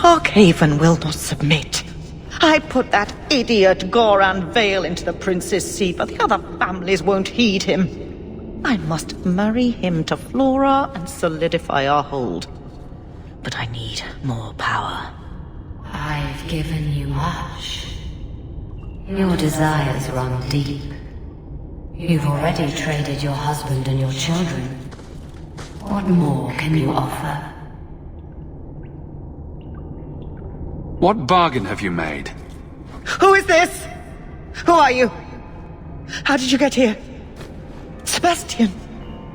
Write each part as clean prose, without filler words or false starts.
Starkhaven will not submit. I put that idiot Goran Vale into the prince's seat, but the other families won't heed him. I must marry him to Flora and solidify our hold. But I need more power. I've given you much. Your desires run deep. You've already traded your husband and your children. What more can you offer? What bargain have you made? Who is this? Who are you? How did you get here? Sebastian!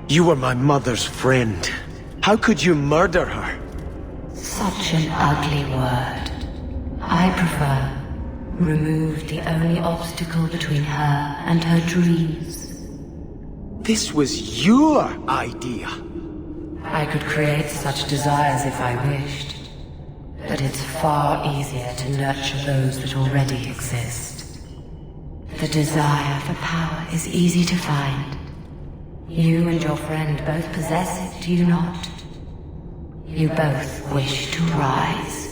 You were my mother's friend. How could you murder her? Such an ugly word. I prefer remove the only obstacle between her and her dreams. This was your idea. I could create such desires if I wished. But it's far easier to nurture those that already exist. The desire for power is easy to find. You and your friend both possess it, do you not? You both wish to rise.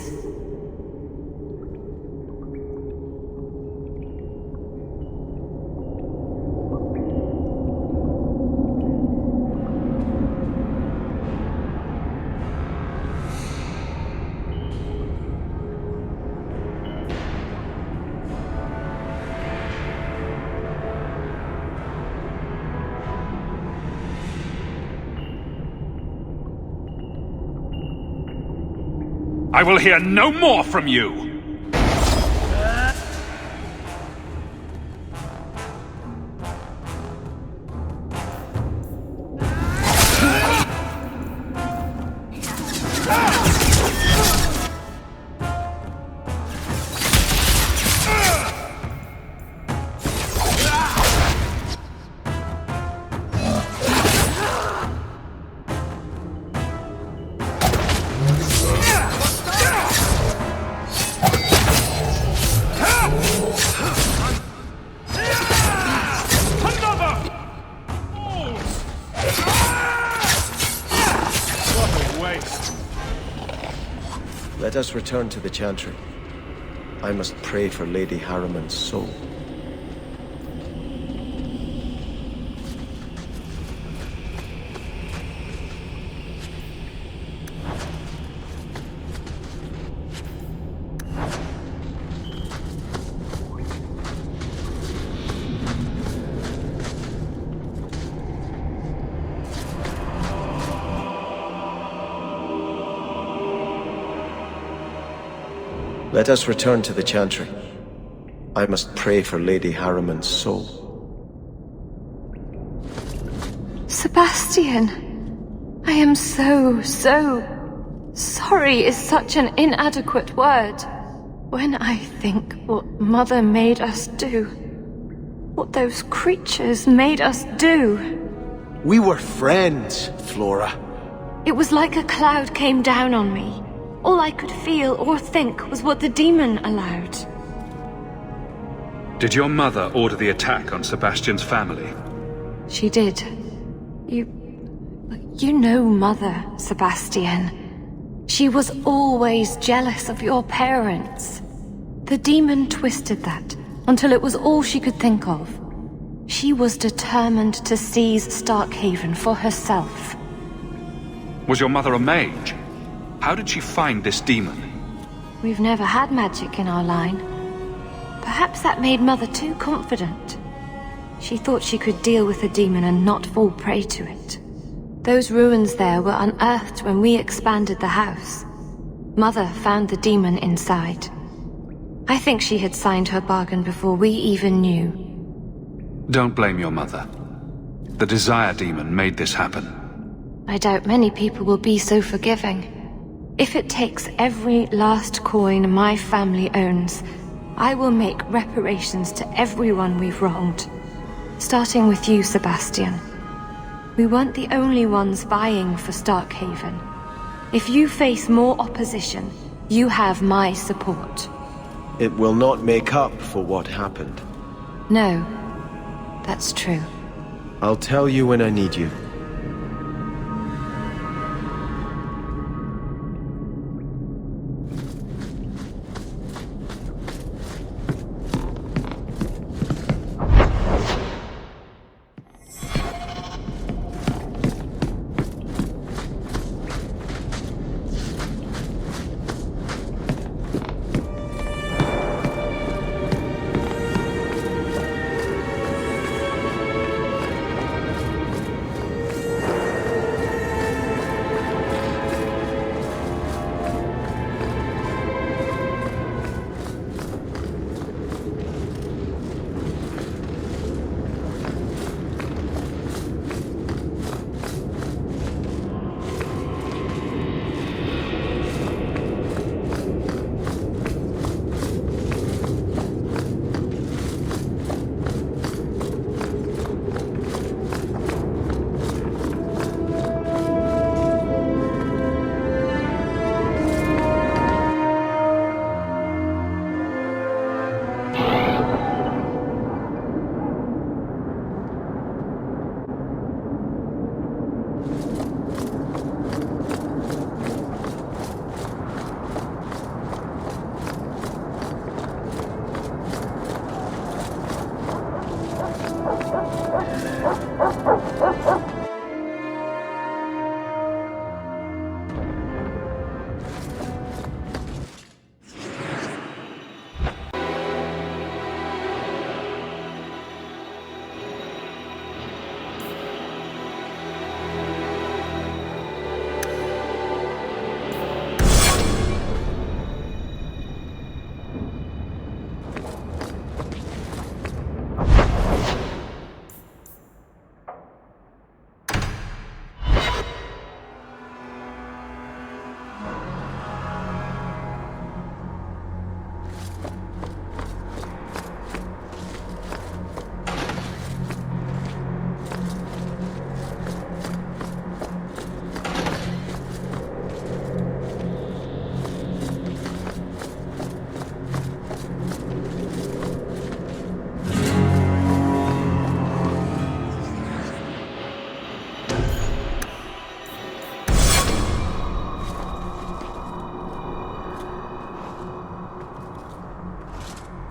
I will hear no more from you! Let us return to the Chantry. I must pray for Lady Harriman's soul. Let us return to the Chantry. I must pray for Lady Harriman's soul. Sebastian, I am so sorry is such an inadequate word. When I think what Mother made us do, what those creatures made us do. We were friends, Flora. It was like a cloud came down on me. All I could feel or think was what the demon allowed. Did your mother order the attack on Sebastian's family? She did. You know Mother, Sebastian. She was always jealous of your parents. The demon twisted that until it was all she could think of. She was determined to seize Starkhaven for herself. Was your mother a mage? How did she find this demon? We've never had magic in our line. Perhaps that made Mother too confident. She thought she could deal with the demon and not fall prey to it. Those ruins there were unearthed when we expanded the house. Mother found the demon inside. I think she had signed her bargain before we even knew. Don't blame your mother. The desire demon made this happen. I doubt many people will be so forgiving. If it takes every last coin my family owns, I will make reparations to everyone we've wronged. Starting with you, Sebastian. We weren't the only ones vying for Starkhaven. If you face more opposition, you have my support. It will not make up for what happened. No, that's true. I'll tell you when I need you.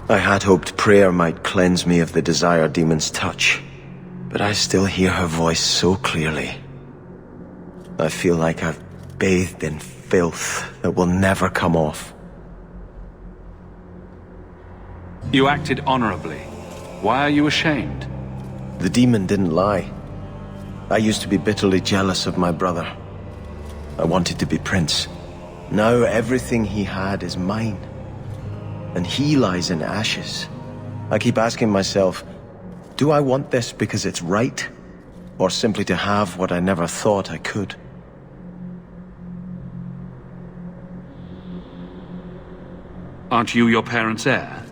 I had hoped prayer might cleanse me of the Desire Demon's touch, but I still hear her voice so clearly. I feel like I've bathed in filth that will never come off. You acted honorably. Why are you ashamed? The demon didn't lie. I used to be bitterly jealous of my brother. I wanted to be prince. Now everything he had is mine. And he lies in ashes. I keep asking myself, do I want this because it's right? Or simply to have what I never thought I could? Aren't you your parents' heir?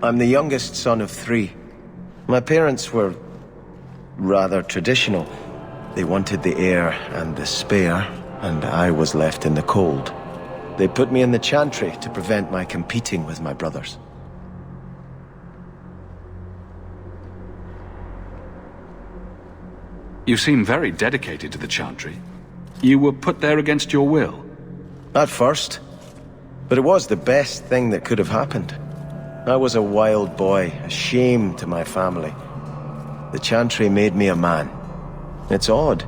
I'm the youngest son of 3. My parents were rather traditional. They wanted the heir and the spare, and I was left in the cold. They put me in the chantry to prevent my competing with my brothers. You seem very dedicated to the chantry. You were put there against your will. At first. But it was the best thing that could have happened. I was a wild boy, a shame to my family. The chantry made me a man. It's odd.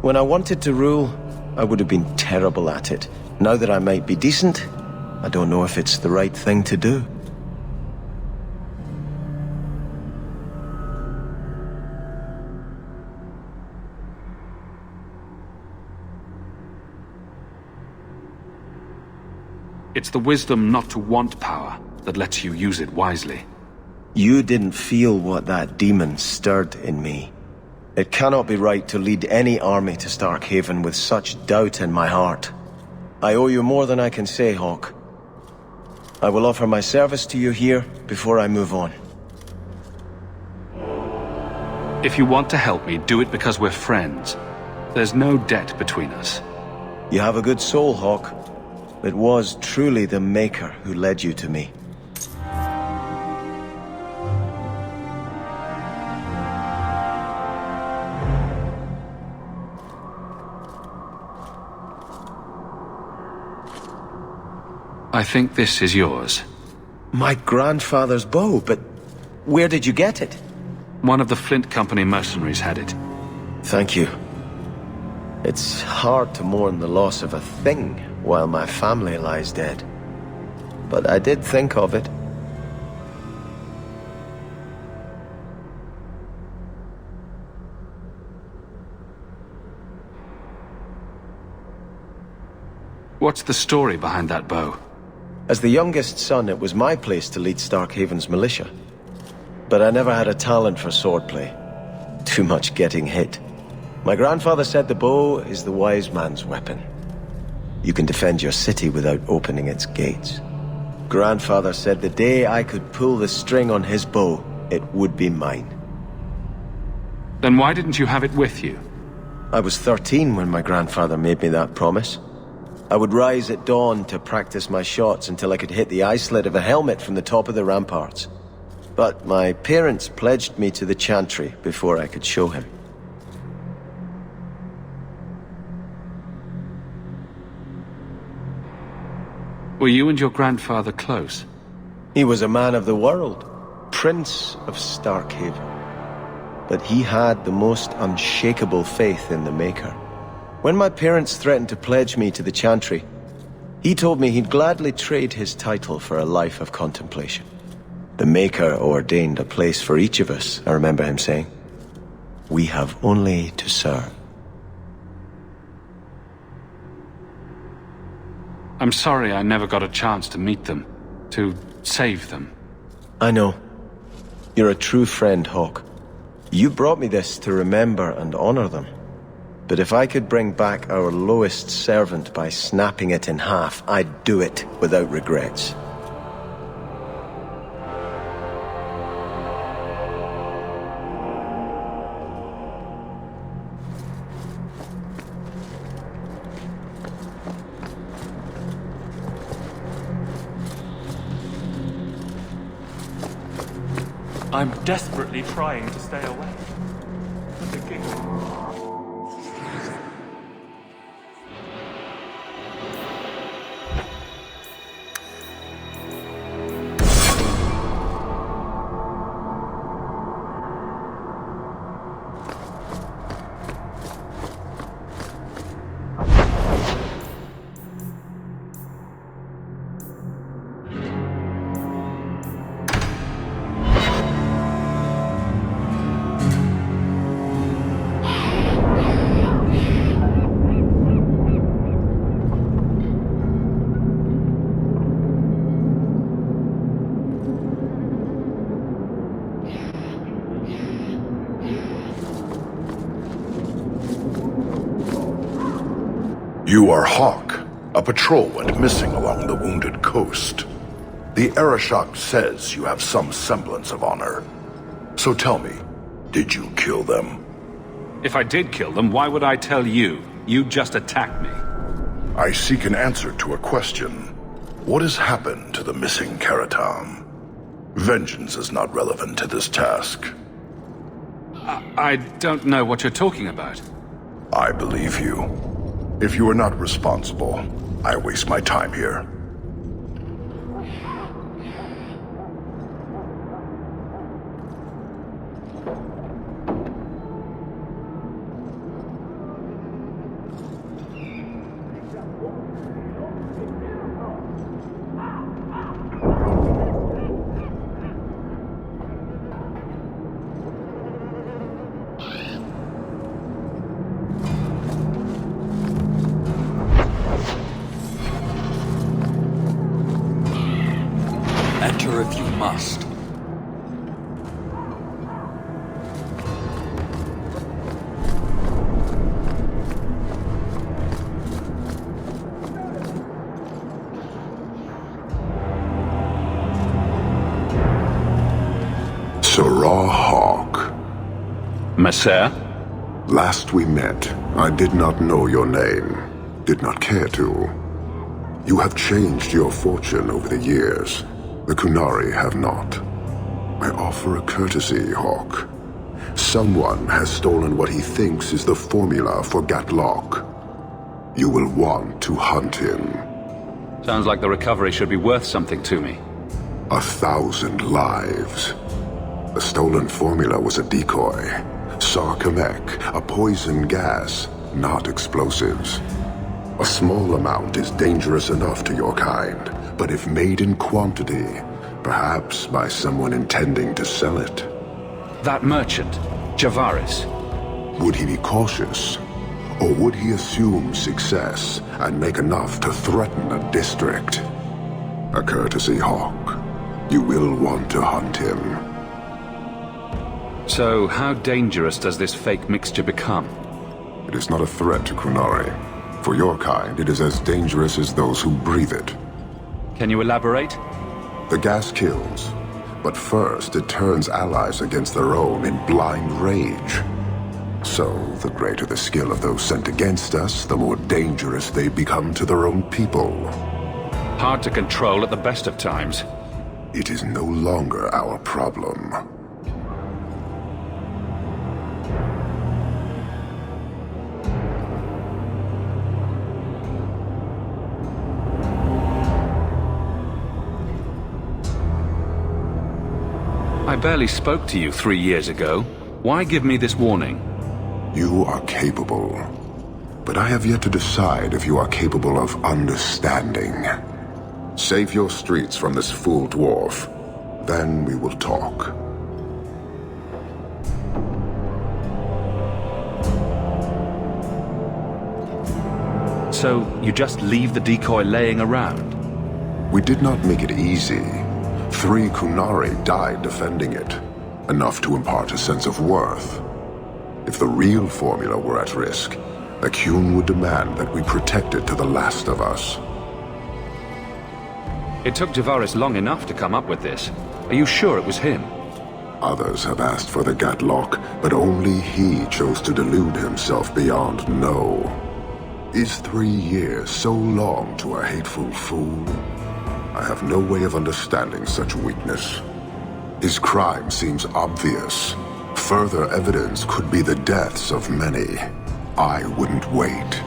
When I wanted to rule, I would have been terrible at it. Now that I might be decent, I don't know if it's the right thing to do. It's the wisdom not to want power that lets you use it wisely. You didn't feel what that demon stirred in me. It cannot be right to lead any army to Starkhaven with such doubt in my heart. I owe you more than I can say, Hawk. I will offer my service to you here before I move on. If you want to help me, do it because we're friends. There's no debt between us. You have a good soul, Hawk. It was truly the Maker who led you to me. I think this is yours. My grandfather's bow, but where did you get it? One of the Flint Company mercenaries had it. Thank you. It's hard to mourn the loss of a thing while my family lies dead. But I did think of it. What's the story behind that bow? As the youngest son, it was my place to lead Starkhaven's militia. But I never had a talent for swordplay. Too much getting hit. My grandfather said the bow is the wise man's weapon. You can defend your city without opening its gates. Grandfather said the day I could pull the string on his bow, it would be mine. Then why didn't you have it with you? I was 13 when my grandfather made me that promise. I would rise at dawn to practice my shots until I could hit the eye slit of a helmet from the top of the ramparts. But my parents pledged me to the chantry before I could show him. Were you and your grandfather close? He was a man of the world, Prince of Starkhaven. But he had the most unshakable faith in the Maker. When my parents threatened to pledge me to the chantry, he told me he'd gladly trade his title for a life of contemplation. The Maker ordained a place for each of us, I remember him saying. We have only to serve. I'm sorry I never got a chance to meet them, to save them. I know. You're a true friend, Hawk. You brought me this to remember and honor them. But if I could bring back our lowest servant by snapping it in half, I'd do it without regrets. I'm desperately trying to stay away. But the giggle. You are Hawk. A patrol went missing along the wounded coast. The Arashok says you have some semblance of honor. So tell me, did you kill them? If I did kill them, why would I tell you? You just attacked me. I seek an answer to a question. What has happened to the missing Karatam? Vengeance is not relevant to this task. I don't know what you're talking about. I believe you. If you are not responsible, I waste my time here. Enter if you must. Sarah Hawk. Messer? Last we met, I did not know your name. Did not care to. You have changed your fortune over the years. The Kunari have not. I offer a courtesy, Hawk. Someone has stolen what he thinks is the formula for Gatlok. You will want to hunt him. Sounds like the recovery should be worth something to me. 1,000 lives. The stolen formula was a decoy. Sarkamek, a poison gas, not explosives. A small amount is dangerous enough to your kind, but if made in quantity, perhaps by someone intending to sell it. That merchant, Javaris. Would he be cautious? Or would he assume success and make enough to threaten a district? A courtesy, Hawk. You will want to hunt him. So, how dangerous does this fake mixture become? It is not a threat to Kunari. For your kind, it is as dangerous as those who breathe it. Can you elaborate? The gas kills, but first it turns allies against their own in blind rage. So, the greater the skill of those sent against us, the more dangerous they become to their own people. Hard to control at the best of times. It is no longer our problem. I barely spoke to you 3 years ago. Why give me this warning? You are capable. But I have yet to decide if you are capable of understanding. Save your streets from this fool dwarf. Then we will talk. So, you just leave the decoy laying around? We did not make it easy. 3 Kunari died defending it. Enough to impart a sense of worth. If the real formula were at risk, Akun would demand that we protect it to the last of us. It took Javaris long enough to come up with this. Are you sure it was him? Others have asked for the Gatlok, but only he chose to delude himself beyond know. Is 3 years so long to a hateful fool? I have no way of understanding such weakness. His crime seems obvious. Further evidence could be the deaths of many. I wouldn't wait.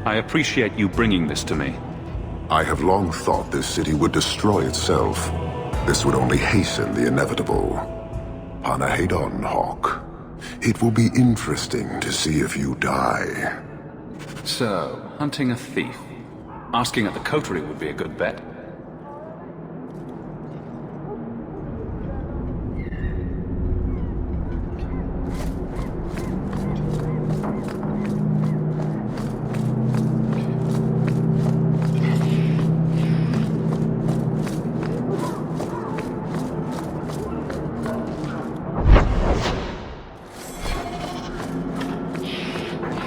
I appreciate you bringing this to me. I have long thought this city would destroy itself. This would only hasten the inevitable. Panahedon, Hawk. It will be interesting to see if you die. So, hunting a thief. Asking at the coterie would be a good bet.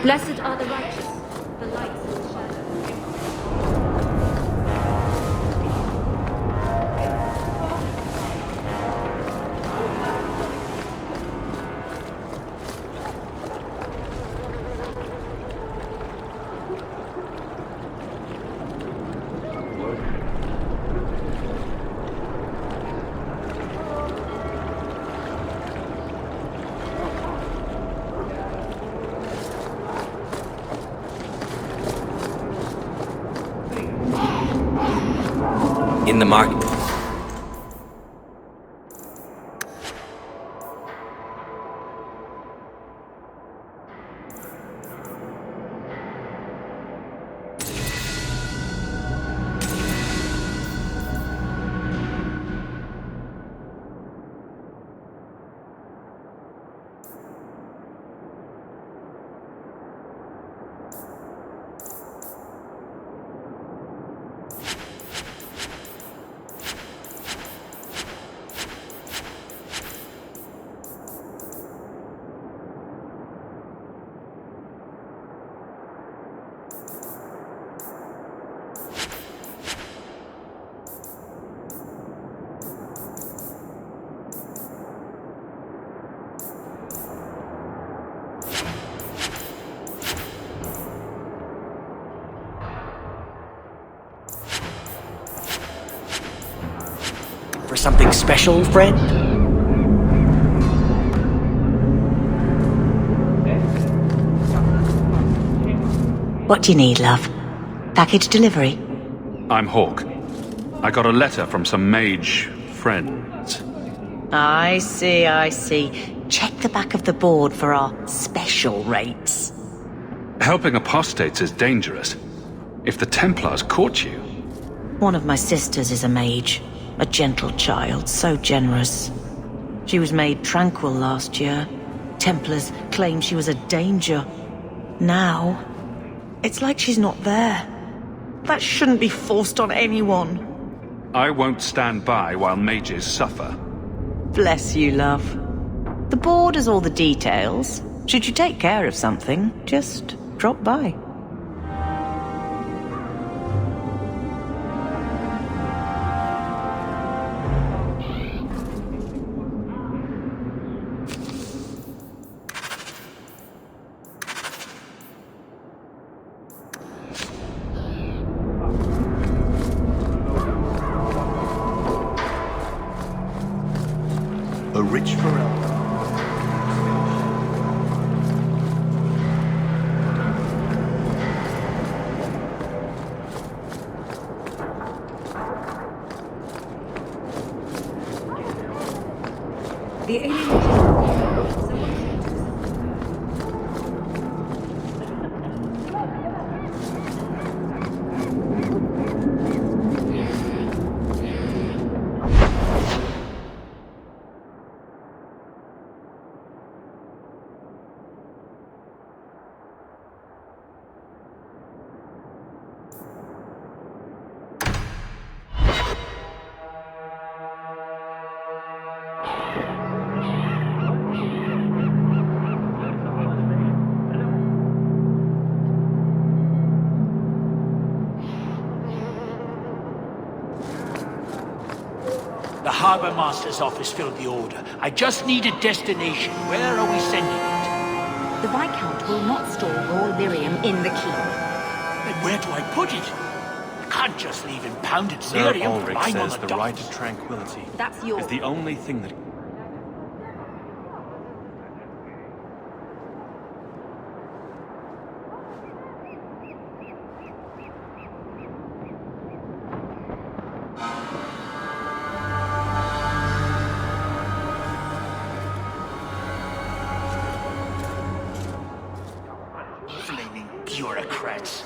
Blessed are the righteous. in the market. For something special, friend? What do you need, love? Package delivery? I'm Hawk. I got a letter from some mage friends. I see, I see. Check the back of the board for our special rates. Helping apostates is dangerous. If the Templars caught you... One of my sisters is a mage. A gentle child, so generous. She was made tranquil last year. Templars claimed she was a danger. Now, it's like she's not there. That shouldn't be forced on anyone. I won't stand by while mages suffer. Bless you, love. The board has all the details. Should you take care of something, just drop by. A rich forel. The alien... The Harbour Master's office filled the order. I just need a destination. Where are we sending it? The Viscount will not store raw lyrium in the keep. Then where do I put it? I can't just leave impounded Sir lyrium Ulrich lying on says the the right docks. to tranquility That's your... is the only thing that... Flaming bureaucrats.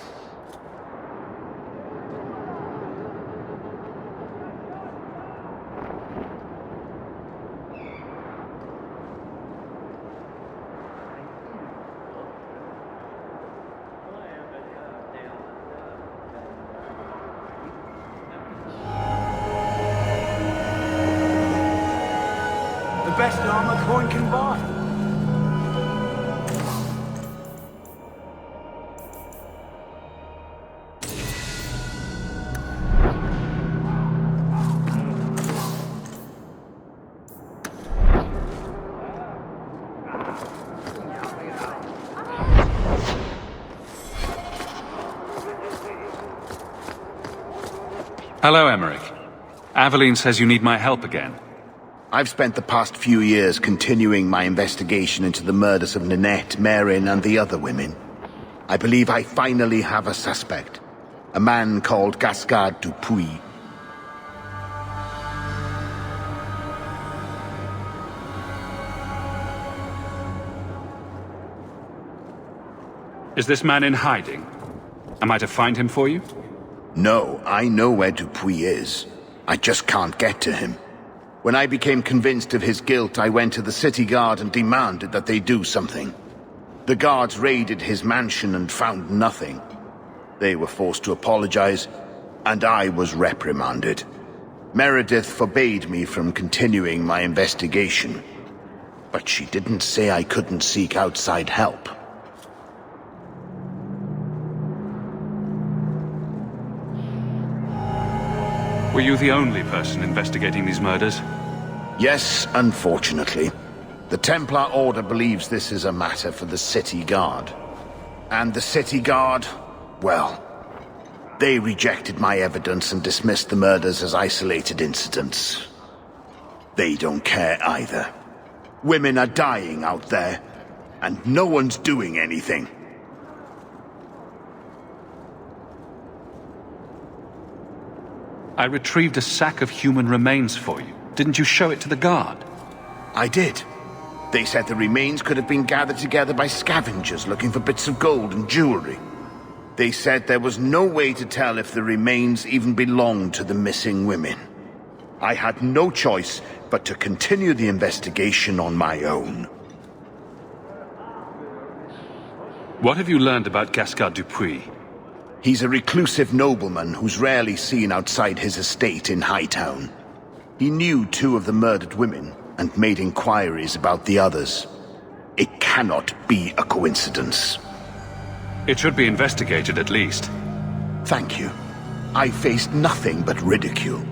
The best armor coin can buy. Hello, Emmerich. Aveline says you need my help again. I've spent the past few years continuing my investigation into the murders of Ninette, Marin, and the other women. I believe I finally have a suspect. A man called Gascard Dupuis. Is this man in hiding? Am I to find him for you? No, I know where Dupuis is. I just can't get to him. When I became convinced of his guilt, I went to the city guard and demanded that they do something. The guards raided his mansion and found nothing. They were forced to apologize, and I was reprimanded. Meredith forbade me from continuing my investigation. But she didn't say I couldn't seek outside help. Were you the only person investigating these murders? Yes, unfortunately. The Templar Order believes this is a matter for the City Guard. And the City Guard, well, they rejected my evidence and dismissed the murders as isolated incidents. They don't care either. Women are dying out there, and no one's doing anything. I retrieved a sack of human remains for you. Didn't you show it to the guard? I did. They said the remains could have been gathered together by scavengers looking for bits of gold and jewelry. They said there was no way to tell if the remains even belonged to the missing women. I had no choice but to continue the investigation on my own. What have you learned about Gascard Dupuis? He's a reclusive nobleman who's rarely seen outside his estate in Hightown. He knew 2 of the murdered women and made inquiries about the others. It cannot be a coincidence. It should be investigated at least. Thank you. I faced nothing but ridicule.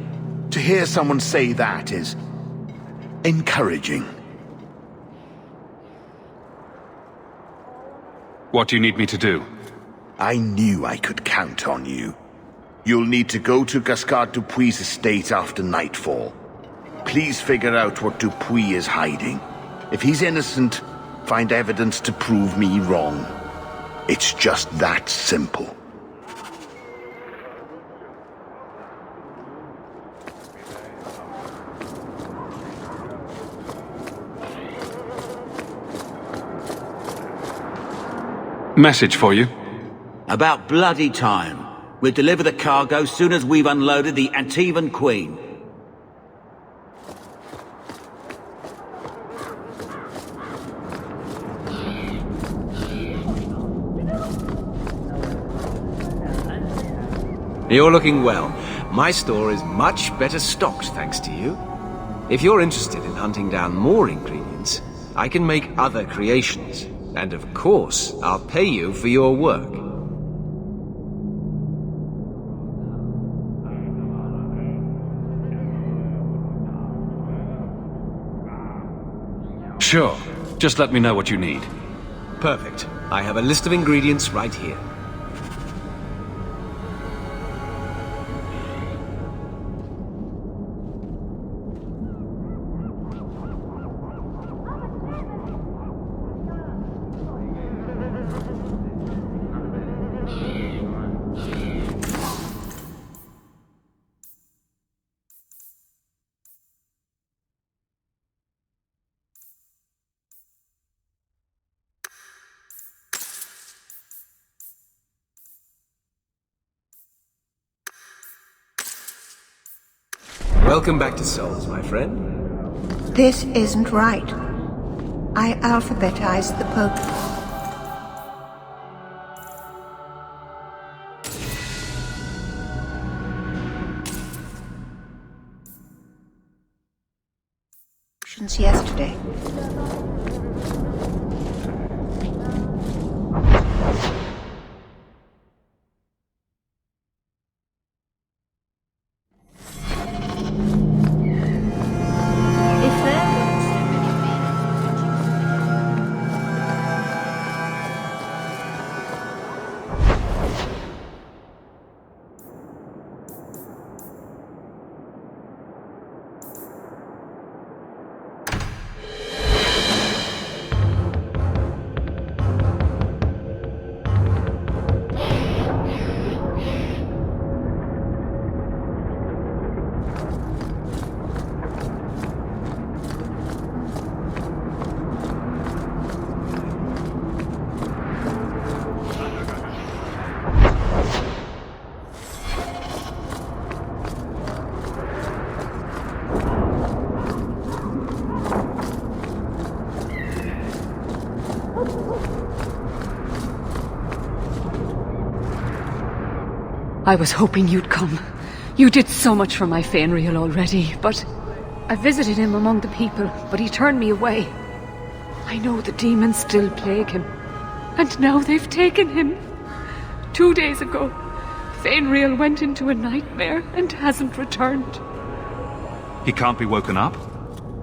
To hear someone say that is encouraging. What do you need me to do? I knew I could count on you. You'll need to go to Gascard Dupuis' estate after nightfall. Please figure out what Dupuis is hiding. If he's innocent, find evidence to prove me wrong. It's just that simple. Message for you. About bloody time. We'll deliver the cargo soon as we've unloaded the Antivan Queen. You're looking well. My store is much better stocked thanks to you. If you're interested in hunting down more ingredients, I can make other creations. And of course, I'll pay you for your work. Sure. Just let me know what you need. Perfect. I have a list of ingredients right here. Welcome back to Souls, my friend. This isn't right. I alphabetized the Pope. Since yesterday. I was hoping you'd come. You did so much for my Fenrir already, but... I visited him among the people, but he turned me away. I know the demons still plague him. And now they've taken him. 2 days ago, Fenrir went into a nightmare and hasn't returned. He can't be woken up?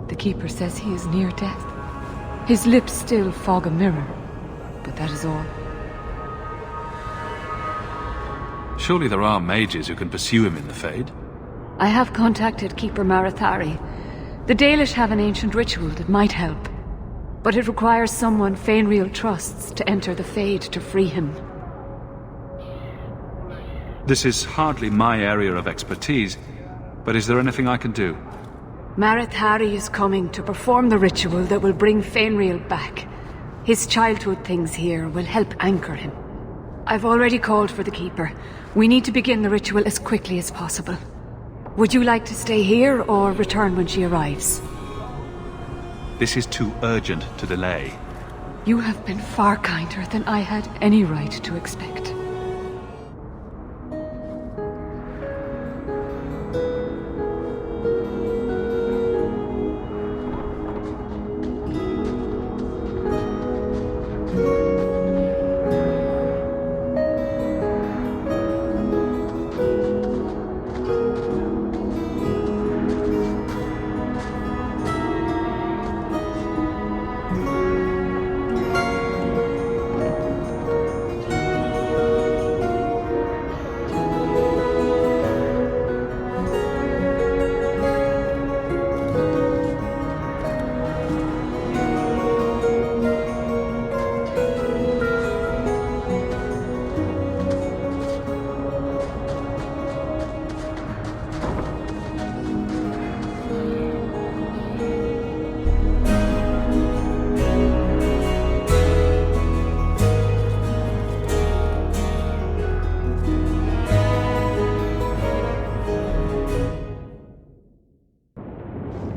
The Keeper says he is near death. His lips still fog a mirror, but that is all. Surely there are mages who can pursue him in the Fade. I have contacted Keeper Marathari. The Dalish have an ancient ritual that might help, but it requires someone Fenrir trusts to enter the Fade to free him. This is hardly my area of expertise, but is there anything I can do? Marathari is coming to perform the ritual that will bring Fenrir back. His childhood things here will help anchor him. I've already called for the Keeper. We need to begin the ritual as quickly as possible. Would you like to stay here or return when she arrives? This is too urgent to delay. You have been far kinder than I had any right to expect.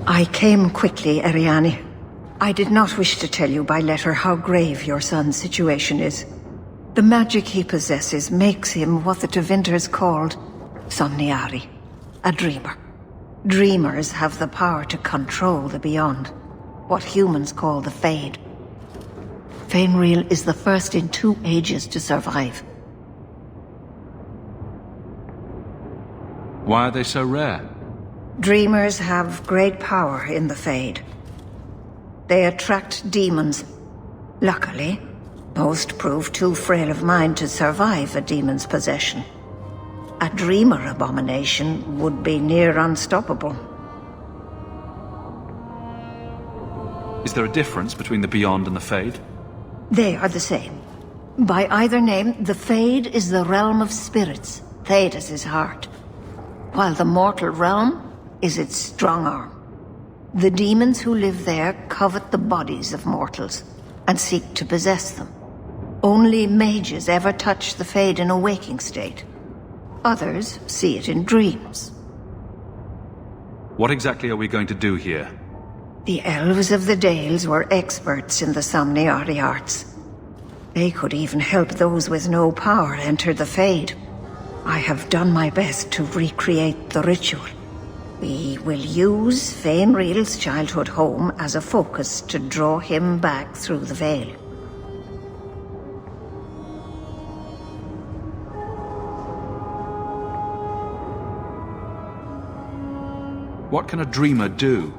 I came quickly, Ariane. I did not wish to tell you by letter how grave your son's situation is. The magic he possesses makes him what the Tevinters called Somniari, a dreamer. Dreamers have the power to control the beyond, what humans call the Fade. Fenrir is the first in 2 ages to survive. Why are they so rare? Dreamers have great power in the Fade. They attract demons. Luckily, most prove too frail of mind to survive a demon's possession. A dreamer abomination would be near unstoppable. Is there a difference between the Beyond and the Fade? They are the same. By either name, the Fade is the realm of spirits, Thedas' heart, while the mortal realm is its strong arm. The demons who live there covet the bodies of mortals and seek to possess them. Only mages ever touch the Fade in a waking state. Others see it in dreams. What exactly are we going to do here? The elves of the Dales were experts in the Somniari arts. They could even help those with no power enter the Fade. I have done my best to recreate the ritual. We will use Fenrir's childhood home as a focus to draw him back through the veil. What can a dreamer do?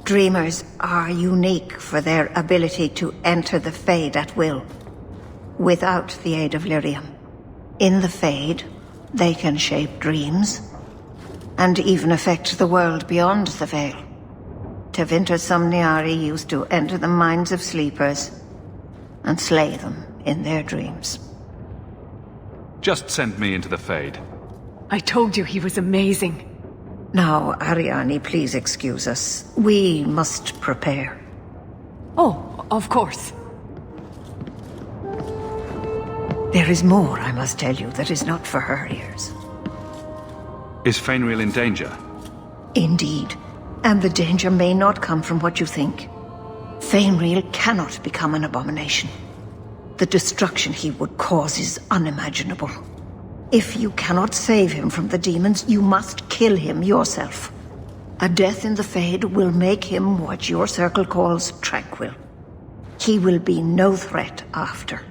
Dreamers are unique for their ability to enter the Fade at will, without the aid of Lyrium. In the Fade, they can shape dreams, and even affect the world beyond the veil. Tevinter Somniari used to enter the minds of sleepers and slay them in their dreams. Just send me into the Fade. I told you he was amazing. Now, Ariane, please excuse us. We must prepare. Oh, of course. There is more I must tell you that is not for her ears. Is Fenrir in danger? Indeed. And the danger may not come from what you think. Fenrir cannot become an abomination. The destruction he would cause is unimaginable. If you cannot save him from the demons, you must kill him yourself. A death in the Fade will make him what your circle calls tranquil. He will be no threat after.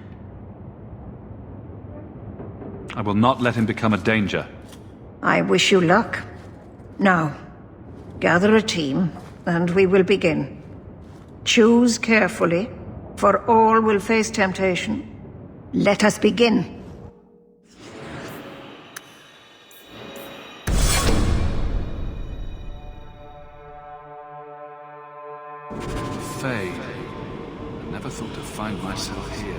I will not let him become a danger. I wish you luck. Now, gather a team, and we will begin. Choose carefully, for all will face temptation. Let us begin. Faye. I never thought to find myself here.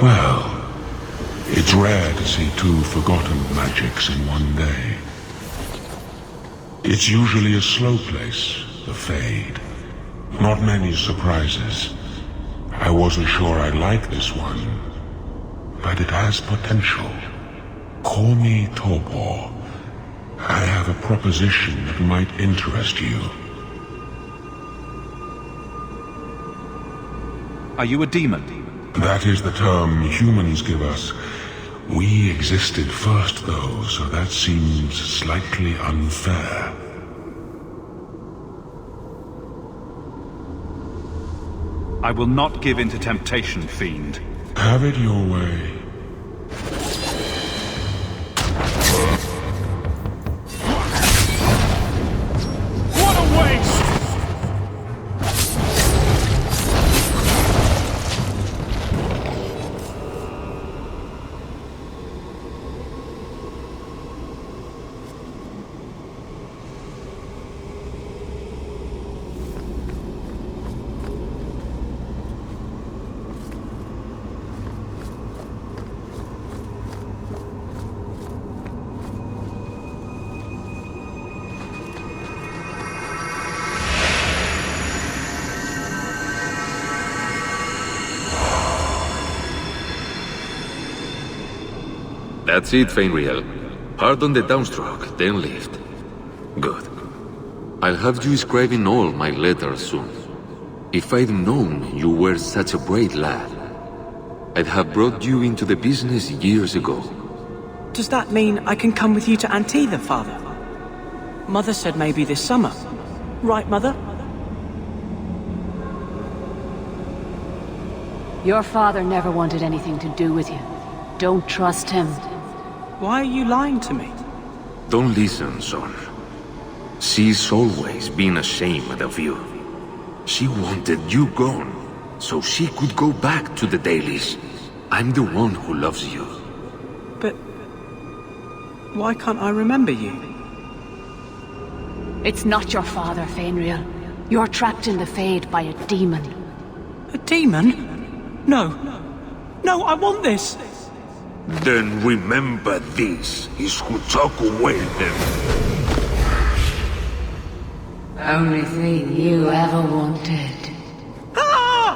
Well, it's rare to see two forgotten magics in one day. It's usually a slow place, the Fade. Not many surprises. I wasn't sure I'd like this one, but it has potential. Call me Torpor. I have a proposition that might interest you. Are you a demon? That is the term humans give us. We existed first, though, so that seems slightly unfair. I will not give in to temptation, fiend. Have it your way. What a waste! That's it, Fenriel. Hard on the downstroke, then lift. Good. I'll have you scribing all my letters soon. If I'd known you were such a brave lad, I'd have brought you into the business years ago. Does that mean I can come with you to Antitha, Father? Mother said maybe this summer. Right, Mother? Your father never wanted anything to do with you. Don't trust him. Why are you lying to me? Don't listen, son. She's always been ashamed of you. She wanted you gone, so she could go back to the dailies. I'm the one who loves you. But why can't I remember you? It's not your father, Fenriel. You're trapped in the Fade by a demon. A demon? No. No, I want this! Then remember this is who took away them. Only thing you ever wanted. Ah!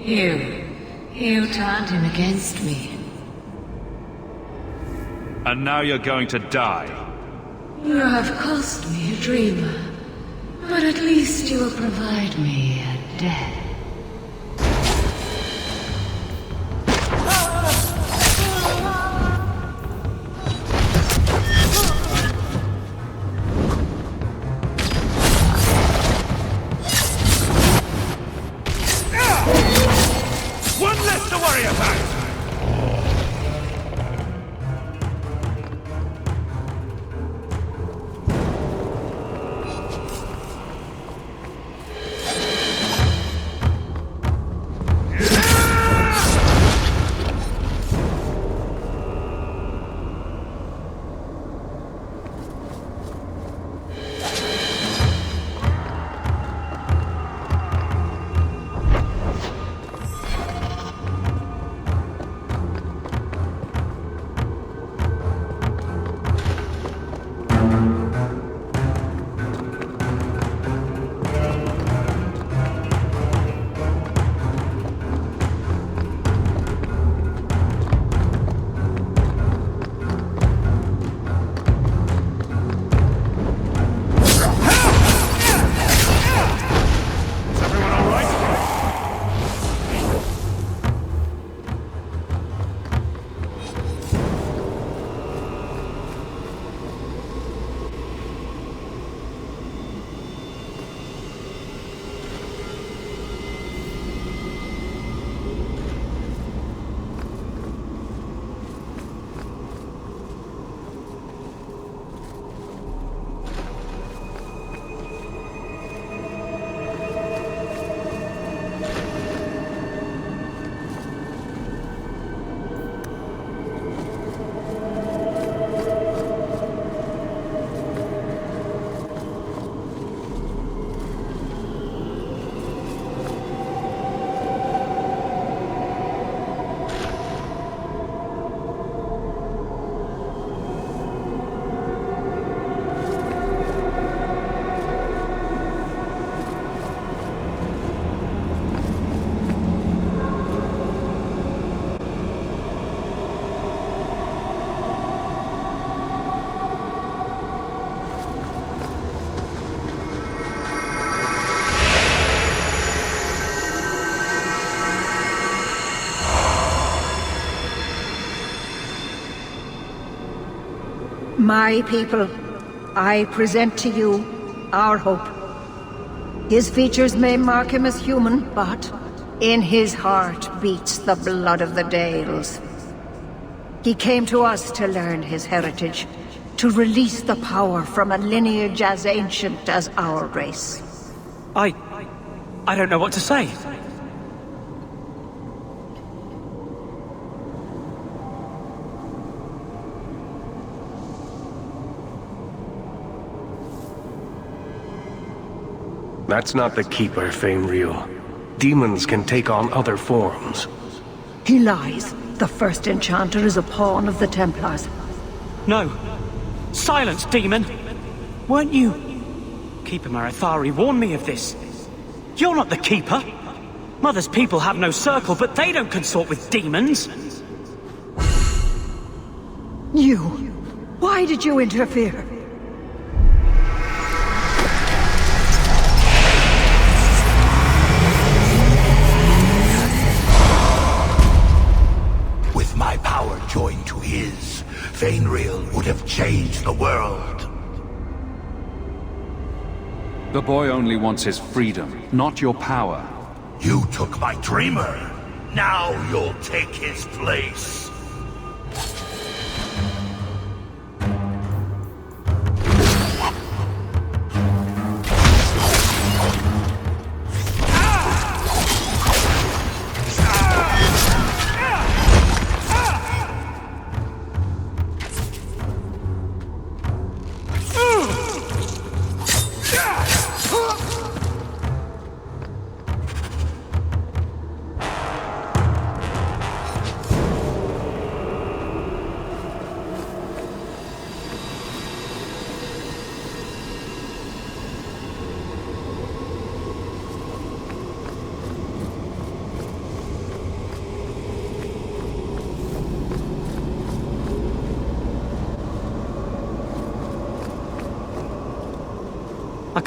You turned him against me. And now you're going to die. You have cost me a dreamer, but at least you will provide me a death. One less to worry about! My people, I present to you our hope. His features may mark him as human, but in his heart beats the blood of the Dales. He came to us to learn his heritage, to release the power from a lineage as ancient as our race. I don't know what to say. That's not the Keeper, Fainriel. Demons can take on other forms. He lies. The first enchanter is a pawn of the Templars. No. Silence, demon! Weren't you... Keeper Marathari warned me of this. You're not the Keeper. Mother's people have no circle, but they don't consort with demons. You... Why did you interfere? With my power joined to his, Fainriel would have changed the world. The boy only wants his freedom, not your power. You took my dreamer. Now you'll take his place.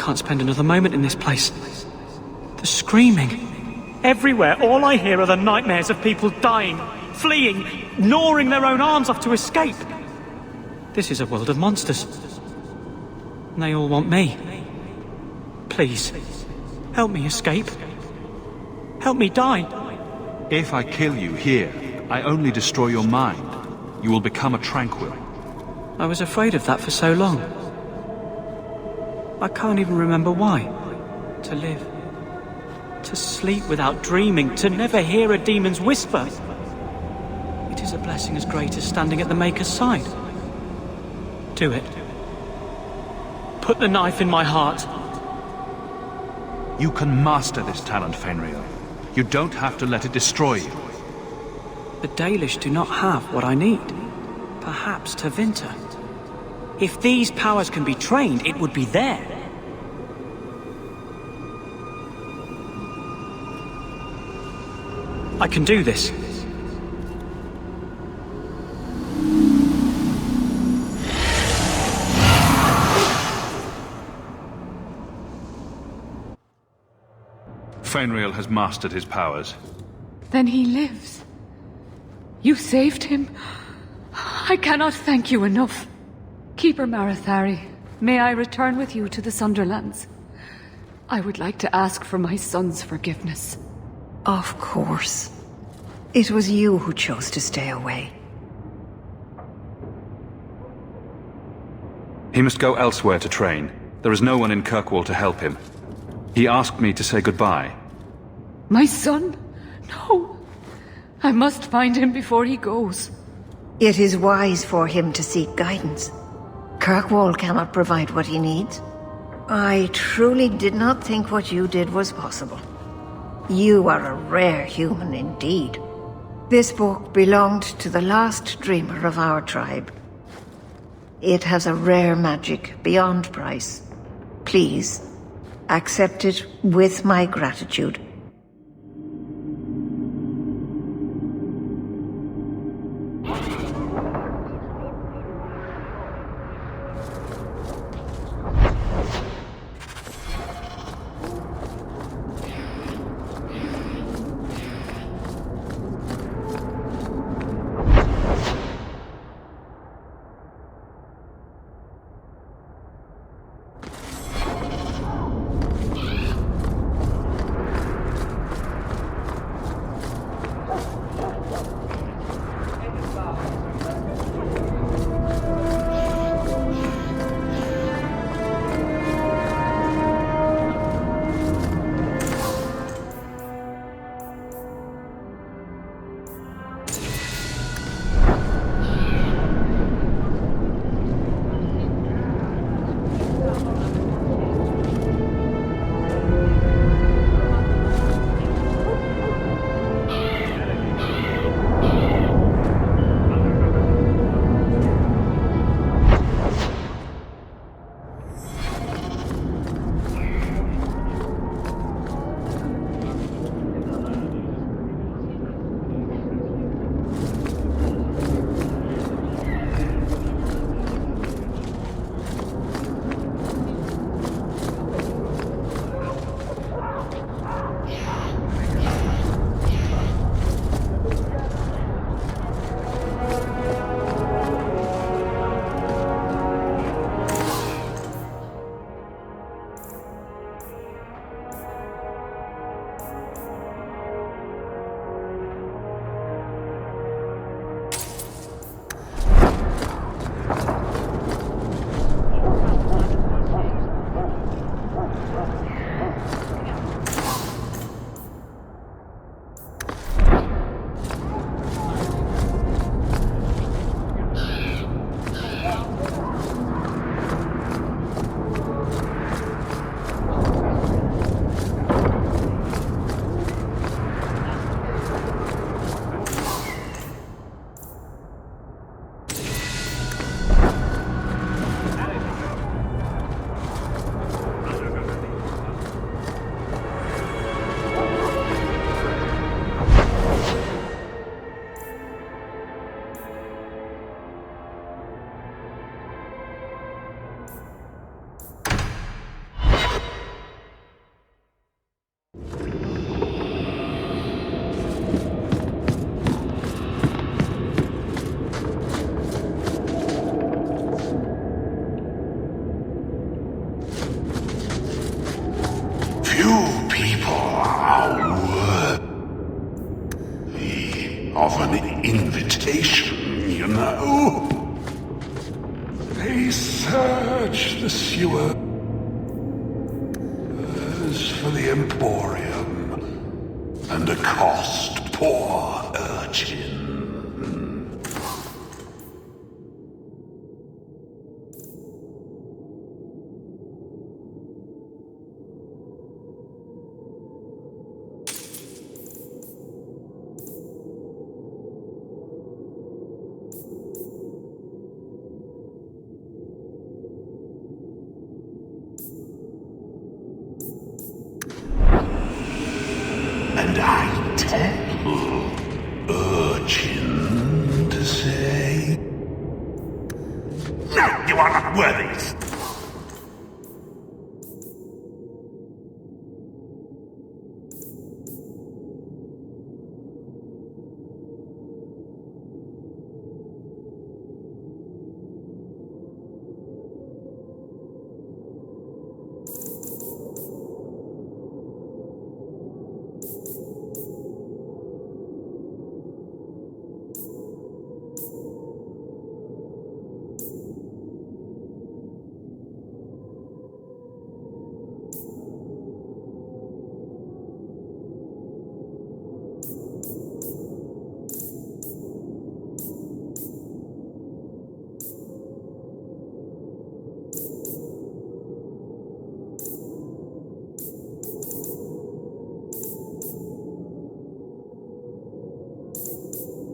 can't spend another moment in this place. The screaming. Everywhere, all I hear are the nightmares of people dying, fleeing, gnawing their own arms off to escape. This is a world of monsters. And they all want me. Please, help me escape. Help me die. If I kill you here, I only destroy your mind. You will become a tranquil. I was afraid of that for so long. I can't even remember why. To live. To sleep without dreaming. To never hear a demon's whisper. It is a blessing as great as standing at the Maker's side. Do it. Put the knife in my heart. You can master this talent, Fenrir. You don't have to let it destroy you. The Dalish do not have what I need. Perhaps Tevinter. If these powers can be trained, it would be there. I can do this. Fenrir has mastered his powers. Then he lives. You saved him. I cannot thank you enough. Keeper Marathari, may I return with you to the Sunderlands? I would like to ask for my son's forgiveness. Of course. It was you who chose to stay away. He must go elsewhere to train. There is no one in Kirkwall to help him. He asked me to say goodbye. My son? No. I must find him before he goes. It is wise for him to seek guidance. Kirkwall cannot provide what he needs. I truly did not think what you did was possible. You are a rare human indeed. This book belonged to the last dreamer of our tribe. It has a rare magic beyond price. Please, accept it with my gratitude. of an invitation, you know. They search the sewers for the Emporium and accost poor urchins. And I tell urchin to say, no, you are not worthy.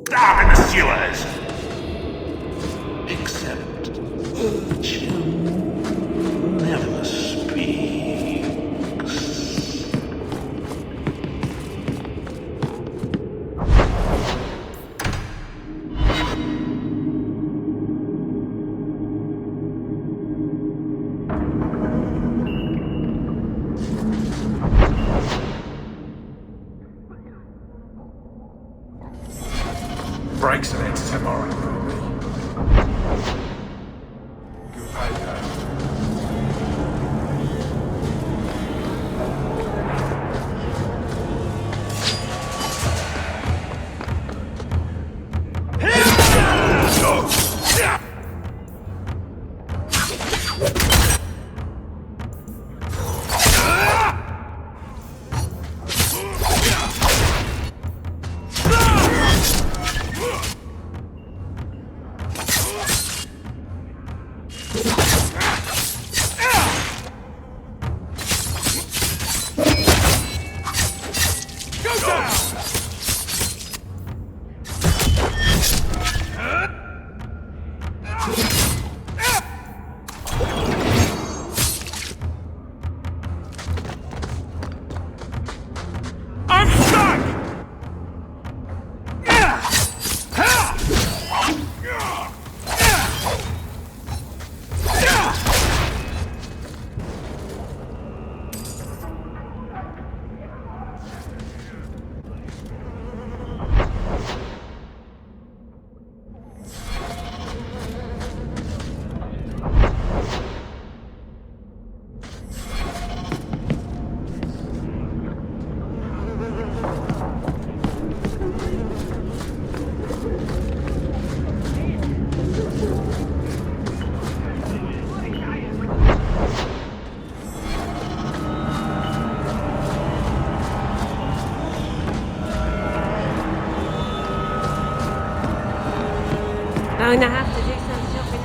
Down in the sewers! Except urchin never speaks. Breaks an eggs tomorrow. I'm stuck! I'm gonna have to do some shopping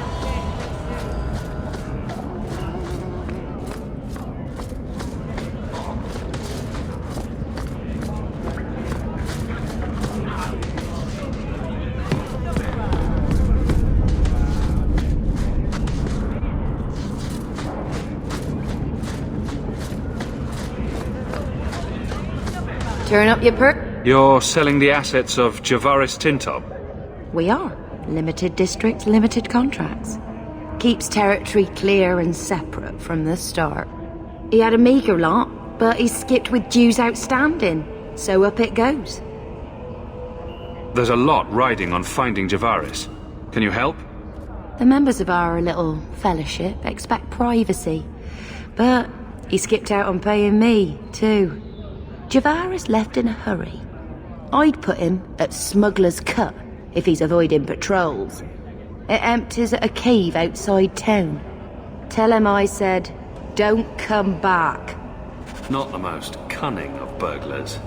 Turn up your perk? You're selling the assets of Javaris Tintop? We are. Limited districts, limited contracts. Keeps territory clear and separate from the start. He had a meager lot, but he skipped with dues outstanding, so up it goes. There's a lot riding on finding Javaris. Can you help? The members of our little fellowship expect privacy, but he skipped out on paying me, too. Javaris left in a hurry. I'd put him at Smuggler's Cut if he's avoiding patrols. It empties at a cave outside town. Tell him I said, don't come back. Not the most cunning of burglars.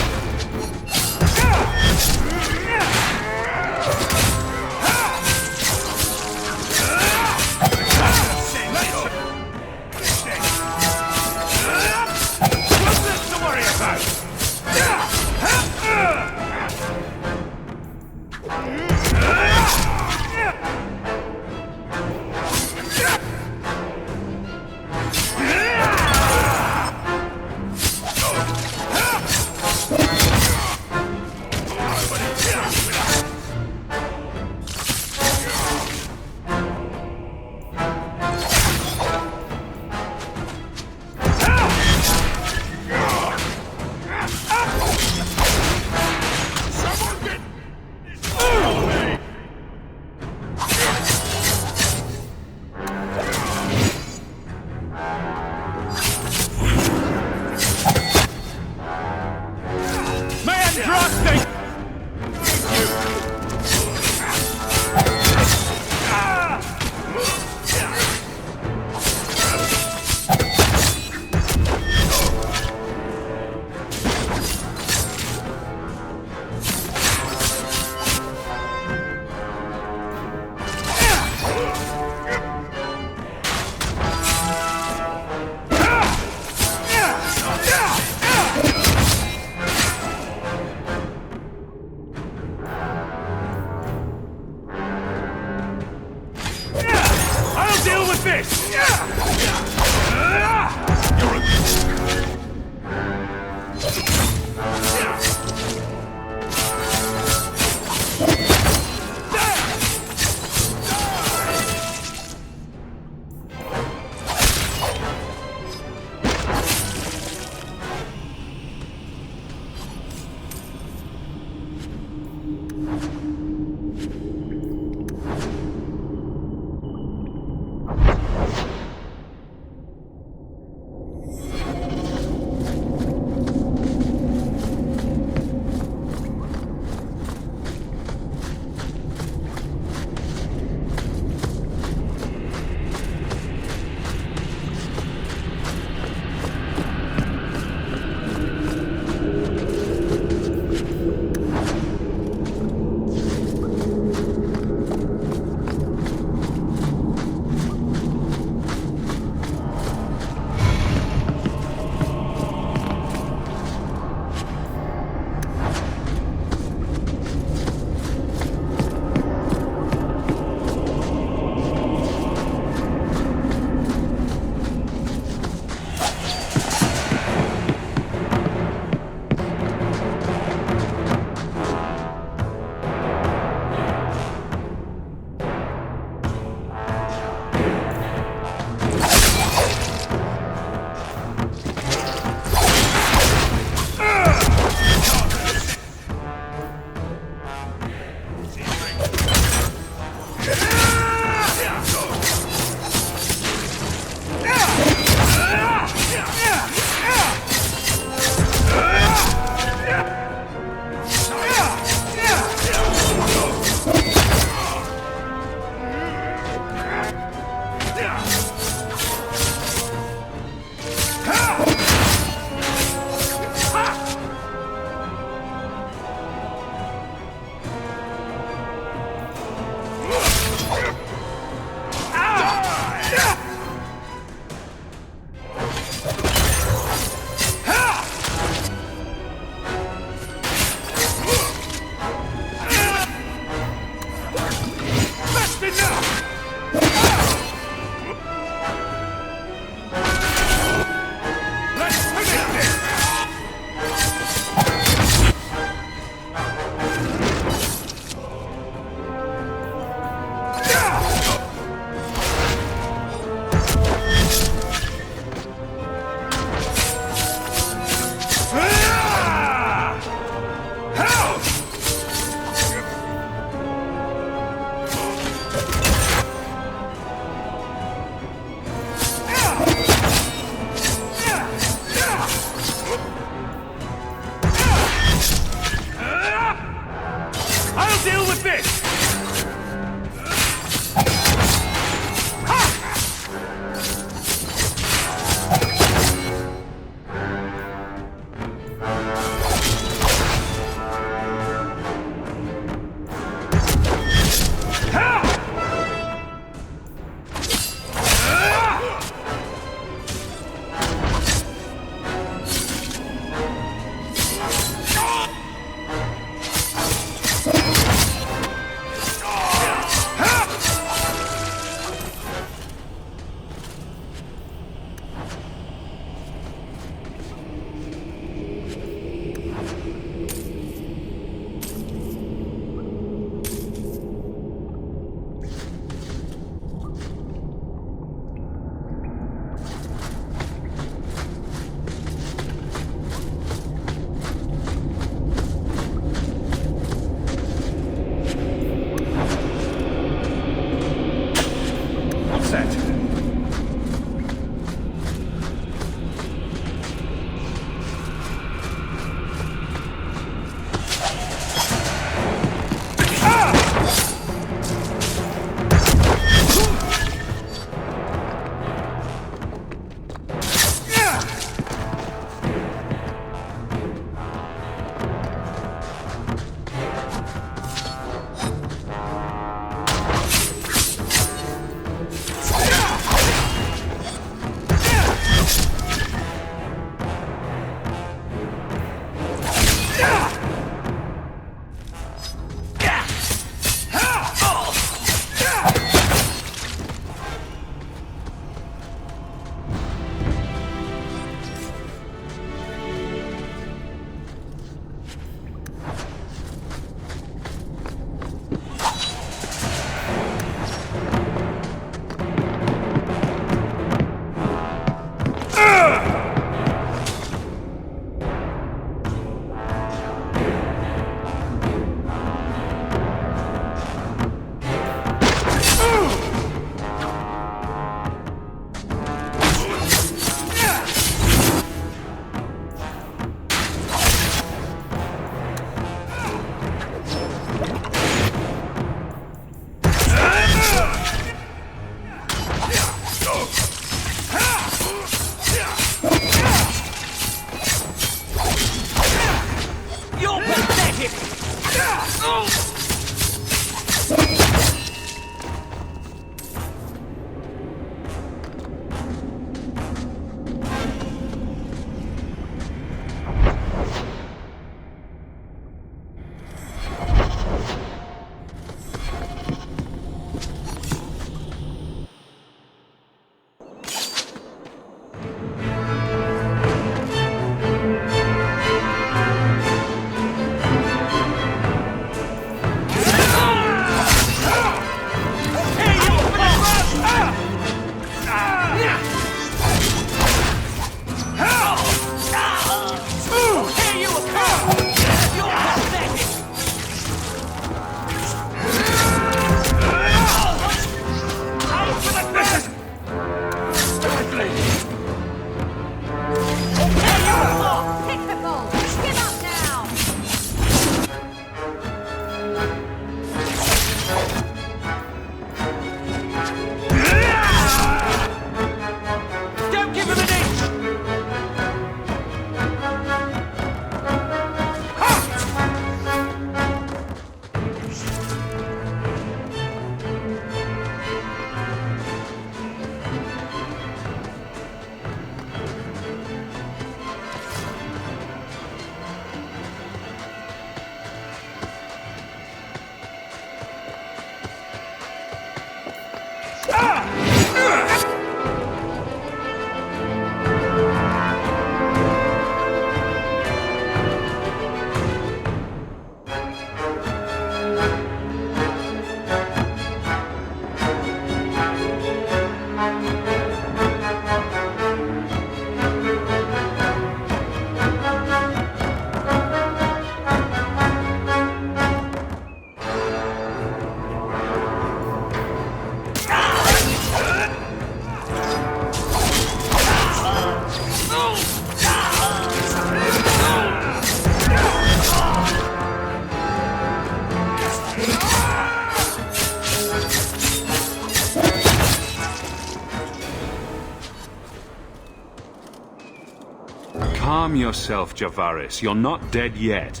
Calm yourself, Javaris. You're not dead yet.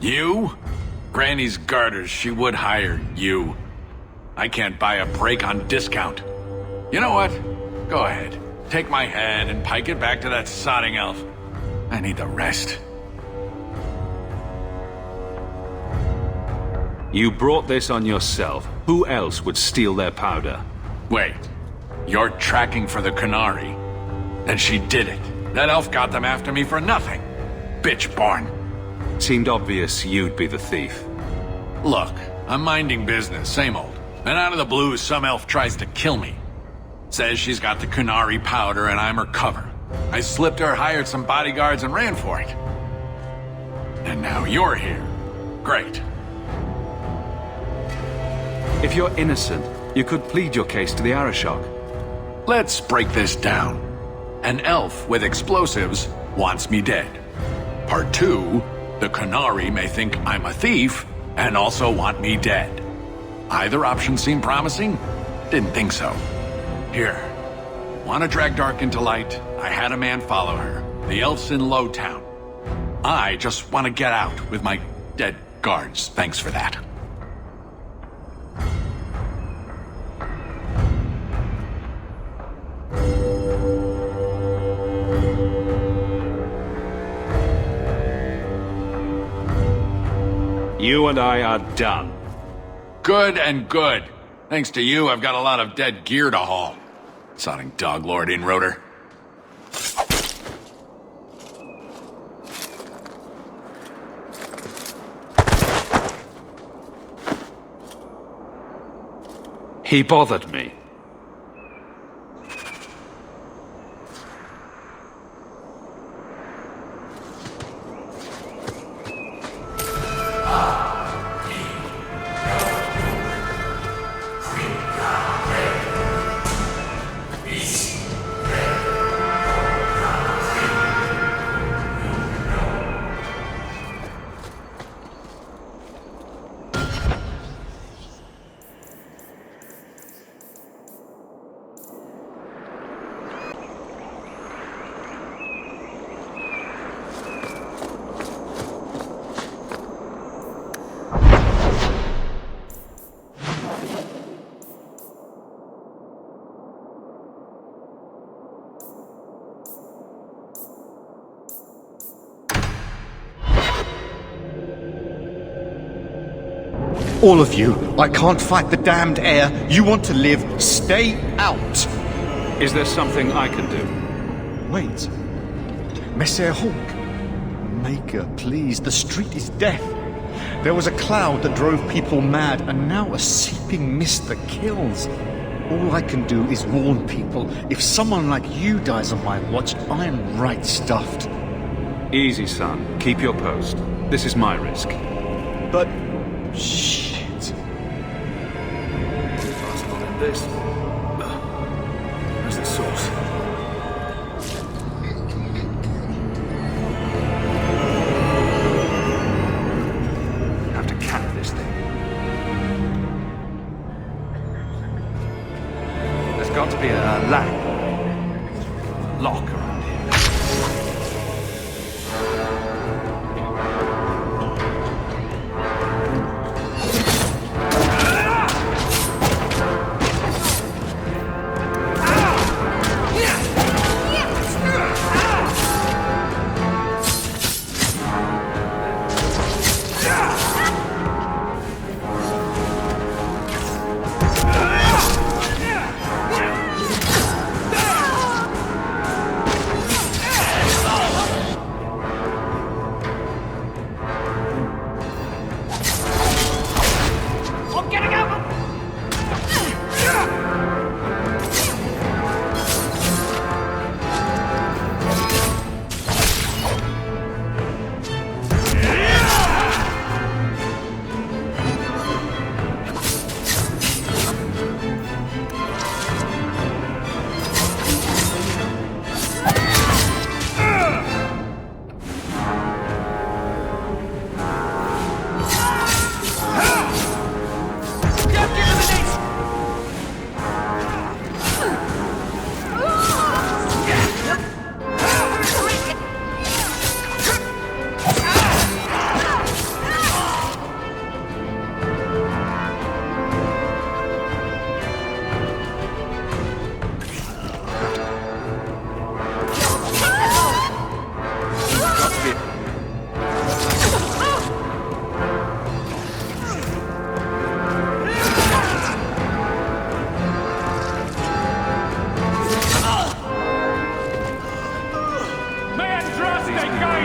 You? Granny's garters, she would hire you. I can't buy a break on discount. You know what? Go ahead. Take my head and pike it back to that sodding elf. I need the rest. You brought this on yourself. Who else would steal their powder? Wait. You're tracking for the Canary. And she did it. That elf got them after me for nothing. Bitch born. Seemed obvious you'd be the thief. Look, I'm minding business, same old. Then out of the blue, some elf tries to kill me. Says she's got the Canary powder and I'm her cover. I slipped her, hired some bodyguards, and ran for it. And now you're here. Great. If you're innocent, you could plead your case to the Arashok. Let's break this down. An elf with explosives wants me dead. Part 2, the Canary may think I'm a thief and also want me dead. Either option seemed promising? Didn't think so. Here. Want to drag Dark into light? I had a man follow her. The elf's in Lowtown. I just want to get out with my dead guards. Thanks for that. You and I are done. Good and good. Thanks to you, I've got a lot of dead gear to haul. Sodding dog lord inroader. He bothered me. All of you, I can't fight the damned air. You want to live, stay out. Is there something I can do? Wait. Messer Hulk. Maker, please, the street is death. There was a cloud that drove people mad, and now a seeping mist that kills. All I can do is warn people. If someone like you dies on my watch, I am right stuffed. Easy, son. Keep your post. This is my risk. But... shit. This. Where's the source? Have to cap this thing. There's got to be a lock around here.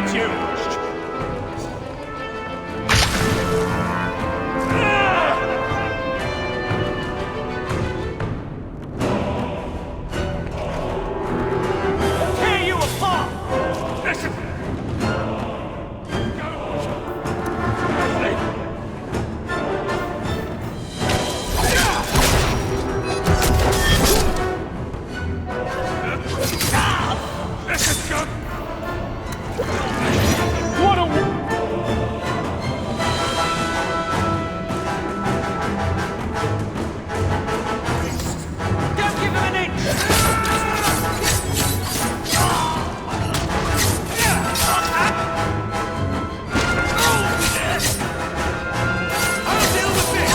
hate you! Tear you apart! Listen! What a... Don't give him an inch! I'll deal with this!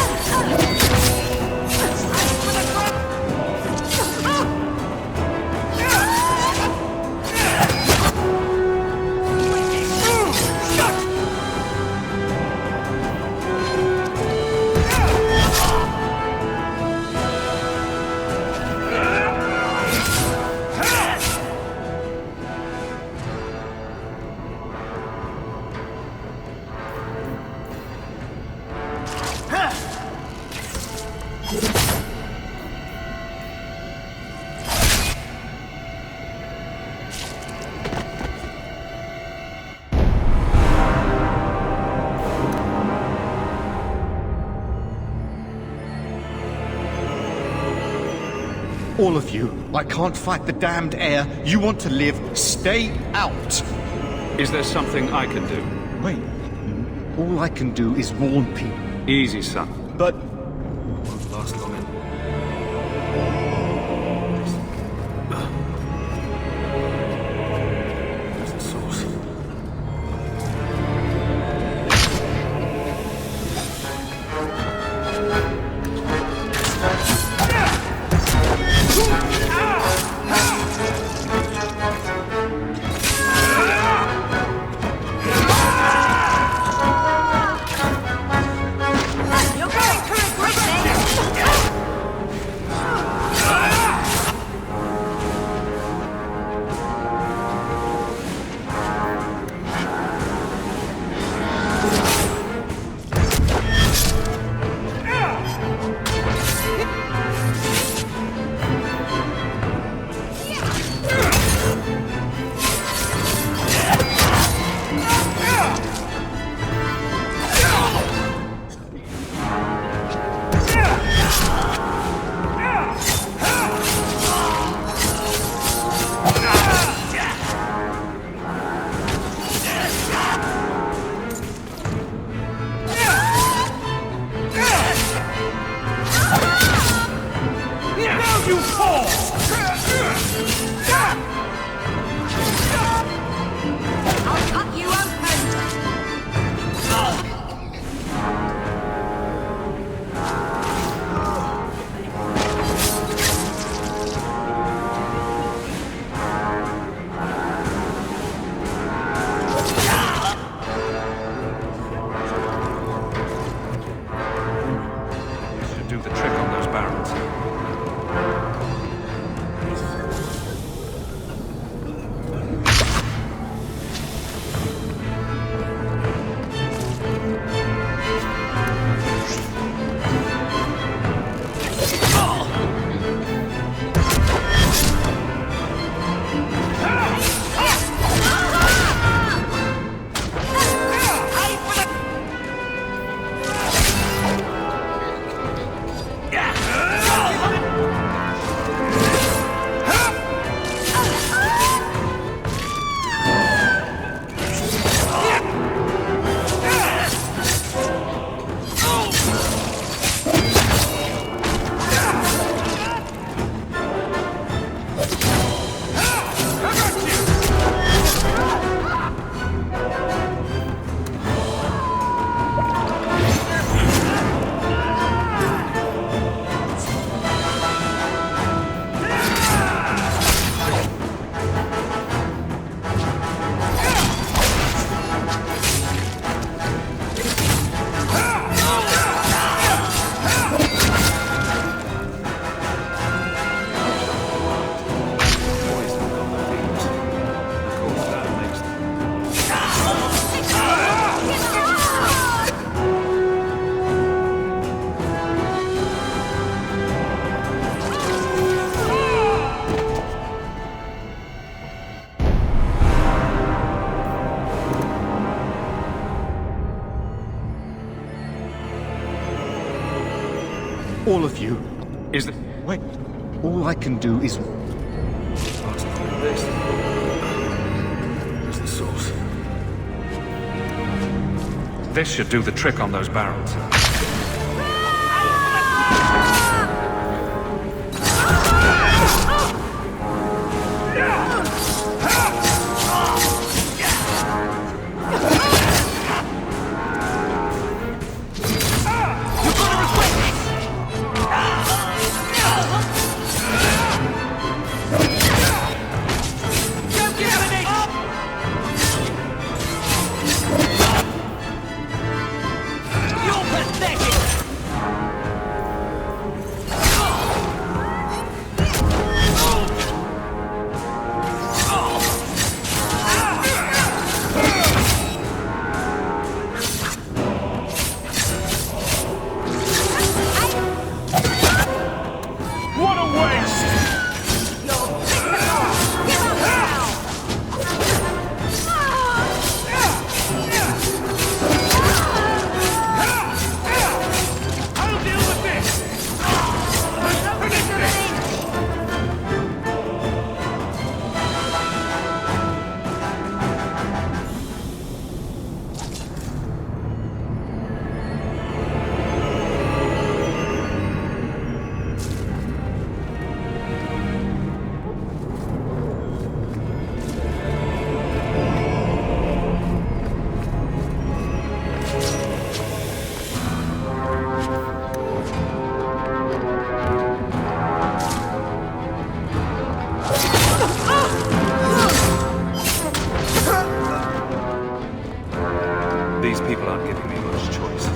All of you, I can't fight the damned air. You want to live, stay out. Is there something I can do? Wait, all I can do is warn people. Easy, son. But Won't last long. There's the source. You're going through a great thing. All of you. Is it? Wait. All I can do is... There's the source. This should do the trick on those barrels. These people aren't giving me much choice.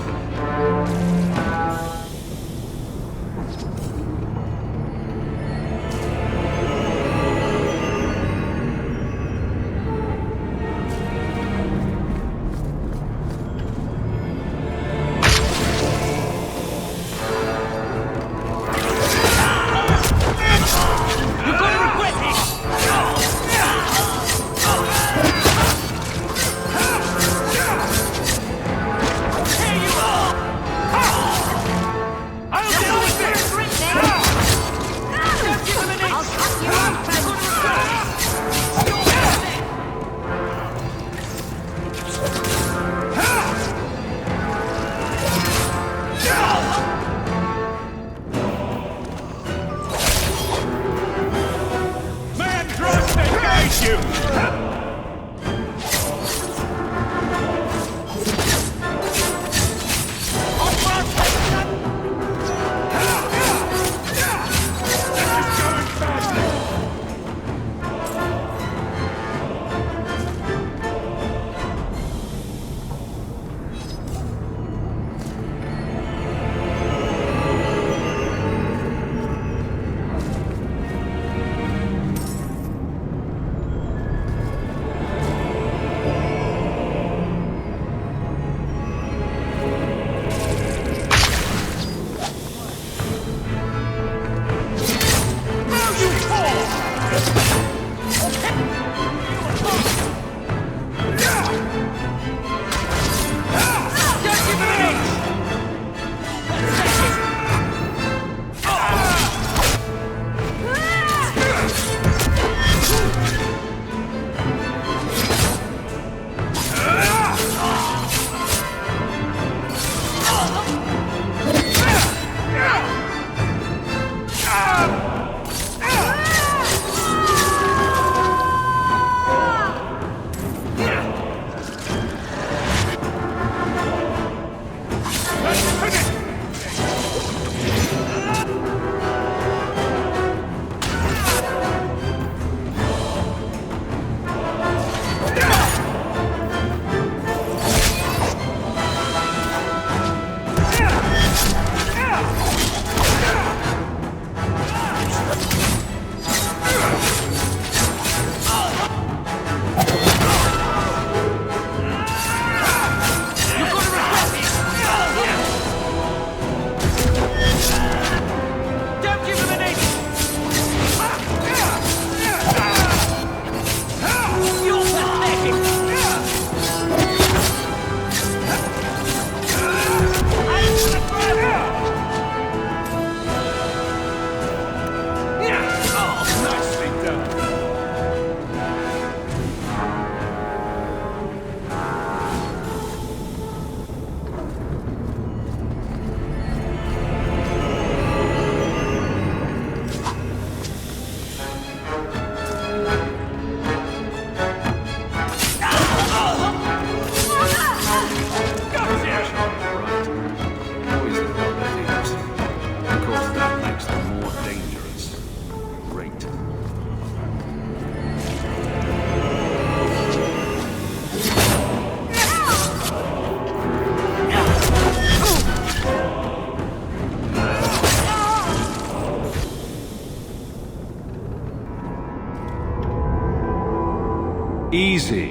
Easy.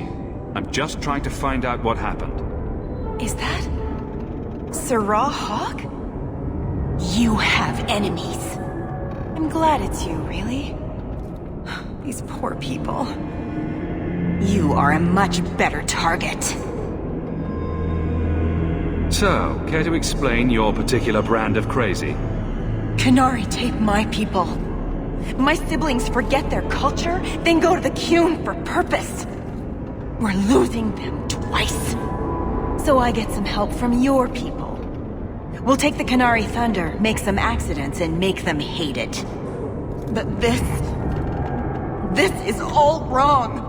I'm just trying to find out what happened. Is that Sirrah Hawk? You have enemies. I'm glad it's you, really. These poor people. You are a much better target. So, care to explain your particular brand of crazy? Qunari take my people. My siblings forget their culture, then go to the Qun for purpose. We're losing them twice. So I get some help from your people. We'll take the Qunari thunder, make some accidents, and make them hate it. But this is all wrong.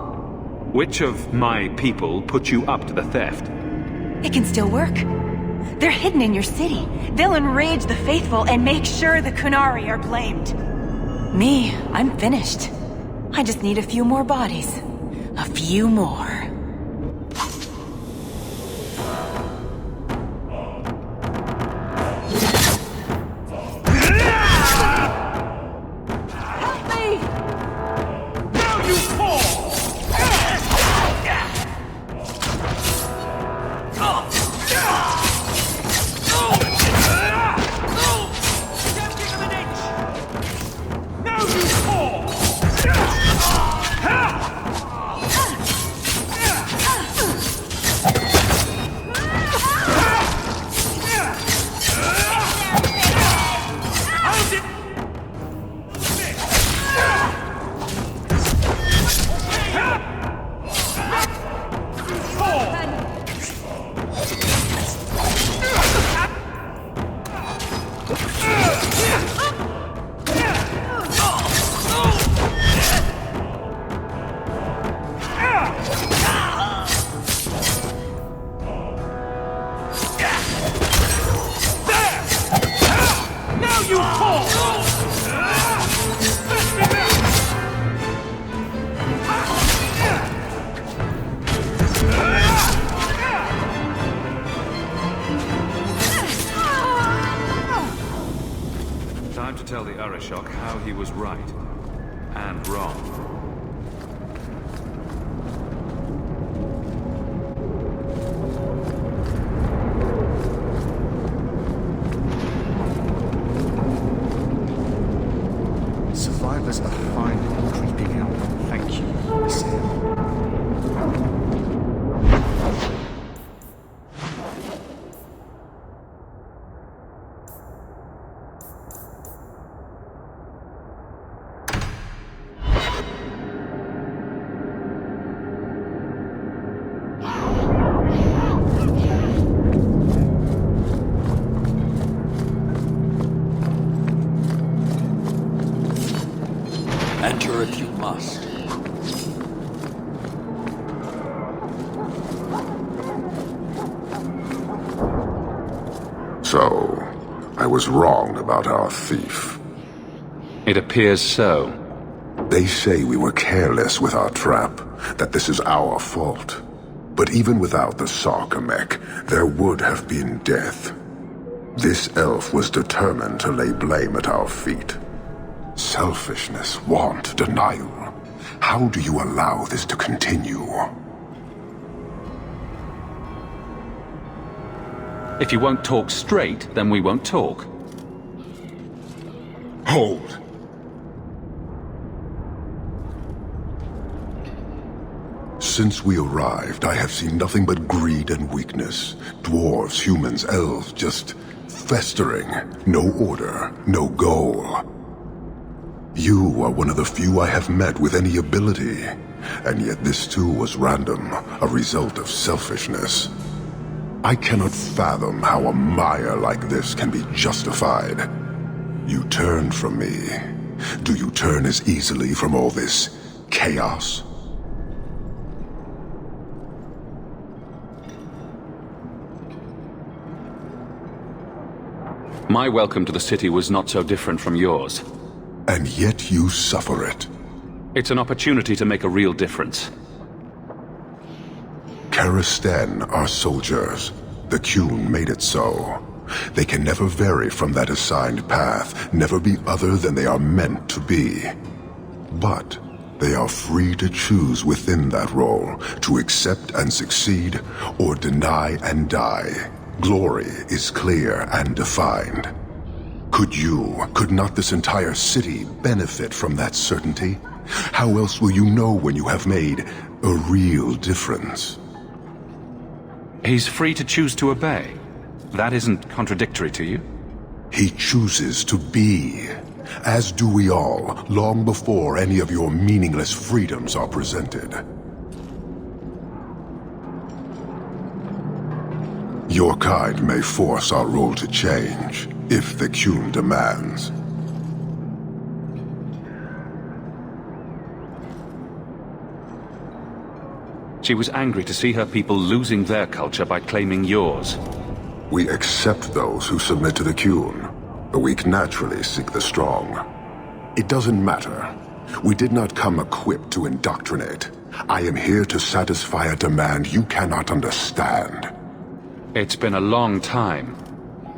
Which of my people put you up to the theft? It can still work. They're hidden in your city. They'll enrage the faithful and make sure the Qunari are blamed. Me, I'm finished. I just need a few more bodies. A few more. Time to tell the Arishok how he was right and wrong. Survivors are finally creeping out. Thank you, Sam. Enter if you must. So, I was wrong about our thief. It appears so. They say we were careless with our trap, that this is our fault. But even without the Sarkamek, there would have been death. This elf was determined to lay blame at our feet. Selfishness, want, denial. How do you allow this to continue? If you won't talk straight, then we won't talk. Hold. Since we arrived, I have seen nothing but greed and weakness. Dwarves, humans, elves, just festering. No order, no goal. You are one of the few I have met with any ability. And yet this too was random, a result of selfishness. I cannot fathom how a mire like this can be justified. You turned from me. Do you turn as easily from all this chaos? My welcome to the city was not so different from yours. And yet you suffer it. It's an opportunity to make a real difference. Karastan are soldiers. The Qun made it so. They can never vary from that assigned path, never be other than they are meant to be. But They are free to choose within that role, to accept and succeed, or deny and die. Glory is clear and defined. Could not this entire city benefit from that certainty? How else will you know when you have made a real difference? He's free to choose to obey. That isn't contradictory to you? He chooses to be. As do we all, long before any of your meaningless freedoms are presented. Your kind may force our rule to change, if the Qun demands. She was angry to see her people losing their culture by claiming yours. We accept those who submit to the Qun. The weak naturally seek the strong. It doesn't matter. We did not come equipped to indoctrinate. I am here to satisfy a demand you cannot understand. It's been a long time.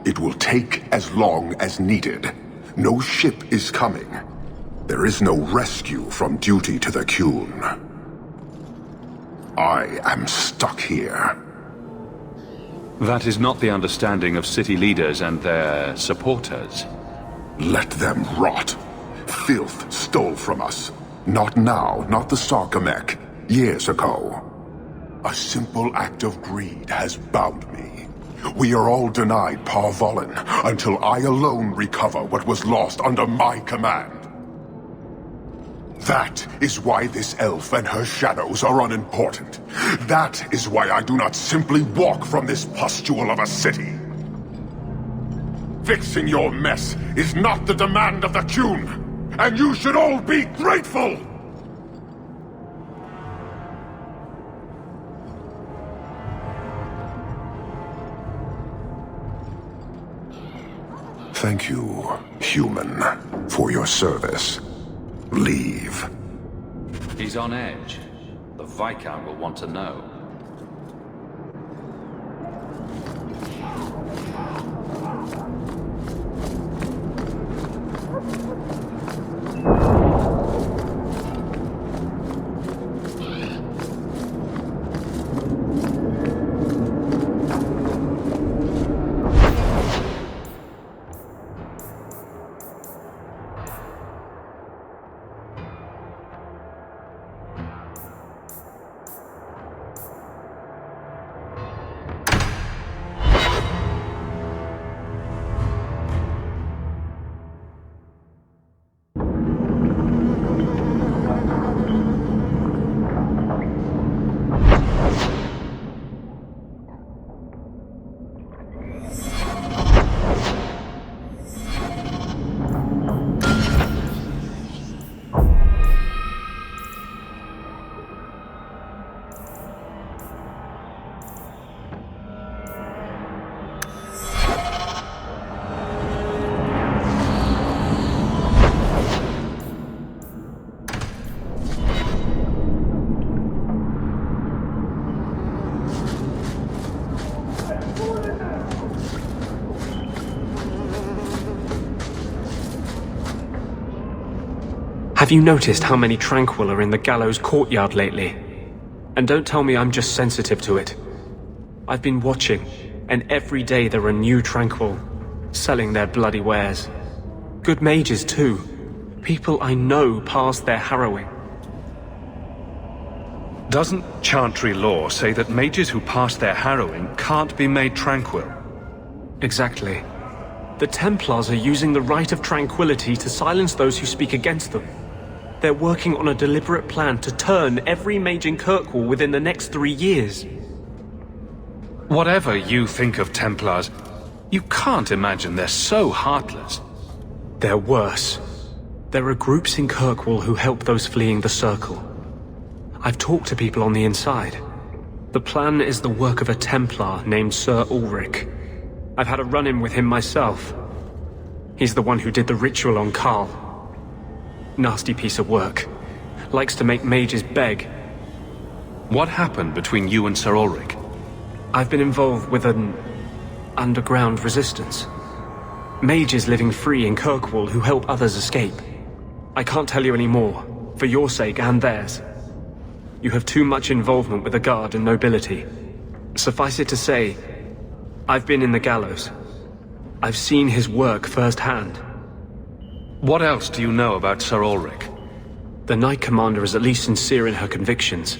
It will take as long as needed. No ship is coming. There is no rescue from duty to the Qun. I am stuck here. That is not the understanding of city leaders and their supporters. Let them rot. Filth stole from us. Not now, not the Sarkamek. Years ago. A simple act of greed has bound me. We are all denied Parvolin until I alone recover what was lost under my command. That is why this elf and her shadows are unimportant. That is why I do not simply walk from this pustule of a city. Fixing your mess is not the demand of the Qun, and you should all be grateful! Thank you, human, for your service. Leave. He's on edge. The Viscount will want to know. Have you noticed how many Tranquil are in the gallows courtyard lately? And don't tell me I'm just sensitive to it. I've been watching, and every day there are new Tranquil, selling their bloody wares. Good mages too. People I know pass their harrowing. Doesn't Chantry law say that mages who pass their harrowing can't be made tranquil? Exactly. The Templars are using the right of tranquility to silence those who speak against them. They're working on a deliberate plan to turn every mage in Kirkwall within the next 3 years. Whatever you think of Templars, you can't imagine they're so heartless. They're worse. There are groups in Kirkwall who help those fleeing the Circle. I've talked to people on the inside. The plan is the work of a Templar named Sir Ulrich. I've had a run-in with him myself. He's the one who did the ritual on Karl. Nasty piece of work. Likes to make mages beg. What happened between you and Sir Ulrich? I've been involved with an underground resistance. Mages living free in Kirkwall who help others escape. I can't tell you any more. For your sake and theirs. You have too much involvement with the Guard and nobility. Suffice it to say, I've been in the gallows. I've seen his work firsthand. What else do you know about Sir Ulrich? The Knight Commander is at least sincere in her convictions.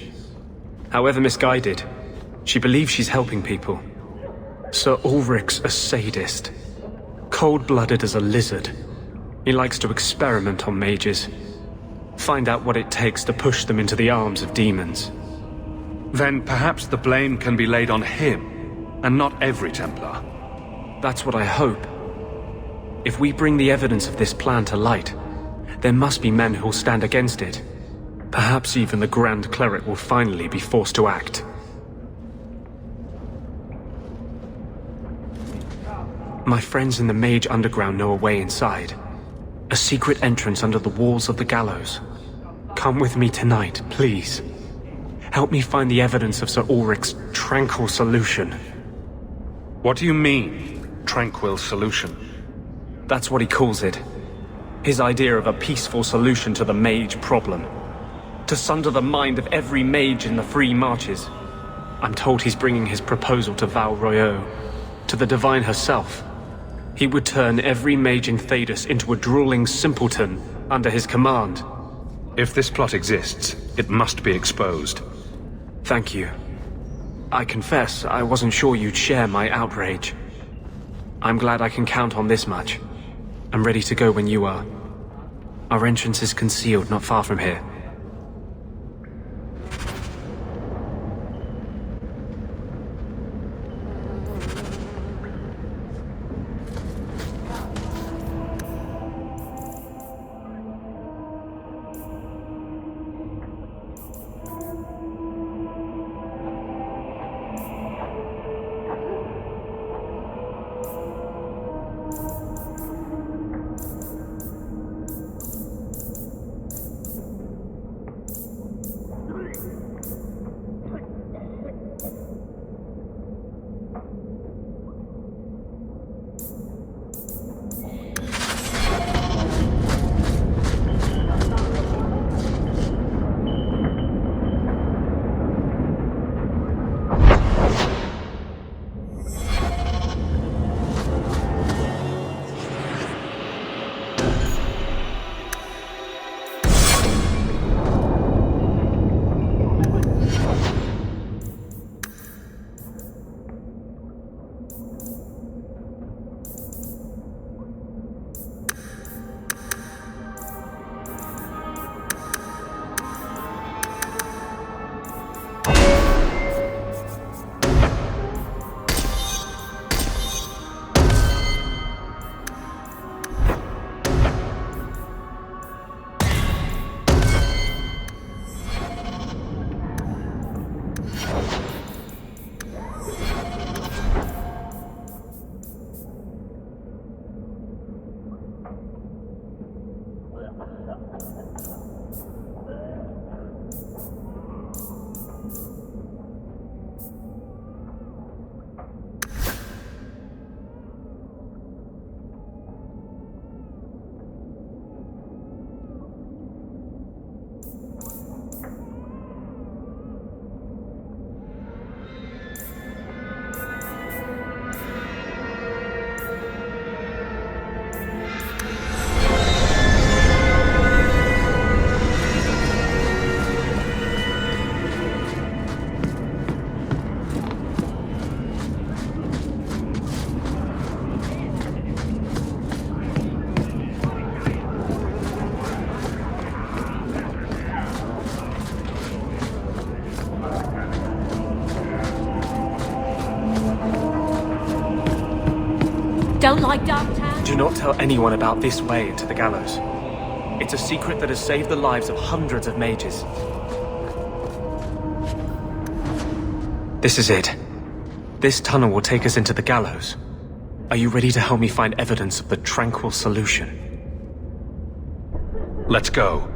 However misguided, she believes she's helping people. Sir Ulrich's a sadist. Cold-blooded as a lizard. He likes to experiment on mages. Find out what it takes to push them into the arms of demons. Then perhaps the blame can be laid on him, and not every Templar. That's what I hope. If we bring the evidence of this plan to light, there must be men who'll stand against it. Perhaps even the Grand Cleric will finally be forced to act. My friends in the Mage Underground know a way inside. A secret entrance under the walls of the gallows. Come with me tonight, please. Help me find the evidence of Sir Ulrich's tranquil solution. What do you mean, tranquil solution? That's what he calls it. His idea of a peaceful solution to the mage problem. To sunder the mind of every mage in the free marches. I'm told he's bringing his proposal to Val Royeaux, to the Divine herself. He would turn every mage in Thedas into a drooling simpleton under his command. If this plot exists, it must be exposed. Thank you. I confess, I wasn't sure you'd share my outrage. I'm glad I can count on this much. I'm ready to go when you are. Our entrance is concealed not far from here. Don't like Darktown? Do not tell anyone about this way into the gallows. It's a secret that has saved the lives of hundreds of mages. This is it. This tunnel will take us into the gallows. Are you ready to help me find evidence of the tranquil solution? Let's go.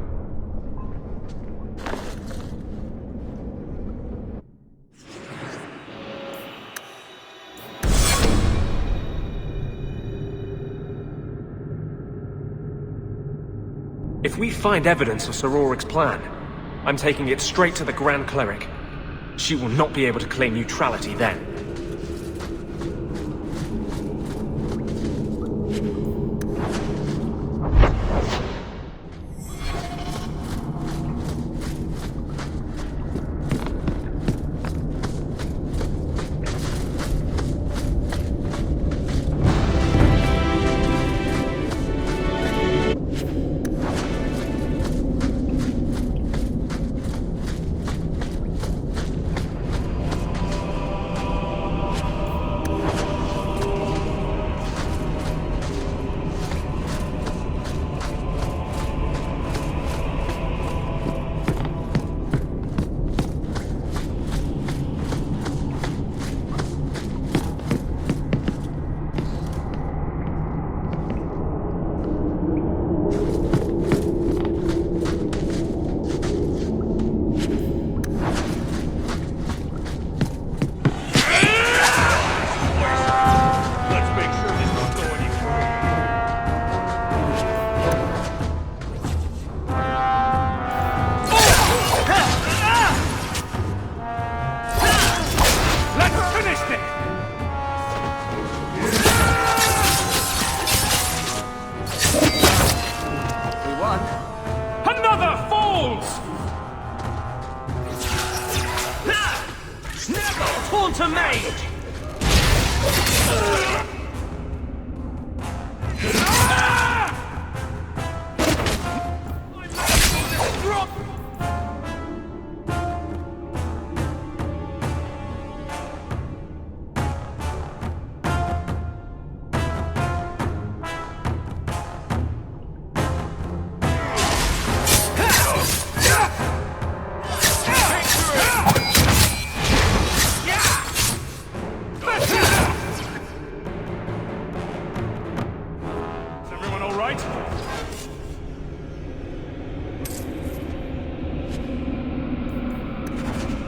If If we find evidence of Sir Auric's plan, I'm taking it straight to the Grand Cleric. She will not be able to claim neutrality then.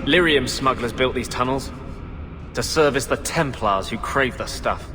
Lyrium smugglers built these tunnels to service the Templars who crave the stuff.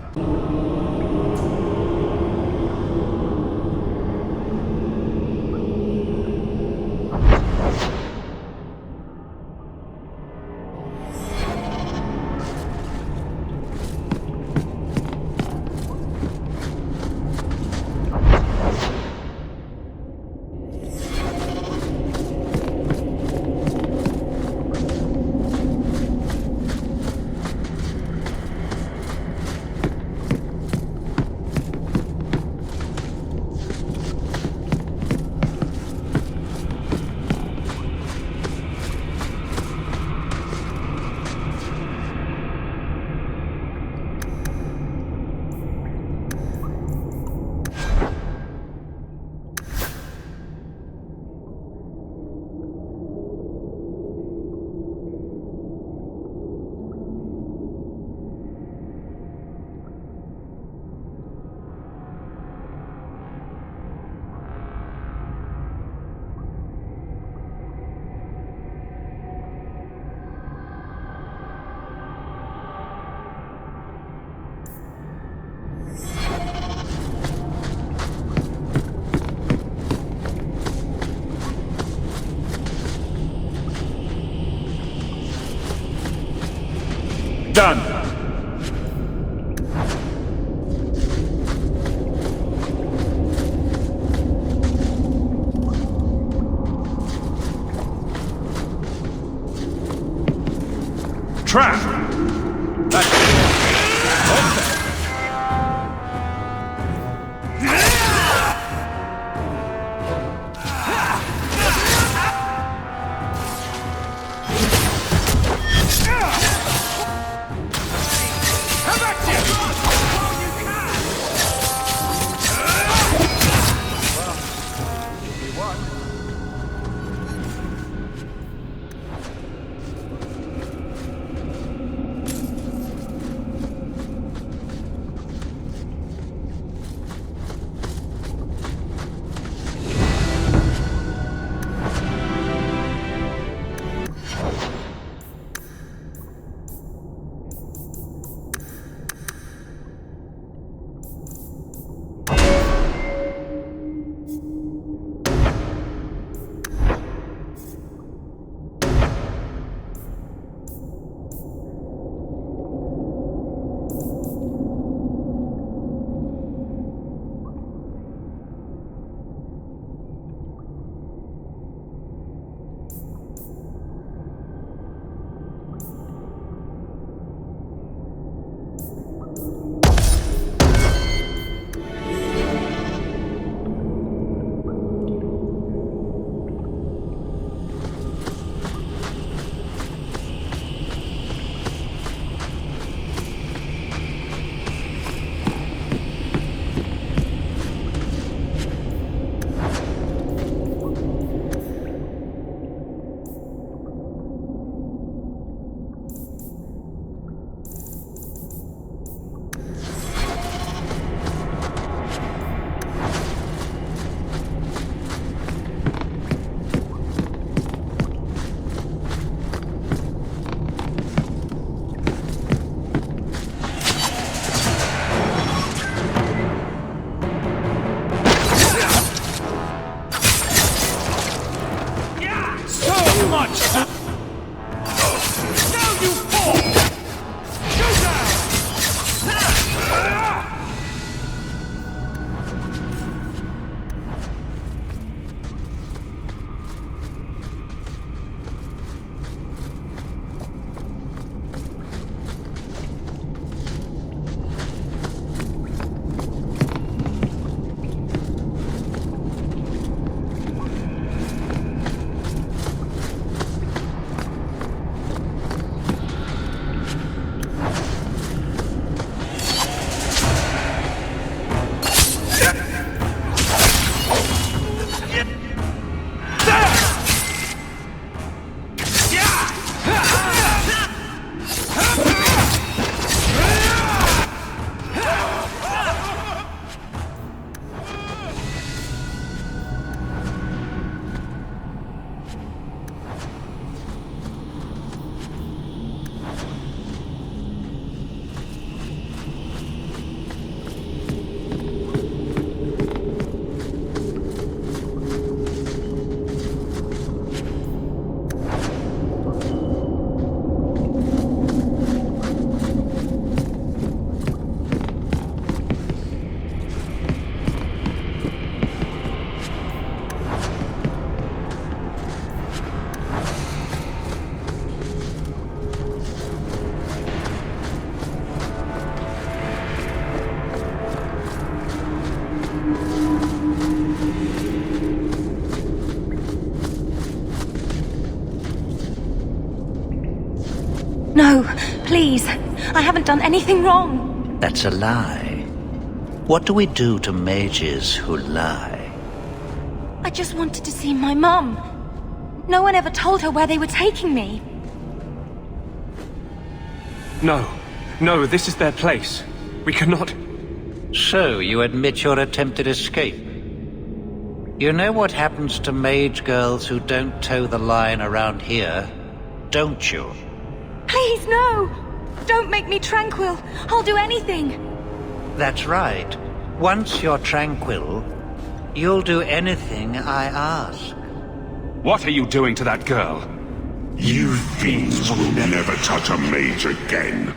Done. Trap! That's it. No, please. I haven't done anything wrong. That's a lie. What do we do to mages who lie? I just wanted to see my mum. No one ever told her where they were taking me. No. No, this is their place. We cannot... So, you admit your attempted escape? You know what happens to mage girls who don't toe the line around here, don't you? Please, no! Don't make me tranquil. I'll do anything. That's right. Once you're tranquil, you'll do anything I ask. What are you doing to that girl? You fiends will never touch a mage again.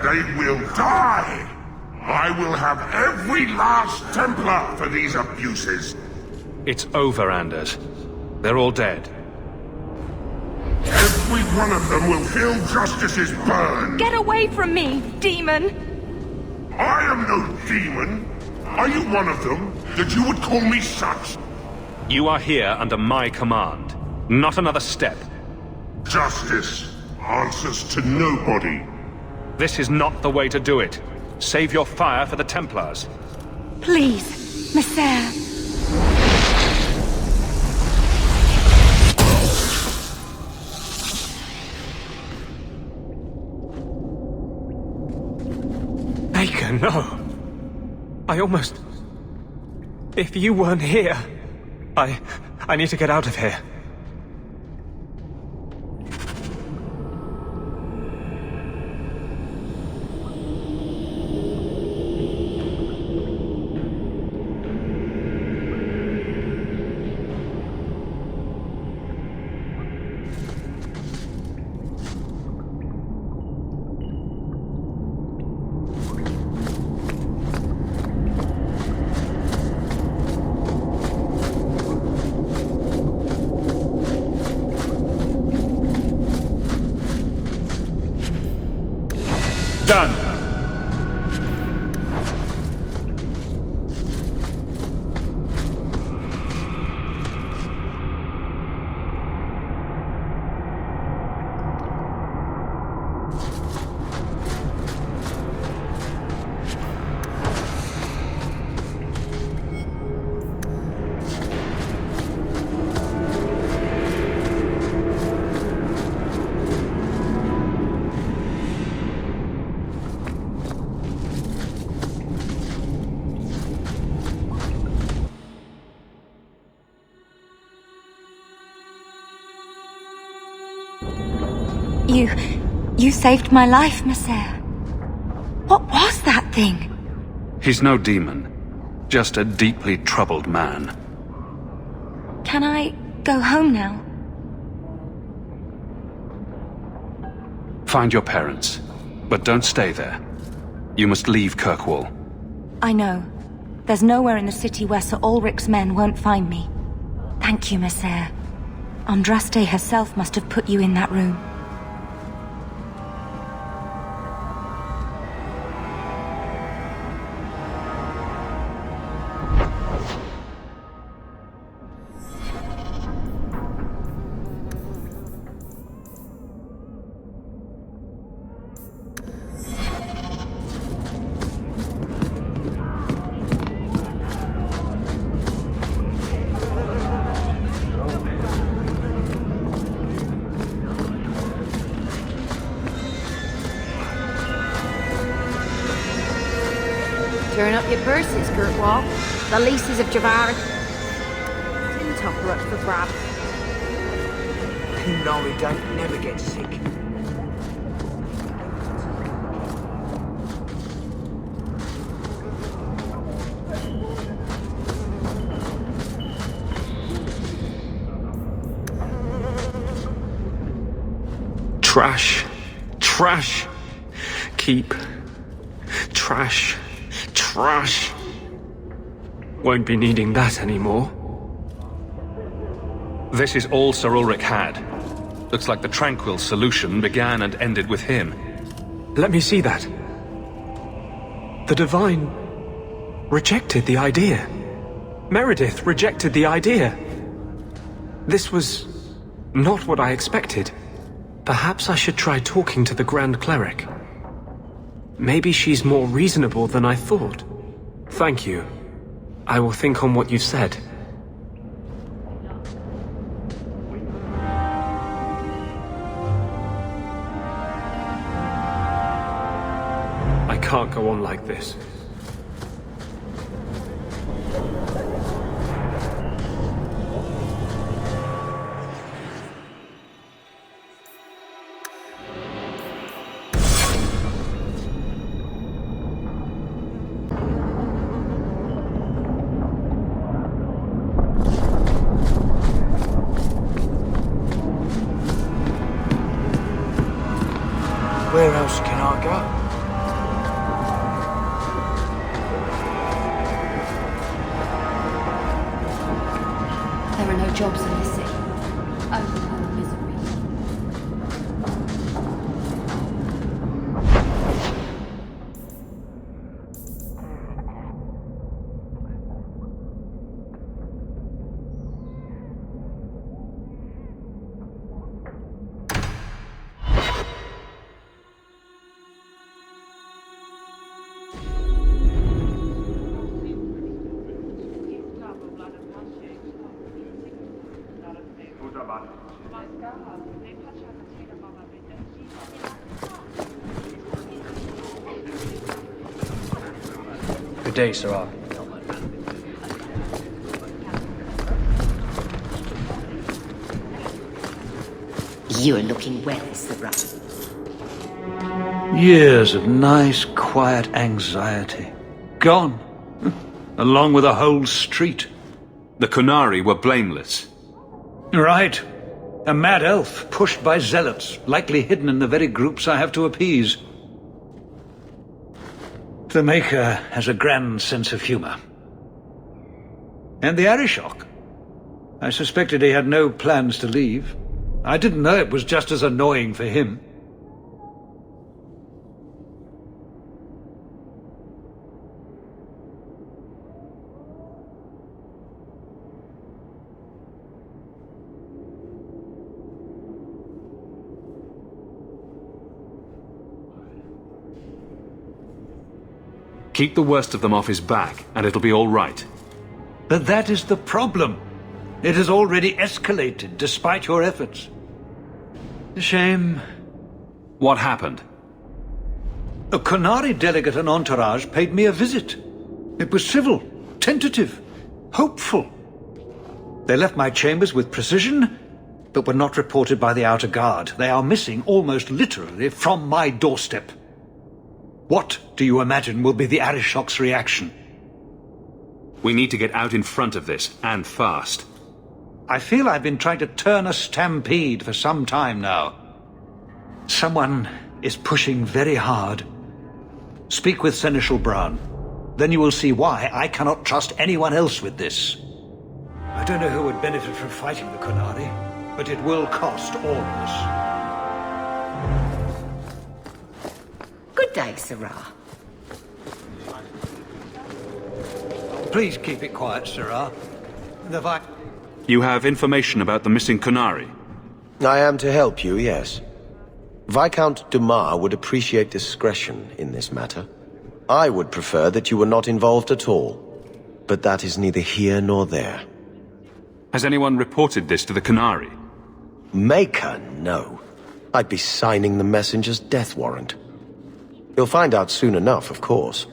They will die! I will have every last Templar for these abuses. It's over, Anders. They're all dead. Every one of them will feel justice's burn. Get away from me, demon! I am no demon. Are you one of them, that you would call me such? You are here under my command. Not another step. Justice answers to nobody. This is not the way to do it. Save your fire for the Templars. Please, Messiah. Baker, no. I almost... If you weren't here... I need to get out of here. Done. You saved my life, Messiah. What was that thing? He's no demon. Just a deeply troubled man. Can I go home now? Find your parents, but don't stay there. You must leave Kirkwall. I know. There's nowhere in the city where Sir Ulrich's men won't find me. Thank you, Messiah. Andraste herself must have put you in that room. Turn up your purses, Kirkwall. The leases of Javar. Tin topper up for grabs. Nori don't never get sick. Trash. Trash. Keep. Trash. Trash. Won't be needing that anymore. This is all Sir Ulrich had. Looks like the Tranquil solution began and ended with him. Let me see that. The Divine rejected the idea. Meredith rejected the idea. This was not what I expected. Perhaps I should try talking to the Grand Cleric. Maybe she's more reasonable than I thought. Thank you. I will think on what you've said. I can't go on like this. Where else can I go? There are no jobs in this city. Only more misery. Good day, Sarah. You're looking well, Sarah. Years of nice, quiet anxiety. Gone. Along with a whole street. The Kunari were blameless. Right. A mad elf pushed by zealots, likely hidden in the very groups I have to appease. The Maker has a grand sense of humor. And the Arishok. I suspected he had no plans to leave. I didn't know it was just as annoying for him. Keep the worst of them off his back, and it'll be all right. But that is the problem. It has already escalated, despite your efforts. A shame. What happened? A Kunari delegate and entourage paid me a visit. It was civil, tentative, hopeful. They left my chambers with precision, but were not reported by the outer guard. They are missing almost literally from my doorstep. What do you imagine will be the Arishok's reaction? We need to get out in front of this, and fast. I feel I've been trying to turn a stampede for some time now. Someone is pushing very hard. Speak with Seneschal Brown. Then you will see why I cannot trust anyone else with this. I don't know who would benefit from fighting the Kunari, but it will cost all of us. Good day, Sarah. Please keep it quiet, Sarah. You have information about the missing Kunari? I am to help you, yes. Viscount Dumas would appreciate discretion in this matter. I would prefer that you were not involved at all. But that is neither here nor there. Has anyone reported this to the Kunari? Maker, no. I'd be signing the messenger's death warrant. You'll find out soon enough, of course.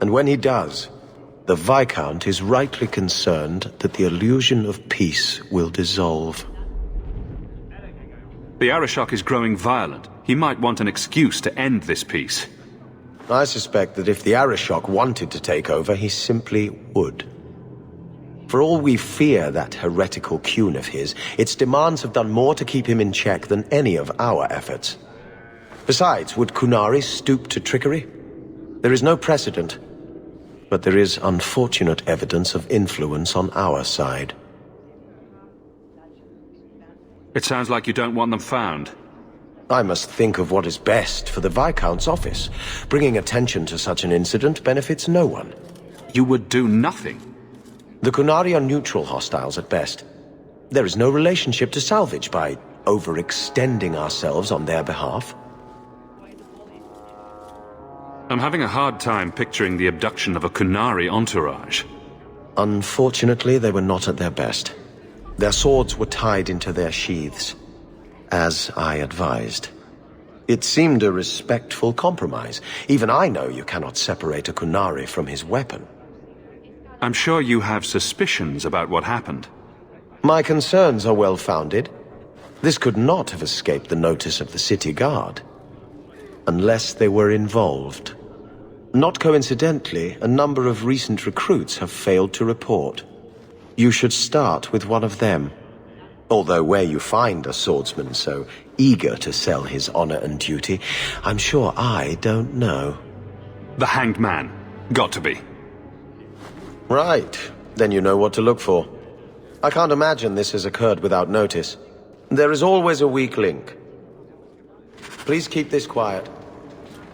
And when he does, the Viscount is rightly concerned that the illusion of peace will dissolve. The Arishok is growing violent. He might want an excuse to end this peace. I suspect that if the Arishok wanted to take over, he simply would. For all we fear that heretical Qun of his, its demands have done more to keep him in check than any of our efforts. Besides, would Qunari stoop to trickery? There is no precedent, but there is unfortunate evidence of influence on our side. It sounds like you don't want them found. I must think of what is best for the Viscount's office. Bringing attention to such an incident benefits no one. You would do nothing. The Qunari are neutral hostiles at best. There is no relationship to salvage by overextending ourselves on their behalf. I'm having a hard time picturing the abduction of a Qunari entourage. Unfortunately, they were not at their best. Their swords were tied into their sheaths, as I advised. It seemed a respectful compromise. Even I know you cannot separate a Qunari from his weapon. I'm sure you have suspicions about what happened. My concerns are well-founded. This could not have escaped the notice of the city guard. Unless they were involved. Not coincidentally, a number of recent recruits have failed to report. You should start with one of them. Although where you find a swordsman so eager to sell his honor and duty, I'm sure I don't know. The Hanged Man. Got to be. Right. Then you know what to look for. I can't imagine this has occurred without notice. There is always a weak link. Please keep this quiet.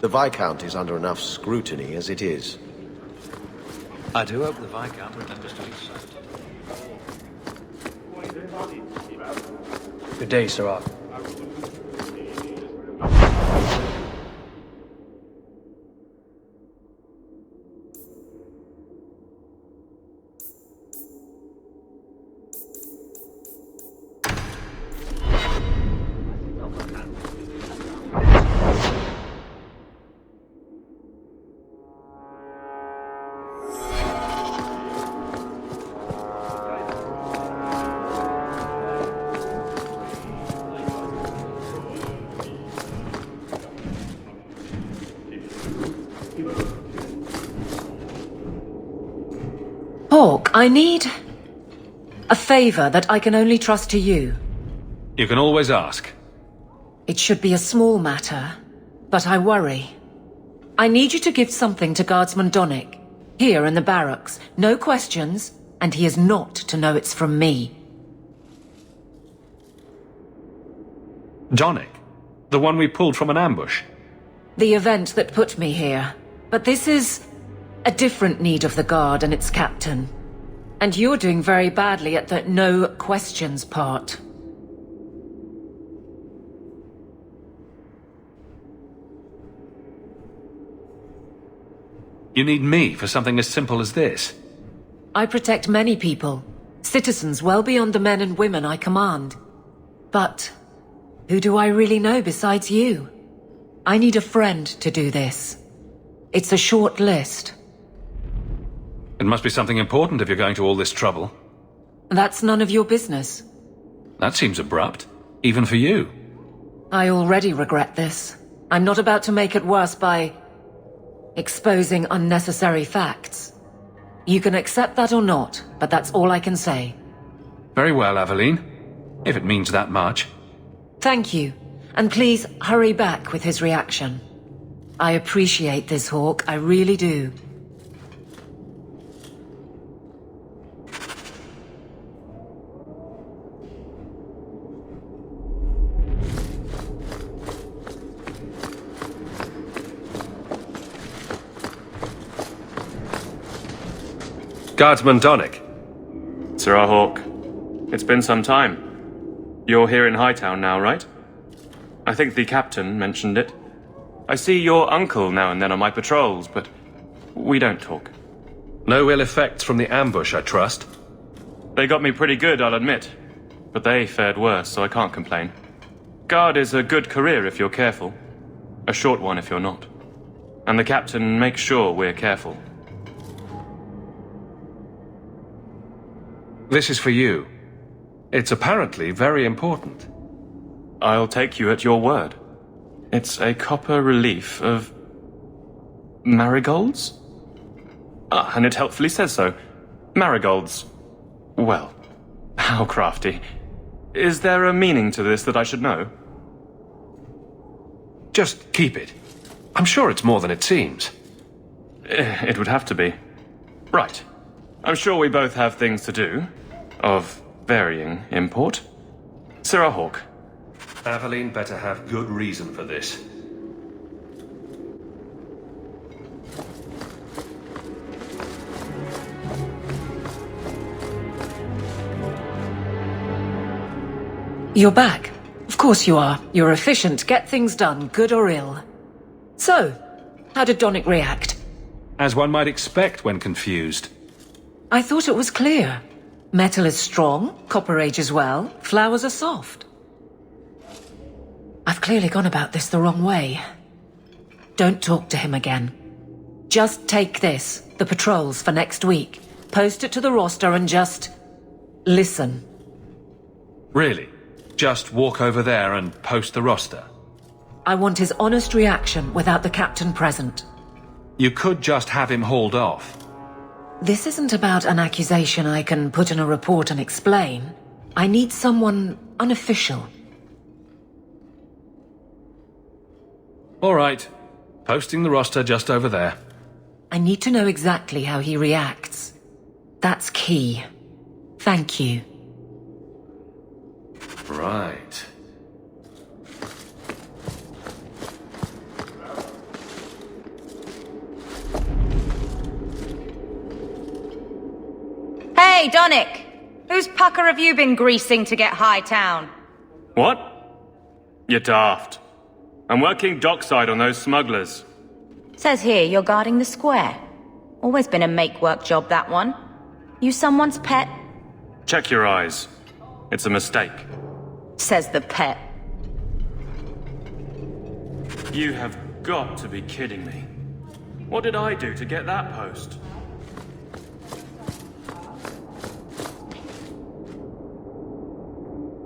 The Viscount is under enough scrutiny as it is. I do hope the Viscount remembers to eat. Good day, Sirach. Hawk, I need a favor that I can only trust to you. You can always ask. It should be a small matter, but I worry. I need you to give something to Guardsman Donnick, here in the barracks. No questions, and he is not to know it's from me. Donnick? The one we pulled from an ambush? The event that put me here. But this is a different need of the Guard and its captain. And you're doing very badly at the no questions part. You need me for something as simple as this? I protect many people. Citizens well beyond the men and women I command. But who do I really know besides you? I need a friend to do this. It's a short list. It must be something important if you're going to all this trouble. That's none of your business. That seems abrupt, even for you. I already regret this. I'm not about to make it worse by exposing unnecessary facts. You can accept that or not, but that's all I can say. Very well, Aveline. If it means that much. Thank you. And please hurry back with his reaction. I appreciate this, Hawk. I really do. Guardsman Donnick. Sirrah Hawk. It's been some time. You're here in Hightown now, right? I think the captain mentioned it. I see your uncle now and then on my patrols, but we don't talk. No ill effects from the ambush, I trust? They got me pretty good, I'll admit. But they fared worse, so I can't complain. Guard is a good career if you're careful. A short one if you're not. And the captain makes sure we're careful. This is for you. It's apparently very important. I'll take you at your word. It's a copper relief of marigolds? Ah, and it helpfully says so. Marigolds. Well, how crafty. Is there a meaning to this that I should know? Just keep it. I'm sure it's more than it seems. It would have to be. Right. I'm sure we both have things to do. Of varying import. Sirrah Hawk. Aveline better have good reason for this. You're back. Of course you are. You're efficient, get things done, good or ill. So, how did Donick react? As one might expect when confused. I thought it was clear. Metal is strong, copper ages well, flowers are soft. I've clearly gone about this the wrong way. Don't talk to him again. Just take this, the patrols for next week. Post it to the roster and just... listen. Really? Just walk over there and post the roster? I want his honest reaction without the captain present. You could just have him hauled off. This isn't about an accusation I can put in a report and explain. I need someone unofficial. All right. Posting the roster just over there. I need to know exactly how he reacts. That's key. Thank you. Right. Hey, Donick! Whose pucker have you been greasing to get Hightown? What? You're daft. I'm working dockside on those smugglers. Says here you're guarding the square. Always been a make-work job, that one. You someone's pet? Check your eyes. It's a mistake. Says the pet. You have got to be kidding me. What did I do to get that post?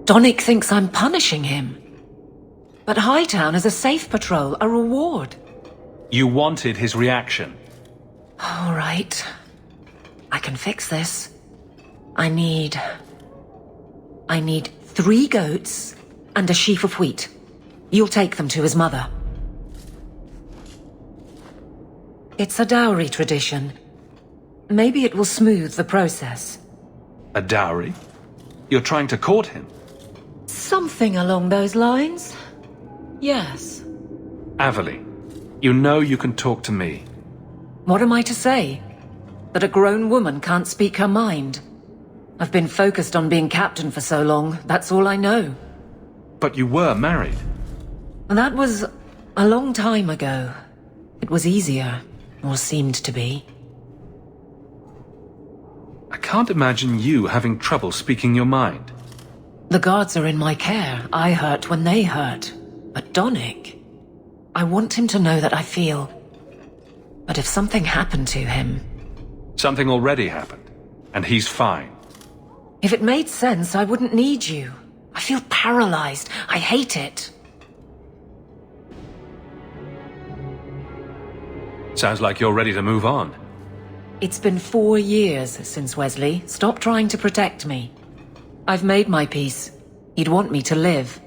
Donick thinks I'm punishing him. But Hightown is a safe patrol, a reward. You wanted his reaction. All right. I can fix this. I need 3 goats and a sheaf of wheat. You'll take them to his mother. It's a dowry tradition. Maybe it will smooth the process. A dowry? You're trying to court him? Something along those lines. Yes. Aveline, you know you can talk to me. What am I to say? That a grown woman can't speak her mind? I've been focused on being captain for so long, that's all I know. But you were married. That was a long time ago. It was easier, or seemed to be. I can't imagine you having trouble speaking your mind. The guards are in my care. I hurt when they hurt. But Donick, I want him to know that I feel. But if something happened to him... Something already happened, and he's fine. If it made sense, I wouldn't need you. I feel paralyzed. I hate it. Sounds like you're ready to move on. It's been 4 years since Wesley. Stop trying to protect me. I've made my peace. He'd want me to live.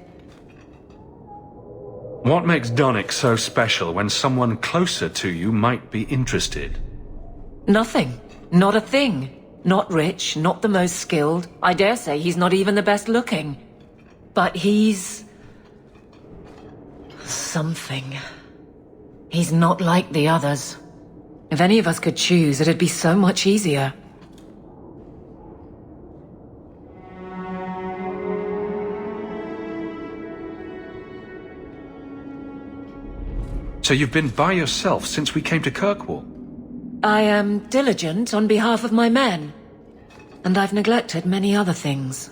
What makes Donick so special when someone closer to you might be interested? Nothing. Not a thing. Not rich, not the most skilled. I dare say he's not even the best looking. But he's... something. He's not like the others. If any of us could choose, it'd be so much easier. So you've been by yourself since we came to Kirkwall? I am diligent on behalf of my men. And I've neglected many other things.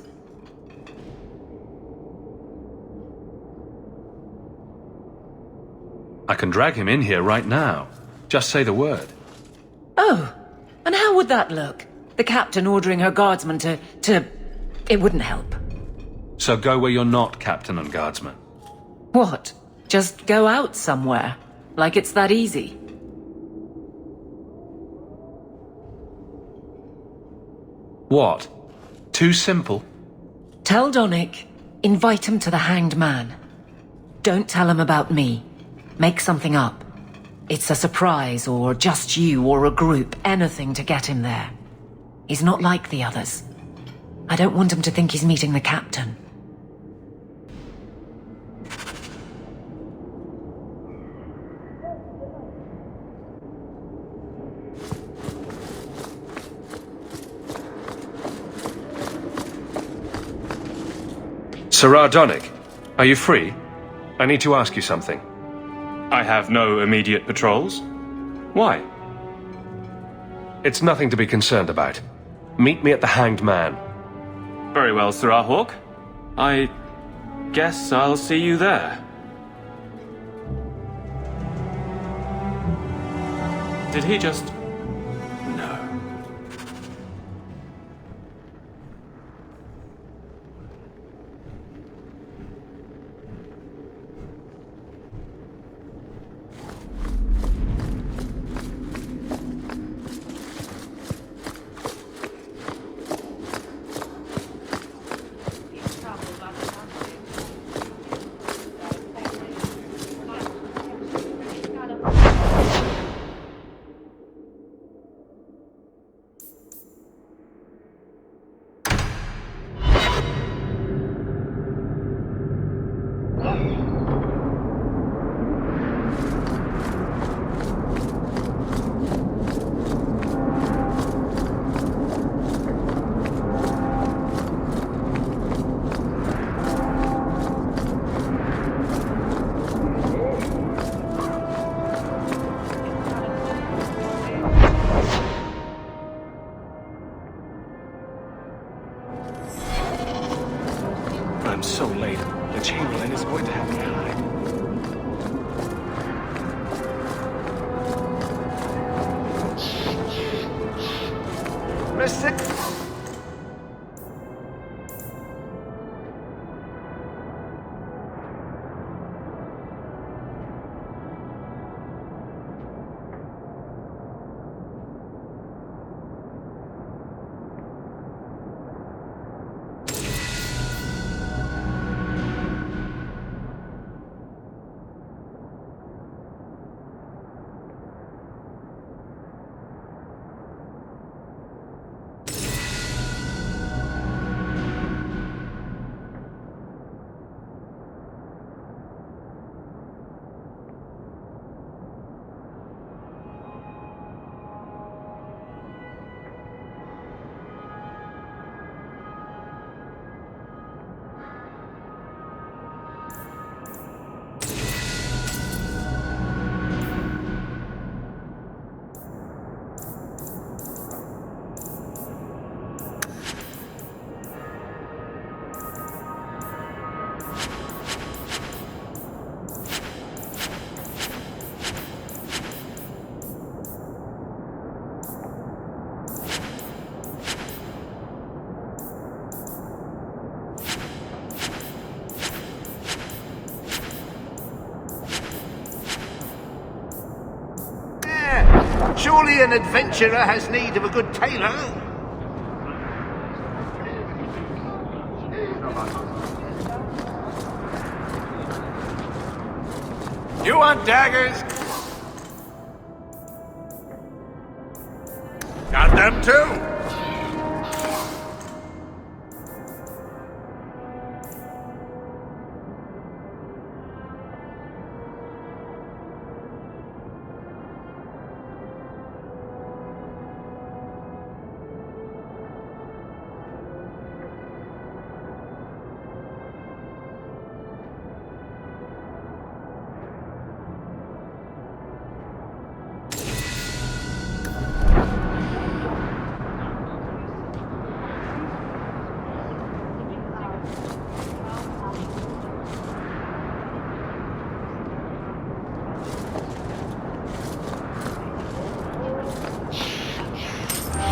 I can drag him in here right now. Just say the word. Oh, and how would that look? The captain ordering her guardsmen to... It wouldn't help. So go where you're not captain and guardsman. What? Just go out somewhere? Like it's that easy? What? Too simple? Tell Donnic, invite him to the Hanged Man. Don't tell him about me. Make something up. It's a surprise, or just you, or a group, anything to get him there. He's not like the others. I don't want him to think he's meeting the captain. Sirrah Donnic, are you free? I need to ask you something. I have no immediate patrols. Why? It's nothing to be concerned about. Meet me at the Hanged Man. Very well, Sirrah Hawk. I guess I'll see you there. Did he just... No. I'm so late. The Chamberlain is going to have me hide. Mr. Surely an adventurer has need of a good tailor. You want daggers? Got them too.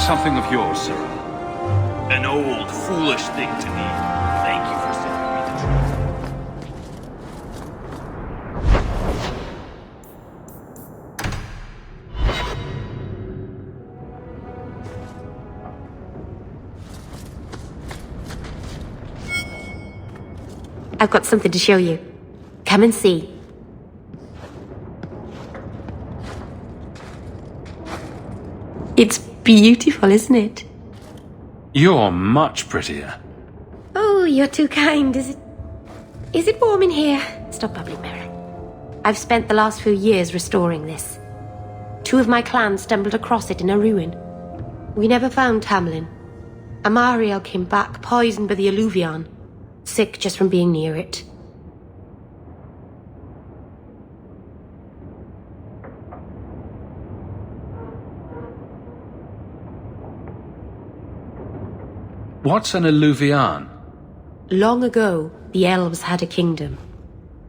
something of yours, sir? An old, foolish thing to me. Thank you for sending me the truth. I've got something to show you. Come and see. It's beautiful, isn't it? You're much prettier. Oh, you're too kind. Is it warm in here? Stop bubbling, Mary. I've spent the last few years restoring this. 2 of my clan stumbled across it in a ruin. We never found Tamlin. Amariel came back poisoned by the Alluvion, sick just from being near it. What's an alluvian? Long ago, the elves had a kingdom,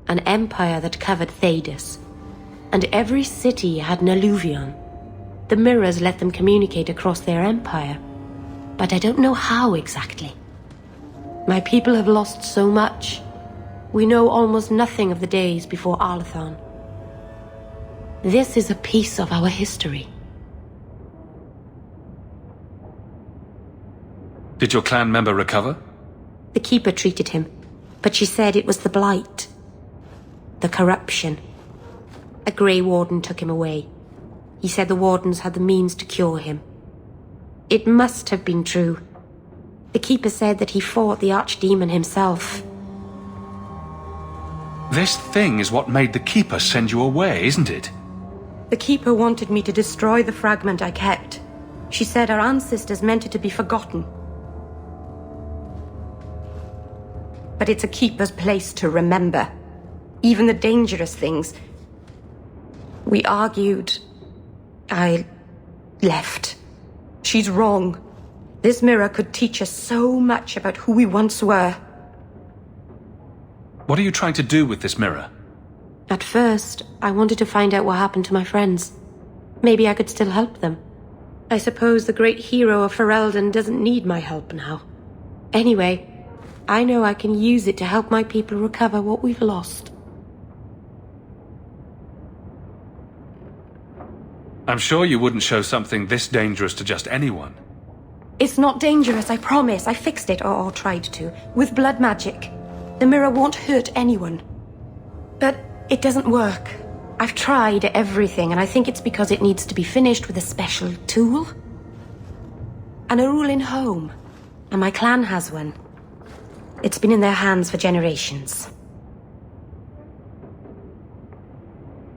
an empire that covered Thedas, and every city had an alluvion. The mirrors let them communicate across their empire, but I don't know how exactly. My people have lost so much. We know almost nothing of the days before Arlathon. This is a piece of our history. Did your clan member recover? The Keeper treated him, but she said it was the blight. The corruption. A Grey Warden took him away. He said the Wardens had the means to cure him. It must have been true. The Keeper said that he fought the Archdemon himself. This thing is what made the Keeper send you away, isn't it? The Keeper wanted me to destroy the fragment I kept. She said our ancestors meant it to be forgotten. But it's a Keeper's place to remember. Even the dangerous things. We argued. I left. She's wrong. This mirror could teach us so much about who we once were. What are you trying to do with this mirror? At first, I wanted to find out what happened to my friends. Maybe I could still help them. I suppose the great hero of Ferelden doesn't need my help now. Anyway, I know I can use it to help my people recover what we've lost. I'm sure you wouldn't show something this dangerous to just anyone. It's not dangerous, I promise. I fixed it, or tried to, with blood magic. The mirror won't hurt anyone. But it doesn't work. I've tried everything, and I think it's because it needs to be finished with a special tool. An Arulin home. And my clan has one. It's been in their hands for generations.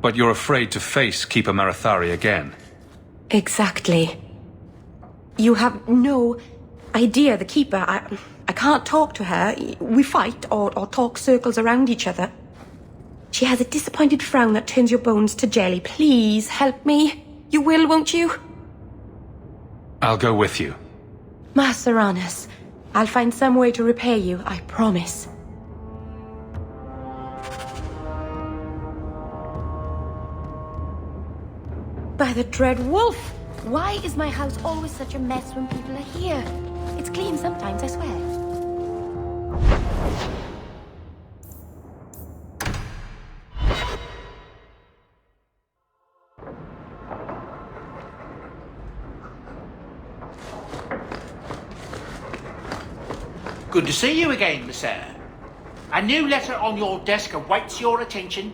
But you're afraid to face Keeper Marathari again. Exactly. You have no idea, the Keeper. I can't talk to her. We fight or talk circles around each other. She has a disappointed frown that turns your bones to jelly. Please, help me. You will, won't you? I'll go with you. Master Arnus, I'll find some way to repay you, I promise. By the Dread Wolf! Why is my house always such a mess when people are here? It's clean sometimes, I swear. Good to see you again, sir. A new letter on your desk awaits your attention.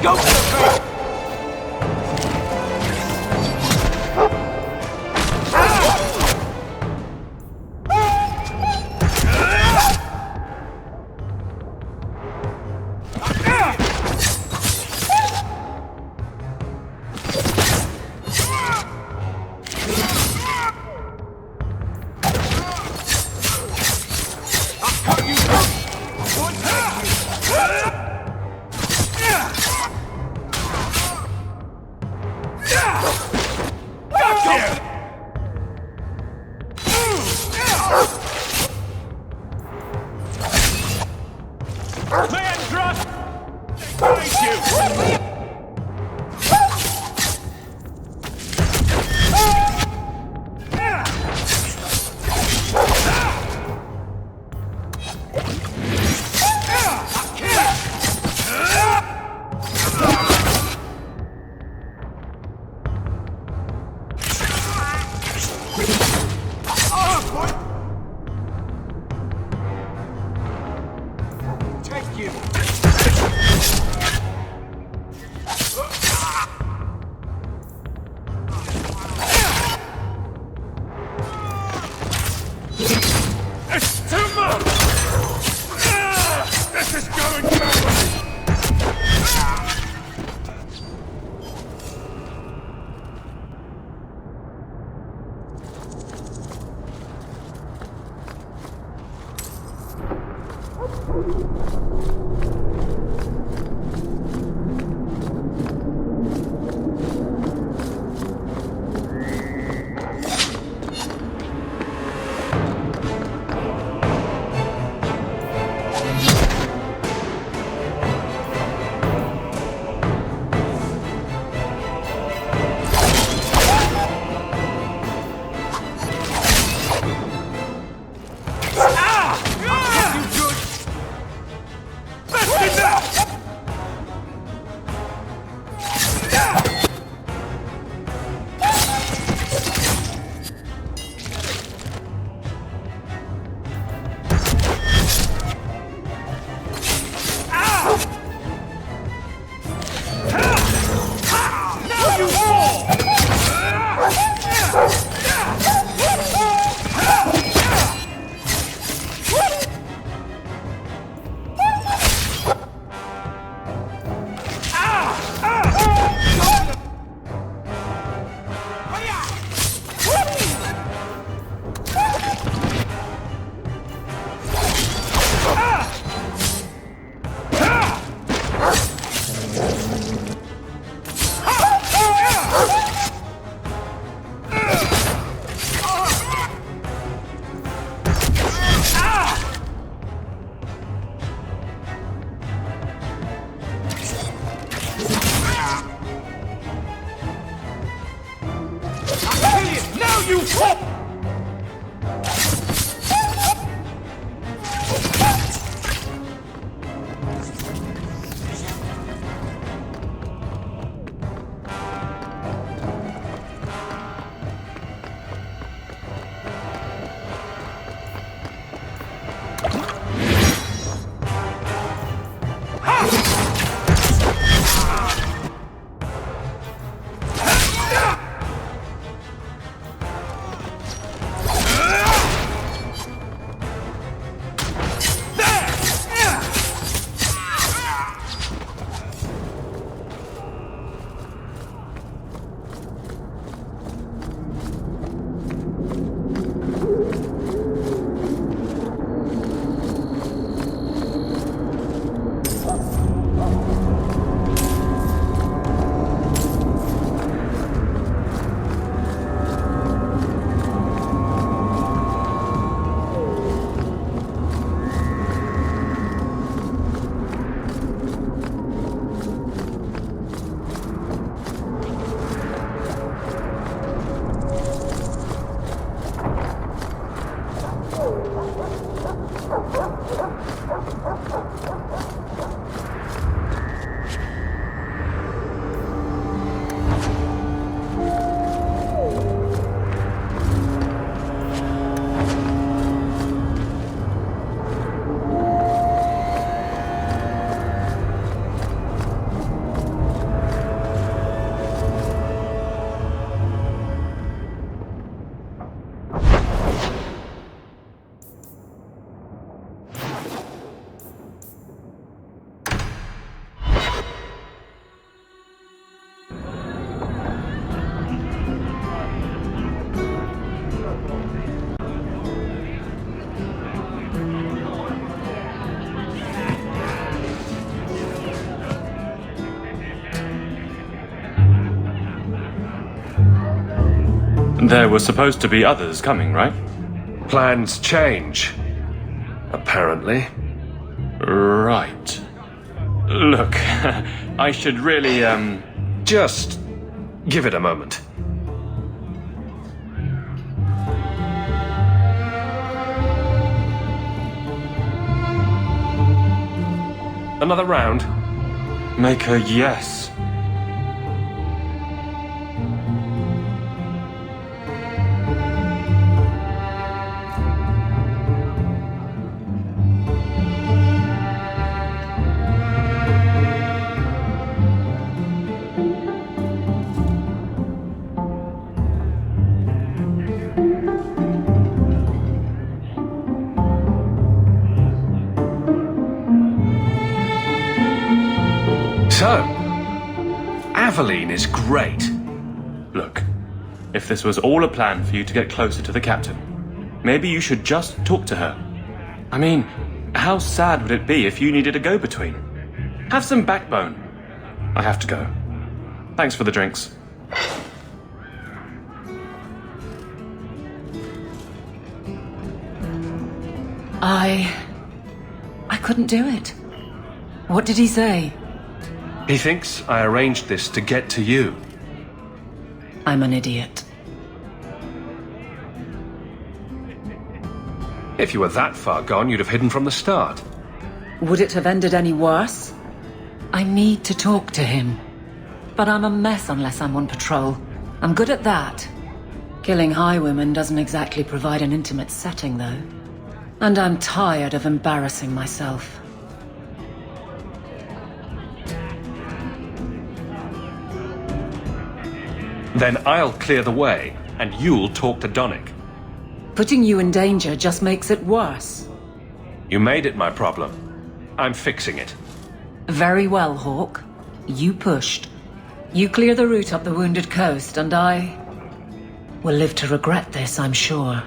Go for the face! There were supposed to be others coming, right? Plans change. Apparently. Right. Look, I should really, Just give it a moment. Another round? Make a yes. So, Aveline is great. Look, if this was all a plan for you to get closer to the captain, maybe you should just talk to her. I mean, how sad would it be if you needed a go-between? Have some backbone. I have to go. Thanks for the drinks. I couldn't do it. What did he say? He thinks I arranged this to get to you. I'm an idiot. If you were that far gone, you'd have hidden from the start. Would it have ended any worse? I need to talk to him. But I'm a mess unless I'm on patrol. I'm good at that. Killing highwaymen doesn't exactly provide an intimate setting, though. And I'm tired of embarrassing myself. Then I'll clear the way, and you'll talk to Donick. Putting you in danger just makes it worse. You made it my problem. I'm fixing it. Very well, Hawk. You pushed. You clear the route up the Wounded Coast, and I will live to regret this, I'm sure.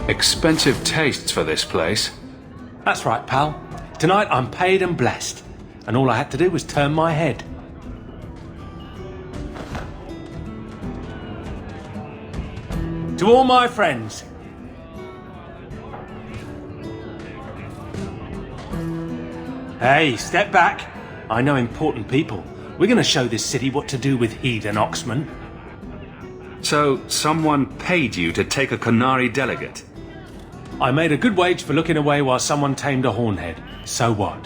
Expensive tastes for this place. That's right, pal. Tonight I'm paid and blessed. And all I had to do was turn my head. To all my friends. Hey, step back. I know important people. We're gonna show this city what to do with heathen oxmen. So, someone paid you to take a Qunari delegate? I made a good wage for looking away while someone tamed a hornhead. So what?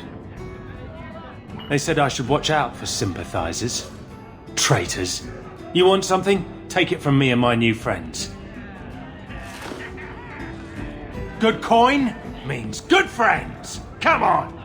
They said I should watch out for sympathizers. Traitors. You want something? Take it from me and my new friends. Good coin means good friends. Come on!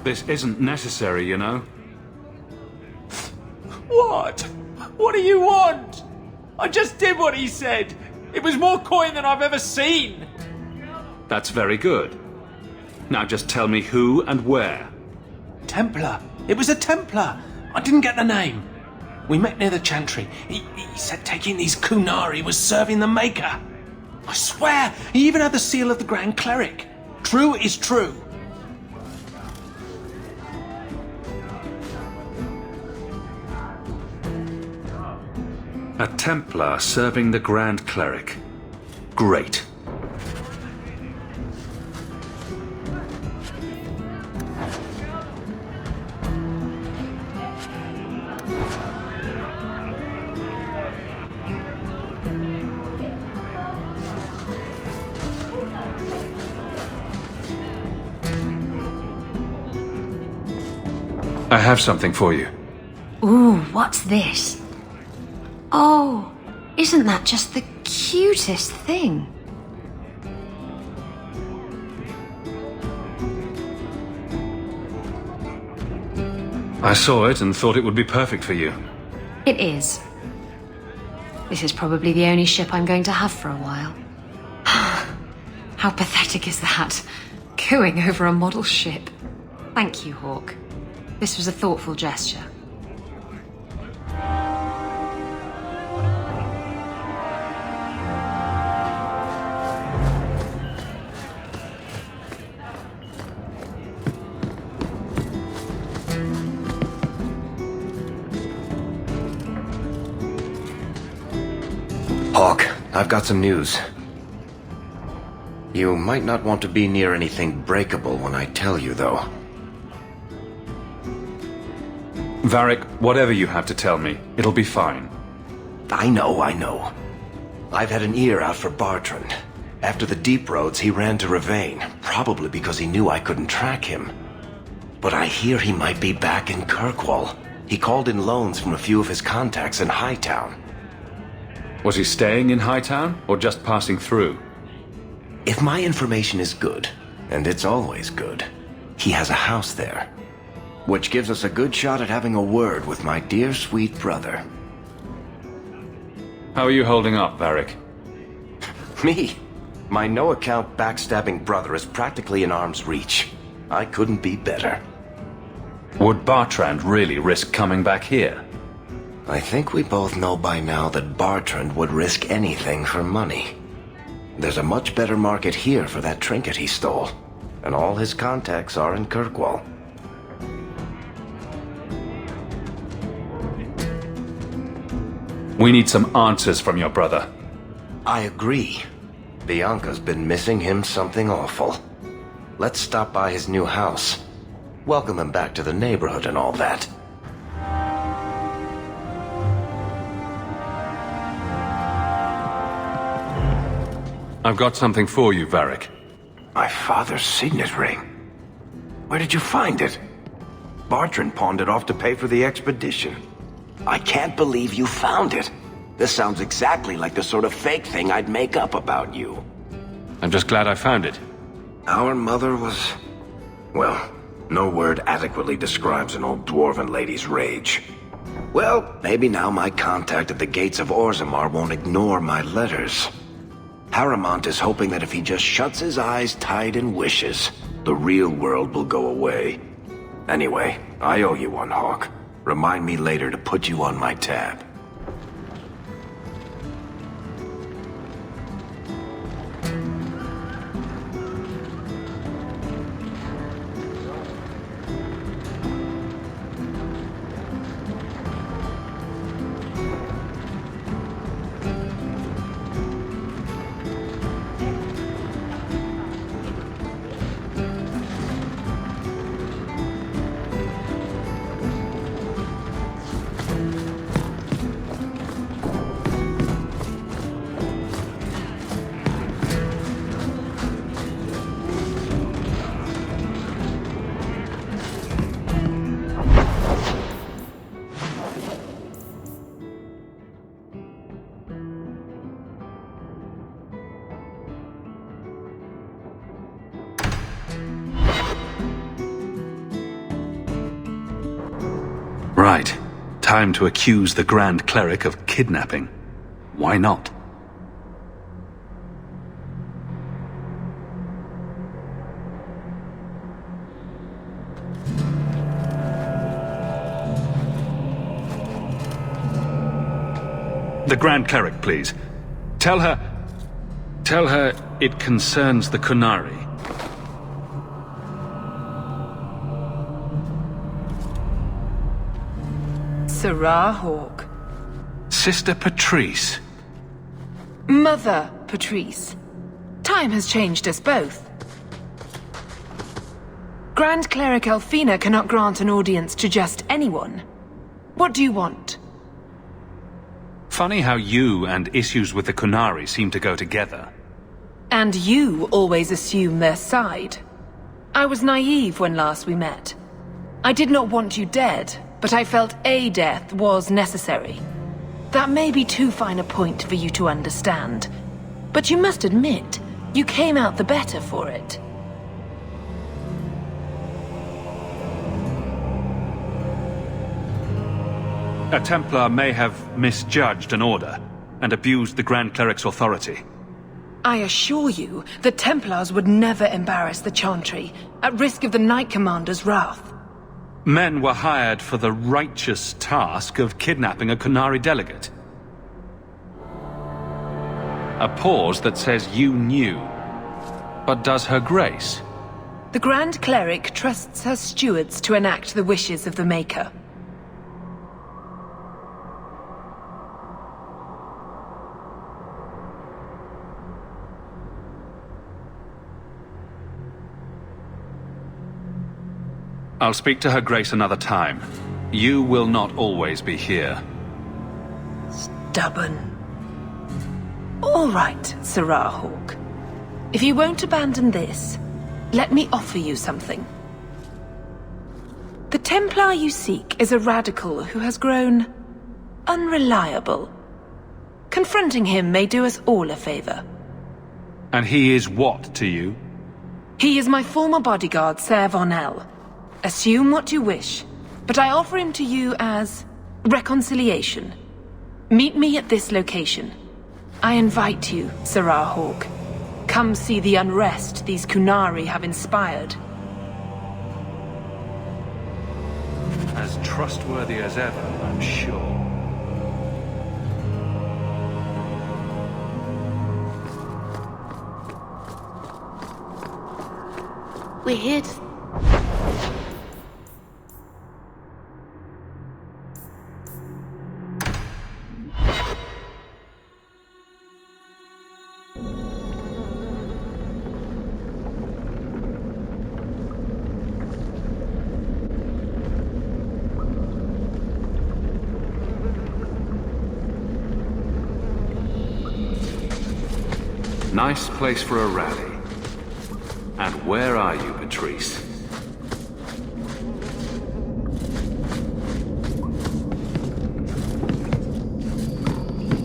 This isn't necessary, you know. What? What do you want? I just did what he said. It was more coin than I've ever seen. That's very good. Now just tell me who and where. Templar. It was a Templar. I didn't get the name. We met near the Chantry. He said taking these Qunari was serving the Maker. I swear, he even had the seal of the Grand Cleric. True is true. A Templar serving the Grand Cleric. Great. I have something for you. Ooh, what's this? Oh, isn't that just the cutest thing? I saw it and thought it would be perfect for you. It is. This is probably the only ship I'm going to have for a while. How pathetic is that? Cooing over a model ship. Thank you, Hawk. This was a thoughtful gesture. Hawk, I've got some news. You might not want to be near anything breakable when I tell you, though. Varric, whatever you have to tell me, it'll be fine. I know. I've had an ear out for Bartrand. After the Deep Roads, he ran to Ravain, probably because he knew I couldn't track him. But I hear he might be back in Kirkwall. He called in loans from a few of his contacts in Hightown. Was he staying in Hightown, or just passing through? If my information is good, and it's always good, he has a house there. Which gives us a good shot at having a word with my dear sweet brother. How are you holding up, Varric? Me? My no-account backstabbing brother is practically in arm's reach. I couldn't be better. Would Bartrand really risk coming back here? I think we both know by now that Bartrand would risk anything for money. There's a much better market here for that trinket he stole, and all his contacts are in Kirkwall. We need some answers from your brother. I agree. Bianca's been missing him something awful. Let's stop by his new house. Welcome him back to the neighborhood and all that. I've got something for you, Varric. My father's signet ring. Where did you find it? Bartrand pawned it off to pay for the expedition. I can't believe you found it. This sounds exactly like the sort of fake thing I'd make up about you. I'm just glad I found it. Our mother was... well, no word adequately describes an old dwarven lady's rage. Well, maybe now my contact at the gates of Orzammar won't ignore my letters. Harrimont is hoping that if he just shuts his eyes tight and wishes, the real world will go away. Anyway, I owe you one, Hawk. Remind me later to put you on my tab. Right. Time to accuse the Grand Cleric of kidnapping. Why not? The Grand Cleric, please. Tell her it concerns the Kunari. Sarah Hawk. Sister Patrice. Mother Patrice. Time has changed us both. Grand Cleric Elfina cannot grant an audience to just anyone. What do you want? Funny how you and issues with the Kunari seem to go together. And you always assume their side. I was naive when last we met. I did not want you dead, but I felt a death was necessary. That may be too fine a point for you to understand, but you must admit, you came out the better for it. A Templar may have misjudged an order and abused the Grand Cleric's authority. I assure you, the Templars would never embarrass the Chantry, at risk of the Knight Commander's wrath. Men were hired for the righteous task of kidnapping a Qunari delegate. A pause that says you knew. But does Her Grace? The Grand Cleric trusts her stewards to enact the wishes of the Maker. I'll speak to Her Grace another time. You will not always be here. Stubborn. All right, Sirrah Hawk. If you won't abandon this, let me offer you something. The Templar you seek is a radical who has grown unreliable. Confronting him may do us all a favor. And he is what to you? He is my former bodyguard, Ser Vonel. Assume what you wish, but I offer him to you as reconciliation. Meet me at this location. I invite you, Sirrah Hawk. Come see the unrest these Qunari have inspired. As trustworthy as ever, I'm sure. We're here to... Nice place for a rally. And where are you, Patrice?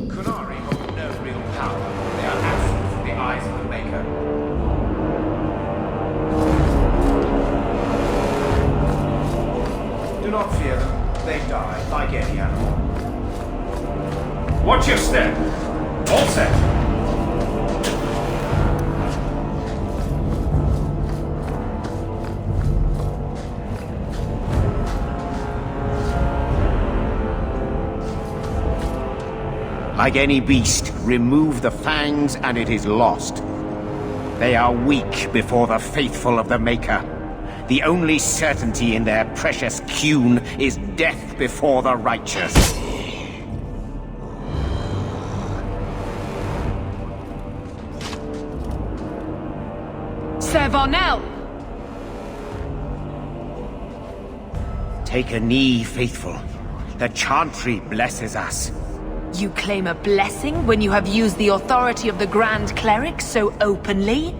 Qunari hold no real power. They are absent from the eyes of the Maker. Do not fear them. They die, like any animal. Watch your step. All set. Like any beast, remove the fangs and it is lost. They are weak before the faithful of the Maker. The only certainty in their precious Qun is death before the righteous. Ser Vonel! Take a knee, faithful. The Chantry blesses us. You claim a blessing when you have used the authority of the Grand Cleric so openly?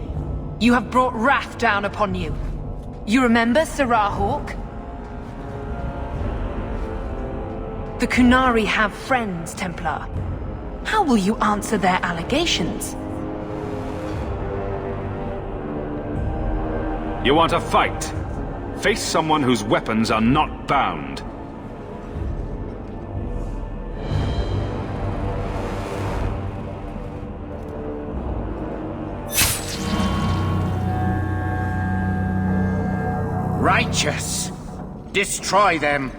You have brought wrath down upon you. You remember, Sirrah Hawk? The Qunari have friends, Templar. How will you answer their allegations? You want a fight? Face someone whose weapons are not bound. Righteous! Destroy them!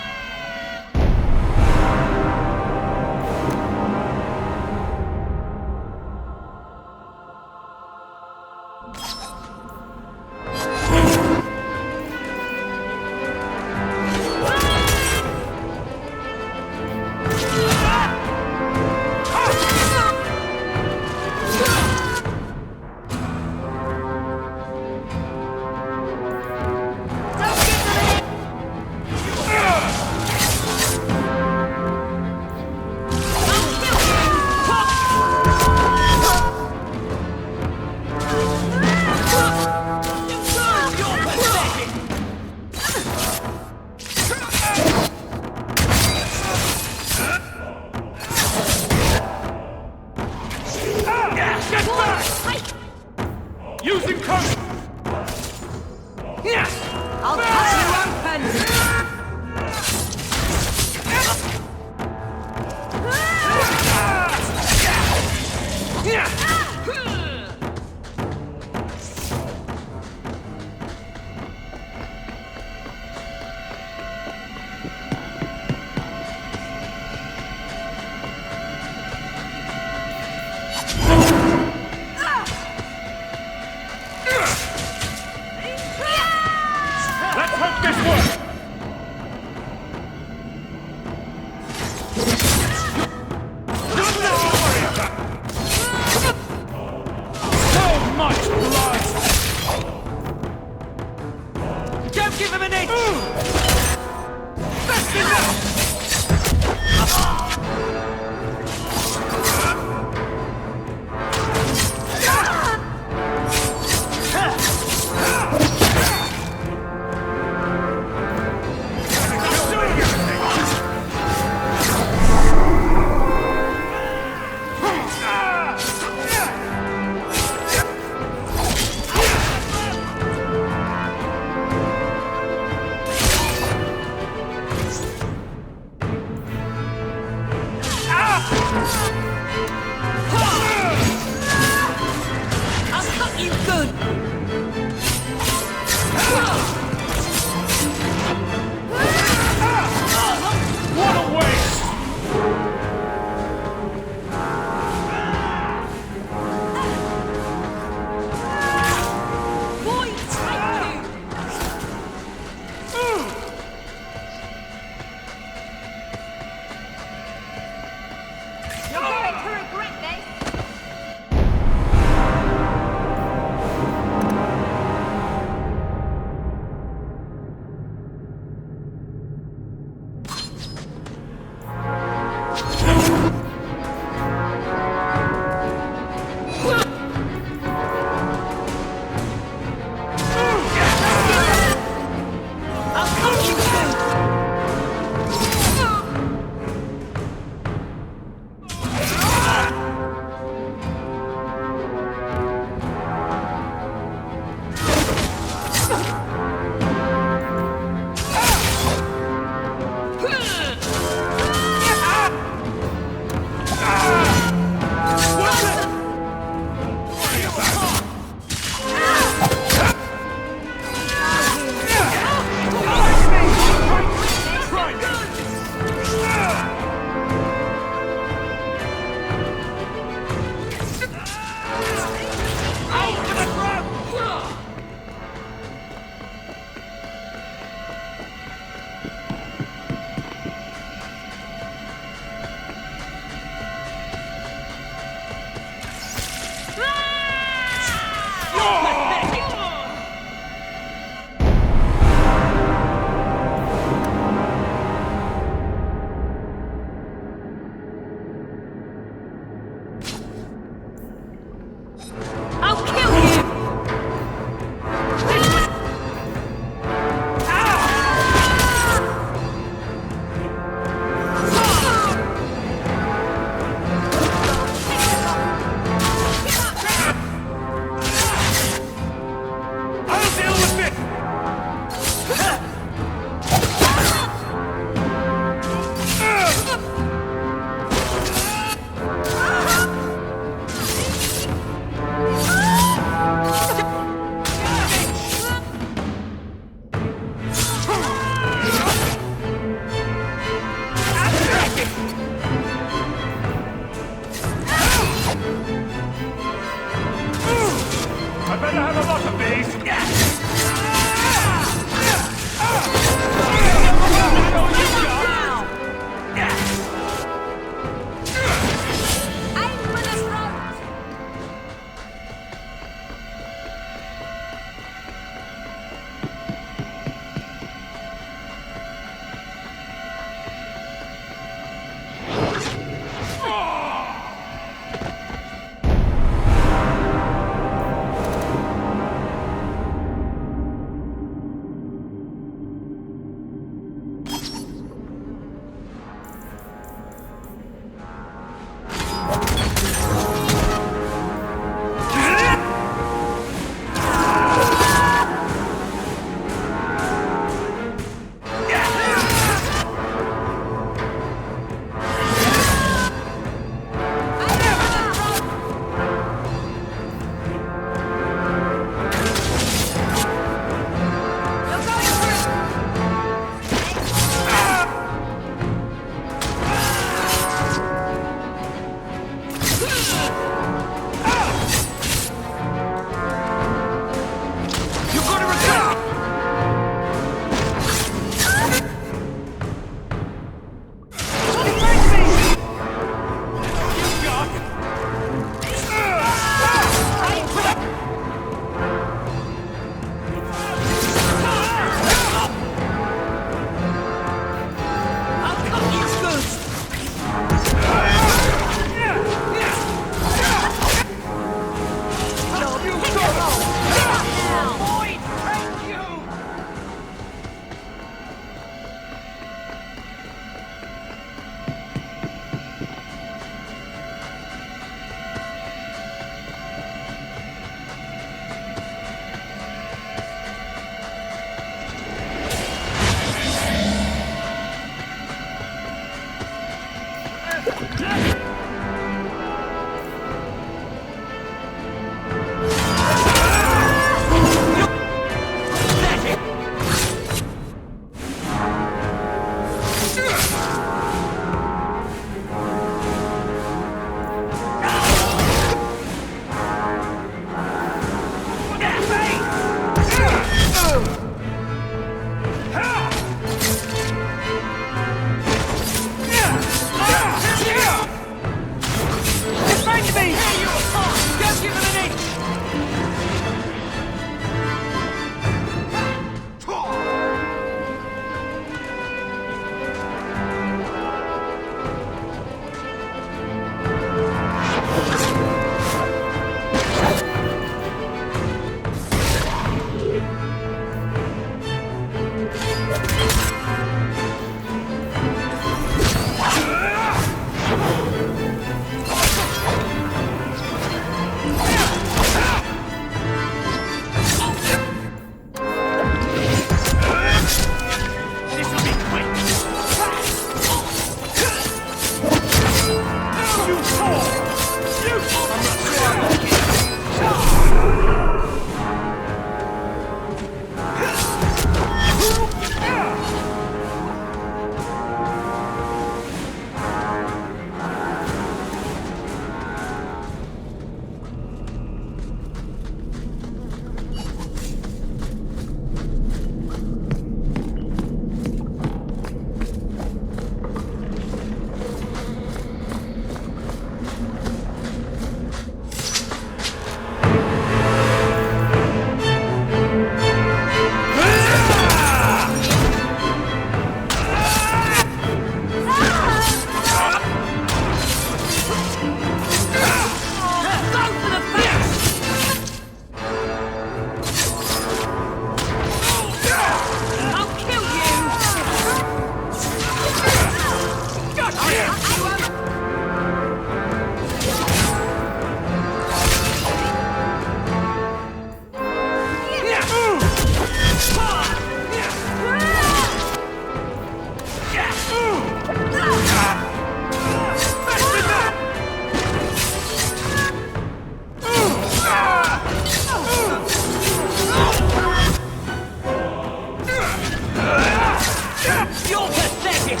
You're pathetic!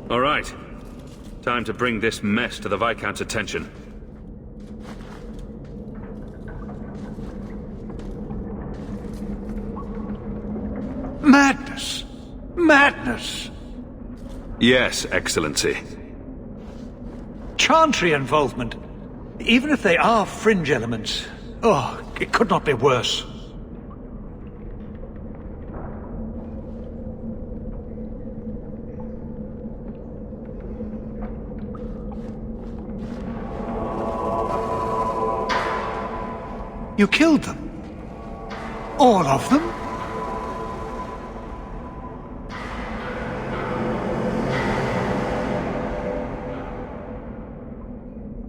All right. Time to bring this mess to the Viscount's attention. Madness! Madness! Yes, Excellency. Chantry involvement. Even if they are fringe elements. Oh, it could not be worse. You killed them? All of them?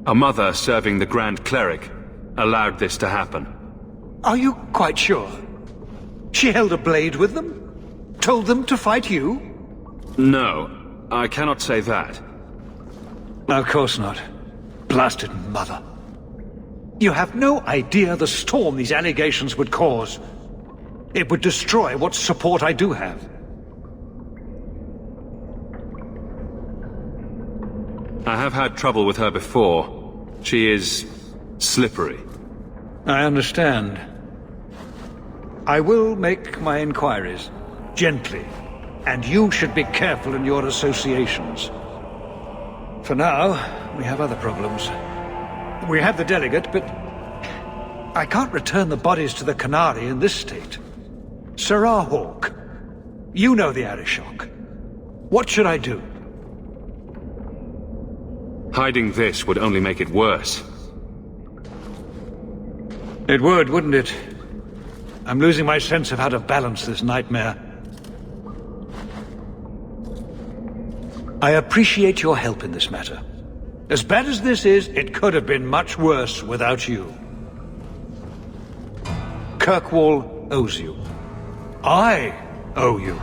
A mother serving the Grand Cleric allowed this to happen. Are you quite sure? She held a blade with them? Told them to fight you? No, I cannot say that. Of course not. Blasted mother. You have no idea the storm these allegations would cause. It would destroy what support I do have. I have had trouble with her before. She is slippery. I understand. I will make my inquiries. Gently. And you should be careful in your associations. For now, we have other problems. We have the delegate, but I can't return the bodies to the Canary in this state. Sirrah Hawk, you know the Arishok. What should I do? Hiding this would only make it worse. It would, wouldn't it? I'm losing my sense of how to balance this nightmare. I appreciate your help in this matter. As bad as this is, it could have been much worse without you. Kirkwall owes you. I owe you.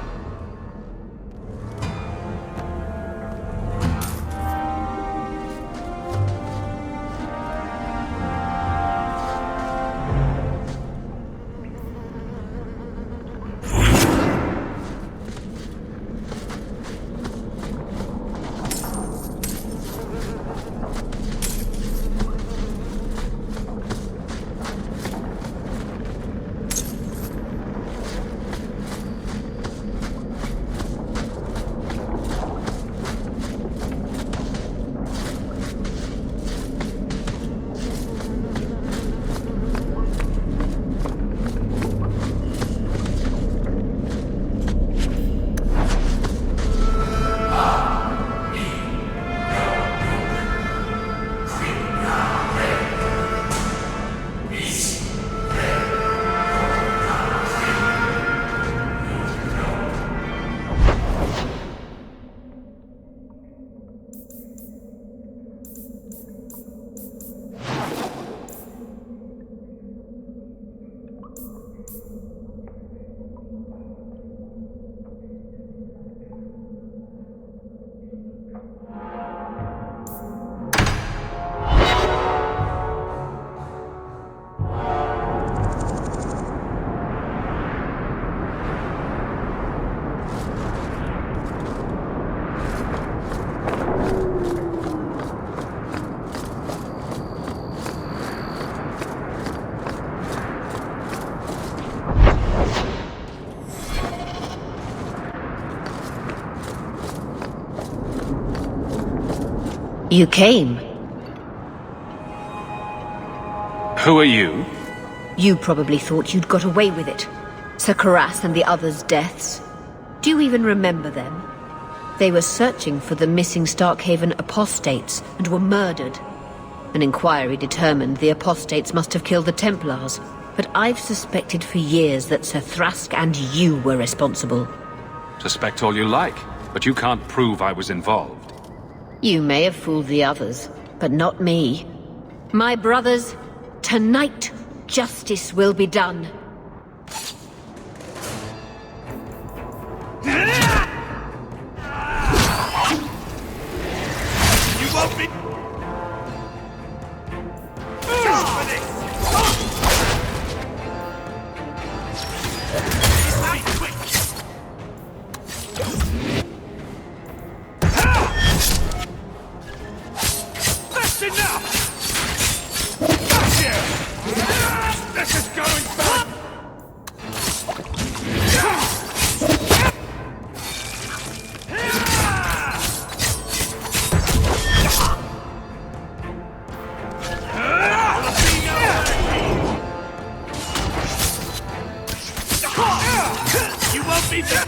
You came. Who are you? You probably thought you'd got away with it. Sir Karas and the others' deaths. Do you even remember them? They were searching for the missing Starkhaven apostates and were murdered. An inquiry determined the apostates must have killed the Templars, but I've suspected for years that Sir Thrask and you were responsible. Suspect all you like, but you can't prove I was involved. You may have fooled the others, but not me. My brothers, tonight justice will be done. You won't be... This is going bad! You won't be dead!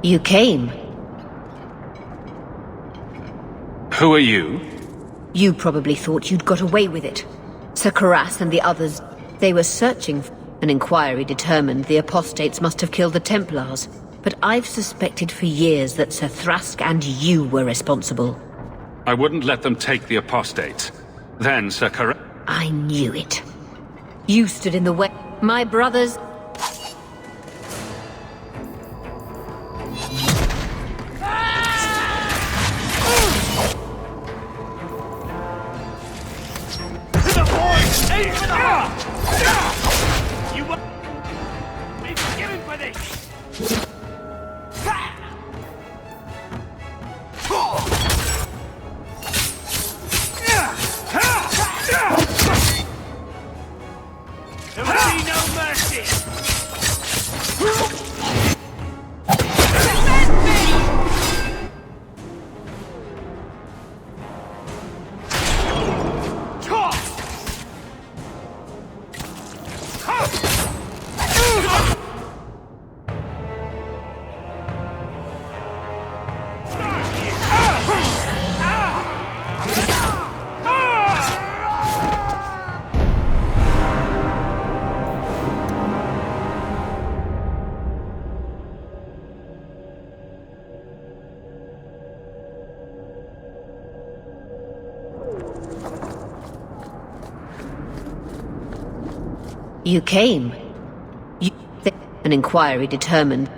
You came. Who are you? You probably thought you'd got away with it. Sir Karas and the others, they were searching. An inquiry determined the apostates must have killed the Templars. But I've suspected for years that Sir Thrask and you were responsible. I wouldn't let them take the apostates. Then Sir Karas... I knew it. You stood in the way. My brothers... You won't be forgiven for this! There will be no mercy! You came. An inquiry determined.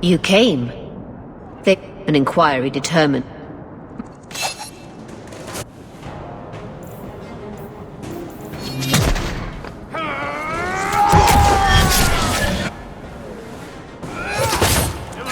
You came. An inquiry determined. There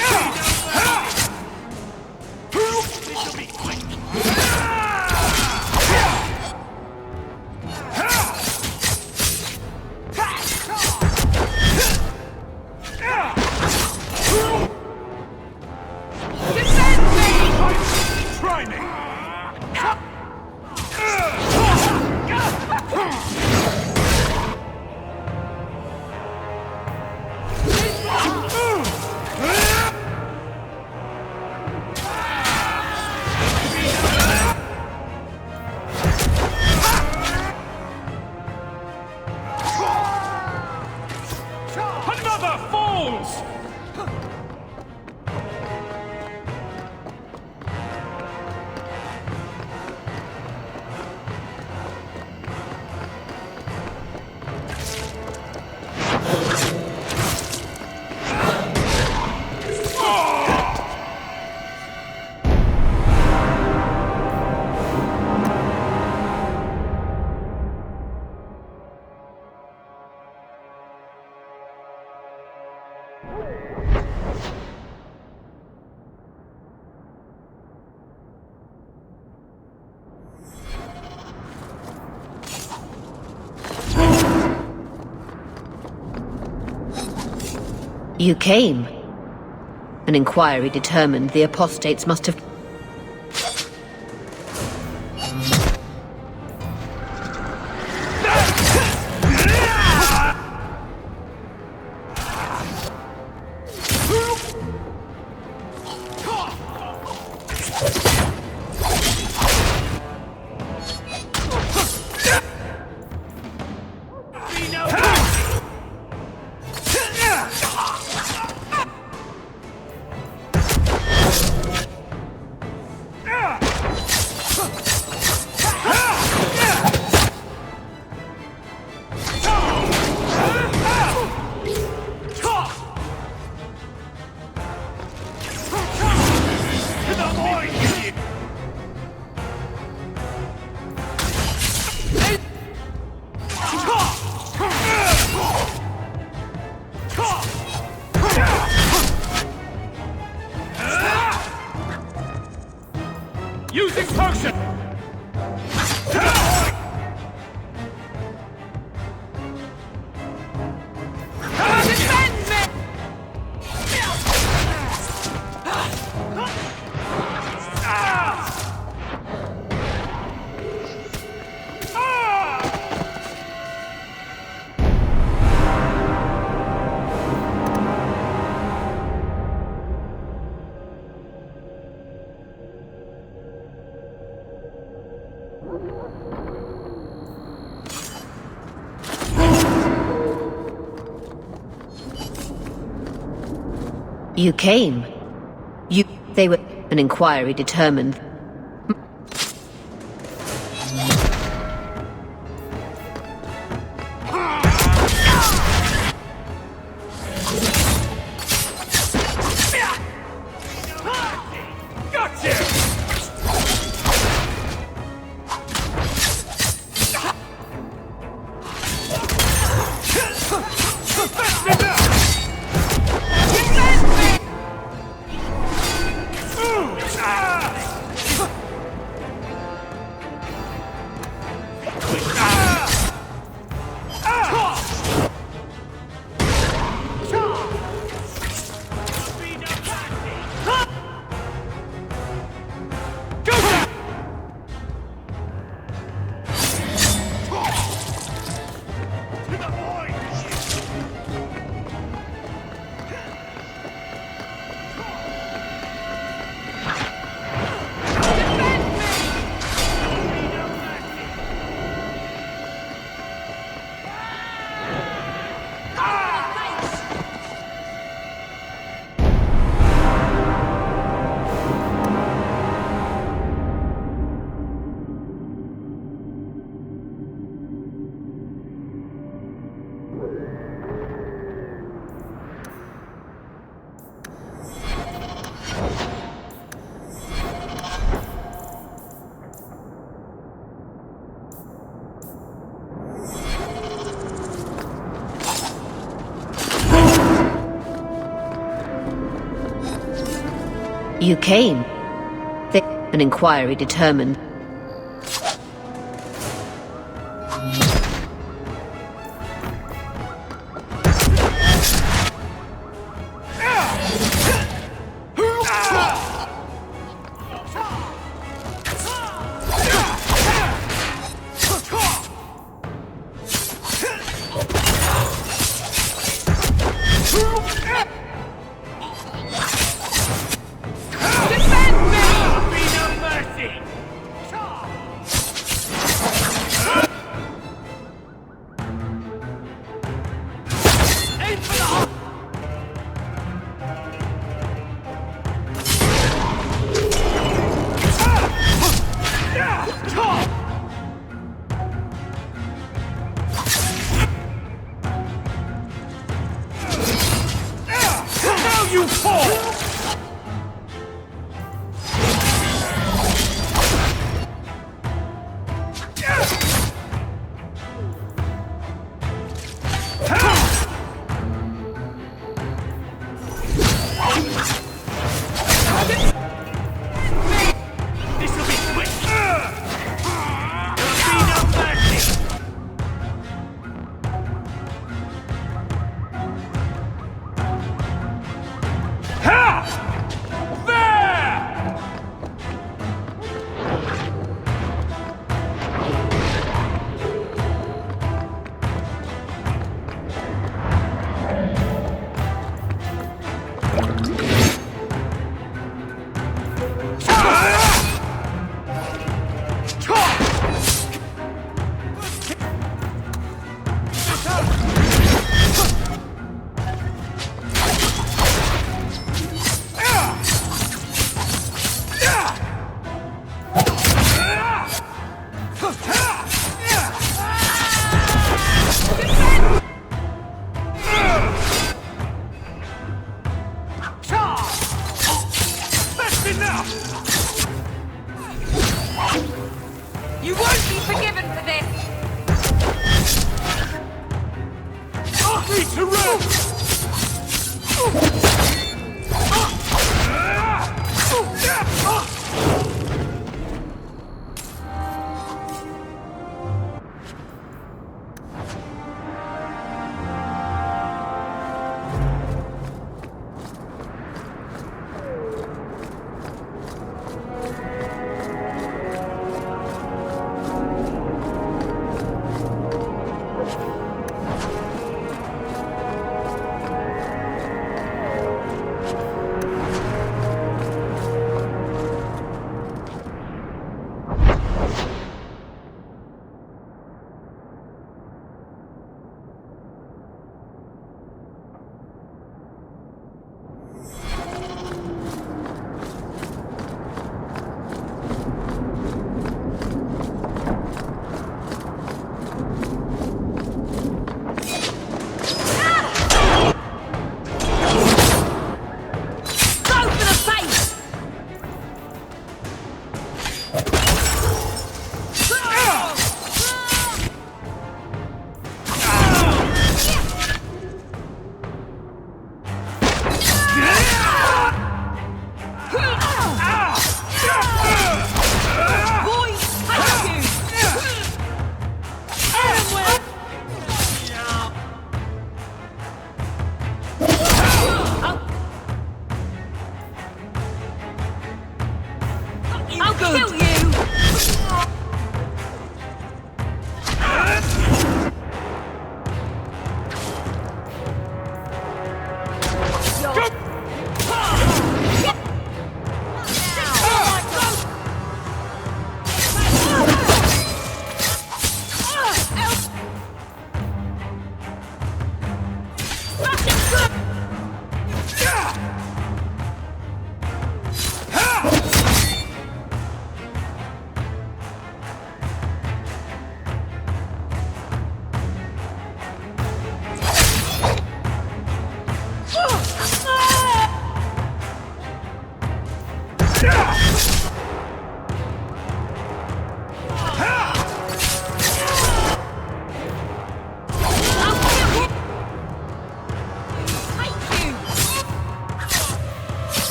You came. An inquiry determined the apostates must have... Using potion! You came. They were... An inquiry determined... You came. An inquiry determined...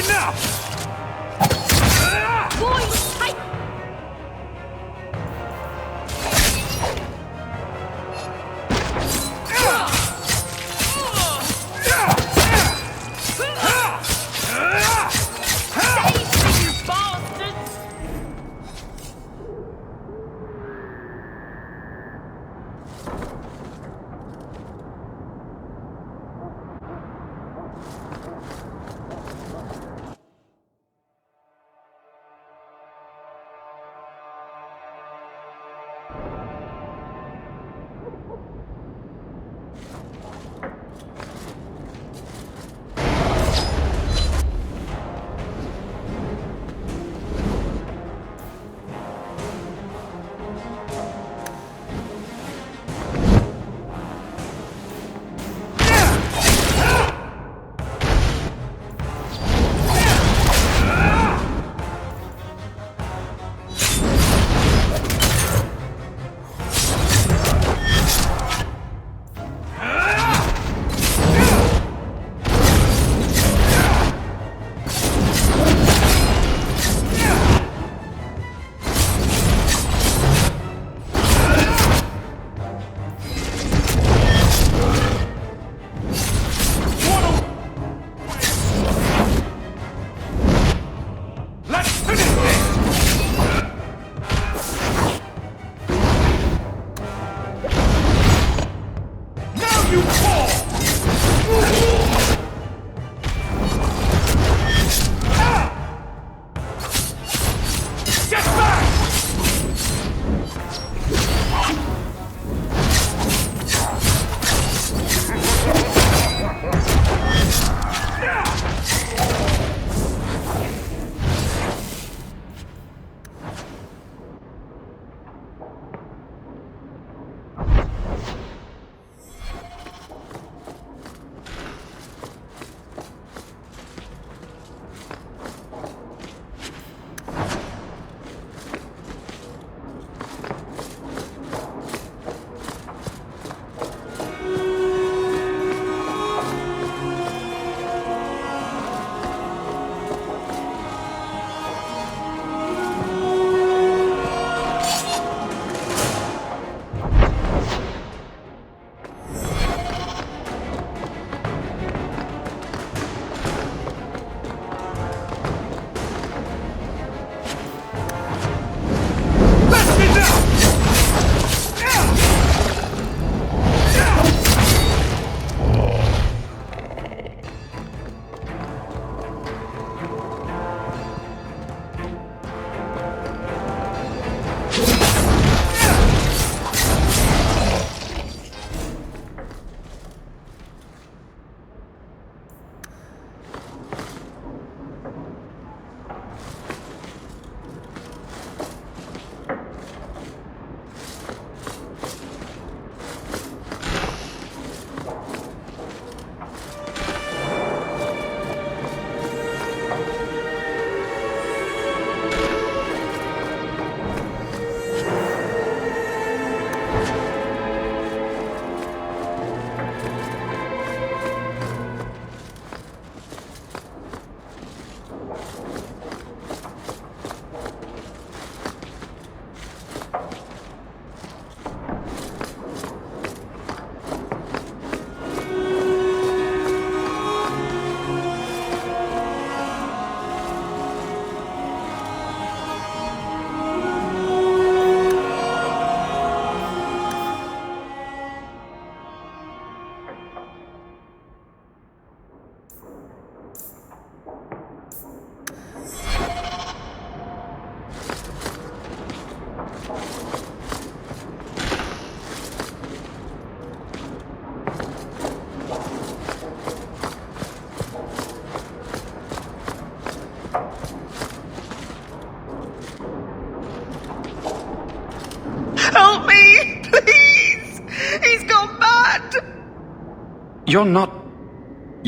enough!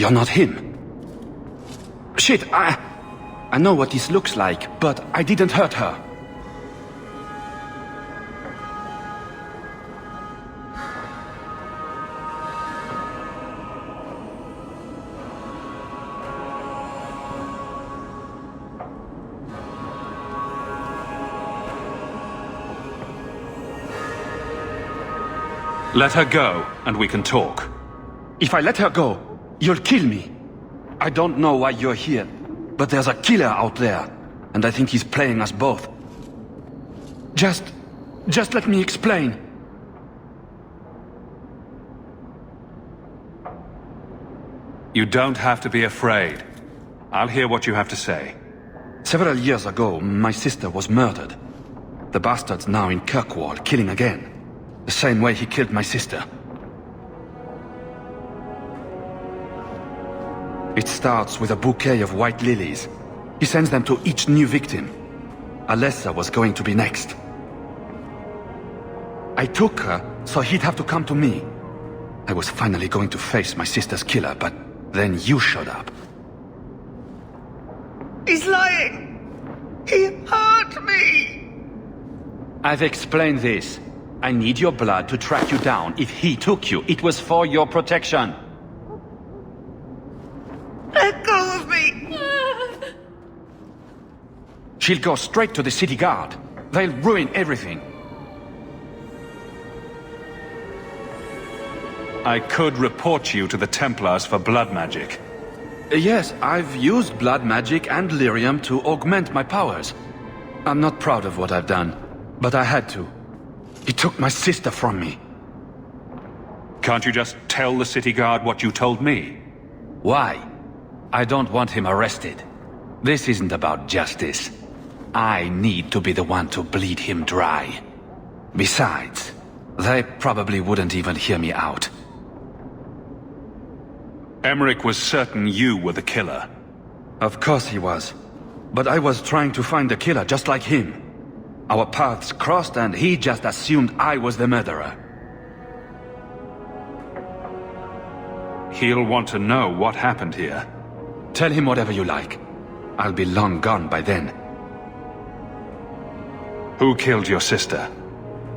You're not him. Shit, I know what this looks like, but I didn't hurt her. Let her go, and we can talk. If I let her go, you'll kill me. I don't know why you're here, but there's a killer out there, and I think he's playing us both. Just let me explain. You don't have to be afraid. I'll hear what you have to say. Several years ago, my sister was murdered. The bastard's now in Kirkwall, killing again. The same way he killed my sister. It starts with a bouquet of white lilies. He sends them to each new victim. Alessa was going to be next. I took her, so he'd have to come to me. I was finally going to face my sister's killer, but then you showed up. He's lying! He hurt me! I've explained this. I need your blood to track you down. If he took you, it was for your protection. Let go of me! She'll go straight to the city guard. They'll ruin everything. I could report you to the Templars for blood magic. Yes, I've used blood magic and lyrium to augment my powers. I'm not proud of what I've done, but I had to. He took my sister from me. Can't you just tell the city guard what you told me? Why? I don't want him arrested. This isn't about justice. I need to be the one to bleed him dry. Besides, they probably wouldn't even hear me out. Emmerich was certain you were the killer. Of course he was. But I was trying to find the killer just like him. Our paths crossed and he just assumed I was the murderer. He'll want to know what happened here. Tell him whatever you like. I'll be long gone by then. Who killed your sister?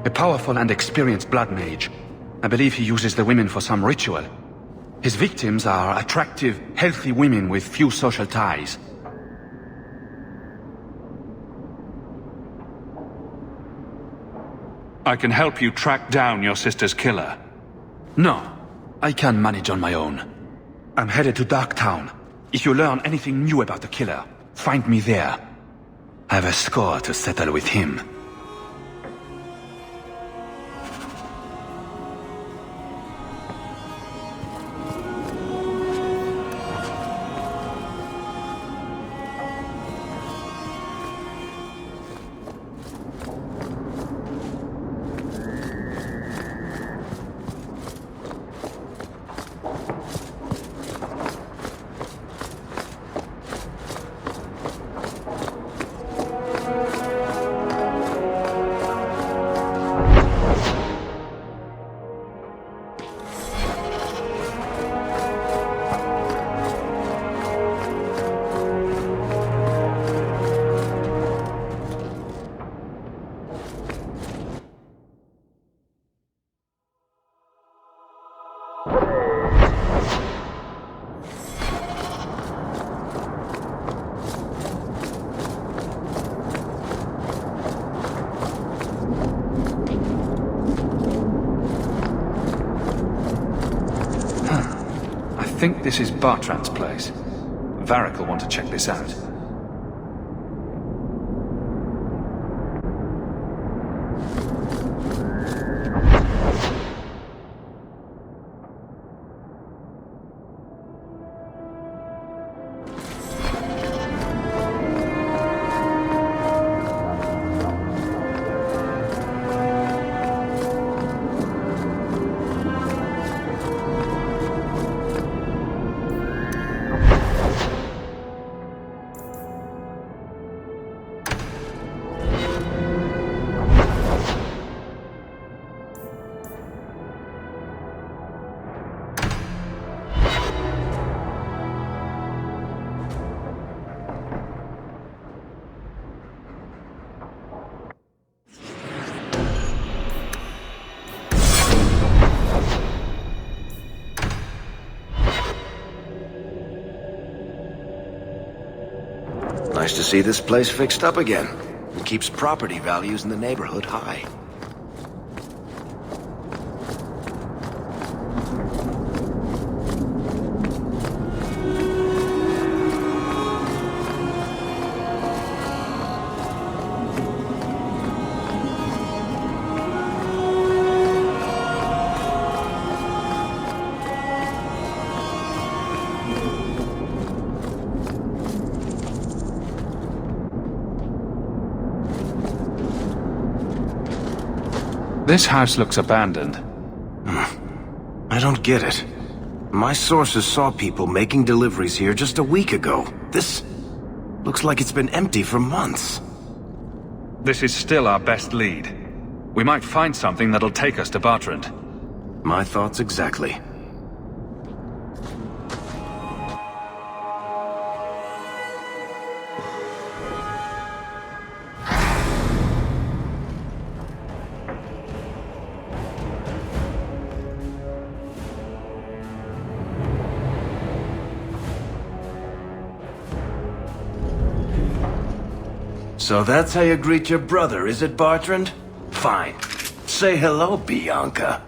A powerful and experienced blood mage. I believe he uses the women for some ritual. His victims are attractive, healthy women with few social ties. I can help you track down your sister's killer. No, I can manage on my own. I'm headed to Darktown. If you learn anything new about the killer, find me there. I have a score to settle with him. I think this is Bartrand's place. Varric will want to check this out. Nice to see this place fixed up again. It keeps property values in the neighborhood high. This house looks abandoned. I don't get it. My sources saw people making deliveries here just a week ago. This looks like it's been empty for months. This is still our best lead. We might find something that'll take us to Bartrand. My thoughts exactly. So that's how you greet your brother, is it, Bartrand? Fine. Say hello, Bianca.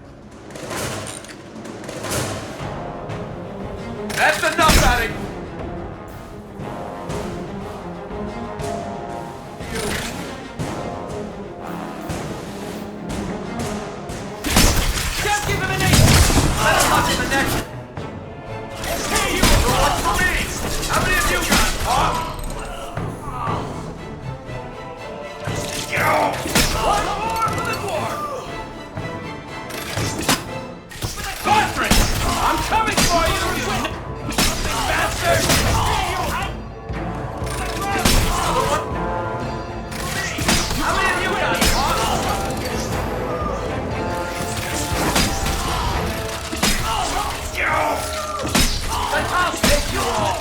That's enough, Addy! Just give him an ace! Let him lock in the neck! Hey, you! What's for me? How many of you got? One more for the dwarf! Bartrand! I'm coming for you, you bastard! How many of you got? I'll take you all!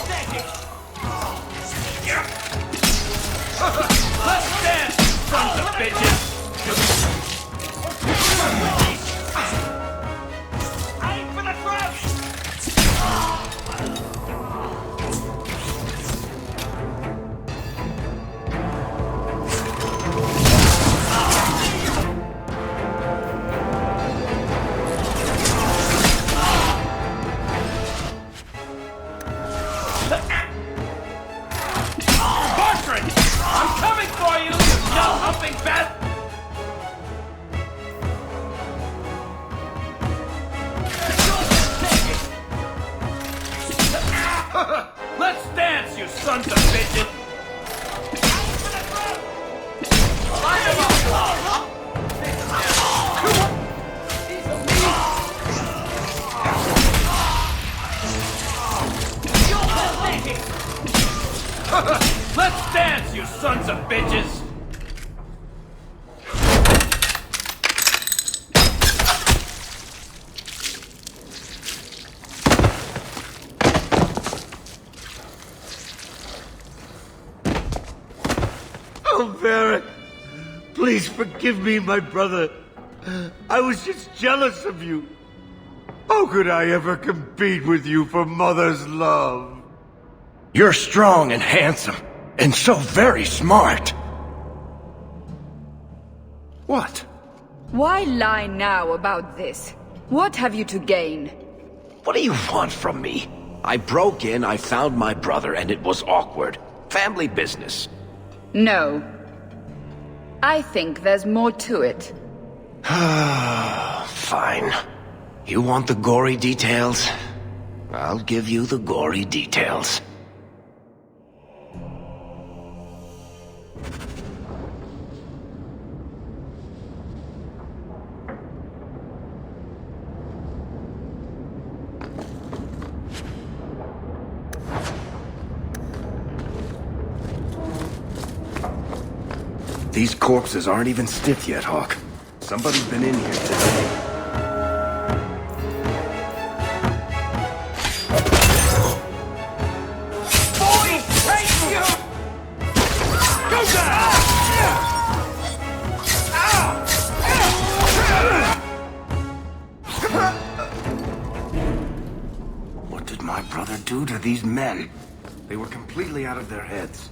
Let's dance, sons of bitches! Aim for the throat! Bartrand! I'm coming for you, you no-humping bat! Let's dance, you sons of bitches! Light him up! Let's dance, you sons of bitches! Oh, Varric! Please forgive me, my brother. I was just jealous of you. How could I ever compete with you for Mother's love? You're strong and handsome, and so very smart. What? Why lie now about this? What have you to gain? What do you want from me? I broke in, I found my brother, and it was awkward. Family business. No. I think there's more to it. Fine. You want the gory details? I'll give you the gory details. These corpses aren't even stiff yet, Hawk. Somebody's been in here today. Boys, take you! Go down! What did my brother do to these men? They were completely out of their heads.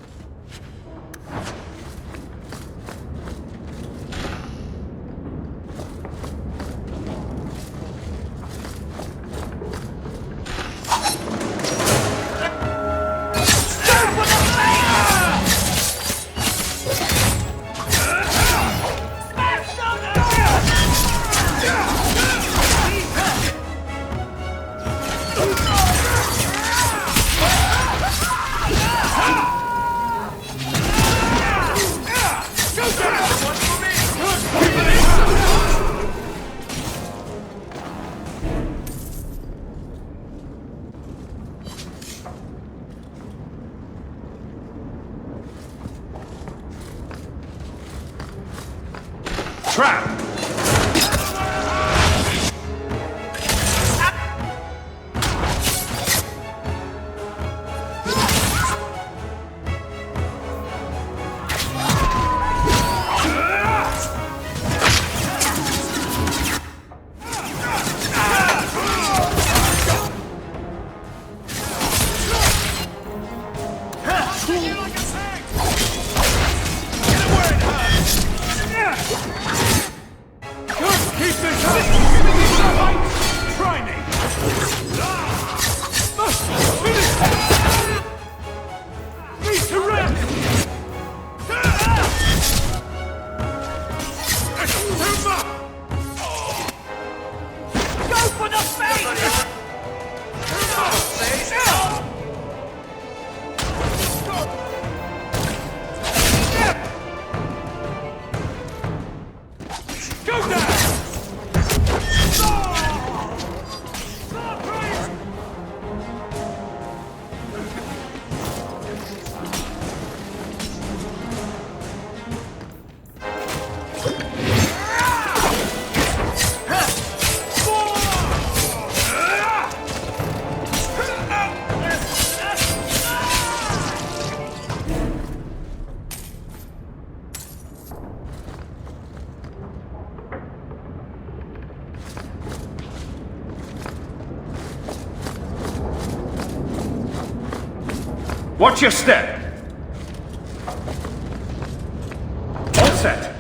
Trap! Watch your step! All set!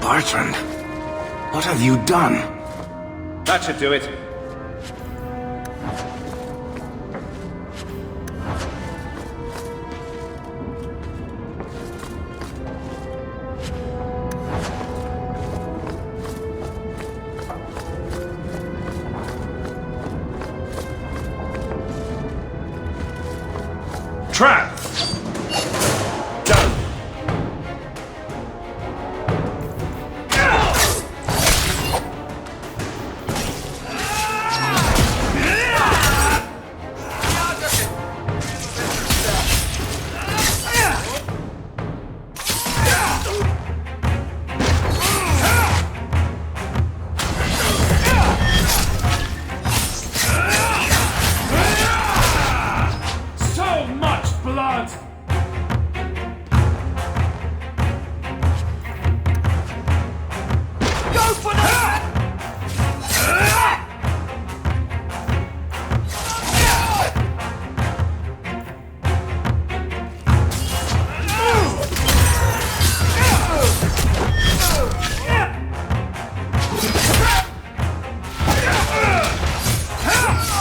Bertrand, what have you done? That should do it. Trap!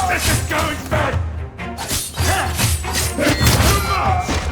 This is going bad! Too much!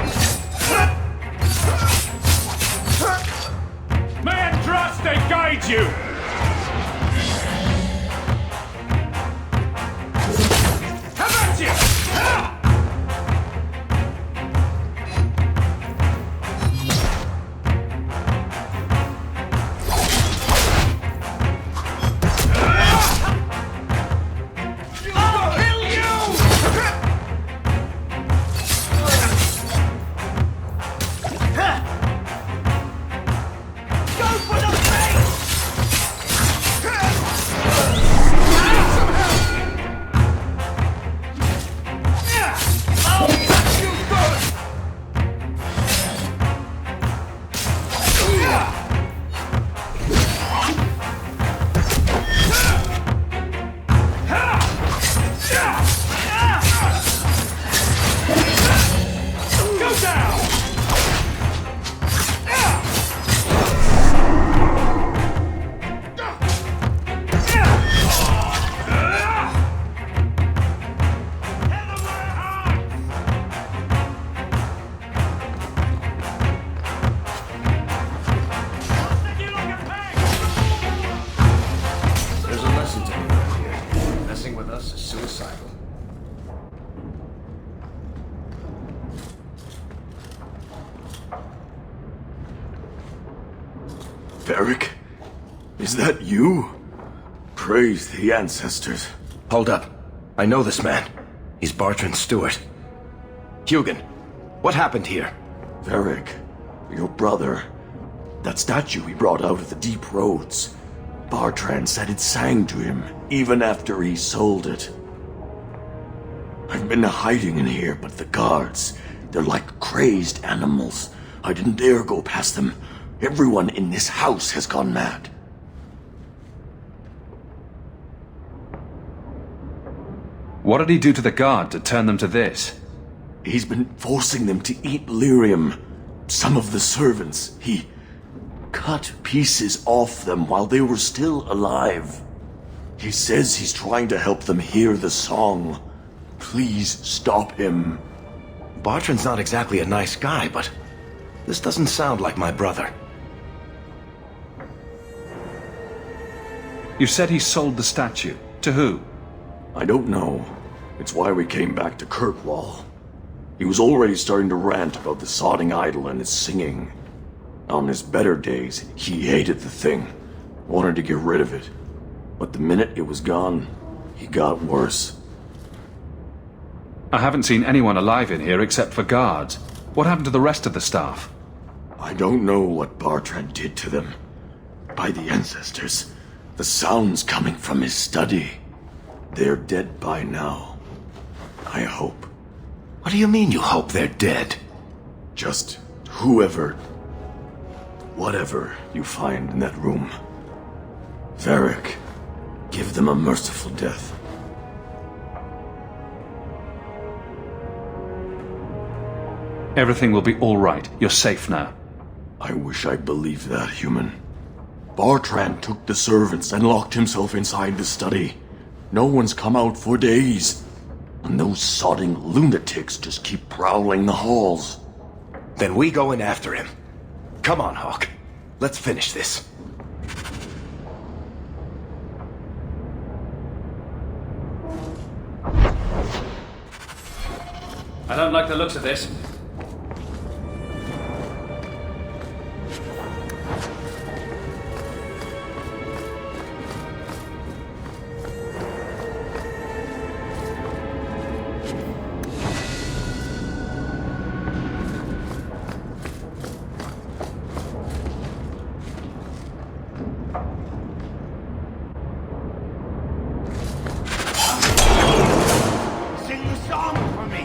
Varric? Is that you? Praise the ancestors. Hold up. I know this man. He's Bartrand Stewart. Hugin, what happened here? Varric, your brother. That statue he brought out of the deep roads. Bartrand said it sang to him, even after he sold it. I've been hiding in here, but the guards, they're like crazed animals. I didn't dare go past them. Everyone in this house has gone mad. What did he do to the guard to turn them to this? He's been forcing them to eat lyrium. Some of the servants, he cut pieces off them while they were still alive. He says he's trying to help them hear the song. Please stop him. Bartrand's not exactly a nice guy, but this doesn't sound like my brother. You said he sold the statue. To who? I don't know. It's why we came back to Kirkwall. He was already starting to rant about the sodding idol and its singing. On his better days, he hated the thing, wanted to get rid of it. But the minute it was gone, he got worse. I haven't seen anyone alive in here except for guards. What happened to the rest of the staff? I don't know what Bartrand did to them. By the ancestors, the sounds coming from his study. They're dead by now. I hope. What do you mean you hope they're dead? Just whoever, whatever you find in that room. Varric, give them a merciful death. Everything will be all right. You're safe now. I wish I believed that, human. Bartrand took the servants and locked himself inside the study. No one's come out for days. And those sodding lunatics just keep prowling the halls. Then we go in after him. Come on, Hawk. Let's finish this. I don't like the looks of this. Sing the song for me.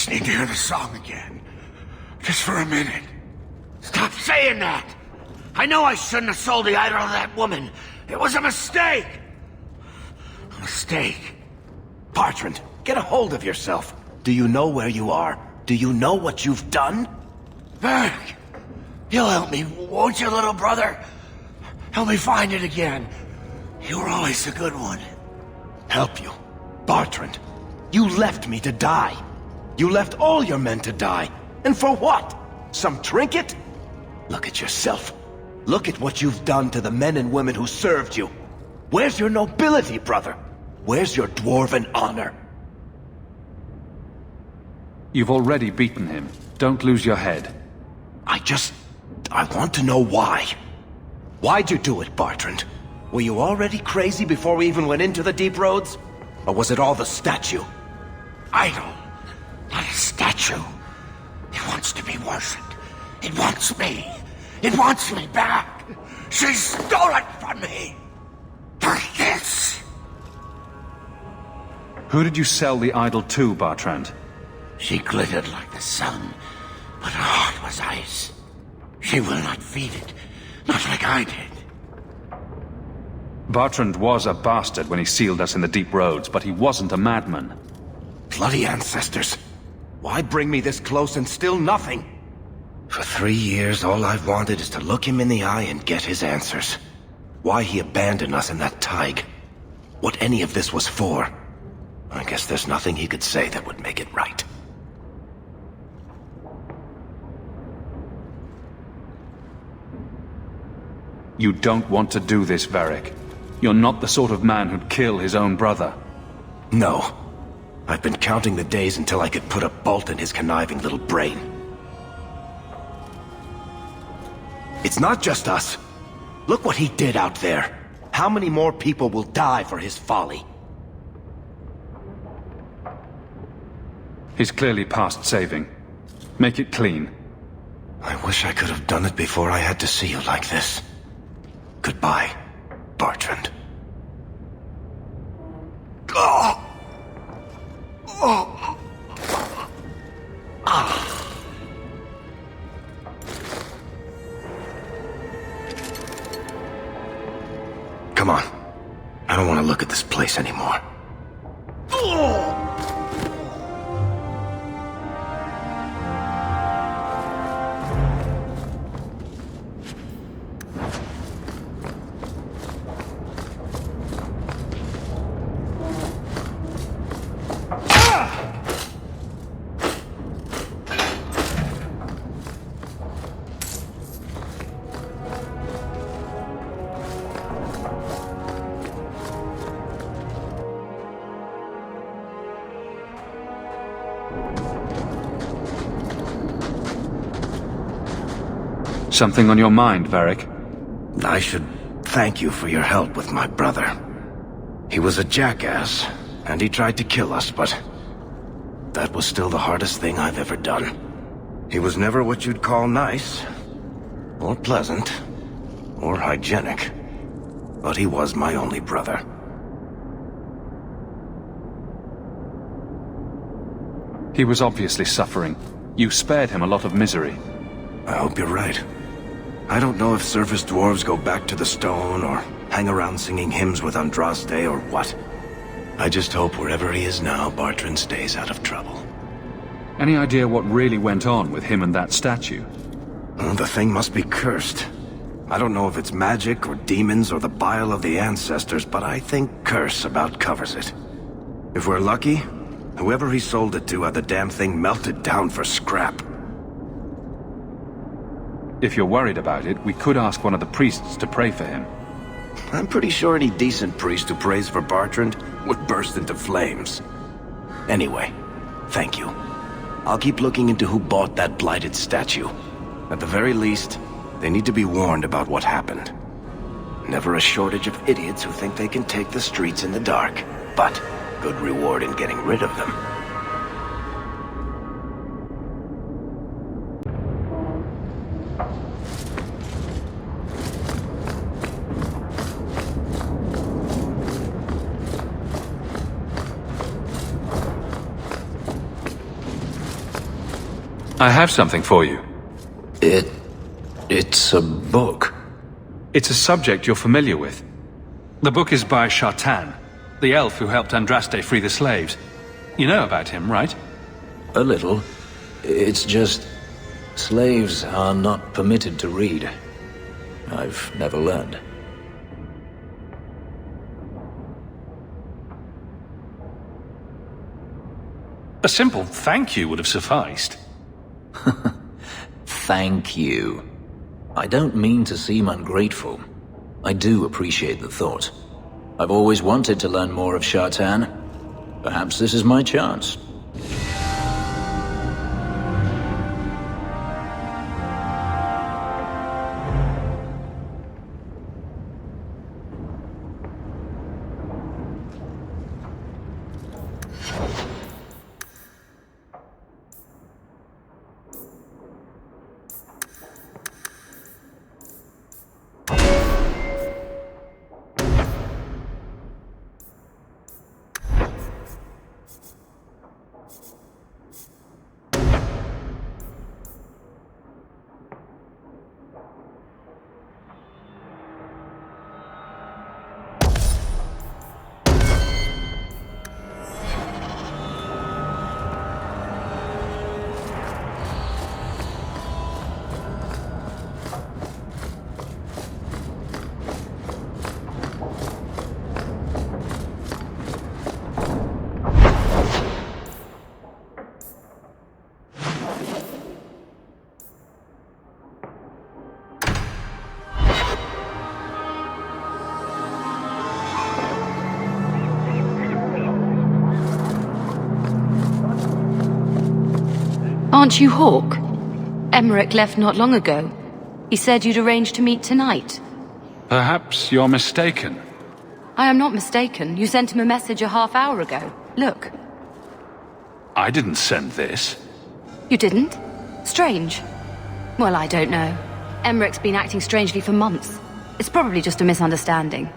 just need to hear the song again. Just for a minute. Stop saying that! I know I shouldn't have sold the idol to that woman. It was a mistake! A mistake. Bertrand, get a hold of yourself. Do you know where you are? Do you know what you've done? Varric, you'll help me, won't you, little brother? Help me find it again. You were always a good one. Help you? Bertrand, you left me to die. You left all your men to die. And for what? Some trinket? Look at yourself. Look at what you've done to the men and women who served you. Where's your nobility, brother? Where's your dwarven honor? You've already beaten him. Don't lose your head. I want to know why. Why'd you do it, Bertrand? Were you already crazy before we even went into the deep roads? Or was it all the statue? Idol, not a statue. It wants to be worshipped. It wants me. It wants me back. She stole it from me. For this. Who did you sell the idol to, Bertrand? She glittered like the sun, but her heart was ice. She will not feed it, not like I did. Bertrand was a bastard when he sealed us in the deep roads, but he wasn't a madman. Bloody ancestors. Why bring me this close and still nothing? For 3 years, all I've wanted is to look him in the eye and get his answers. Why he abandoned us in that thaig. What any of this was for. I guess there's nothing he could say that would make it right. You don't want to do this, Varric. You're not the sort of man who'd kill his own brother. No. I've been counting the days until I could put a bolt in his conniving little brain. It's not just us. Look what he did out there. How many more people will die for his folly? He's clearly past saving. Make it clean. I wish I could have done it before I had to see you like this. Goodbye, Bertrand. Oh. Oh. Ah. Come on. I don't want to look at this place anymore. Oh. Something on your mind, Varric? I should thank you for your help with my brother. He was a jackass, and he tried to kill us, but that was still the hardest thing I've ever done. He was never what you'd call nice, or pleasant, or hygienic, but he was my only brother. He was obviously suffering. You spared him a lot of misery. I hope you're right. I don't know if surface dwarves go back to the stone or hang around singing hymns with Andraste or what. I just hope wherever he is now, Bertrand stays out of trouble. Any idea what really went on with him and that statue? Oh, the thing must be cursed. I don't know if it's magic or demons or the bile of the ancestors, but I think curse about covers it. If we're lucky, whoever he sold it to had the damn thing melted down for scrap. If you're worried about it, we could ask one of the priests to pray for him. I'm pretty sure any decent priest who prays for Bertrand would burst into flames. Anyway, thank you. I'll keep looking into who bought that blighted statue. At the very least, they need to be warned about what happened. Never a shortage of idiots who think they can take the streets in the dark, but good reward in getting rid of them. I have something for you. It's a book. It's a subject you're familiar with. The book is by Shartan, the elf who helped Andraste free the slaves. You know about him, right? A little. It's just... slaves are not permitted to read. I've never learned. A simple thank you would have sufficed. Thank you. I don't mean to seem ungrateful. I do appreciate the thought. I've always wanted to learn more of Shartan. Perhaps this is my chance. Aren't you Hawk? Emmerich left not long ago. He said you'd arranged to meet tonight. Perhaps you're mistaken. I am not mistaken. You sent him a message a half hour ago. Look. I didn't send this. You didn't? Strange. Well, I don't know. Emmerich's been acting strangely for months. It's probably just a misunderstanding.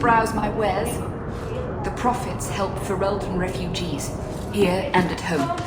browse my wares. The profits help Ferelden refugees, here and at home.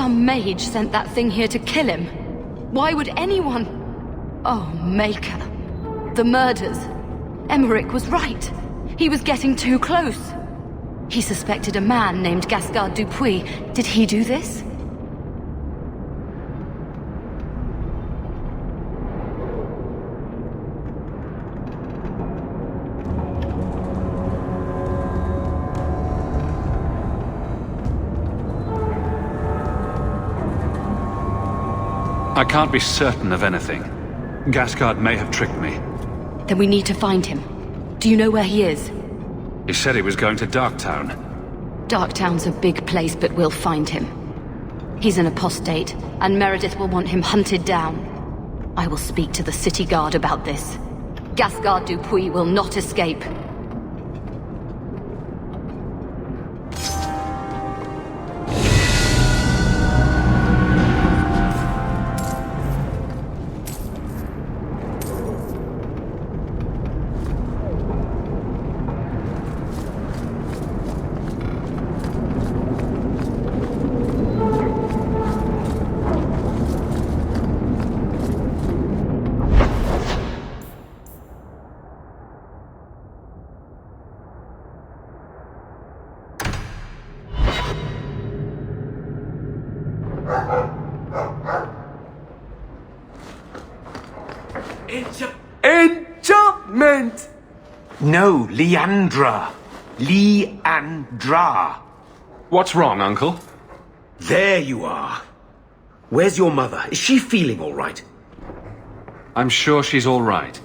Some mage sent that thing here to kill him. Why would anyone... Oh, Maker. The murders. Emmerich was right. He was getting too close. He suspected a man named Gascard Dupuis. Did he do this? I can't be certain of anything. Gascard may have tricked me. Then we need to find him. Do you know where he is? He said he was going to Darktown. Darktown's a big place, but we'll find him. He's an apostate, and Meredith will want him hunted down. I will speak to the city guard about this. Gascard Dupuis will not escape. Enchantment! No, Leandra. Leandra. What's wrong, Uncle? There you are. Where's your mother? Is she feeling all right? I'm sure she's all right.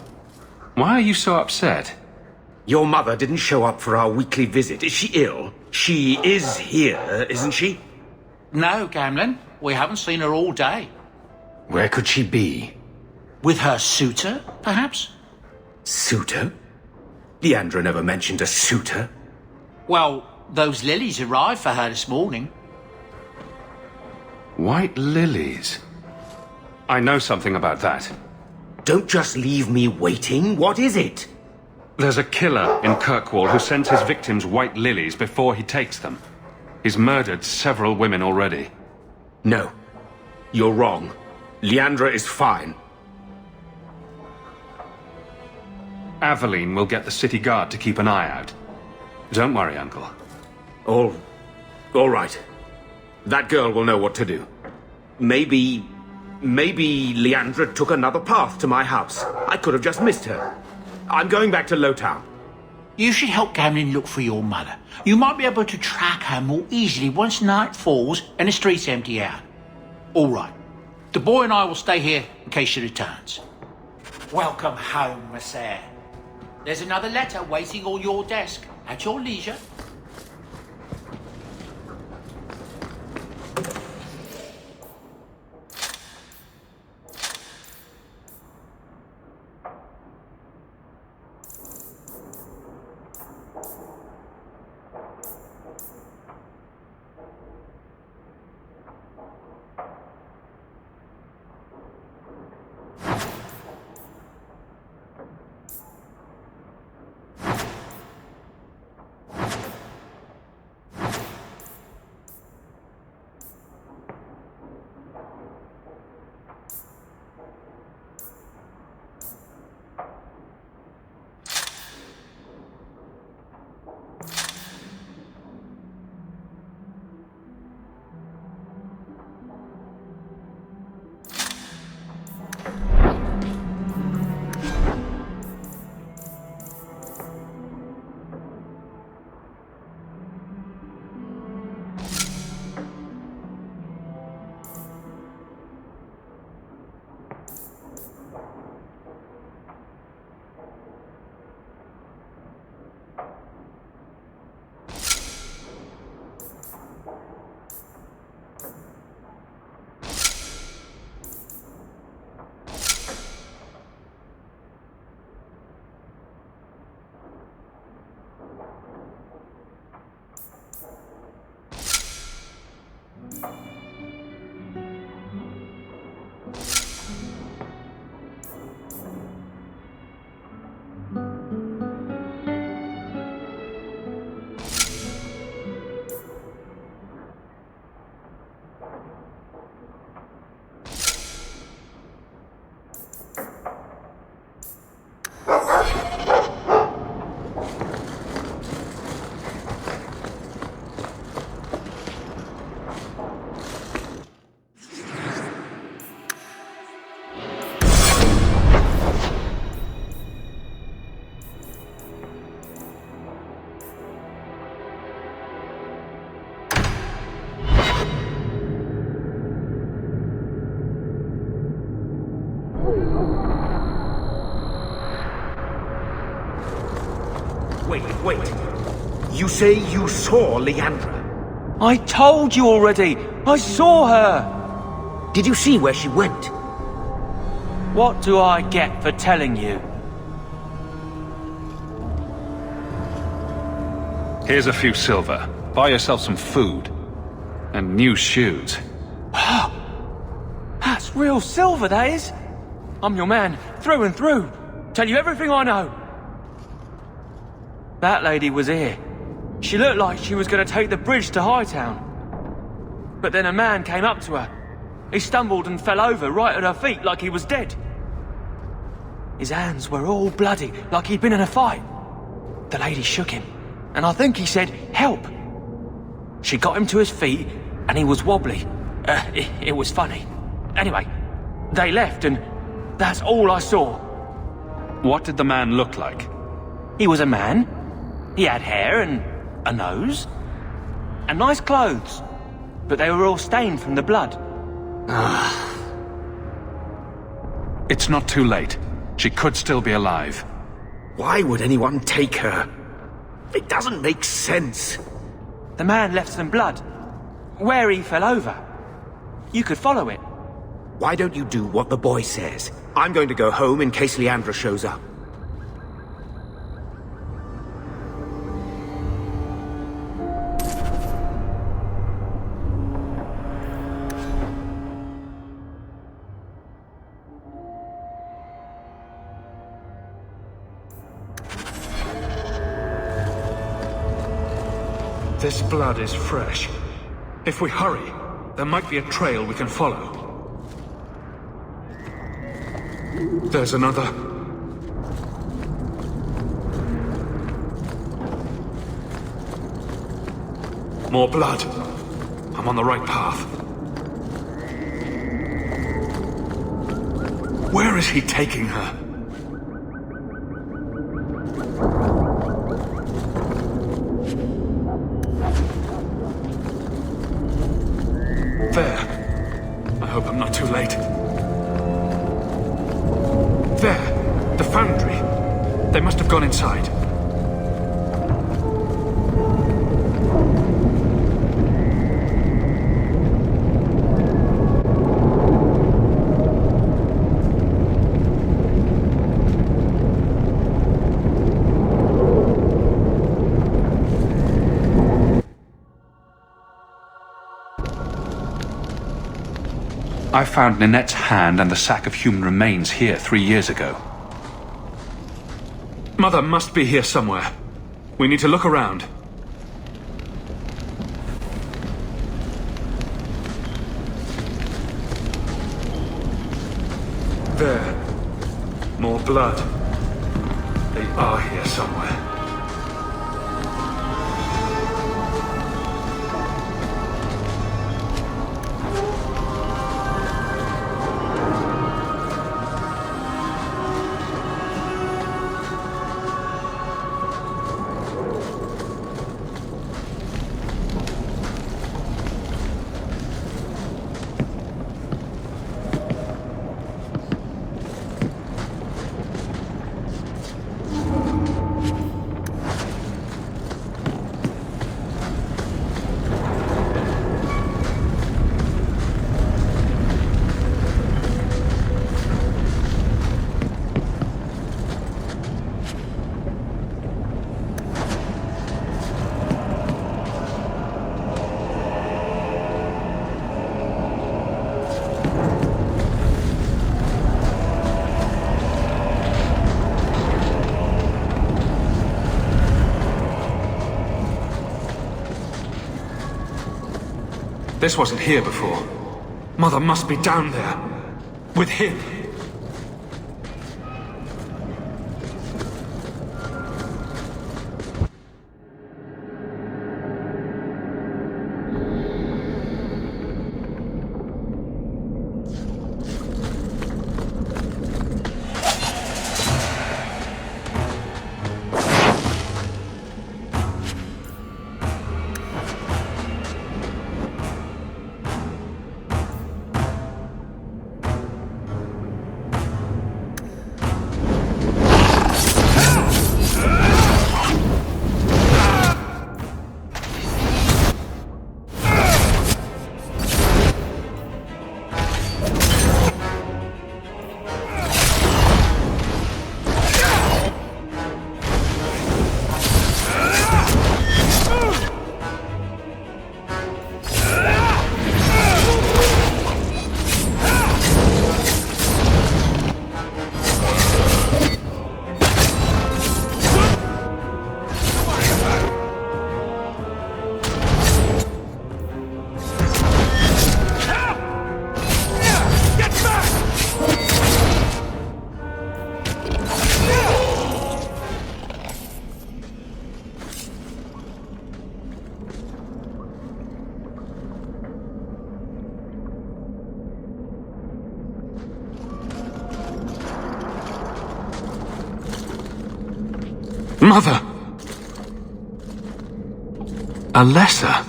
Why are you so upset? Your mother didn't show up for our weekly visit. Is she ill? She is here, isn't she? No, Gamlin. We haven't seen her all day. Where could she be? With her suitor, perhaps? Suitor? Leandra never mentioned a suitor. Well, those lilies arrived for her this morning. White lilies? I know something about that. Don't just leave me waiting. What is it? There's a killer in Kirkwall who sends his victims white lilies before he takes them. He's murdered several women already. No. You're wrong. Leandra is fine. Aveline will get the city guard to keep an eye out. Don't worry, Uncle. All right. That girl will know what to do. Maybe Leandra took another path to my house. I could have just missed her. I'm going back to Lowtown. You should help Gamlin look for your mother. You might be able to track her more easily once night falls and the streets empty out. All right. The boy and I will stay here in case she returns. Welcome home, Messer. There's another letter waiting on your desk at your leisure. wait. You say you saw Leandra? I told you already! I saw her! Did you see where she went? What do I get for telling you? Here's a few silver. Buy yourself some food. And new shoes. That's real silver, that is! I'm your man, through and through. Tell you everything I know. That lady was here. She looked like she was going to take the bridge to Hightown. But then a man came up to her. He stumbled and fell over right at her feet like he was dead. His hands were all bloody, like he'd been in a fight. The lady shook him, and I think he said, "Help!" She got him to his feet, and he was wobbly. It was funny. Anyway, they left, and that's all I saw. What did the man look like? He was a man. He had hair and a nose. And nice clothes. But they were all stained from the blood. It's not too late. She could still be alive. Why would anyone take her? It doesn't make sense. The man left some blood. Where he fell over. You could follow it. Why don't you do what the boy says? I'm going to go home in case Leandra shows up. This blood is fresh. If we hurry, there might be a trail we can follow. There's another. More blood. I'm on the right path. Where is he taking her? There. I hope I'm not too late. There. The foundry. They must have gone inside. I found Ninette's hand and the sack of human remains here 3 years ago. Mother must be here somewhere. We need to look around. There. More blood. They are here somewhere. This wasn't here before. Mother must be down there. With him. Mother! Alessa!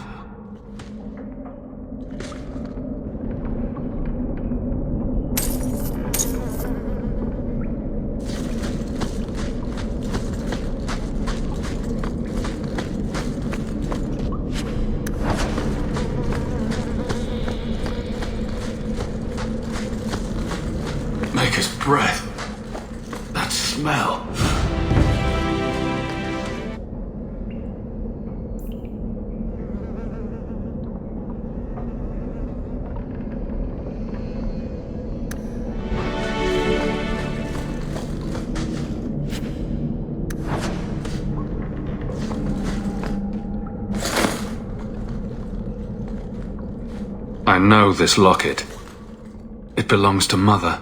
Maker's breath. That smell. I know this locket. It belongs to Mother.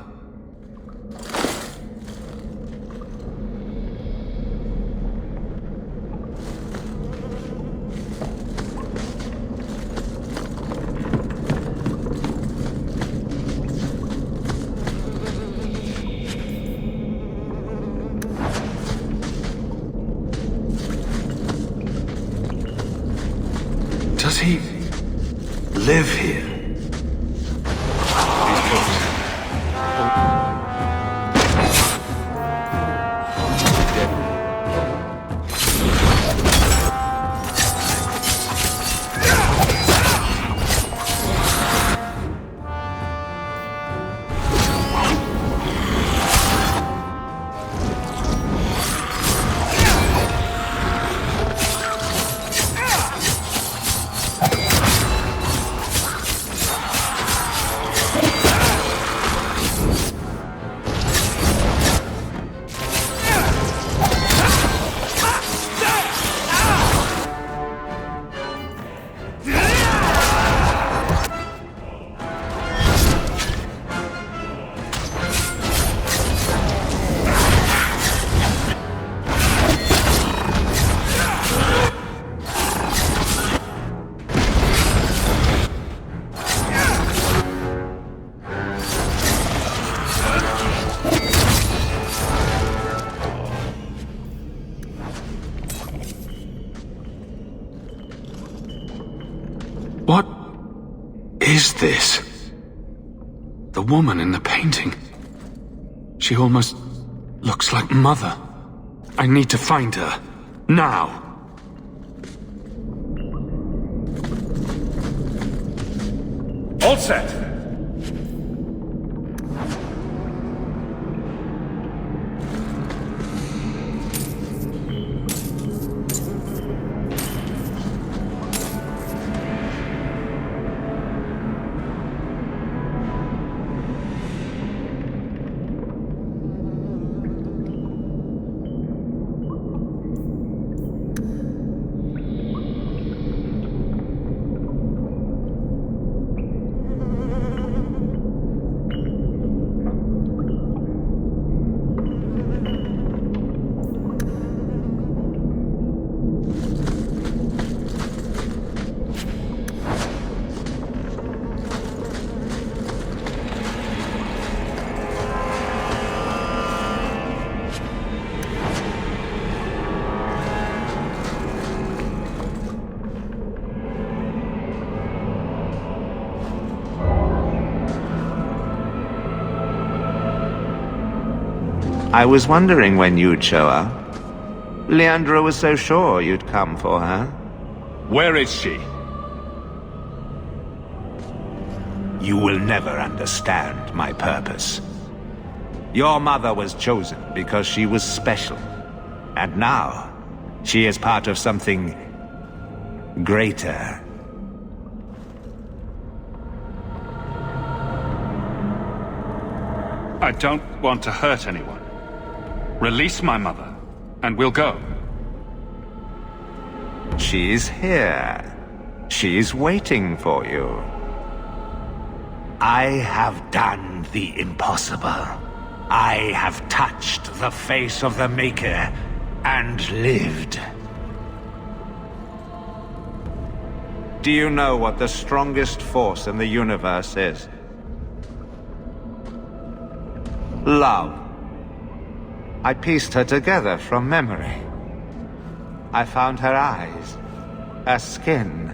Does he live here? What is this? The woman in the painting. She almost looks like Mother. I need to find her. Now! All set. I was wondering when you'd show up. Leandra was so sure you'd come for her. Where is she? You will never understand my purpose. Your mother was chosen because she was special. And now, she is part of something greater. I don't want to hurt anyone. Release my mother, and we'll go. She's here. She's waiting for you. I have done the impossible. I have touched the face of the Maker and lived. Do you know what the strongest force in the universe is? Love. I pieced her together from memory. I found her eyes, her skin,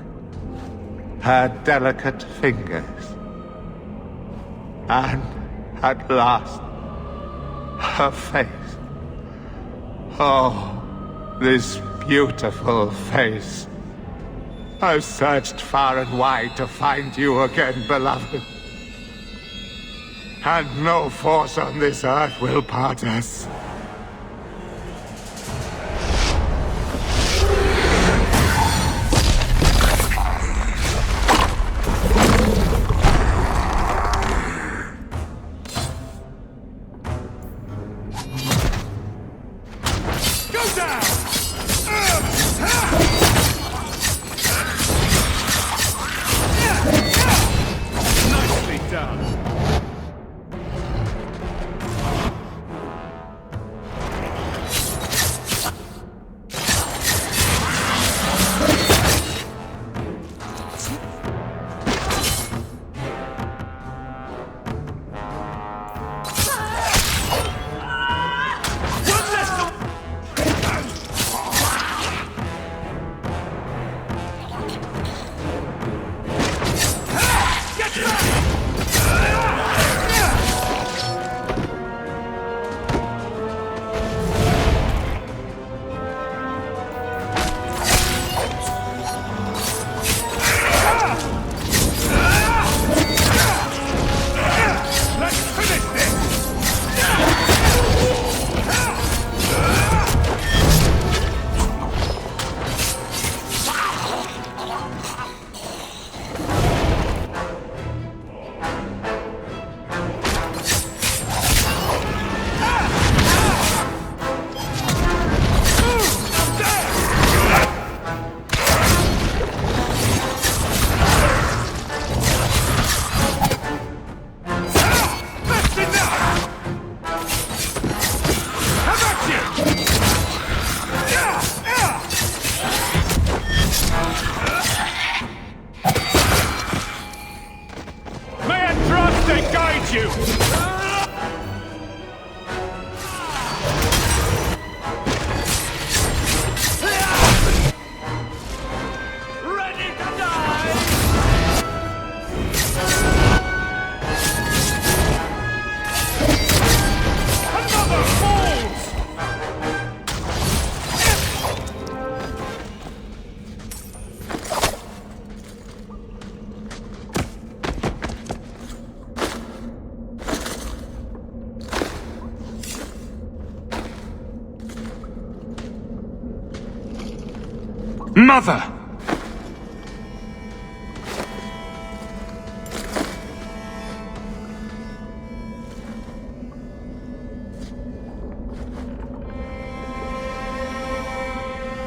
her delicate fingers. And at last, her face. Oh, this beautiful face. I've searched far and wide to find you again, beloved. And no force on this earth will part us. Mother!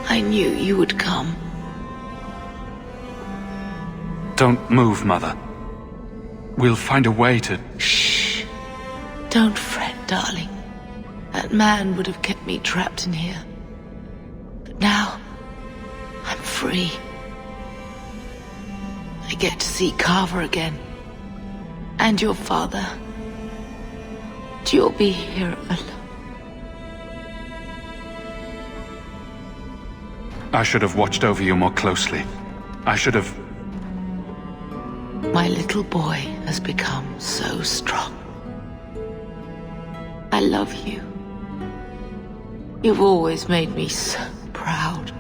I knew you would come. Don't move, Mother. We'll find a way to... Shh. Don't fret, darling. That man would have kept me trapped in here. But now, I'm free. I get to see Carver again. And your father. And you'll be here alone. I should have watched over you more closely. I should have... My little boy has become so strong. I love you. You've always made me so proud.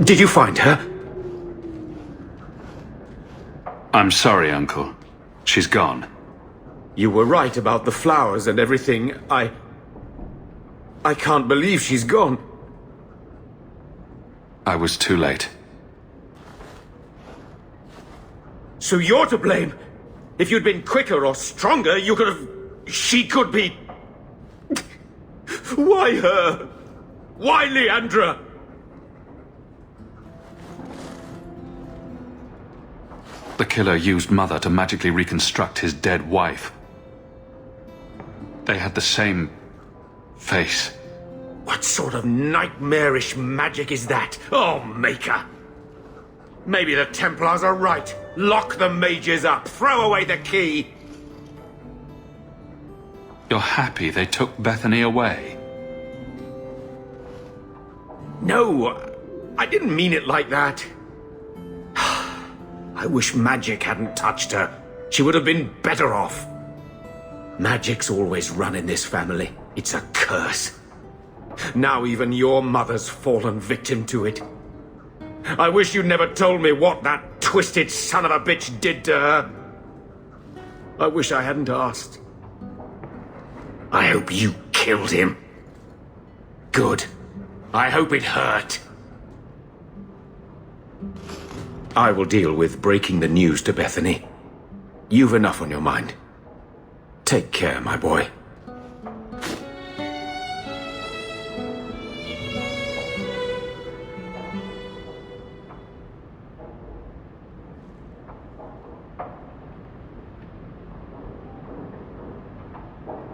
Did you find her? I'm sorry, Uncle. She's gone. You were right about the flowers and everything. I can't believe she's gone. I was too late. So you're to blame. If you'd been quicker or stronger, you could have... She could be... Why her? Why Leandra? The killer used Mother to magically reconstruct his dead wife. They had the same face. What sort of nightmarish magic is that? Oh, Maker! Maybe the Templars are right. Lock the mages up. Throw away the key. You're happy they took Bethany away? No, I didn't mean it like that. I wish magic hadn't touched her. She would have been better off. Magic's always run in this family. It's a curse. Now even your mother's fallen victim to it. I wish you'd never told me what that twisted son of a bitch did to her. I wish I hadn't asked. I hope you killed him. Good. I hope it hurt. I will deal with breaking the news to Bethany. You've enough on your mind. Take care, my boy.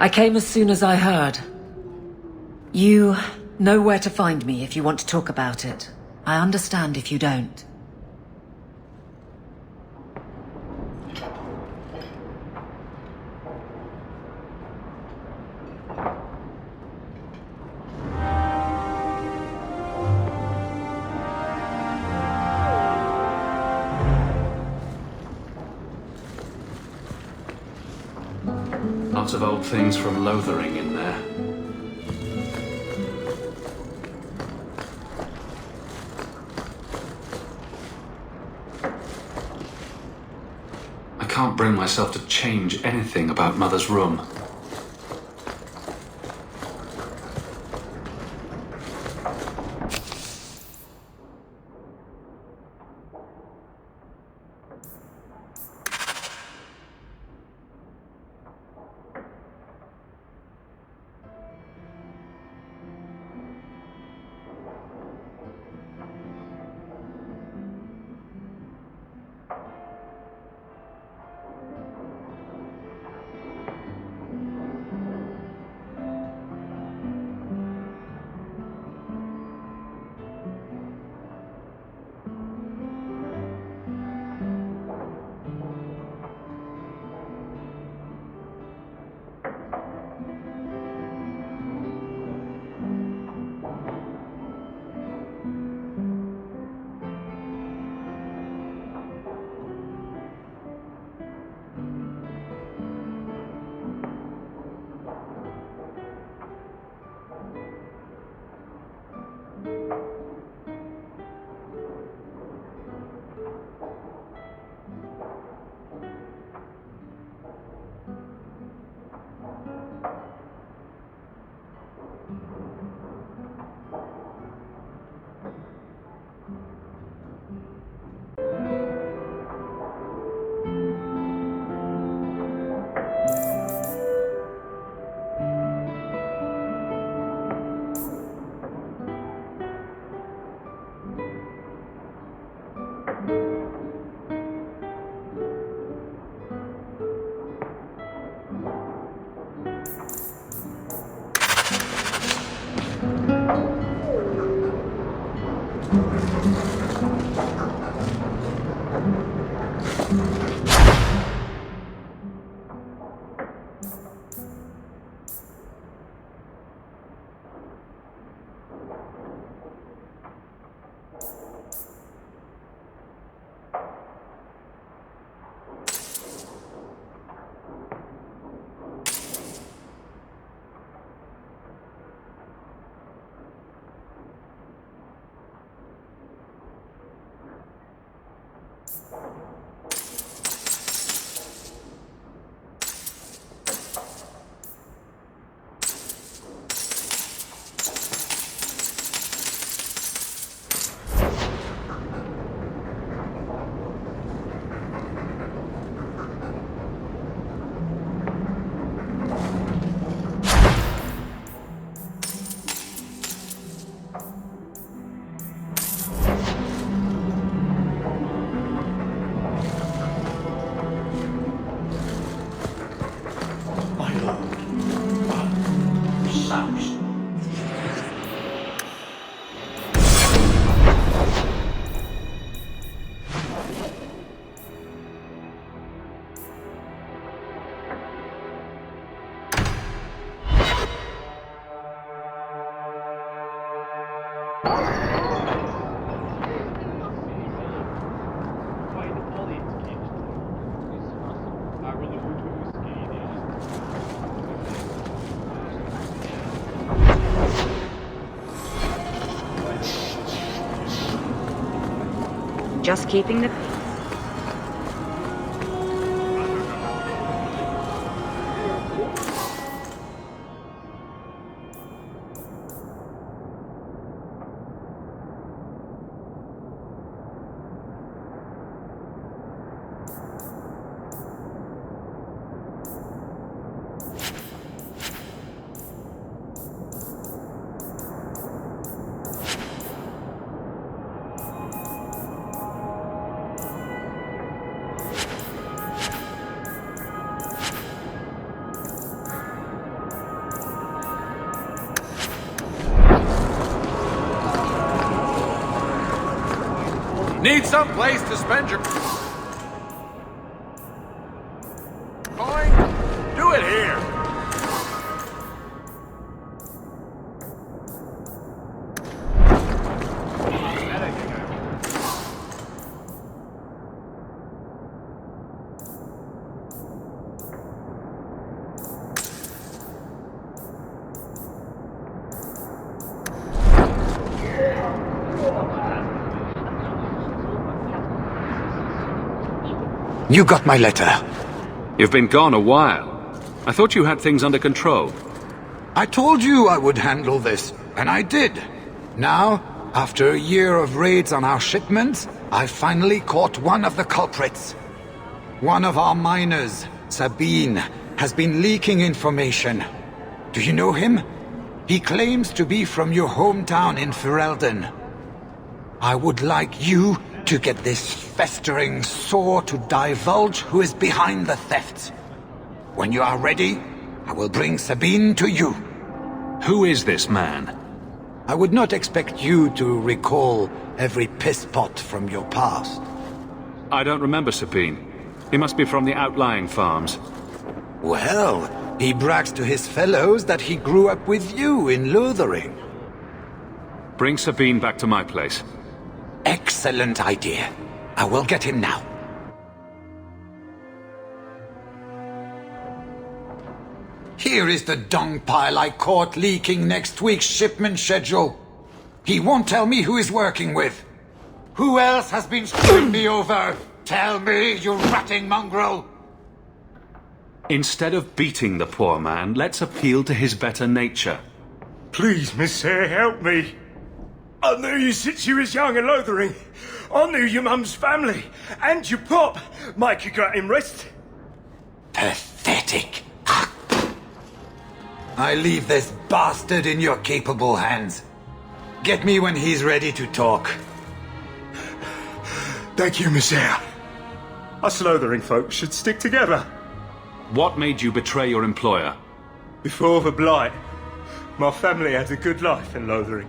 I came as soon as I heard. You know where to find me if you want to talk about it. I understand if you don't. Lots of old things from Lothering in there. I can't bring myself to change anything about Mother's room. just keeping the peace. Need some place to spend your coin? Do it here. You got my letter. You've been gone a while. I thought you had things under control. I told you I would handle this, and I did. Now, after a year of raids on our shipments, I finally caught one of the culprits. One of our miners, Sabine, has been leaking information. Do you know him? He claims to be from your hometown in Ferelden. I would like you to get this festering sore to divulge who is behind the thefts. When you are ready, I will bring Sabine to you. Who is this man? I would not expect you to recall every pisspot from your past. I don't remember Sabine. He must be from the outlying farms. Well, he brags to his fellows that he grew up with you in Lothering. Bring Sabine back to my place. Excellent idea. I will get him now. Here is the dung pile I caught leaking next week's shipment schedule. He won't tell me who he's working with. Who else has been screwing me over? Tell me, you ratting mongrel! Instead of beating the poor man, let's appeal to his better nature. Please, Miss Hare, help me. I knew you since you was young and Lothering. I knew your mum's family, and your pop. Micah got him rest. Pathetic. I leave this bastard in your capable hands. Get me when he's ready to talk. Thank you, Miss Hare. Us Lothering folks should stick together. What made you betray your employer? Before the Blight, my family had a good life in Lothering.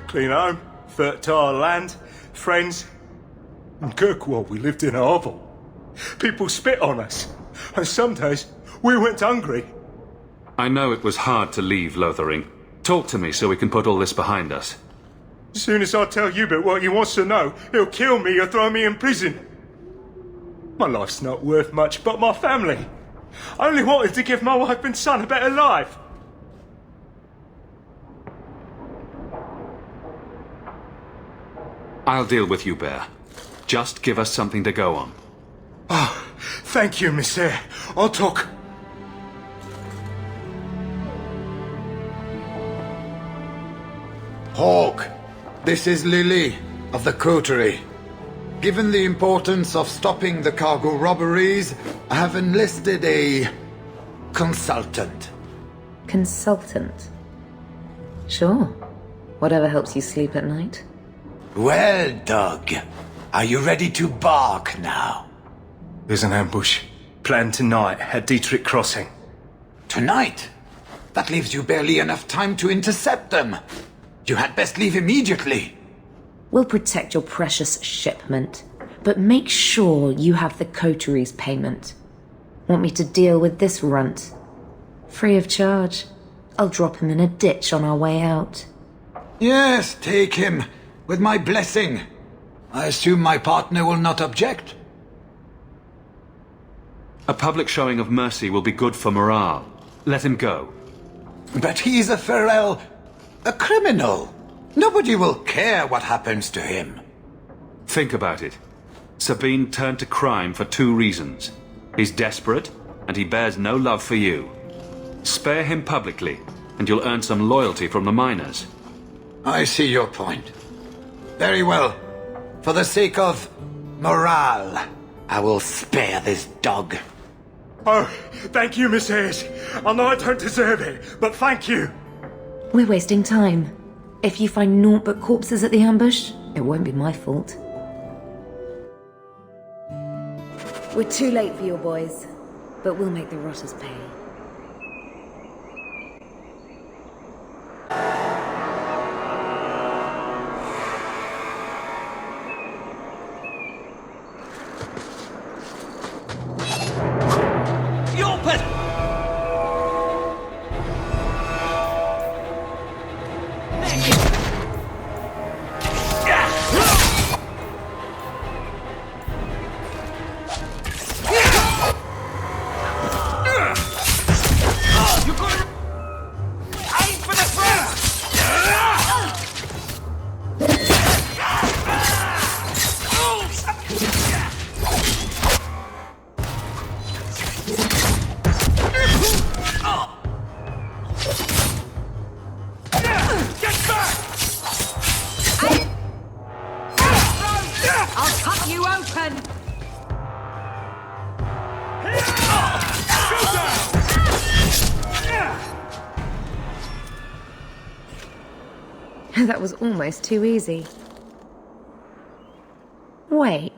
Clean home, fertile land, friends. In Kirkwall, we lived in a hovel. People spit on us, and some days we went hungry. I know it was hard to leave Lothering. Talk to me so we can put all this behind us. As soon as I tell Hubert what he wants to know, he'll kill me or throw me in prison. My life's not worth much, but my family. I only wanted to give my wife and son a better life. I'll deal with you, Bear. Just give us something to go on. Oh, thank you, Miss Hare. I'll talk. Hawk, this is Lily of the Coterie. Given the importance of stopping the cargo robberies, I have enlisted a consultant. Consultant? Sure. Whatever helps you sleep at night. Well, Doug, are you ready to bark now? There's an ambush planned tonight at Dietrich Crossing. Tonight? That leaves you barely enough time to intercept them. You had best leave immediately. We'll protect your precious shipment, but make sure you have the coterie's payment. Want me to deal with this runt? Free of charge. I'll drop him in a ditch on our way out. Yes, take him, with my blessing. I assume my partner will not object? A public showing of mercy will be good for morale. Let him go. But he's a a criminal. Nobody will care what happens to him. Think about it. Sabine turned to crime for 2 reasons. He's desperate, and he bears no love for you. Spare him publicly, and you'll earn some loyalty from the miners. I see your point. Very well. For the sake of morale, I will spare this dog. Oh, thank you, Miss Hayes. I know I don't deserve it, but thank you. We're wasting time. If you find naught but corpses at the ambush, it won't be my fault. We're too late for your boys, but we'll make the rotters pay. That was almost too easy. Wait.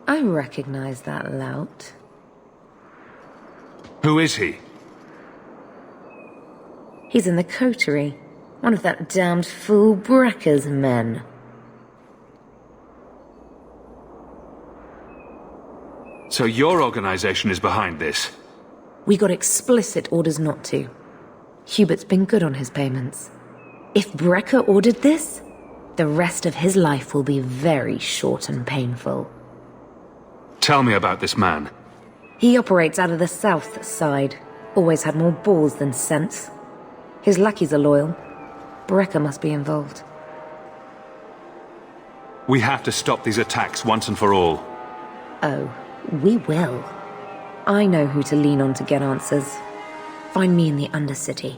I recognize that lout. Who is he? He's in the coterie. One of that damned fool Brekker's men. So your organization is behind this? We got explicit orders not to. Hubert's been good on his payments. If Brekker ordered this, the rest of his life will be very short and painful. Tell me about this man. He operates out of the south side. Always had more balls than sense. His lackeys are loyal. Brekker must be involved. We have to stop these attacks once and for all. Oh, we will. I know who to lean on to get answers. Find me in the Undercity.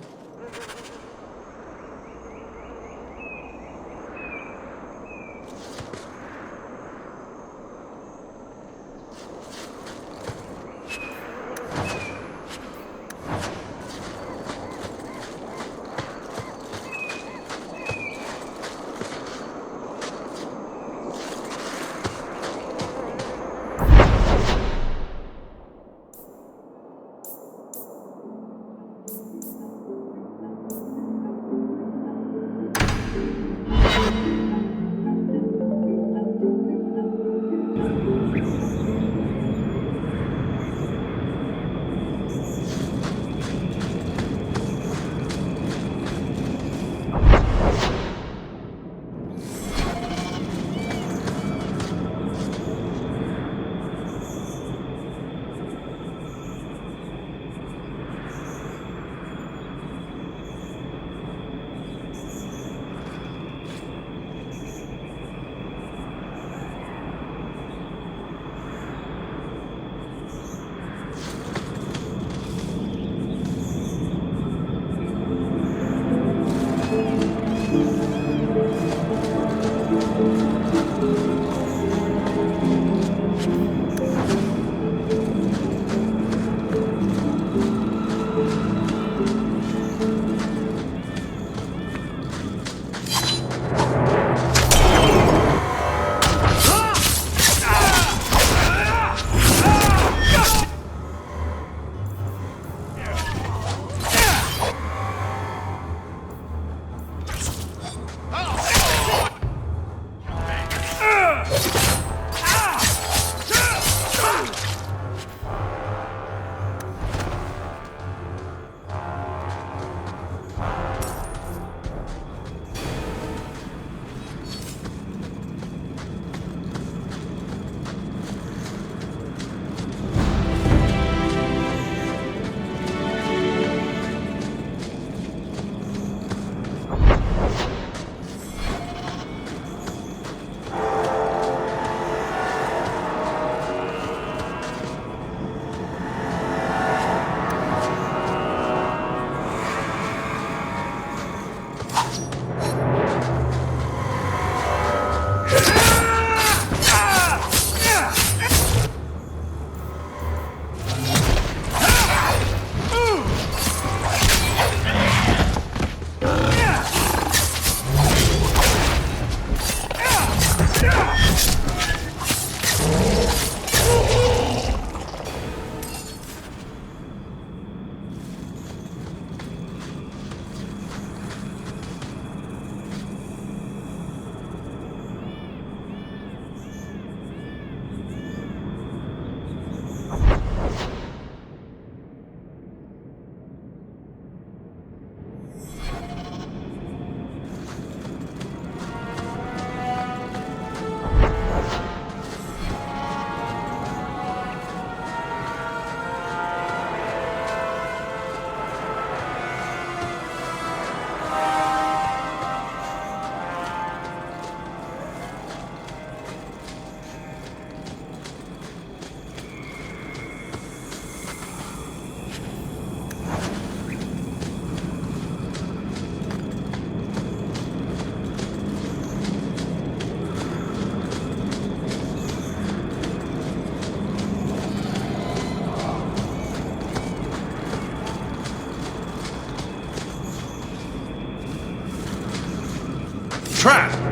Trap!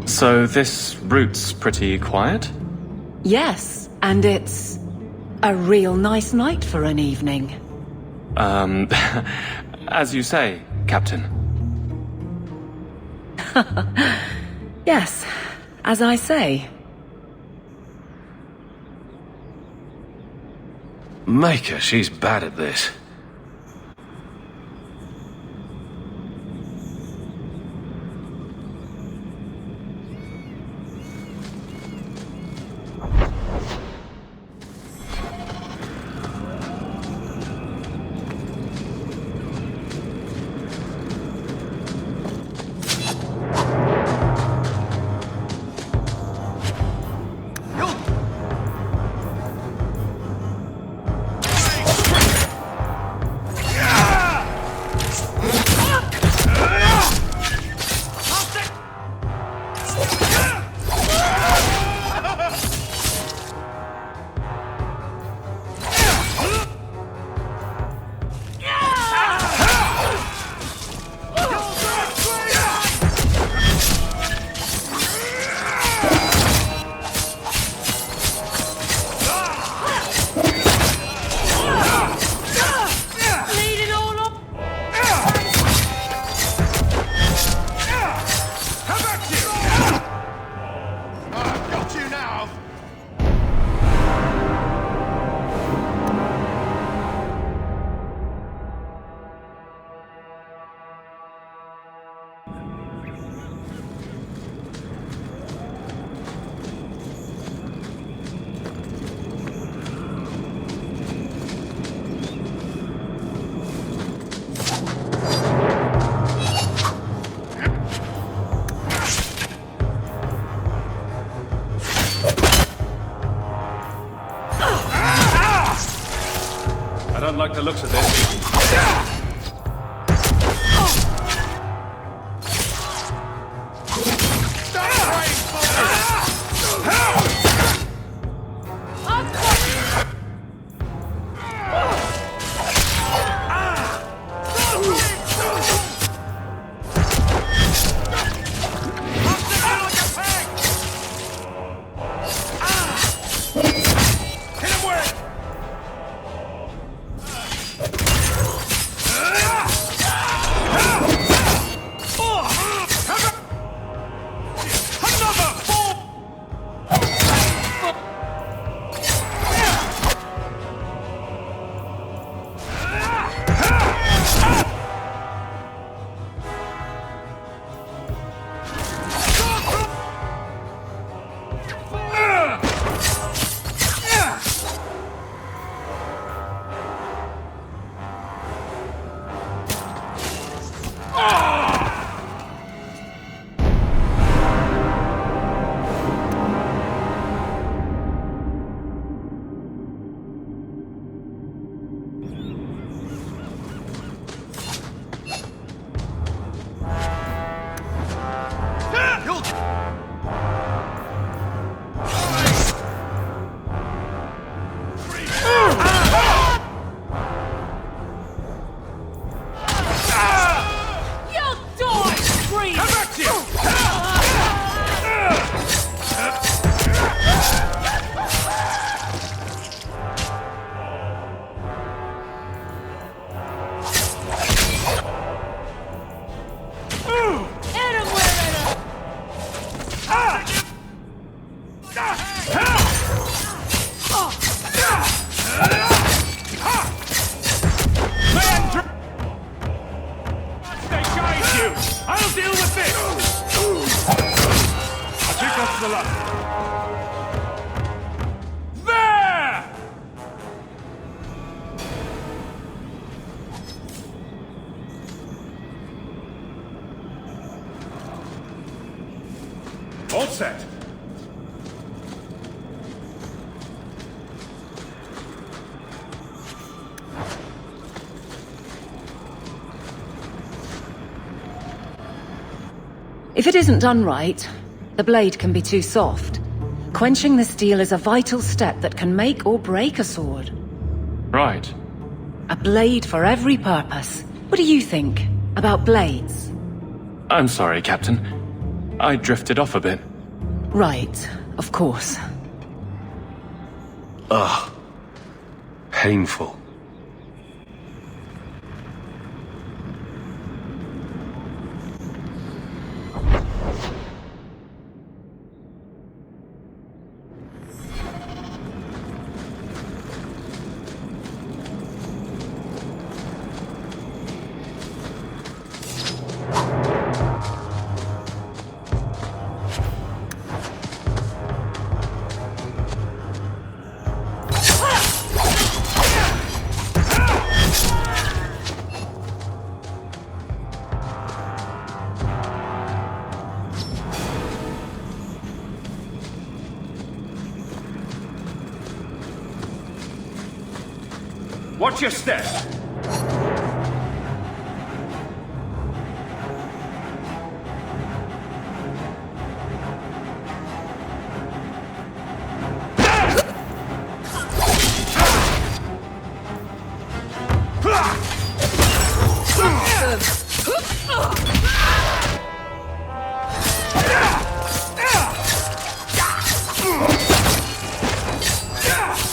So this route's pretty quiet? Yes, and it's a real nice night for an evening. As you say, Captain. Yes, as I say. Maker, she's bad at this. muzzle up! There! All set. If it isn't done right, the blade can be too soft. Quenching the steel is a vital step that can make or break a sword. Right. A blade for every purpose. What do you think about blades? I'm sorry, Captain. I drifted off a bit. Right, of course. Ugh. Painful. Watch your step!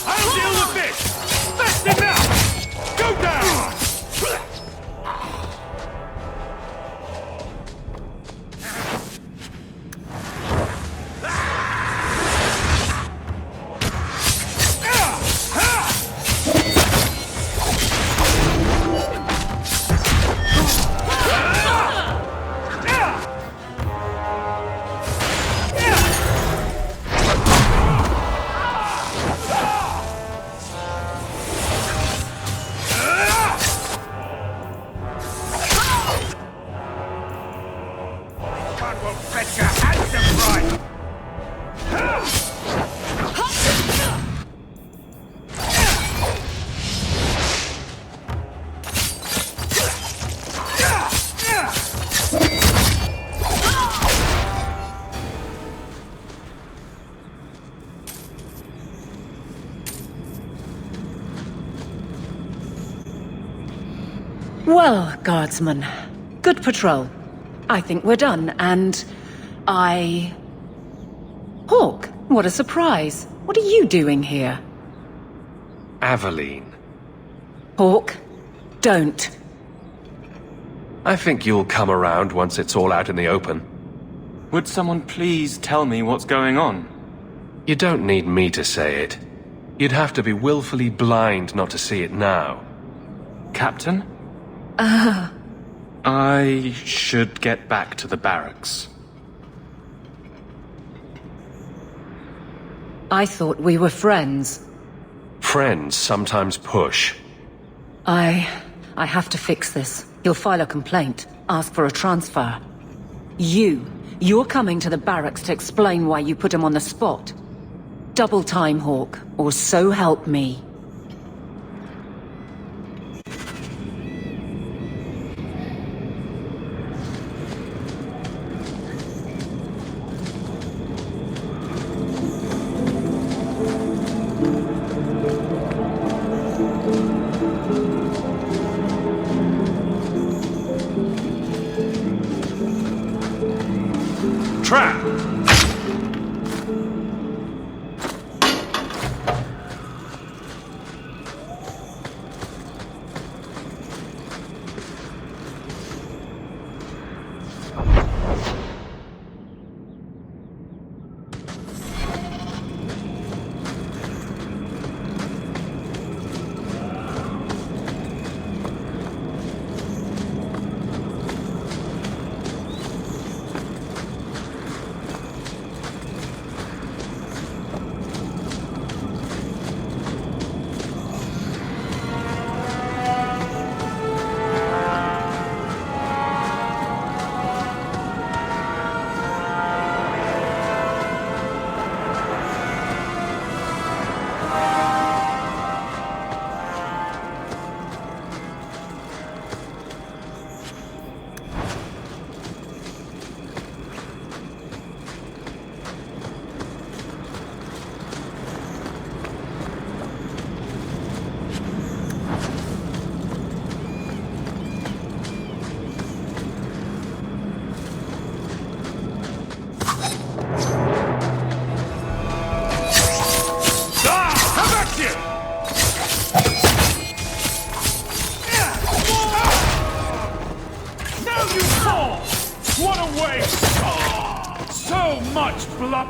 I'll deal with this! That's enough! Go down! Well, guardsman, good patrol. I think we're done, and Hawk, what a surprise. What are you doing here? Aveline. Hawk, don't. I think you'll come around once it's all out in the open. Would someone please tell me what's going on? You don't need me to say it. You'd have to be willfully blind not to see it now. Captain? I should get back to the barracks. I thought we were friends. Friends sometimes push. I have to fix this. He'll file a complaint, ask for a transfer. You're coming to the barracks to explain why you put him on the spot. Double time, Hawk, or so help me. Trap! waste! So much blood!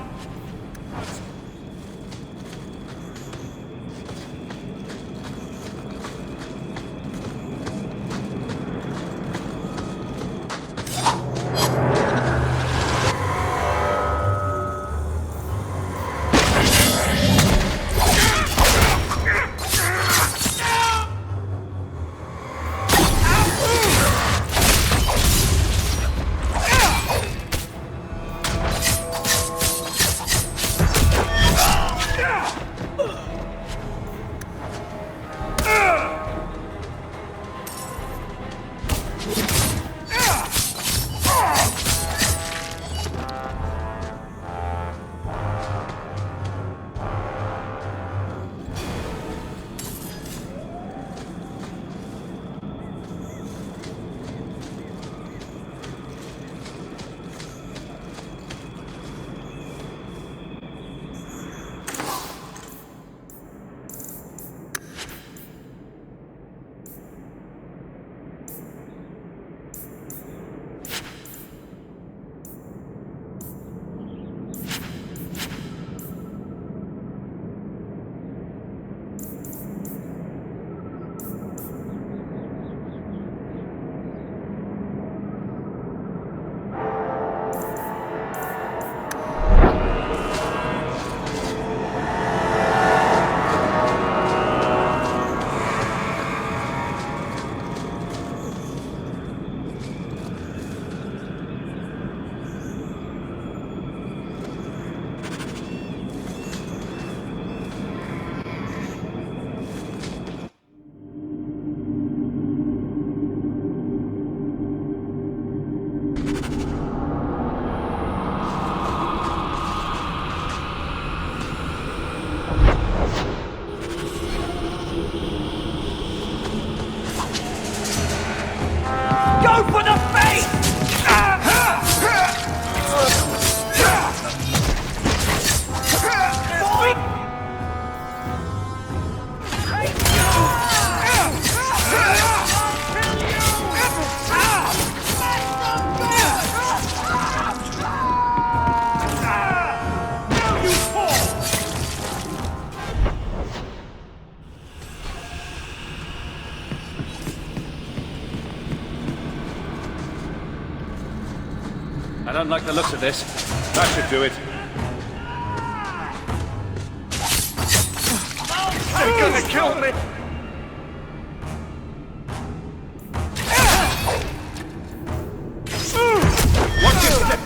I don't like the looks of this. That should do it. They're gonna kill me! Watch your step!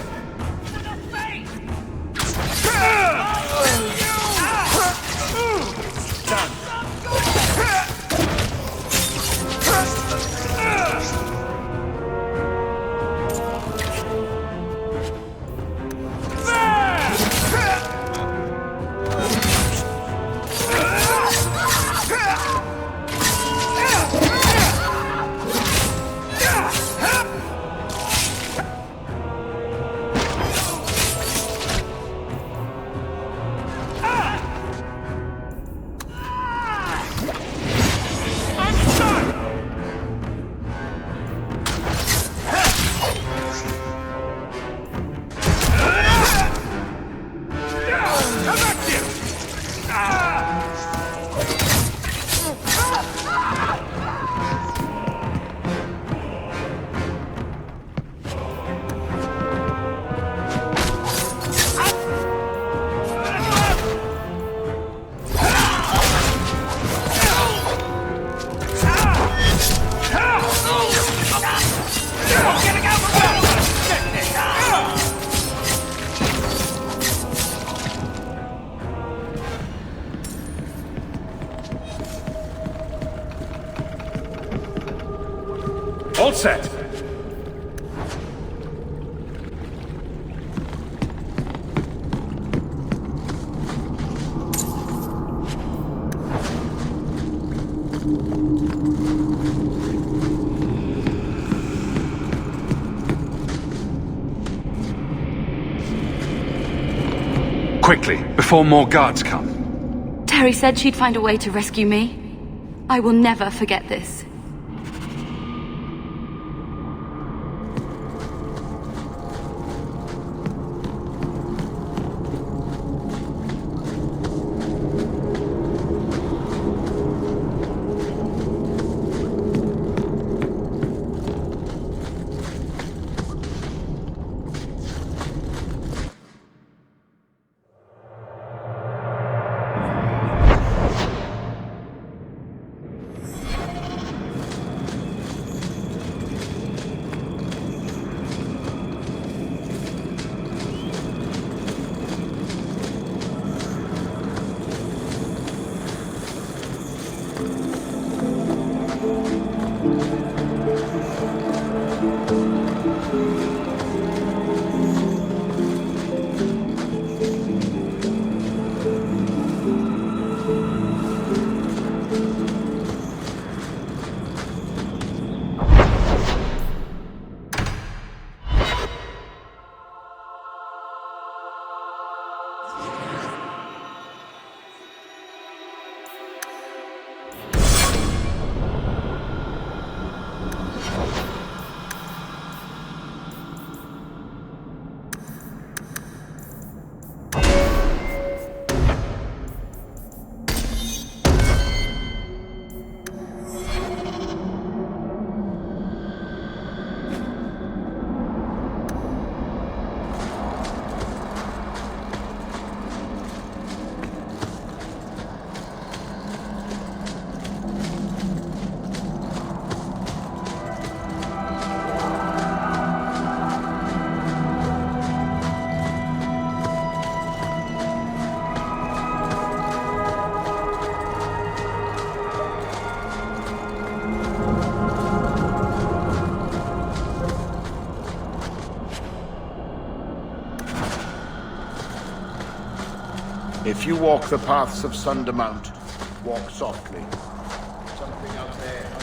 All set! Quickly, before more guards come. Terry said she'd find a way to rescue me. I will never forget this. If you walk the paths of Sundermount, walk softly. Something out there.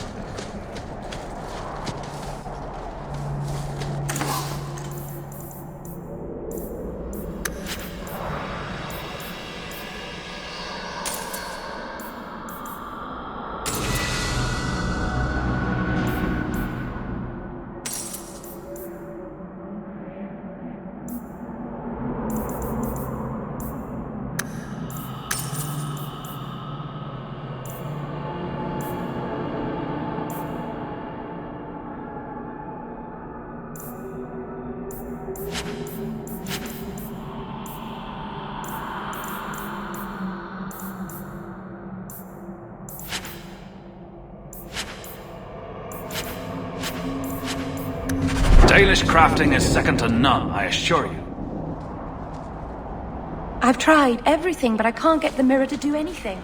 Dalish crafting is second to none, I assure you. I've tried everything, but I can't get the mirror to do anything.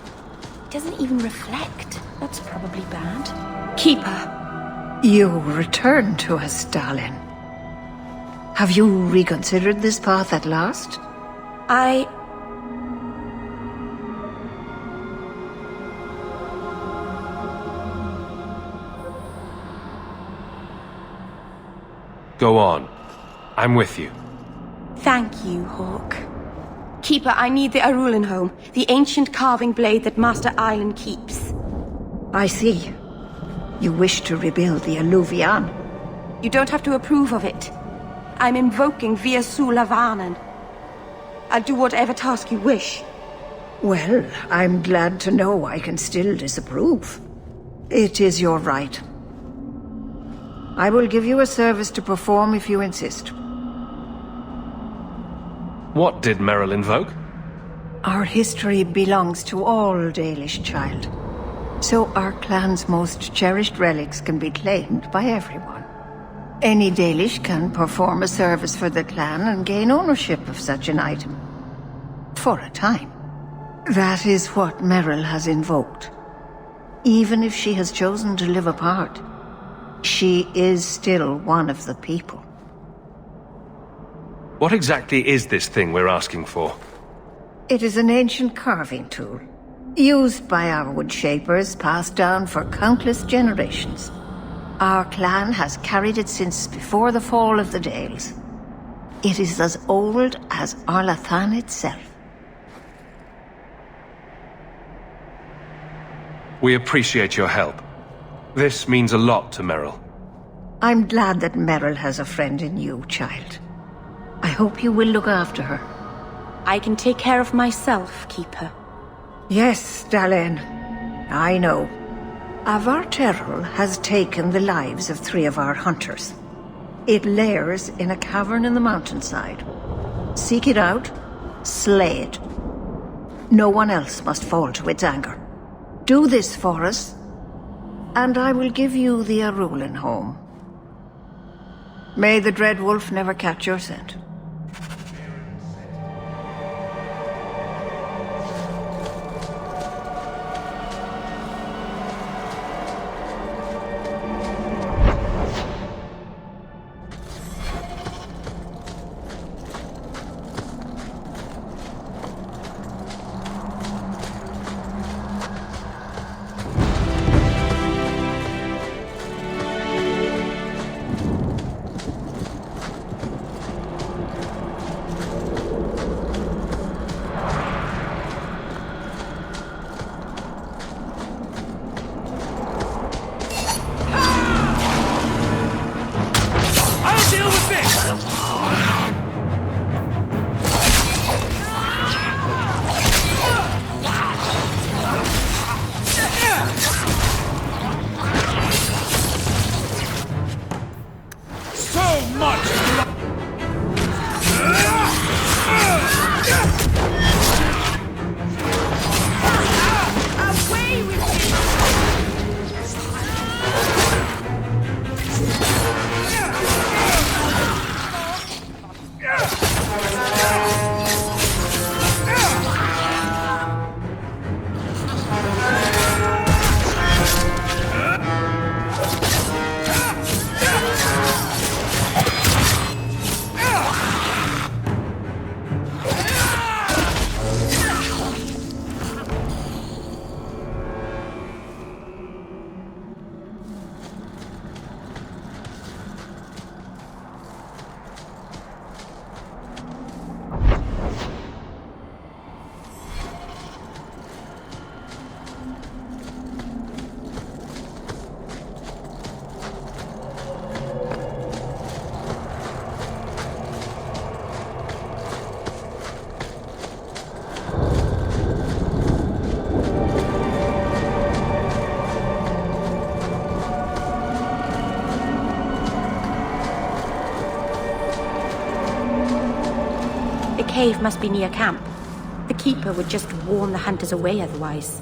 It doesn't even reflect. That's probably bad. Keeper. You return to us, darling. Have you reconsidered this path at last? Go on. I'm with you. Thank you, Hawk. Keeper, I need the Arulinholm, the ancient carving blade that Master Island keeps. I see. You wish to rebuild the Alluvian. You don't have to approve of it. I'm invoking Via Sulavanen. I'll do whatever task you wish. Well, I'm glad to know I can still disapprove. It is your right. I will give you a service to perform if you insist. What did Merrill invoke? Our history belongs to all Dalish, child. So our clan's most cherished relics can be claimed by everyone. Any Dalish can perform a service for the clan and gain ownership of such an item. For a time. That is what Merrill has invoked. Even if she has chosen to live apart, she is still one of the people. What exactly is this thing we're asking for? It is an ancient carving tool, used by our wood shapers, passed down for countless generations. Our clan has carried it since before the fall of the Dales. It is as old as Arlathan itself. We appreciate your help. This means a lot to Merrill. I'm glad that Merrill has a friend in you, child. I hope you will look after her. I can take care of myself, Keeper. Yes, Dalen. I know. Avar Terrell has taken the lives of 3 of our hunters. It lairs in a cavern in the mountainside. Seek it out, slay it. No one else must fall to its anger. Do this for us, and I will give you the Arulinholm. May the Dread Wolf never catch your scent. The cave must be near camp. The Keeper would just warn the hunters away otherwise.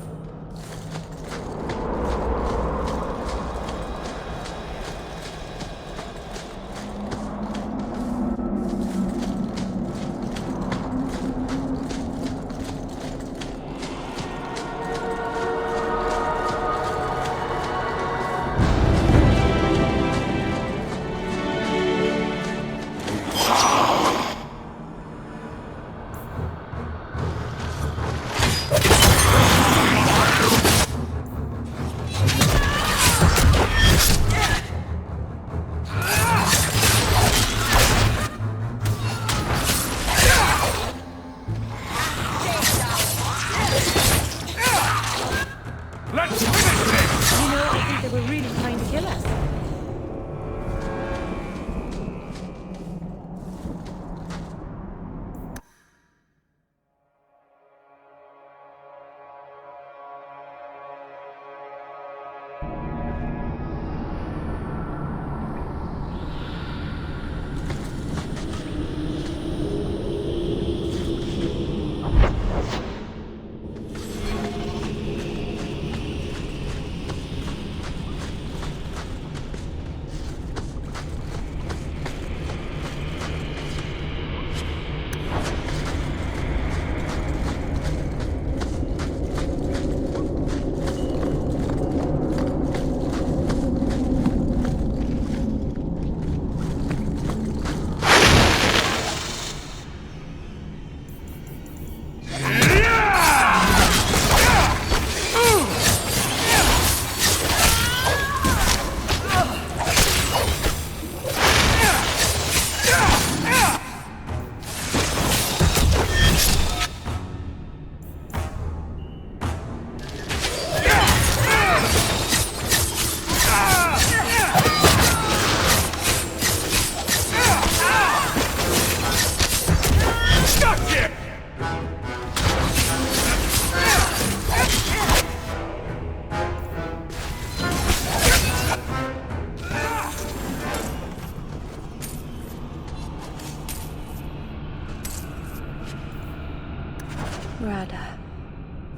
Rada,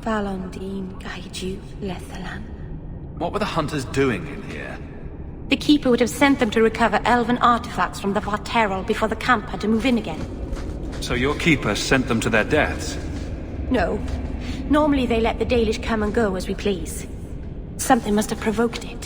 Valondine, Gaiju, Lethalan. What were the hunters doing in here? The Keeper would have sent them to recover elven artifacts from the Varterol before the camp had to move in again. So your Keeper sent them to their deaths? No. Normally they let the Dalish come and go as we please. Something must have provoked it.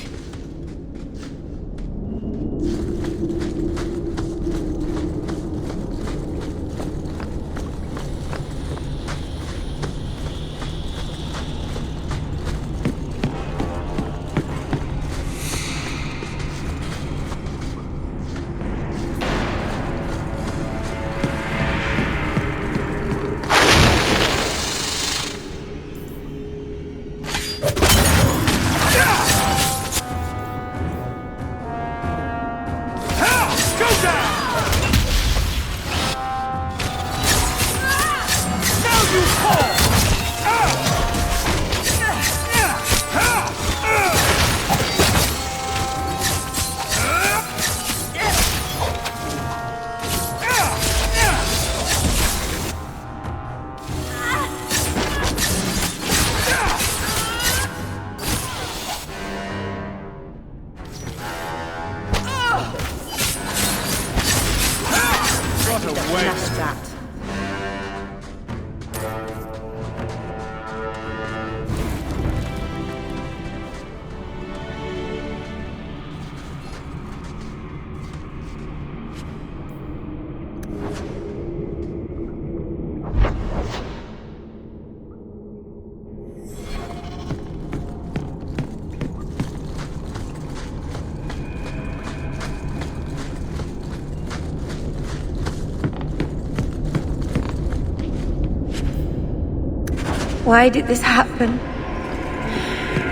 Why did this happen?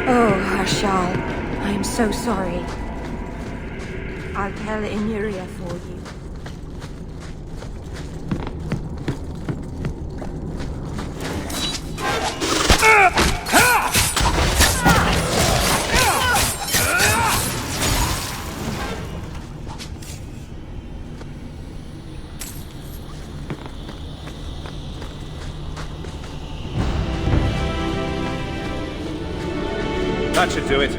Oh, Harshal, I am so sorry. I'll tell Emuria for you. That should do it.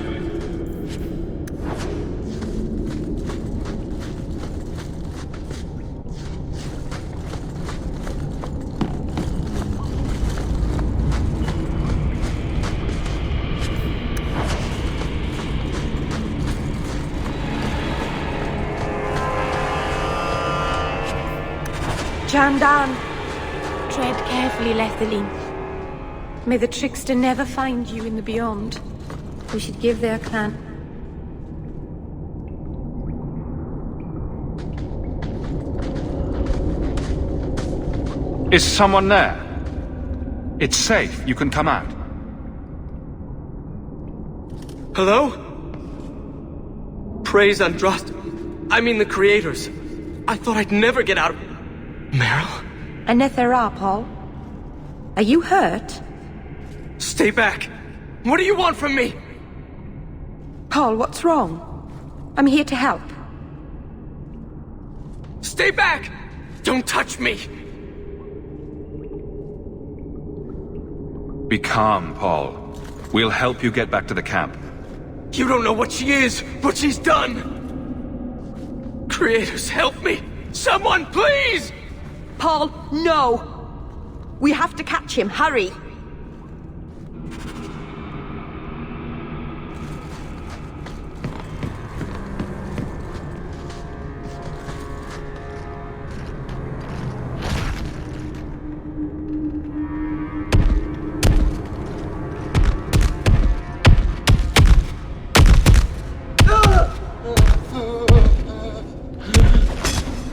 Jandan, tread carefully, Lethaline. May the trickster never find you in the beyond. We should give their clan. Is someone there? It's safe. You can come out. Hello? Praise Andraste. I mean the creators. I thought I'd never get out of... Meryl? Anethera, Paul. Are you hurt? Stay back! What do you want from me? Paul, what's wrong? I'm here to help. Stay back! Don't touch me! Be calm, Paul. We'll help you get back to the camp. You don't know what she is, what she's done! Creators, help me! Someone, please! Paul, no! We have to catch him, hurry!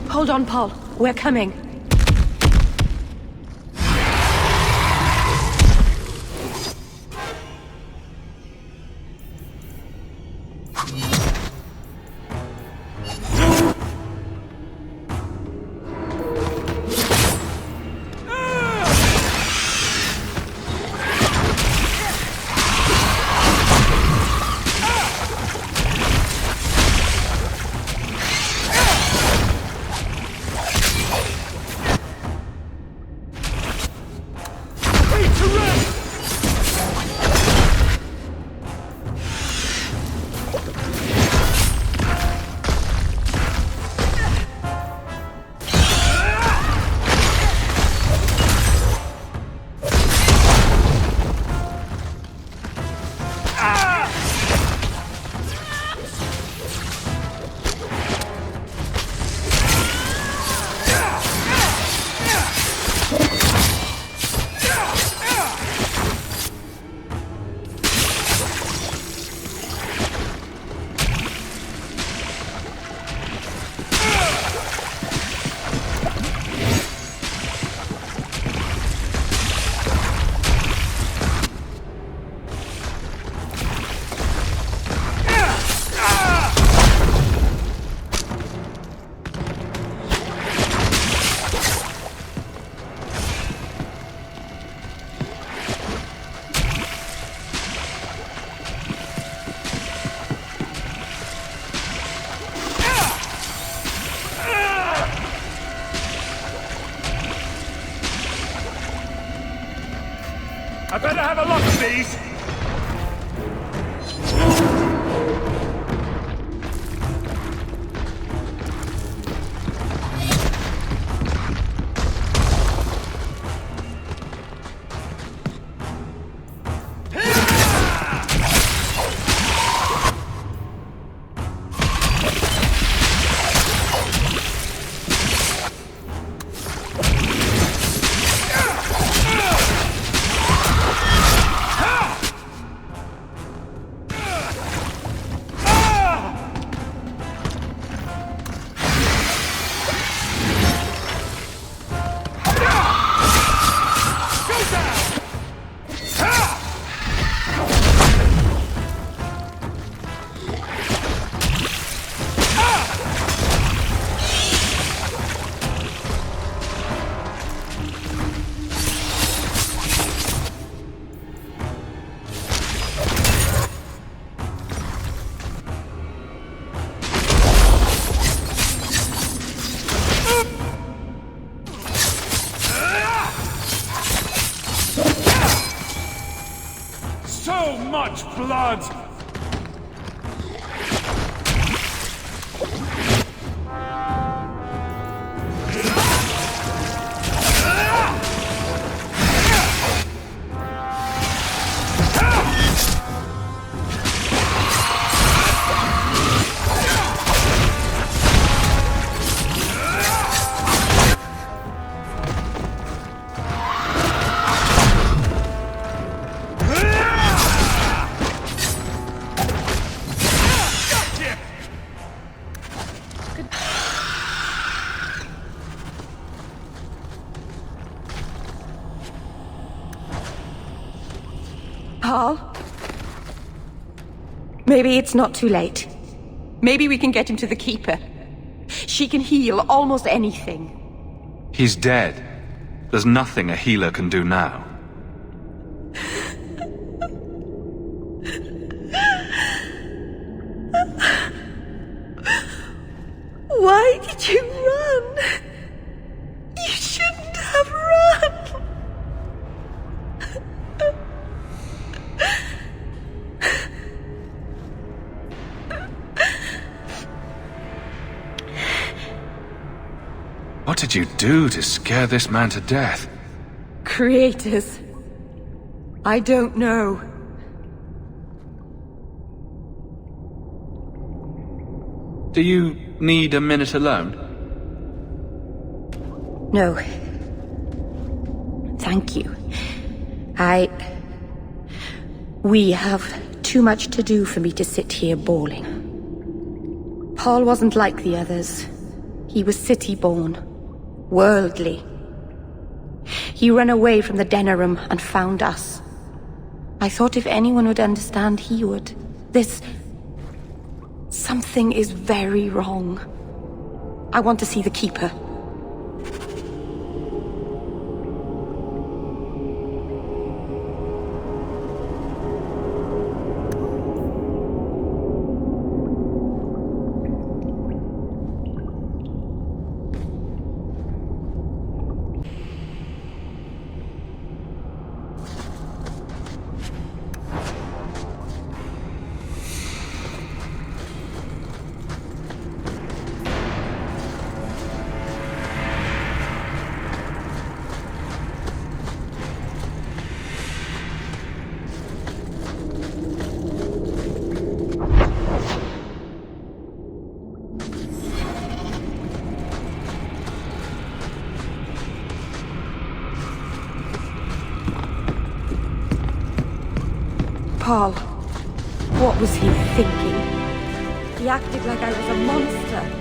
Hold on, Paul. We're coming. I better have a lot of these! much blood! Paul? Maybe it's not too late. Maybe we can get him to the Keeper. She can heal almost anything. He's dead. There's nothing a healer can do now. Why did you run? You shouldn't have run. What did you do to scare this man to death? Creators. I don't know. Do you need a minute alone? No. Thank you. We have too much to do for me to sit here bawling. Paul wasn't like the others. He was city-born, worldly. He ran away from the Denerim and found us. I thought if anyone would understand, he would. Something is very wrong. I want to see the Keeper. Paul, what was he thinking? He acted like I was a monster.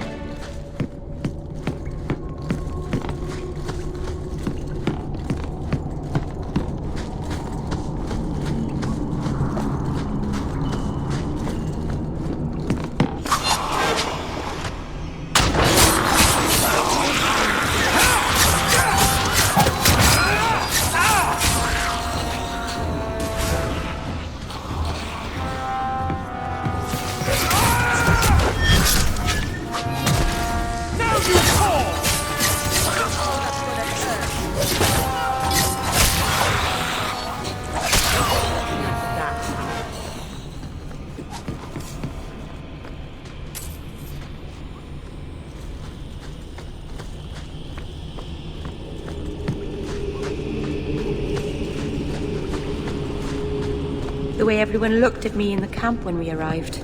The way everyone looked at me in the camp when we arrived.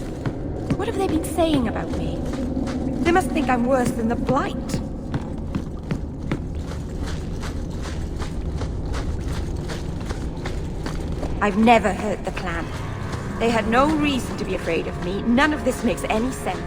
What have they been saying about me? They must think I'm worse than the Blight. I've never hurt the clan. They had no reason to be afraid of me. None of this makes any sense.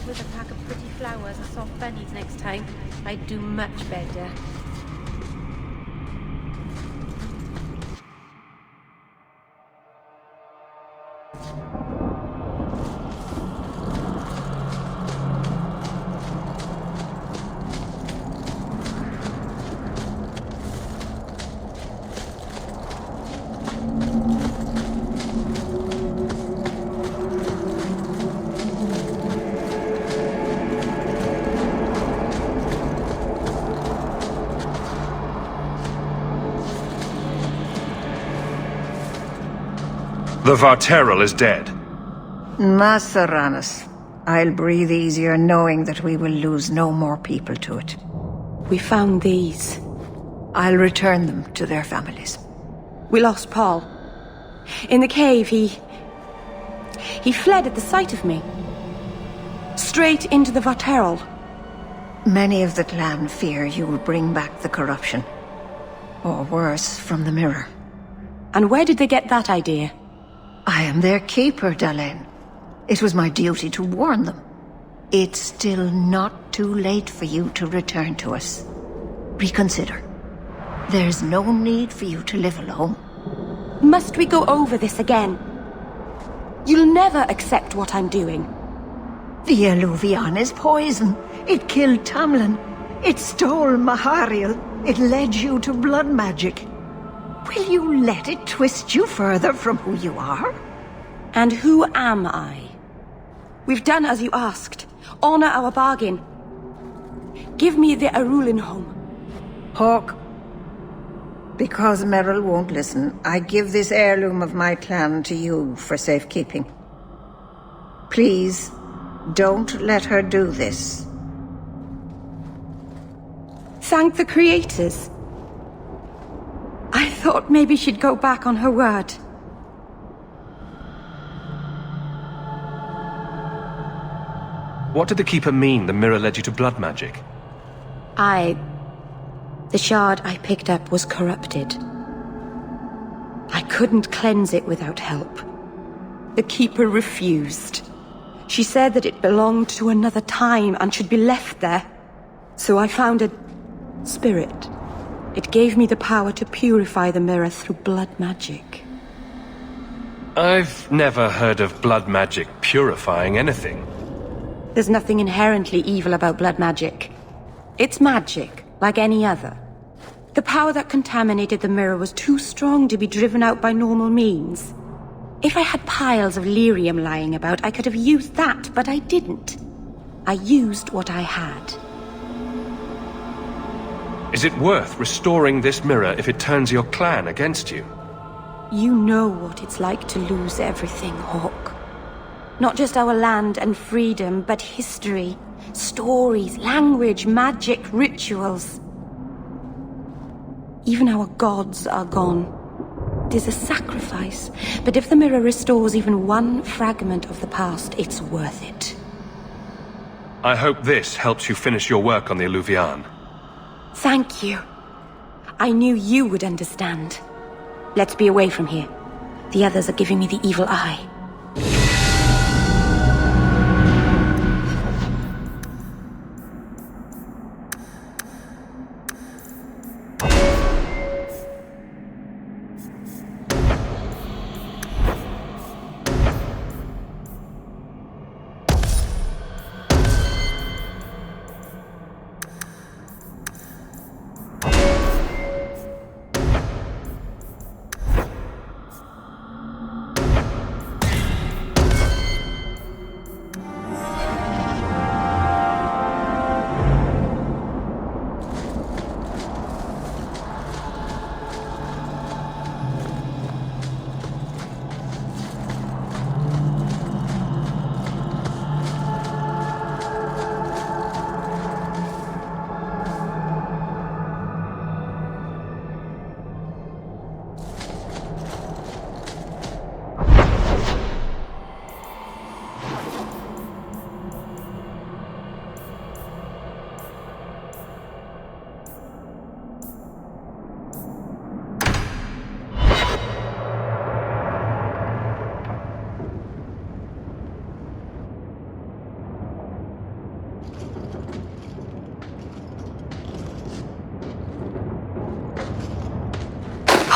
with a pack of pretty flowers or soft bunnies next time, I'd do much better. The Varterol is dead. Maceranus, I'll breathe easier knowing that we will lose no more people to it. We found these. I'll return them to their families. We lost Paul. In the cave, he fled at the sight of me. Straight into the Varterol. Many of the clan fear you will bring back the corruption. Or worse, from the mirror. And where did they get that idea? I am their keeper, Dalain. It was my duty to warn them. It's still not too late for you to return to us. Reconsider. There's no need for you to live alone. Must we go over this again? You'll never accept what I'm doing. The Eluvian is poison. It killed Tamlin. It stole Mahariel. It led you to blood magic. Will you let it twist you further from who you are? And who am I? We've done as you asked. Honor our bargain. Give me the Arulin home. Hawk. Because Merrill won't listen, I give this heirloom of my clan to you for safekeeping. Please, don't let her do this. Thank the creators. I thought maybe she'd go back on her word. What did the Keeper mean the mirror led you to blood magic? The shard I picked up was corrupted. I couldn't cleanse it without help. The Keeper refused. She said that it belonged to another time and should be left there. So I found a spirit. It gave me the power to purify the mirror through blood magic. I've never heard of blood magic purifying anything. There's nothing inherently evil about blood magic. It's magic, like any other. The power that contaminated the mirror was too strong to be driven out by normal means. If I had piles of lyrium lying about, I could have used that, but I didn't. I used what I had. Is it worth restoring this mirror if it turns your clan against you? You know what it's like to lose everything, Hawk. Not just our land and freedom, but history, stories, language, magic, rituals. Even our gods are gone. It is a sacrifice, but if the mirror restores even one fragment of the past, it's worth it. I hope this helps you finish your work on the Eluvian. Thank you. I knew you would understand. Let's be away from here. The others are giving me the evil eye.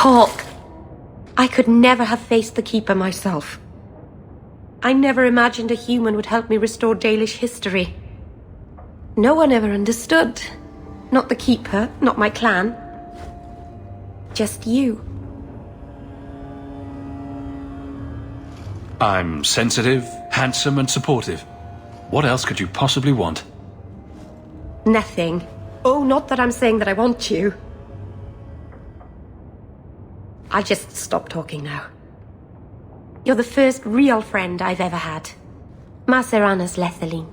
Paul, I could never have faced the Keeper myself. I never imagined a human would help me restore Dalish history. No one ever understood. Not the Keeper, not my clan. Just you. I'm sensitive, handsome, and supportive. What else could you possibly want? Nothing. Oh, not that I'm saying that I want you. I'll just stop talking now. You're the first real friend I've ever had. Maseranas Lethalin.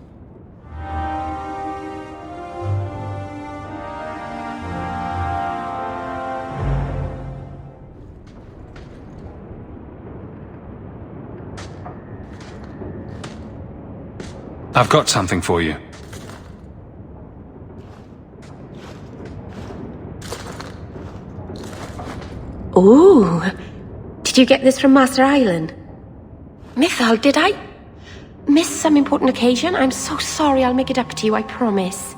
I've got something for you. Ooh. Did you get this from Master Island? Mythal, did I miss some important occasion? I'm so sorry. I'll make it up to you, I promise.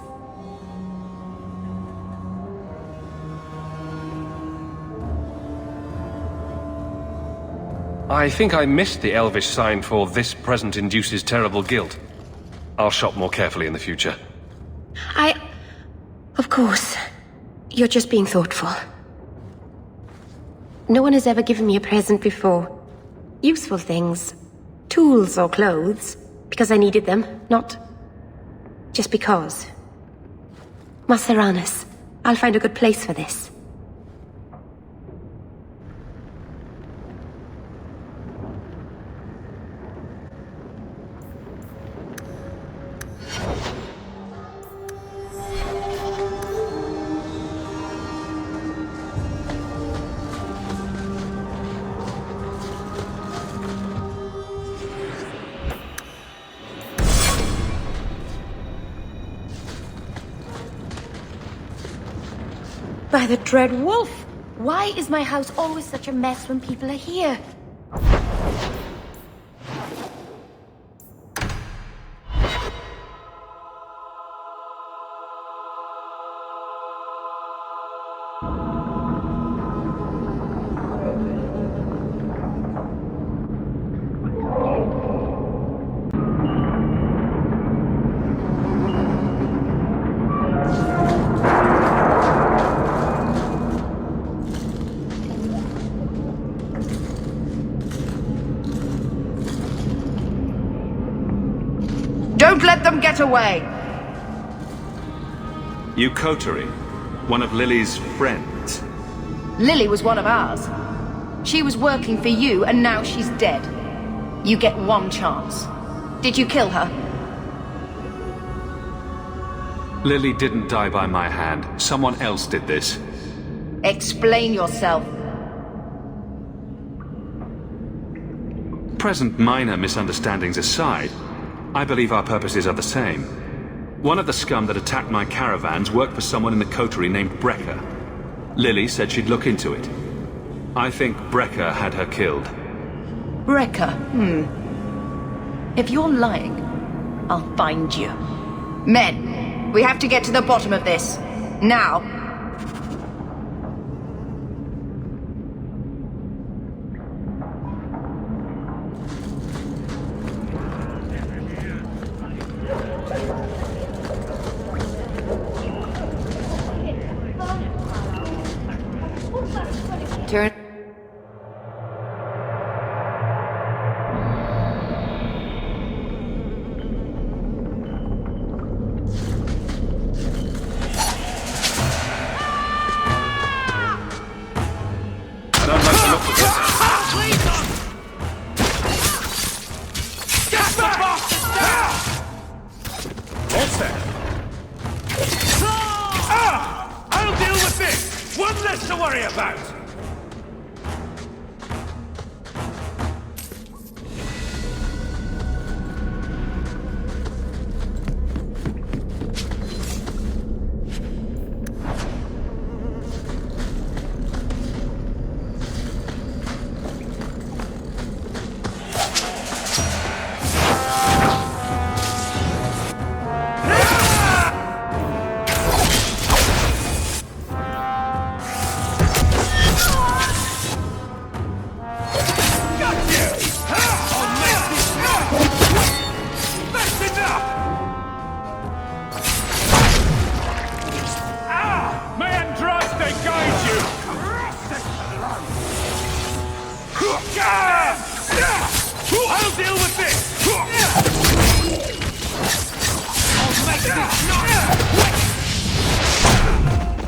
I think I missed the Elvish sign for "This present induces terrible guilt." I'll shop more carefully in the future. Of course. You're just being thoughtful. No one has ever given me a present before. Useful things. Tools or clothes. Because I needed them, not just because. Maseranas, I'll find a good place for this. By the Dread Wolf! Why is my house always such a mess when people are here? Don't let them get away! You Coterie, one of Lily's friends. Lily was one of ours. She was working for you, and now she's dead. You get one chance. Did you kill her? Lily didn't die by my hand. Someone else did this. Explain yourself. Present minor misunderstandings aside, I believe our purposes are the same. One of the scum that attacked my caravans worked for someone in the coterie named Brecker. Lily said she'd look into it. I think Brecker had her killed. Brecker, If you're lying, I'll find you. Men, we have to get to the bottom of this. Now. Turn. I'll deal with this! One less to worry about!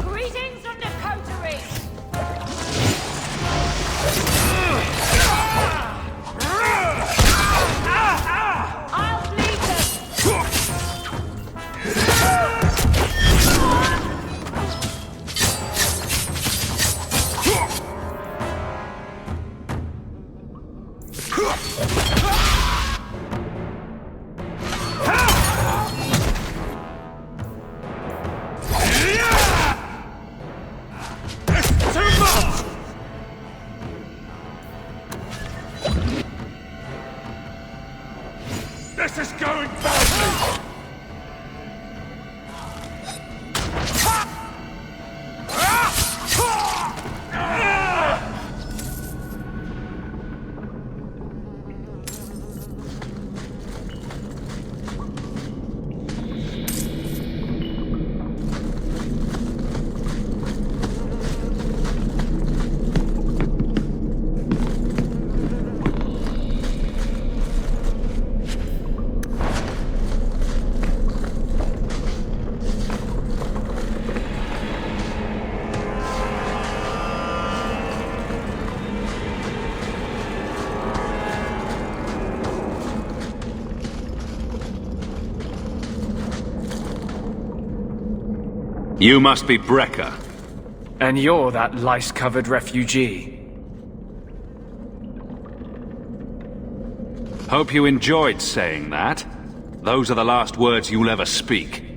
Greetings from the coterie! I'll bleed them! This is going badly! You must be Brecker. And you're that lice-covered refugee. Hope you enjoyed saying that. Those are the last words you'll ever speak.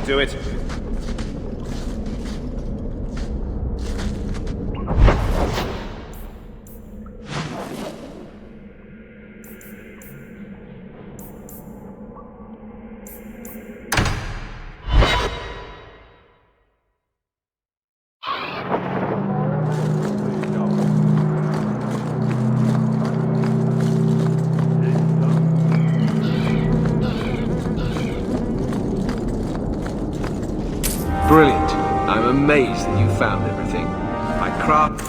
Do it. Brilliant. I'm amazed that you found everything. My craft...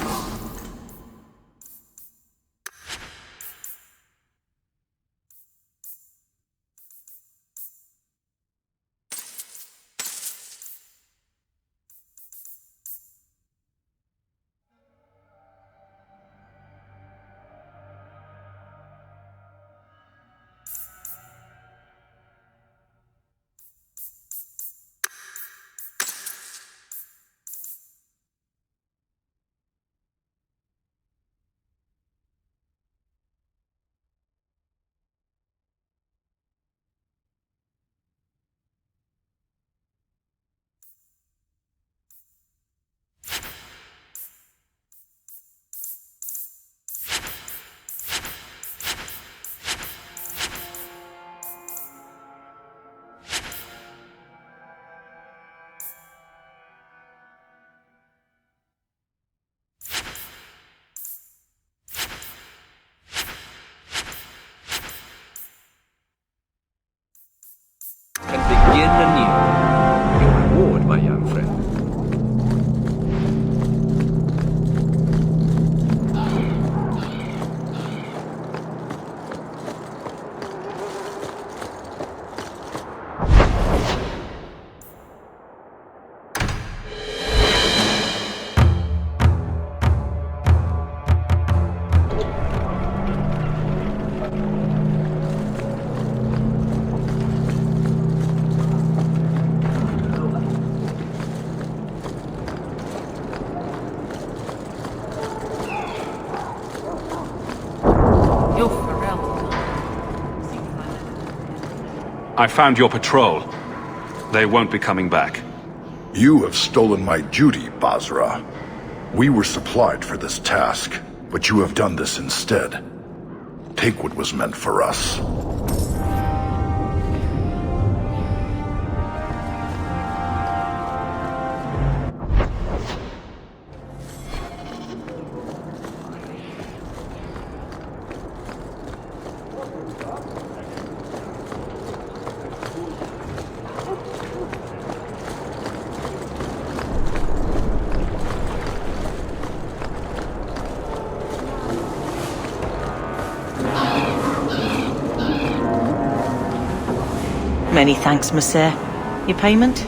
I found your patrol. They won't be coming back. You have stolen my duty, Basra. We were supplied for this task, but you have done this instead. Take what was meant for us. Many thanks, monsieur. Your payment?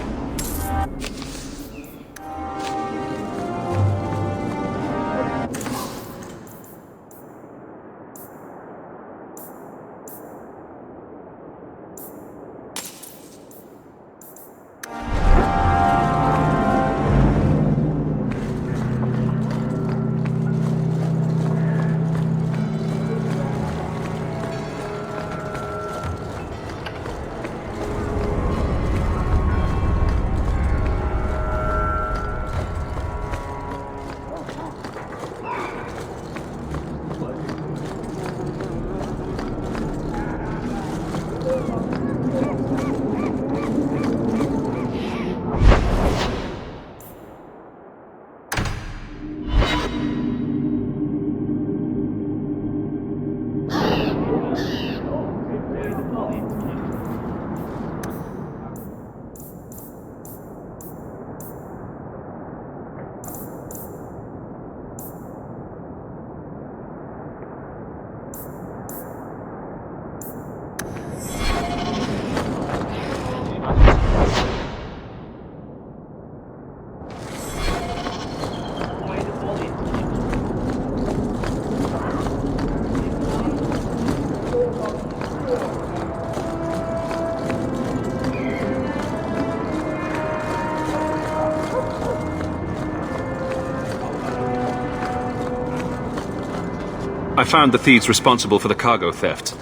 I found the thieves responsible for the cargo theft.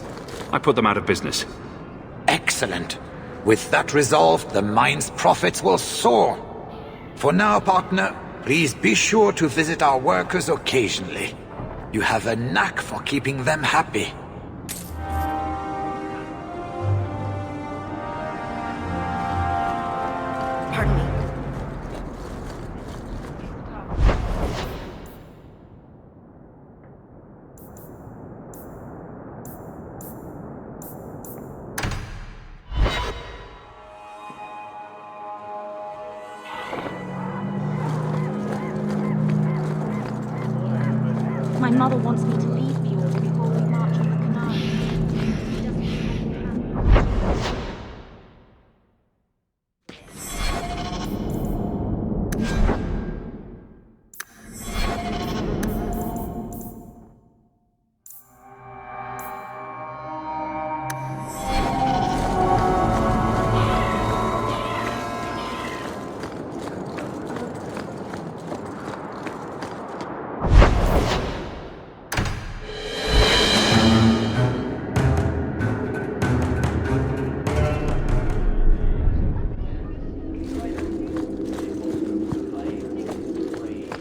I put them out of business. Excellent. With that resolved, the mine's profits will soar. For now, partner, please be sure to visit our workers occasionally. You have a knack for keeping them happy. Pardon me. My mother wants me to leave the order before we march on the canal.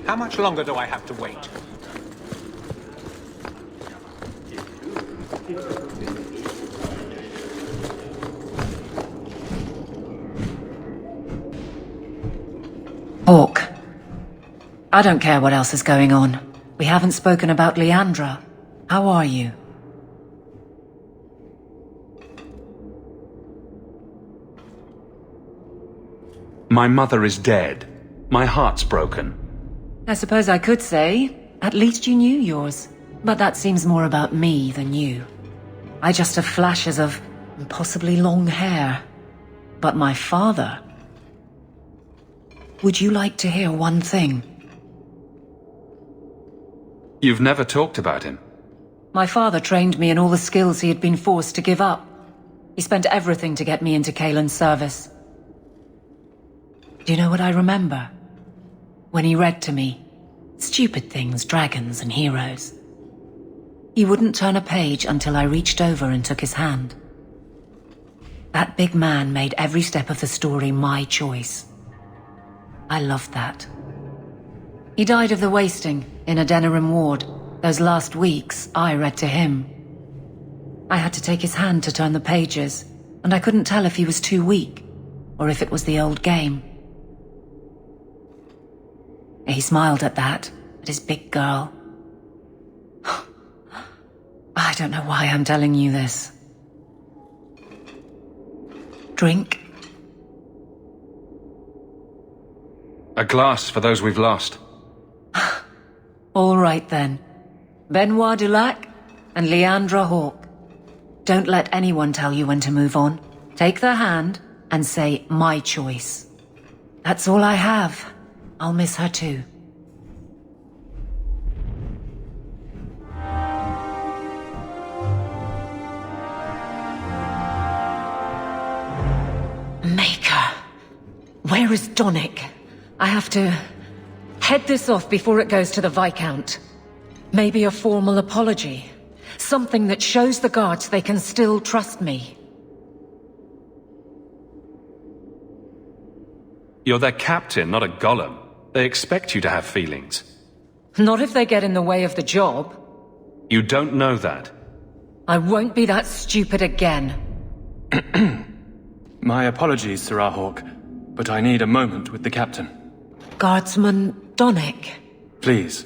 How much longer do I have to wait? Hawk. I don't care what else is going on. We haven't spoken about Leandra. How are you? My mother is dead. My heart's broken. I suppose I could say, at least you knew yours. But that seems more about me than you. I just have flashes of impossibly long hair. But my father... Would you like to hear one thing? You've never talked about him. My father trained me in all the skills he had been forced to give up. He spent everything to get me into Kaelin's service. Do you know what I remember? When he read to me, stupid things, dragons and heroes. He wouldn't turn a page until I reached over and took his hand. That big man made every step of the story my choice. I loved that. He died of the wasting in a Denerim ward. Those last weeks, I read to him. I had to take his hand to turn the pages, and I couldn't tell if he was too weak, or if it was the old game. He smiled at that, at his big girl. I don't know why I'm telling you this. Drink? A glass for those we've lost. All right then. Benoit Dulac and Leandra Hawke. Don't let anyone tell you when to move on. Take their hand and say, my choice. That's all I have. I'll miss her too. Maker. Where is Donick? I have to head this off before it goes to the Viscount. Maybe a formal apology. Something that shows the guards they can still trust me. You're their captain, not a golem. They expect you to have feelings. Not if they get in the way of the job. You don't know that. I won't be that stupid again. My apologies, Sirrah Hawke, but I need a moment with the captain. Guardsman Donick. Please.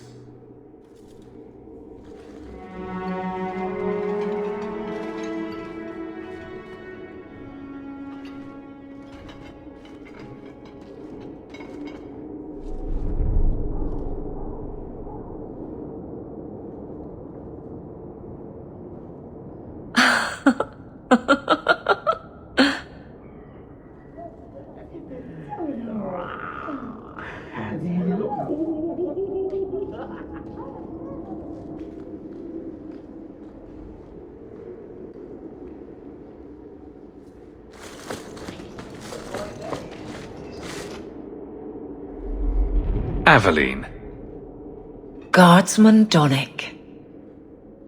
Aveline. Guardsman Donick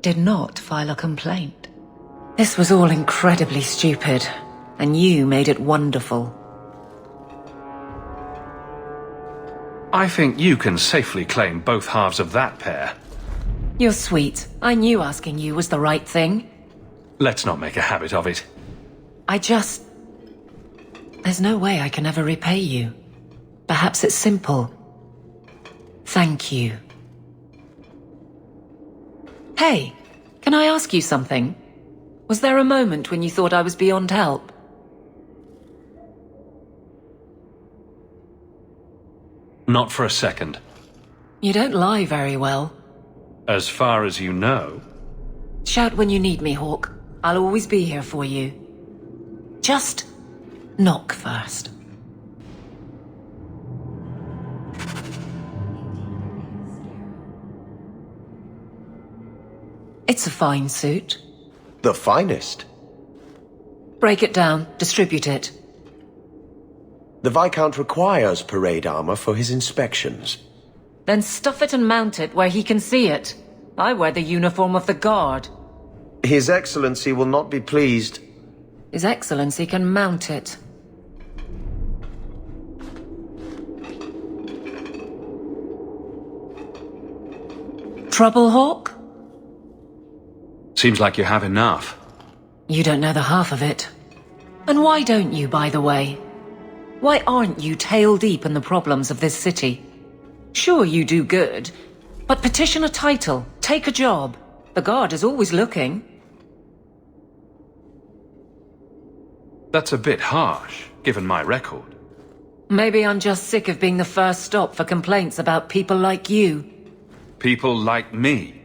did not file a complaint. This was all incredibly stupid, and you made it wonderful. I think you can safely claim both halves of that pair. You're sweet. I knew asking you was the right thing. Let's not make a habit of it. There's no way I can ever repay you. Perhaps it's simple. Thank you. Hey, can I ask you something? Was there a moment when you thought I was beyond help? Not for a second. You don't lie very well. As far as you know. Shout when you need me, Hawke. I'll always be here for you. Just knock first. It's a fine suit. The finest. Break it down, distribute it. The Viscount requires parade armor for his inspections. Then stuff it and mount it where he can see it. I wear the uniform of the Guard. His Excellency will not be pleased. His Excellency can mount it. Trouble, Hawke? Seems like you have enough. You don't know the half of it. And why don't you, by the way? Why aren't you tail deep in the problems of this city? Sure, you do good, but petition a title, take a job. The Guard is always looking. That's a bit harsh, given my record. Maybe I'm just sick of being the first stop for complaints about people like you. People like me.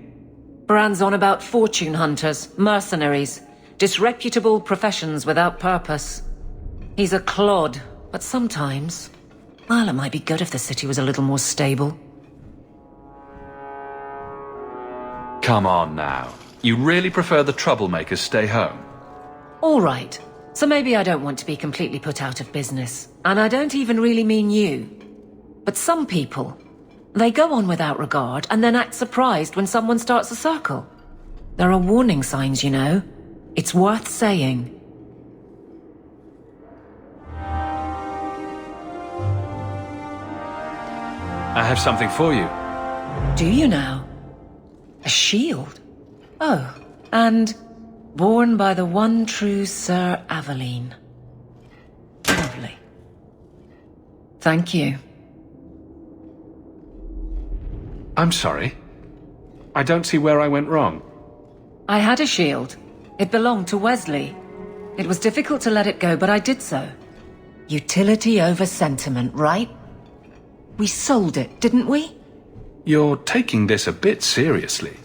Brand's on about fortune hunters, mercenaries, disreputable professions without purpose. He's a clod, but sometimes, well, it might be good if the city was a little more stable. Come on now. You really prefer the troublemakers stay home? All right. So maybe I don't want to be completely put out of business. And I don't even really mean you. But some people, they go on without regard and then act surprised when someone starts a circle. There are warning signs, you know. It's worth saying. I have something for you. Do you now? A shield? Oh, and born by the one true Sir Aveline. Lovely. Thank you. I'm sorry. I don't see where I went wrong. I had a shield. It belonged to Wesley. It was difficult to let it go, but I did so. Utility over sentiment, right? We sold it, didn't we? You're taking this a bit seriously.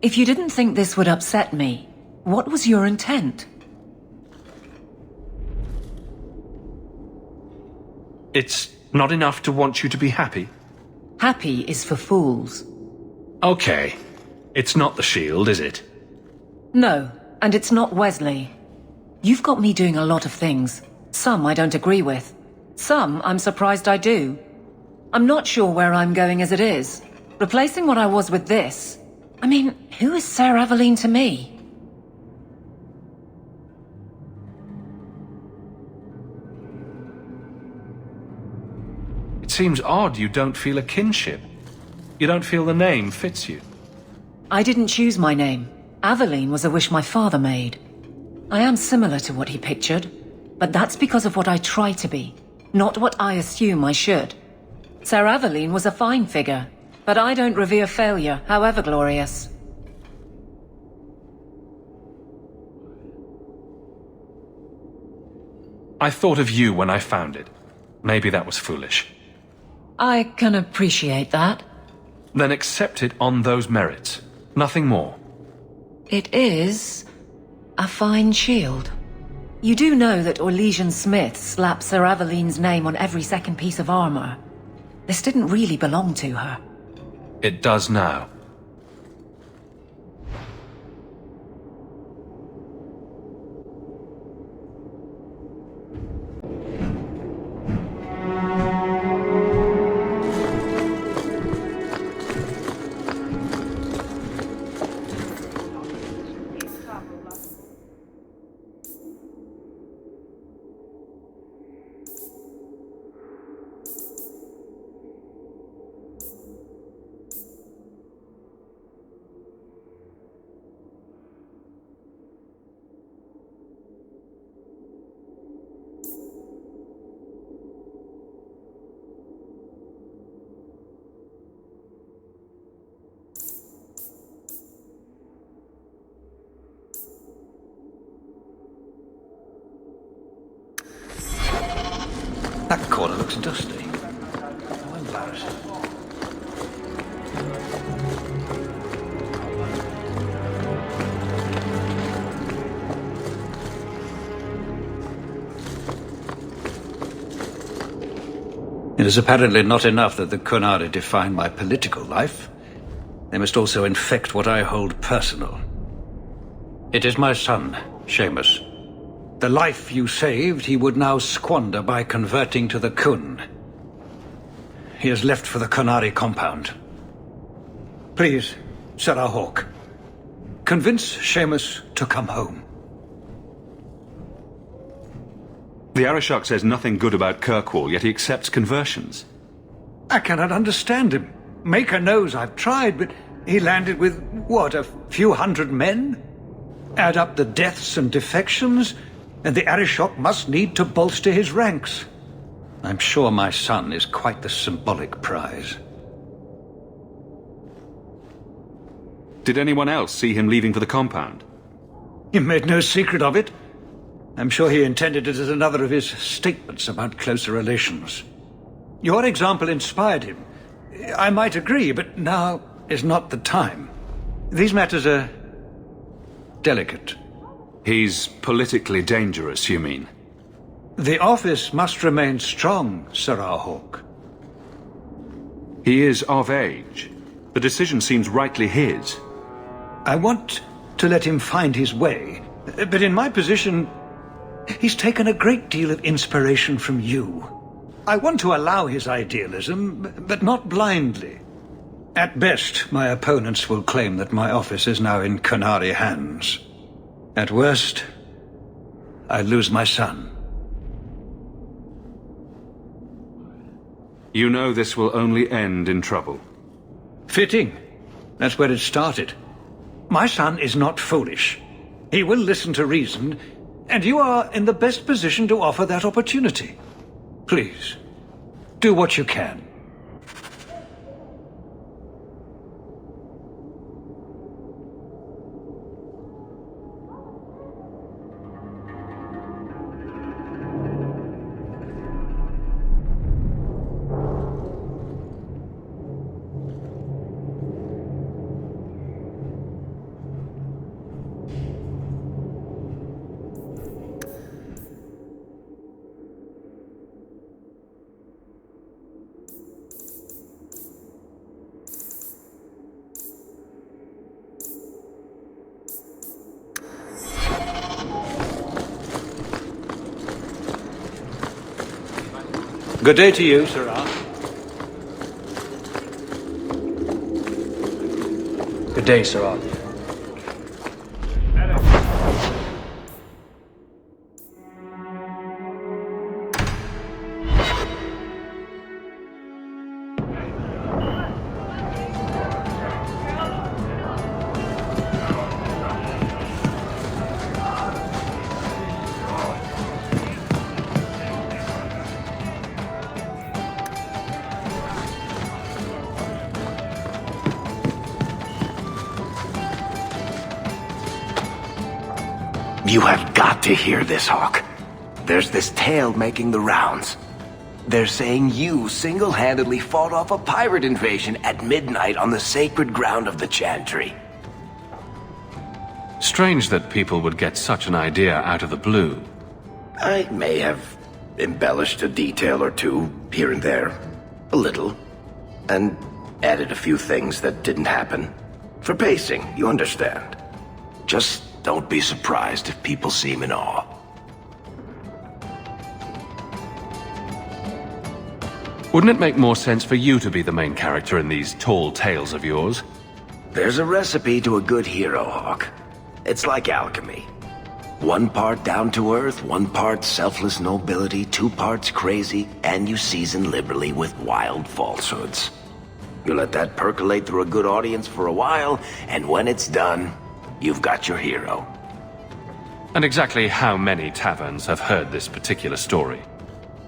If you didn't think this would upset me, what was your intent? It's not enough to want you to be happy? Happy is for fools. Okay. It's not the shield, is it? No, and it's not Wesley. You've got me doing a lot of things. Some I don't agree with. Some I'm surprised I do. I'm not sure where I'm going as it is. Replacing what I was with this... I mean, who is Sir Aveline to me? It seems odd you don't feel a kinship. You don't feel the name fits you. I didn't choose my name. Aveline was a wish my father made. I am similar to what he pictured, but that's because of what I try to be, not what I assume I should. Sir Aveline was a fine figure, but I don't revere failure, however glorious. I thought of you when I found it. Maybe that was foolish. I can appreciate that. Then accept it on those merits. Nothing more. It is a fine shield. You do know that Orlesian Smith slapped Sir Aveline's name on every second piece of armor. This didn't really belong to her. It does now. That corner looks dusty. How embarrassing. It is apparently not enough that the Qunari define my political life. They must also infect what I hold personal. It is my son, Seamus. The life you saved, he would now squander by converting to the Qun. He has left for the Qunari compound. Please, Sarah Hawk, convince Seamus to come home. The Arishok says nothing good about Kirkwall, yet he accepts conversions. I cannot understand him. Maker knows I've tried, but he landed with, what, a few hundred men? Add up the deaths and defections, and the Arishok must need to bolster his ranks. I'm sure my son is quite the symbolic prize. Did anyone else see him leaving for the compound? He made no secret of it. I'm sure he intended it as another of his statements about closer relations. Your example inspired him. I might agree, but now is not the time. These matters are delicate. He's politically dangerous, you mean? The office must remain strong, Sir Hawk. He is of age. The decision seems rightly his. I want to let him find his way, but in my position, he's taken a great deal of inspiration from you. I want to allow his idealism, but not blindly. At best, my opponents will claim that my office is now in Qunari hands. At worst, I lose my son. You know this will only end in trouble. Fitting. That's where it started. My son is not foolish. He will listen to reason, and you are in the best position to offer that opportunity. Please, do what you can. Good day to you, Sirrah. Good day, Sirrah. You have got to hear this, Hawk. There's this tale making the rounds. They're saying you single-handedly fought off a pirate invasion at midnight on the sacred ground of the Chantry. Strange that people would get such an idea out of the blue. I may have embellished a detail or two here and there. A little. And added a few things that didn't happen. For pacing, you understand. Just don't be surprised if people seem in awe. Wouldn't it make more sense for you to be the main character in these tall tales of yours? There's a recipe to a good hero, Hawk. It's like alchemy. 1 part down to earth, 1 part selfless nobility, 2 parts crazy, and you season liberally with wild falsehoods. You let that percolate through a good audience for a while, and when it's done, you've got your hero. And exactly how many taverns have heard this particular story?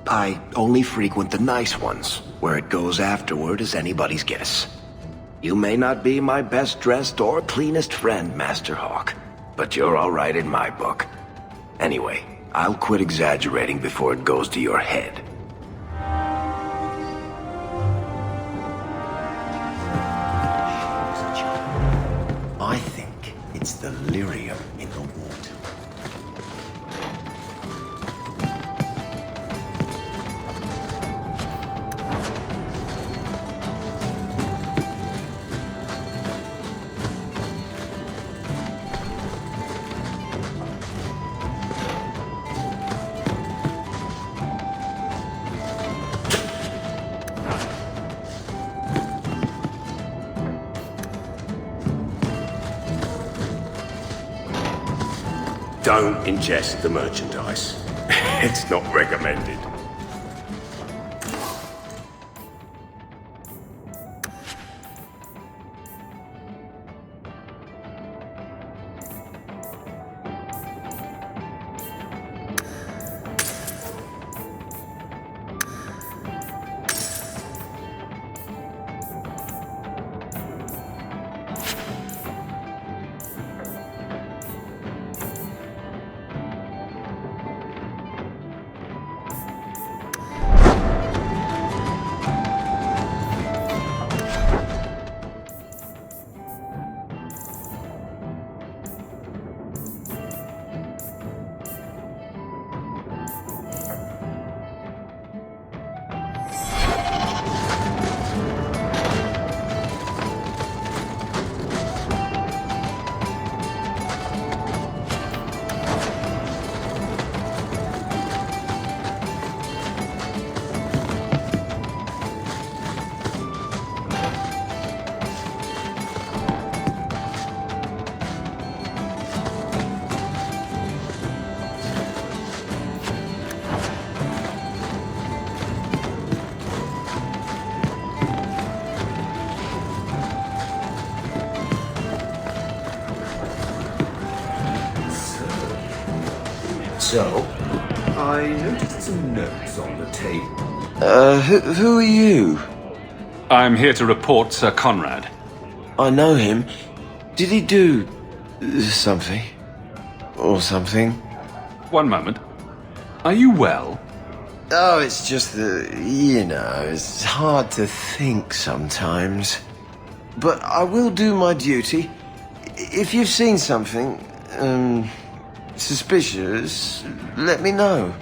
I only frequent the nice ones. Where it goes afterward is anybody's guess. You may not be my best dressed or cleanest friend, Master Hawk, but you're all right in my book. Anyway, I'll quit exaggerating before it goes to your head. I think it's the lyrium in the water. Don't ingest the merchandise. It's not recommended. So, I noticed some notes on the table. Who are you? I'm here to report Sir Conrad. I know him. Did he do something? Or something? One moment. Are you well? Oh, it's just that, you know, it's hard to think sometimes. But I will do my duty. If you've seen something, suspicious, let me know.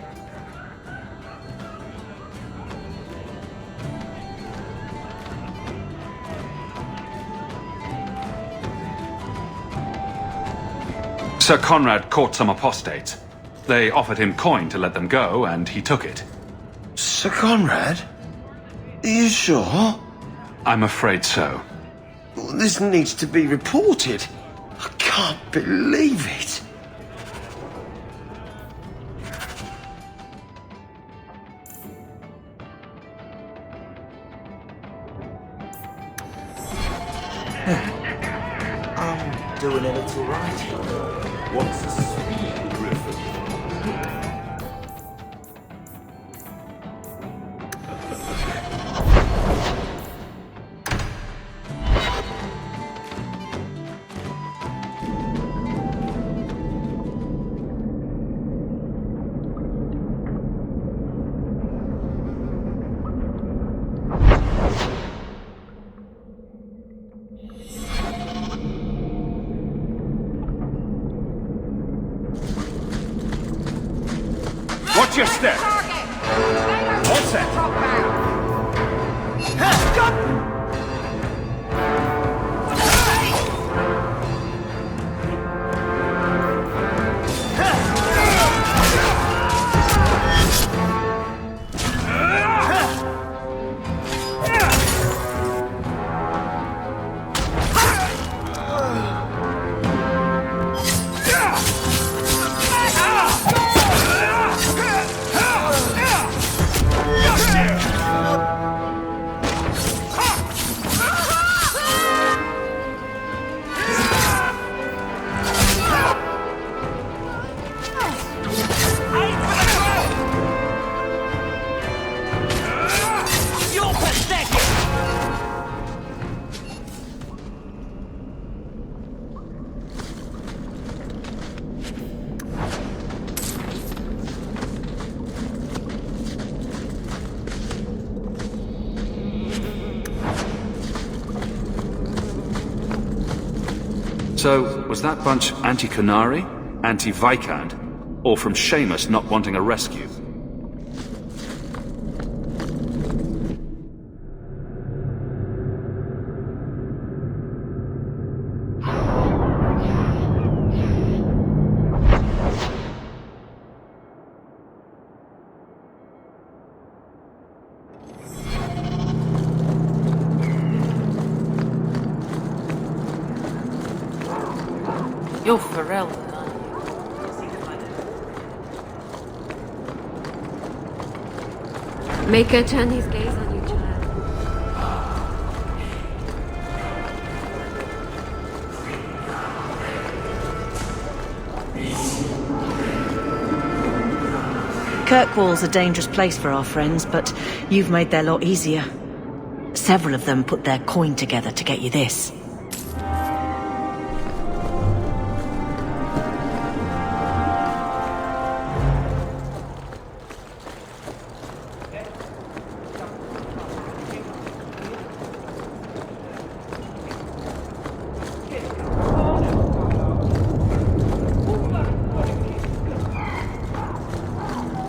Sir Conrad caught some apostates. They offered him coin to let them go, and he took it. Sir Conrad? Are you sure? I'm afraid so. This needs to be reported. I can't believe it. I'm doing a little writing. What's the speed, Griffin? Watch your step! What's that? So, was that bunch anti-Canary, anti-Viscount, or from Seamus not wanting a rescue? You're Pharrell. Make her turn his gaze on you, child. Kirkwall's a dangerous place for our friends, but you've made their lot easier. Several of them put their coin together to get you this.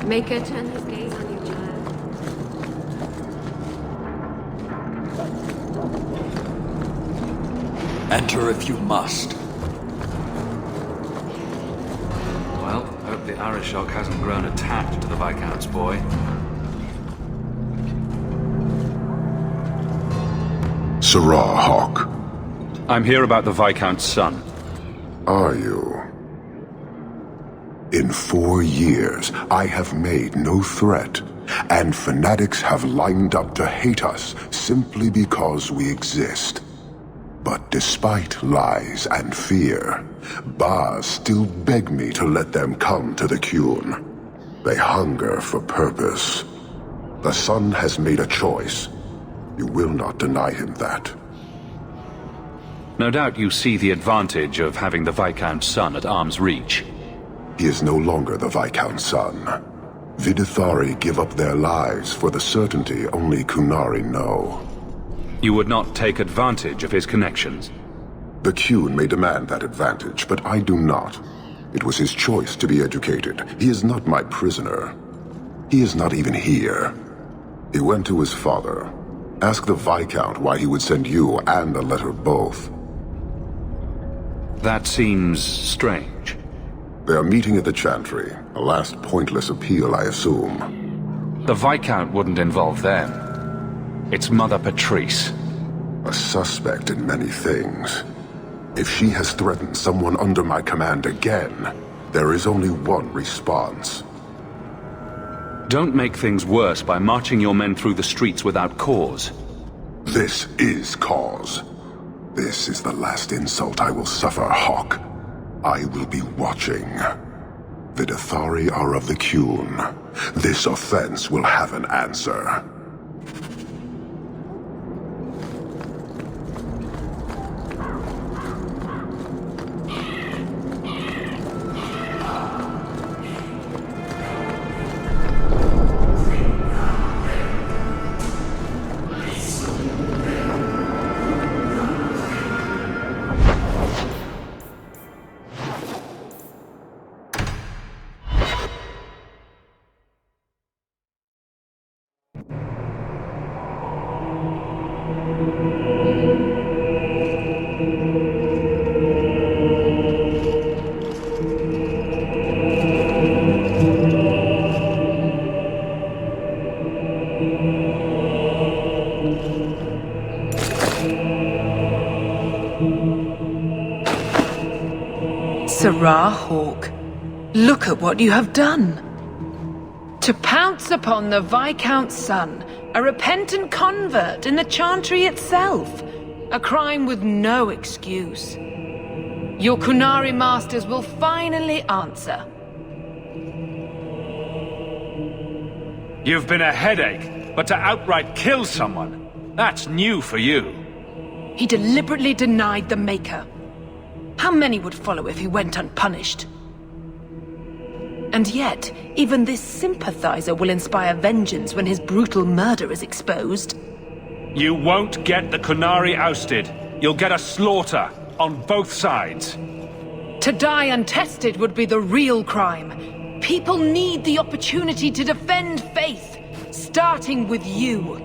Make her turn his gaze on you, child. Enter if you must. Well, hope the Arishok hasn't grown attached to the Viscount's boy. Sirrah Hawk. I'm here about the Viscount's son. Are you? In 4 years, I have made no threat, and fanatics have lined up to hate us simply because we exist. But despite lies and fear, Bars still beg me to let them come to the Qun. They hunger for purpose. The son has made a choice. You will not deny him that. No doubt you see the advantage of having the Viscount's son at arm's reach. He is no longer the Viscount's son. Vidithari give up their lives for the certainty only Qunari know. You would not take advantage of his connections? The Qun may demand that advantage, but I do not. It was his choice to be educated. He is not my prisoner. He is not even here. He went to his father. Ask the Viscount why he would send you and a letter both. That seems strange. They are meeting at the Chantry. A last pointless appeal, I assume. The Viscount wouldn't involve them. It's Mother Patrice. A suspect in many things. If she has threatened someone under my command again, there is only one response. Don't make things worse by marching your men through the streets without cause. This is cause. This is the last insult I will suffer, Hawk. I will be watching. Vidithari are of the Qun. This offense will have an answer. Sirrah Hawk, look at what you have done. To pounce upon the Viscount's son, a repentant convert in the Chantry itself, a crime with no excuse. Your Qunari masters will finally answer. You've been a headache, but to outright kill someone, that's new for you. He deliberately denied the Maker. How many would follow if he went unpunished? And yet, even this sympathizer will inspire vengeance when his brutal murder is exposed. You won't get the Qunari ousted. You'll get a slaughter on both sides. To die untested would be the real crime. People need the opportunity to defend faith, starting with you.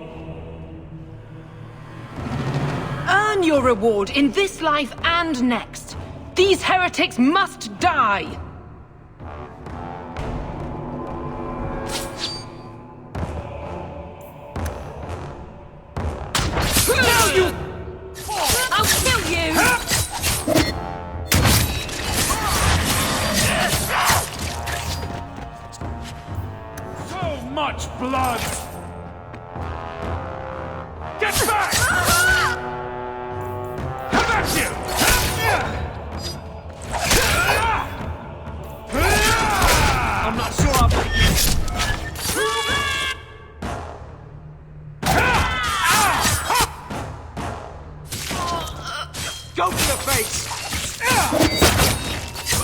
Earn your reward in this life and next. These heretics must die! No, you! I'll kill you! So much blood! Get back! Come at you! I'm not sure I'll make it. Go for the face!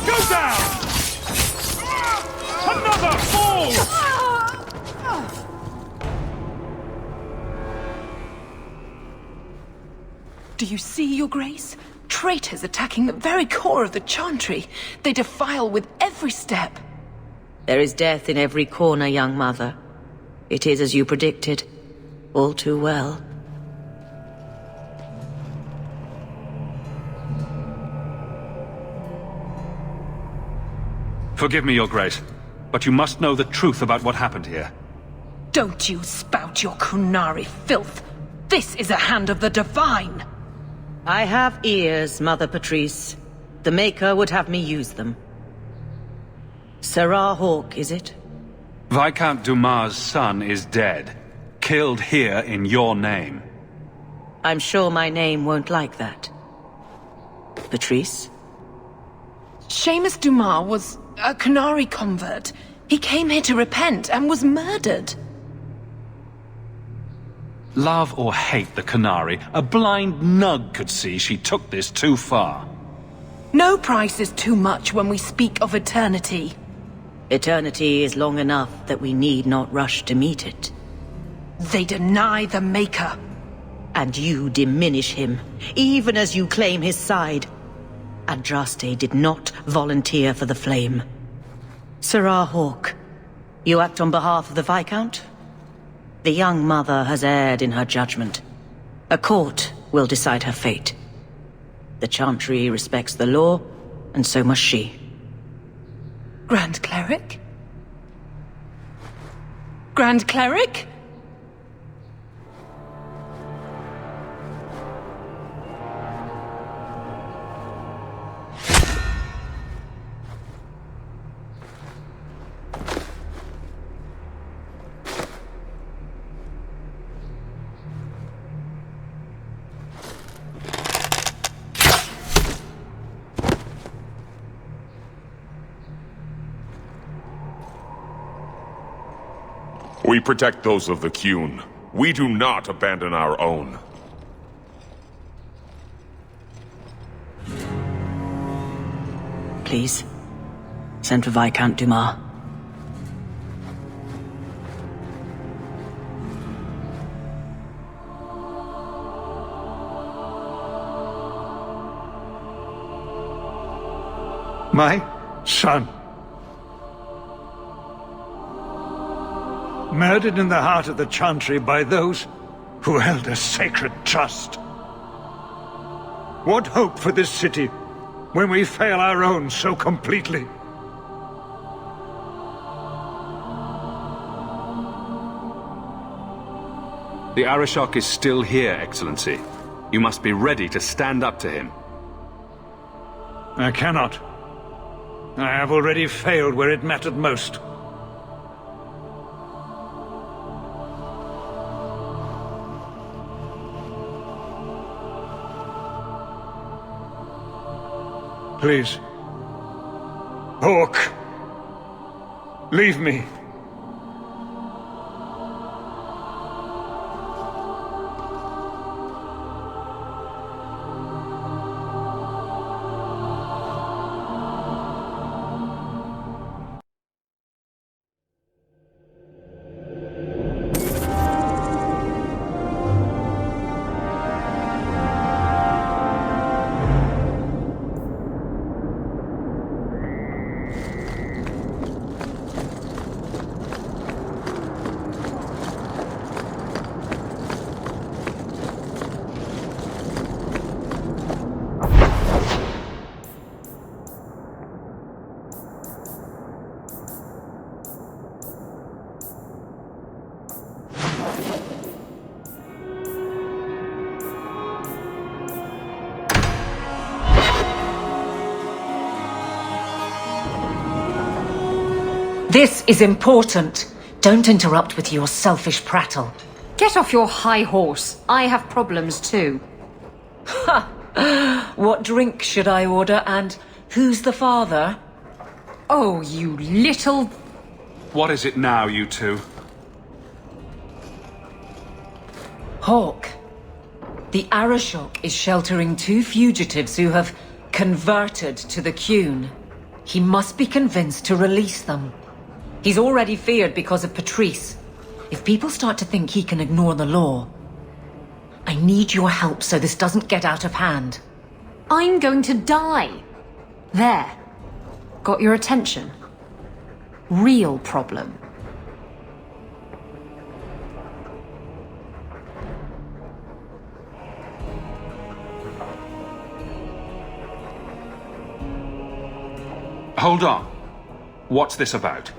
Go down! Another fall! Do you see, Your Grace? Traitors attacking the very core of the Chantry. They defile with every step. There is death in every corner, young mother. It is as you predicted. All too well. Forgive me, Your Grace, but you must know the truth about what happened here. Don't you spout your Qunari filth. This is a hand of the Divine. I have ears, Mother Patrice. The Maker would have me use them. Sirrah Hawk, is it? Viscount Dumas' son is dead. Killed here in your name. I'm sure my name won't like that. Patrice? Seamus Dumas was a Canary convert. He came here to repent and was murdered. Love or hate the Canary, a blind nug could see she took this too far. No price is too much when we speak of eternity. Eternity is long enough that we need not rush to meet it. They deny the Maker. And you diminish him, even as you claim his side. Andraste did not volunteer for the flame. Sirrah Hawke, you act on behalf of the Viscount? The young mother has erred in her judgment. A court will decide her fate. The Chantry respects the law, and so must she. Grand Cleric? Grand Cleric? We protect those of the Qun. We do not abandon our own. Please, send for Viscount Dumas. My son. Murdered in the heart of the Chantry by those who held a sacred trust. What hope for this city when we fail our own so completely? The Arishok is still here, Excellency. You must be ready to stand up to him. I cannot. I have already failed where it mattered most. Please. Hawke. Leave me. This is important. Don't interrupt with your selfish prattle. Get off your high horse. I have problems too. Ha! What drink should I order, and who's the father? Oh, you little... What is it now, you two? Hawke. The Arishok is sheltering two fugitives who have converted to the Qun. He must be convinced to release them. He's already feared because of Patrice. If people start to think he can ignore the law, I need your help so this doesn't get out of hand. I'm going to die. There. Got your attention? Real problem. Hold on. What's this about?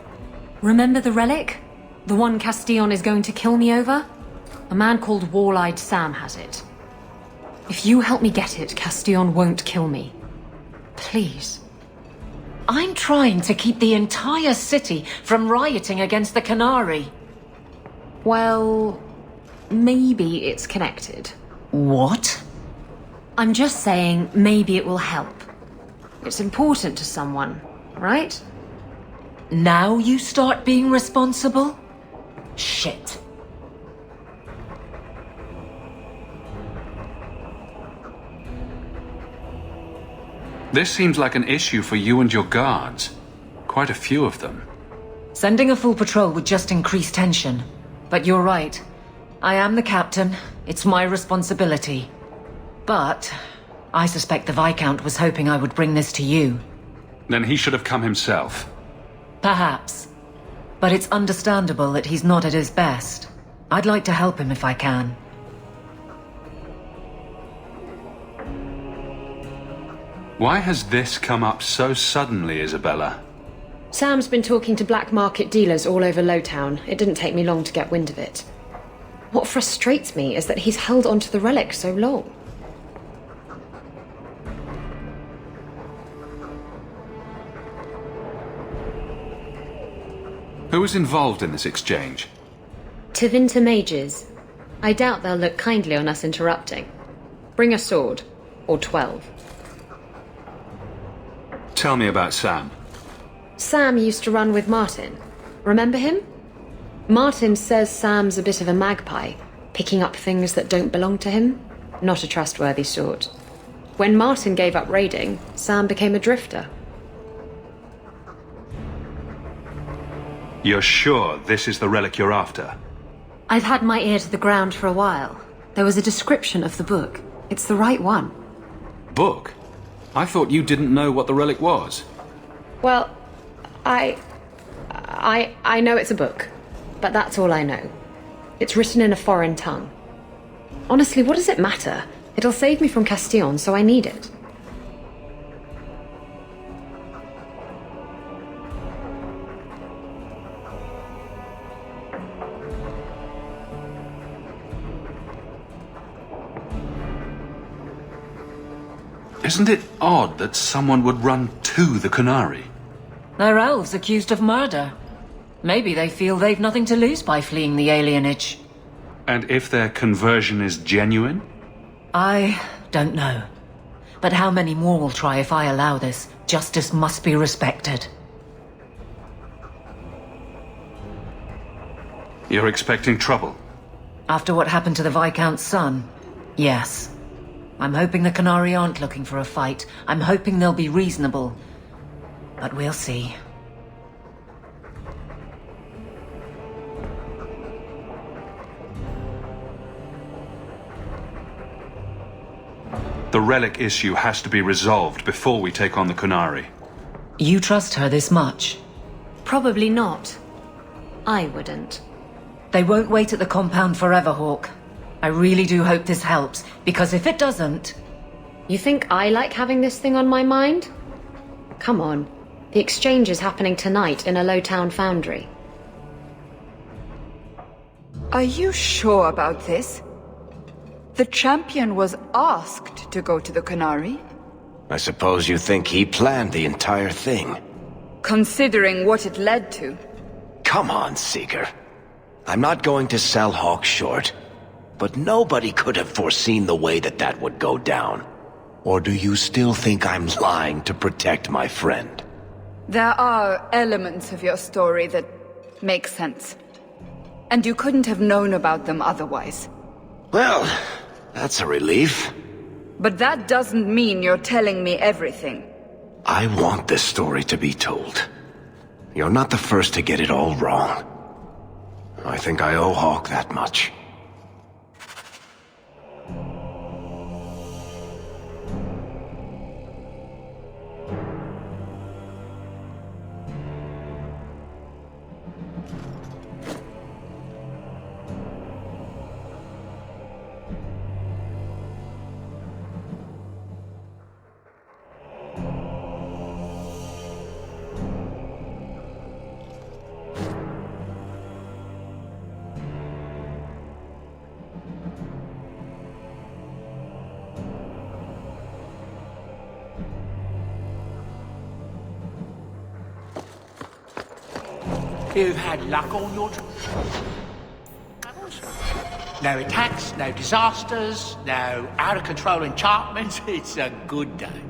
Remember the relic? The one Castillon is going to kill me over? A man called Wall-Eyed Sam has it. If you help me get it, Castillon won't kill me. Please. I'm trying to keep the entire city from rioting against the Canary. Well, maybe it's connected. What? I'm just saying maybe it will help. It's important to someone, right? Now you start being responsible? Shit. This seems like an issue for you and your guards. Quite a few of them. Sending a full patrol would just increase tension. But you're right. I am the captain. It's my responsibility. But I suspect the Viscount was hoping I would bring this to you. Then he should have come himself. Perhaps. But it's understandable that he's not at his best. I'd like to help him if I can. Why has this come up so suddenly, Isabella? Sam's been talking to black market dealers all over Lowtown. It didn't take me long to get wind of it. What frustrates me is that he's held onto the relic so long. Who was involved in this exchange? Tevinter mages. I doubt they'll look kindly on us interrupting. Bring a sword. Or 12. Tell me about Sam. Sam used to run with Martin. Remember him? Martin says Sam's a bit of a magpie, picking up things that don't belong to him. Not a trustworthy sort. When Martin gave up raiding, Sam became a drifter. You're sure this is the relic you're after? I've had my ear to the ground for a while. There was a description of the book. It's the right one. Book? I thought you didn't know what the relic was. Well, I know it's a book, but that's all I know. It's written in a foreign tongue. Honestly, what does it matter? It'll save me from Castillon, so I need it. Isn't it odd that someone would run to the Canary? They're elves accused of murder. Maybe they feel they've nothing to lose by fleeing the alienage. And if their conversion is genuine? I don't know. But how many more will try if I allow this? Justice must be respected. You're expecting trouble? After what happened to the Viscount's son, yes. I'm hoping the Canary aren't looking for a fight. I'm hoping they'll be reasonable. But we'll see. The relic issue has to be resolved before we take on the Canary. You trust her this much? Probably not. I wouldn't. They won't wait at the compound forever, Hawk. I really do hope this helps, because if it doesn't... You think I like having this thing on my mind? Come on. The exchange is happening tonight in a Lowtown foundry. Are you sure about this? The champion was asked to go to the Canary. I suppose you think he planned the entire thing. Considering what it led to. Come on, Seeker. I'm not going to sell Hawk short. But nobody could have foreseen the way that would go down. Or do you still think I'm lying to protect my friend? There are elements of your story that make sense. And you couldn't have known about them otherwise. Well, that's a relief. But that doesn't mean you're telling me everything. I want this story to be told. You're not the first to get it all wrong. I think I owe Hawk that much. You've had luck on your travels? No attacks, no disasters, no out-of-control enchantments. It's a good day.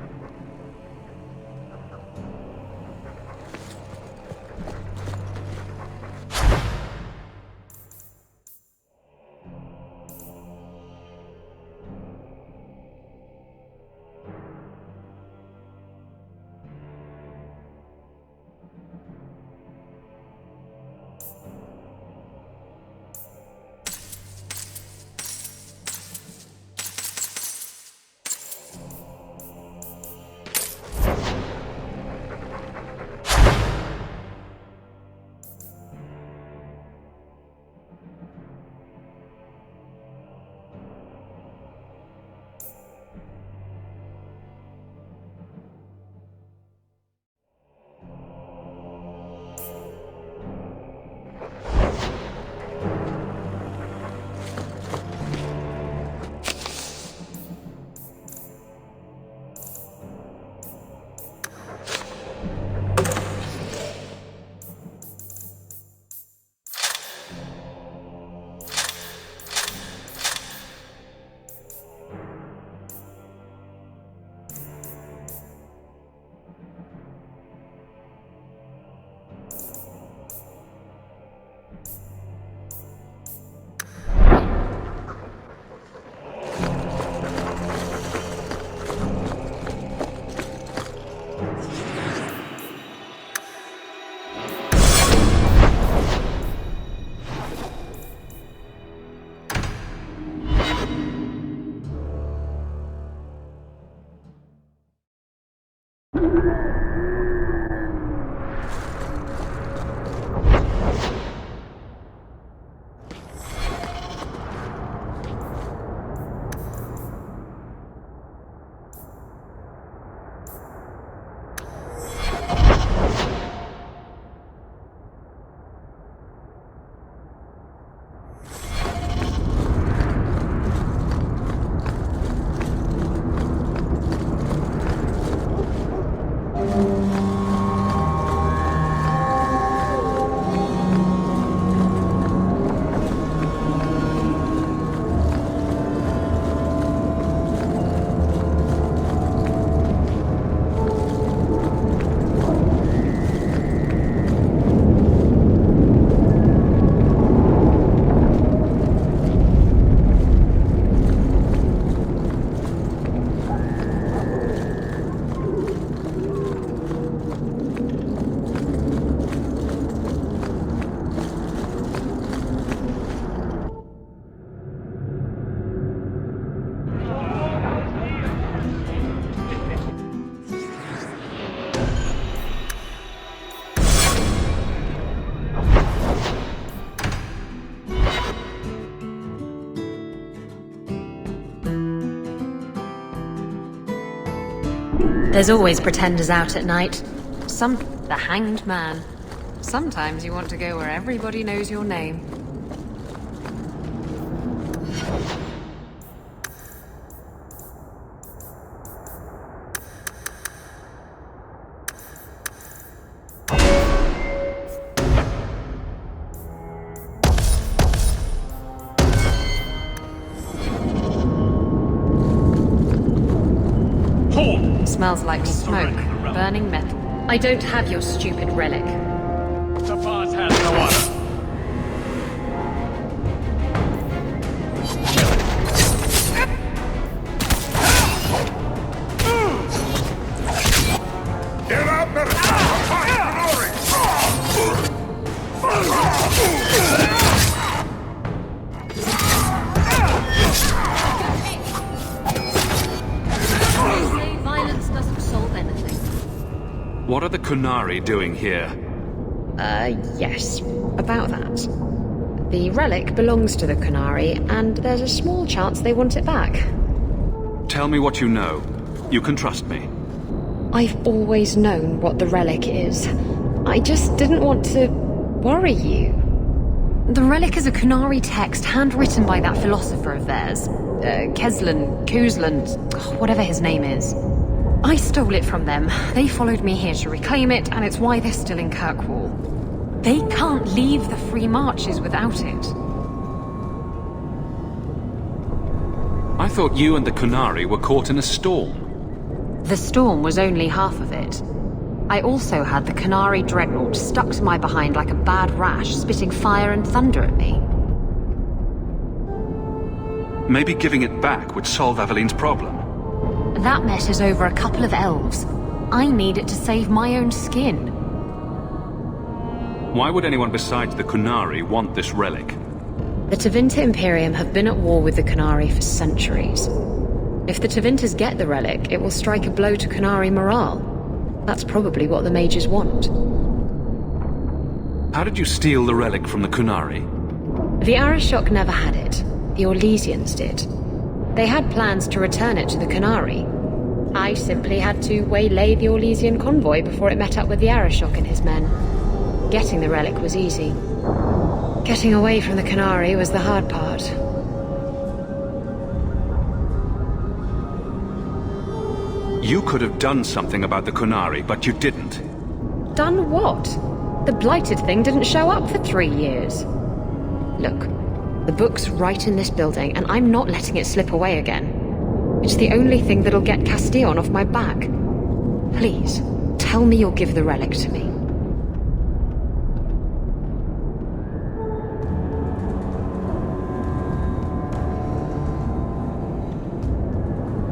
There's always pretenders out at night. Some the hanged man. Sometimes you want to go where everybody knows your name. Smells like smoke, burning metal. I don't have your stupid relic. The boss has no honor. Get out there! Violence doesn't solve anything. What are the Kunari doing here? Yes. About that. The relic belongs to the Kunari, and there's a small chance they want it back. Tell me what you know. You can trust me. I've always known what the relic is. I just didn't want to worry you. The relic is a Kunari text handwritten by that philosopher of theirs. Kuzlan, whatever his name is. I stole it from them. They followed me here to reclaim it, and it's why they're still in Kirkwall. They can't leave the Free Marches without it. thought you and the Kunari were caught in a storm. The storm was only half of it. I also had the Kunari dreadnought stuck to my behind like a bad rash, spitting fire and thunder at me. Maybe giving it back would solve Eveline's problem. That mess is over a couple of elves. I need it to save my own skin. Why would anyone besides the Kunari want this relic? The Tevinter Imperium have been at war with the Kunari for centuries. If the Tevinters get the relic, it will strike a blow to Kunari morale. That's probably what the mages want. How did you steal the relic from the Kunari? The Arishok never had it. The Orlesians did. They had plans to return it to the Kunari. I simply had to waylay the Orlesian convoy before it met up with the Arishok and his men. Getting the relic was easy. Getting away from the Kunari was the hard part. You could have done something about the Kunari, but you didn't. Done what? The blighted thing didn't show up for 3 years. Look, the book's right in this building, and I'm not letting it slip away again. It's the only thing that'll get Castillon off my back. Please, tell me you'll give the relic to me.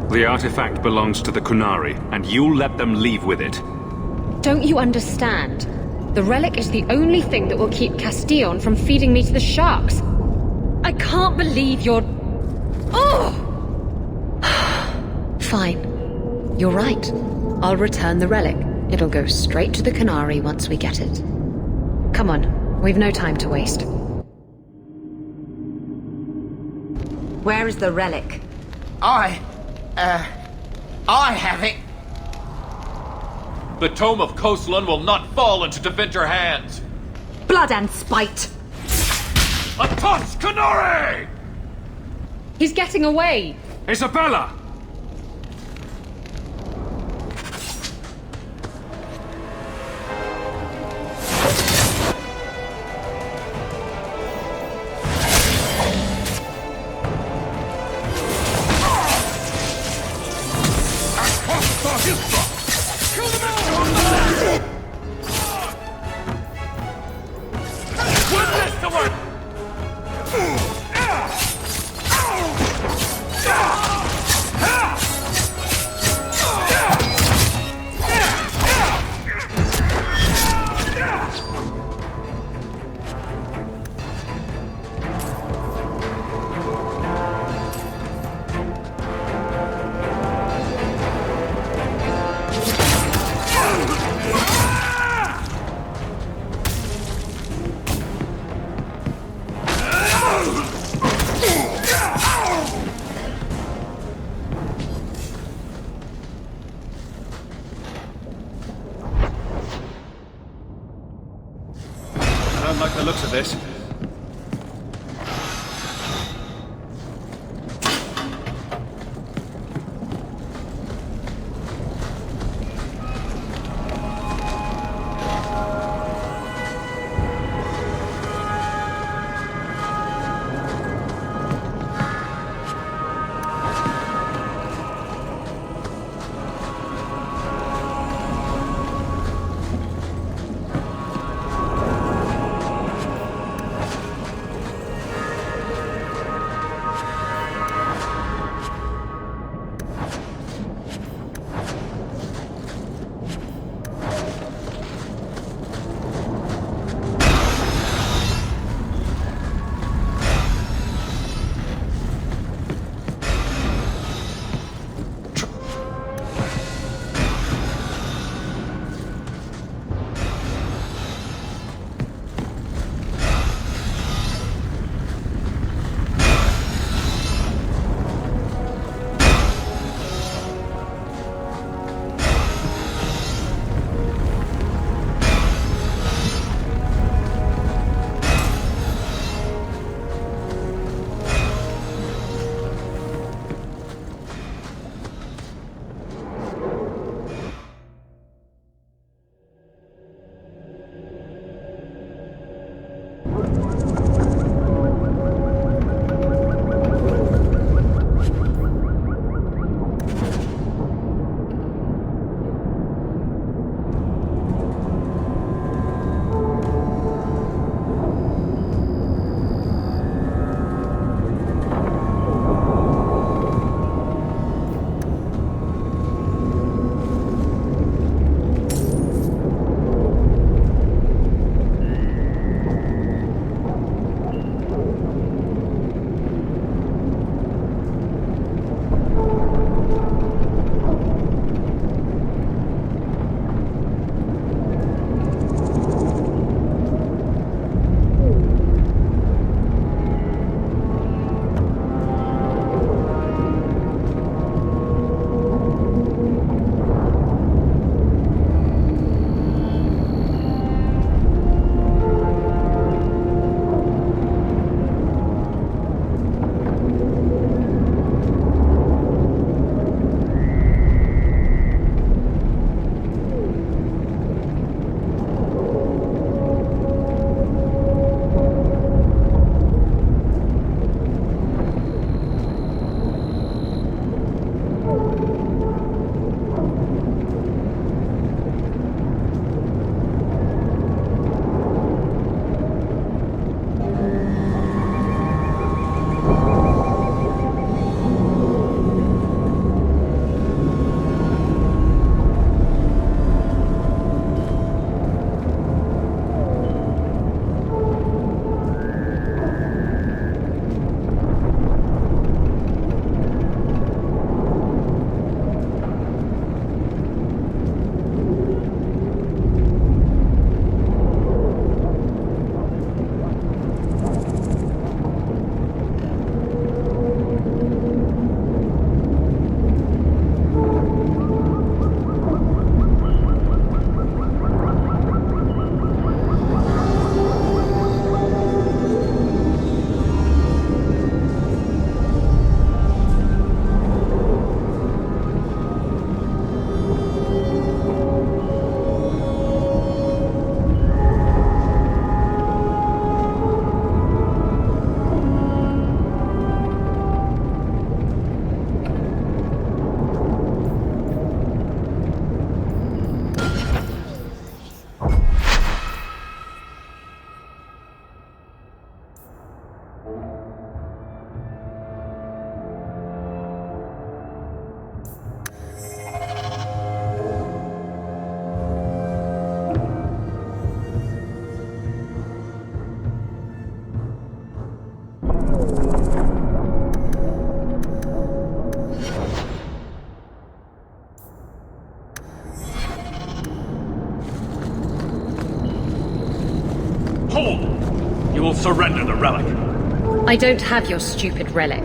The artifact belongs to the Kunari, and you'll let them leave with it. Don't you understand? The relic is the only thing that will keep Castillon from feeding me to the sharks. I can't believe you're... Oh! Fine. You're right. I'll return the relic. It'll go straight to the Kunari once we get it. Come on, we've no time to waste. Where is the relic? I have it. The Tome of Koslan will not fall into Tevinter hands. Blood and spite! A toss, Kunari! He's getting away! Isabella! I don't like the looks of this. I don't have your stupid relic.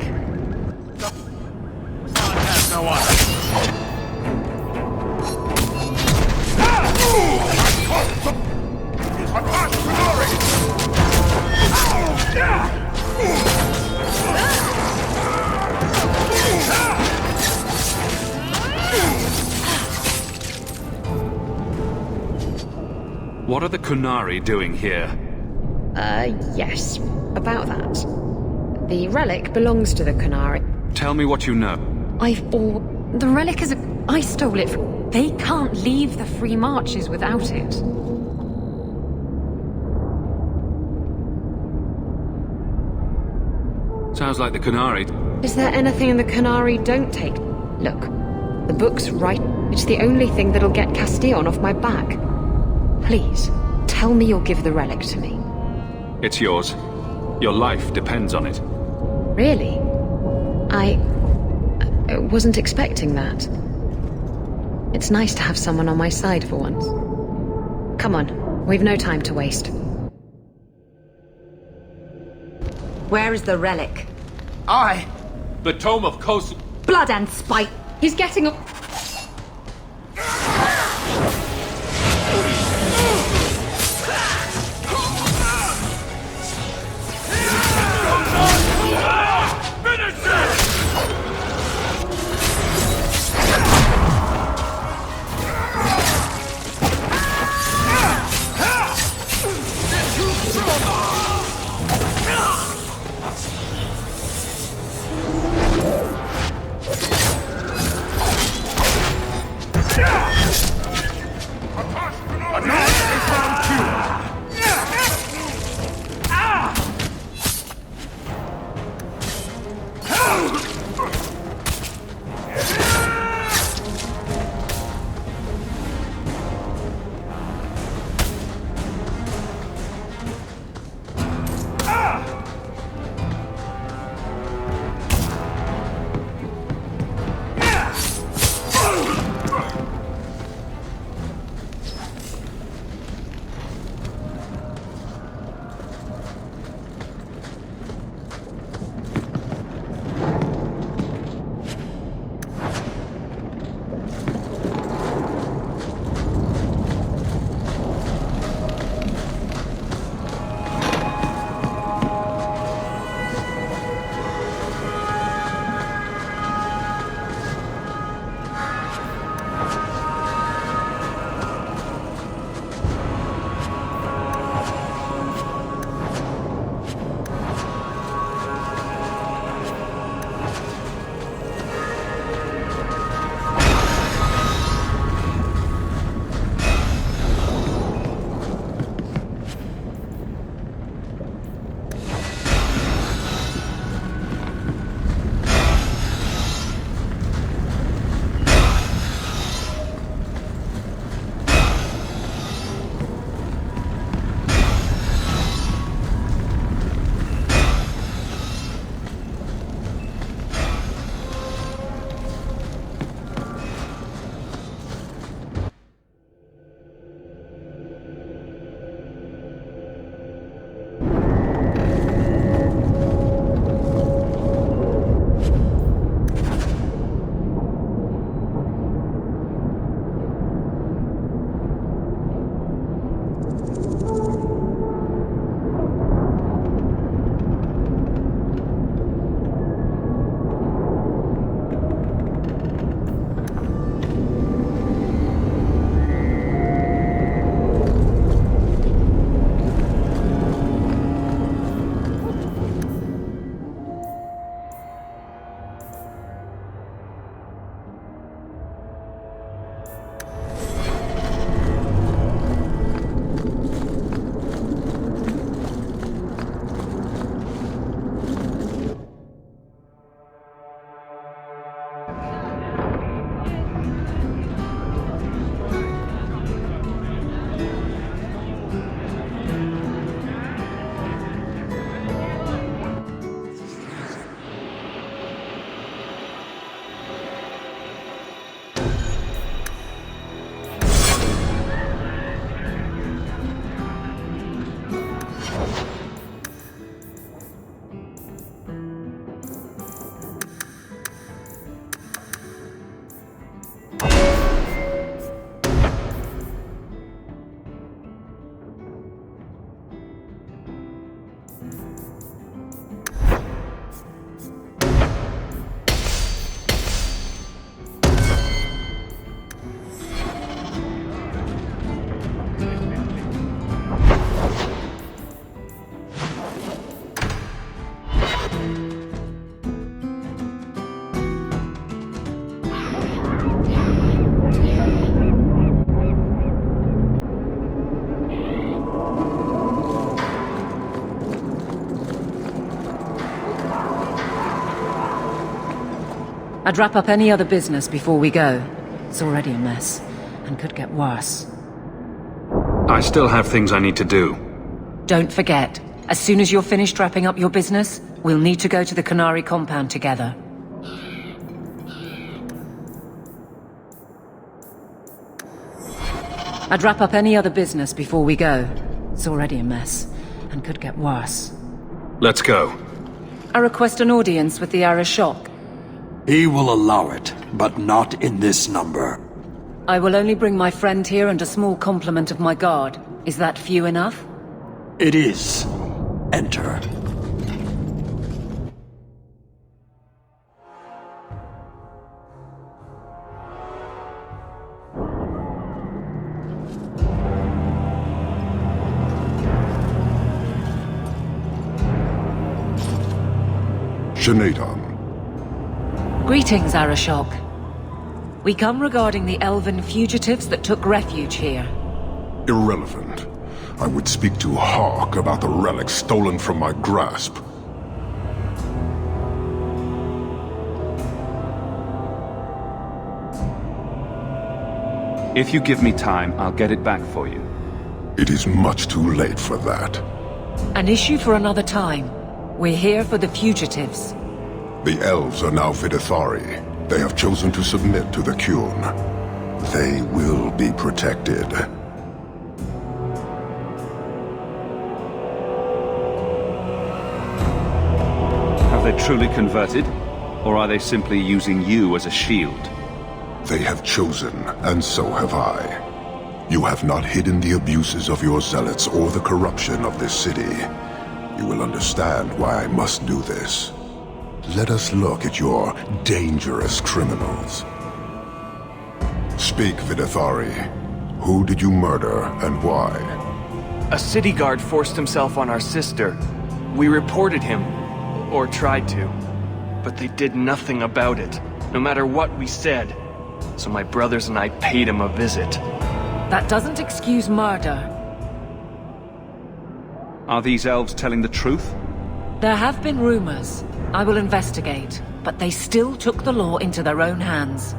No one. What are the Kunari doing here? Yes. About that. The relic belongs to the Kunari. Tell me what you know. The relic is I stole it from... They can't leave the Free Marches without it. Sounds like the Kunari. Is there anything in the Kunari don't take? Look, the book's right. It's the only thing that'll get Castillon off my back. Please, tell me you'll give the relic to me. It's yours. Your life depends on it. Really? I wasn't expecting that. It's nice to have someone on my side for once. Come on, we've no time to waste. Where is the relic? The Tome of Kos... Blood and spite! He's getting up... I'd wrap up any other business before we go. It's already a mess, and could get worse. I still have things I need to do. Don't forget, as soon as you're finished wrapping up your business, we'll need to go to the Canary compound together. I'd wrap up any other business before we go. It's already a mess, and could get worse. Let's go. I request an audience with the Arashok. He will allow it, but not in this number. I will only bring my friend here and a small complement of my guard. Is that few enough? It is. Enter. Shanatan. Greetings, Arashok. We come regarding the elven fugitives that took refuge here. Irrelevant. I would speak to Hawk about the relic stolen from my grasp. If you give me time, I'll get it back for you. It is much too late for that. An issue for another time. We're here for the fugitives. The elves are now Vidithari. They have chosen to submit to the Qun. They will be protected. Have they truly converted? Or are they simply using you as a shield? They have chosen, and so have I. You have not hidden the abuses of your zealots or the corruption of this city. You will understand why I must do this. Let us look at your dangerous criminals. Speak, Vidithari. Who did you murder, and why? A city guard forced himself on our sister. We reported him, or tried to, but they did nothing about it, no matter what we said. So my brothers and I paid him a visit. That doesn't excuse murder. Are these elves telling the truth? There have been rumors. I will investigate, but they still took the law into their own hands.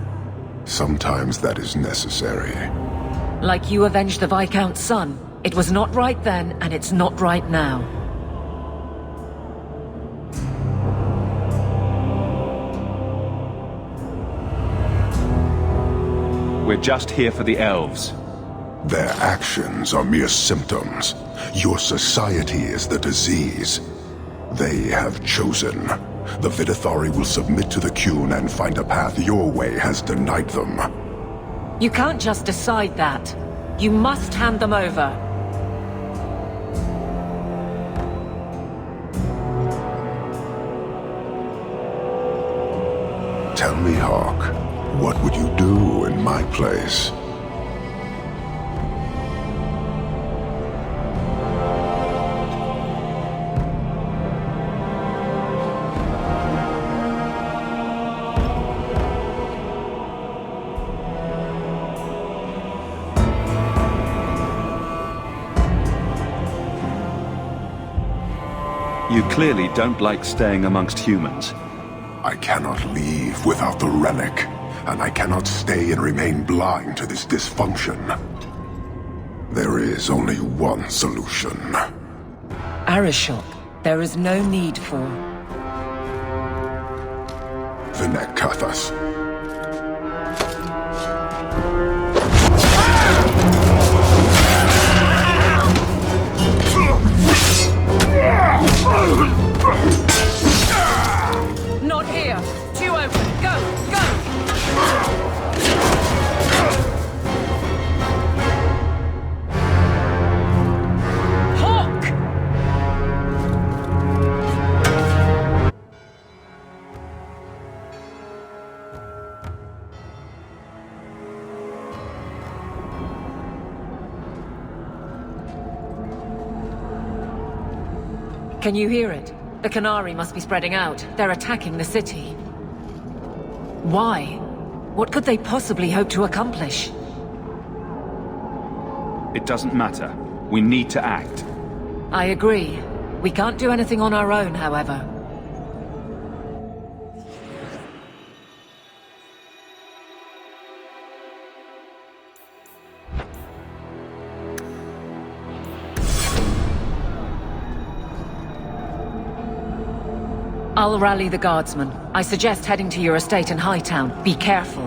Sometimes that is necessary. Like you avenged the Viscount's son. It was not right then, and it's not right now. We're just here for the elves. Their actions are mere symptoms. Your society is the disease. They have chosen. The Vidithari will submit to the Qun and find a path your way has denied them. You can't just decide that. You must hand them over. Tell me, Hawk, what would you do in my place? You clearly don't like staying amongst humans. I cannot leave without the relic, and I cannot stay and remain blind to this dysfunction. There is only one solution. Arashok, there is no need for... Vinekathas. Not here. Too open. Go, go! Hawk! Can you hear it? The Canary must be spreading out. They're attacking the city. Why? What could they possibly hope to accomplish? It doesn't matter. We need to act. I agree. We can't do anything on our own, however. I'll rally the guardsmen. I suggest heading to your estate in Hightown. Be careful.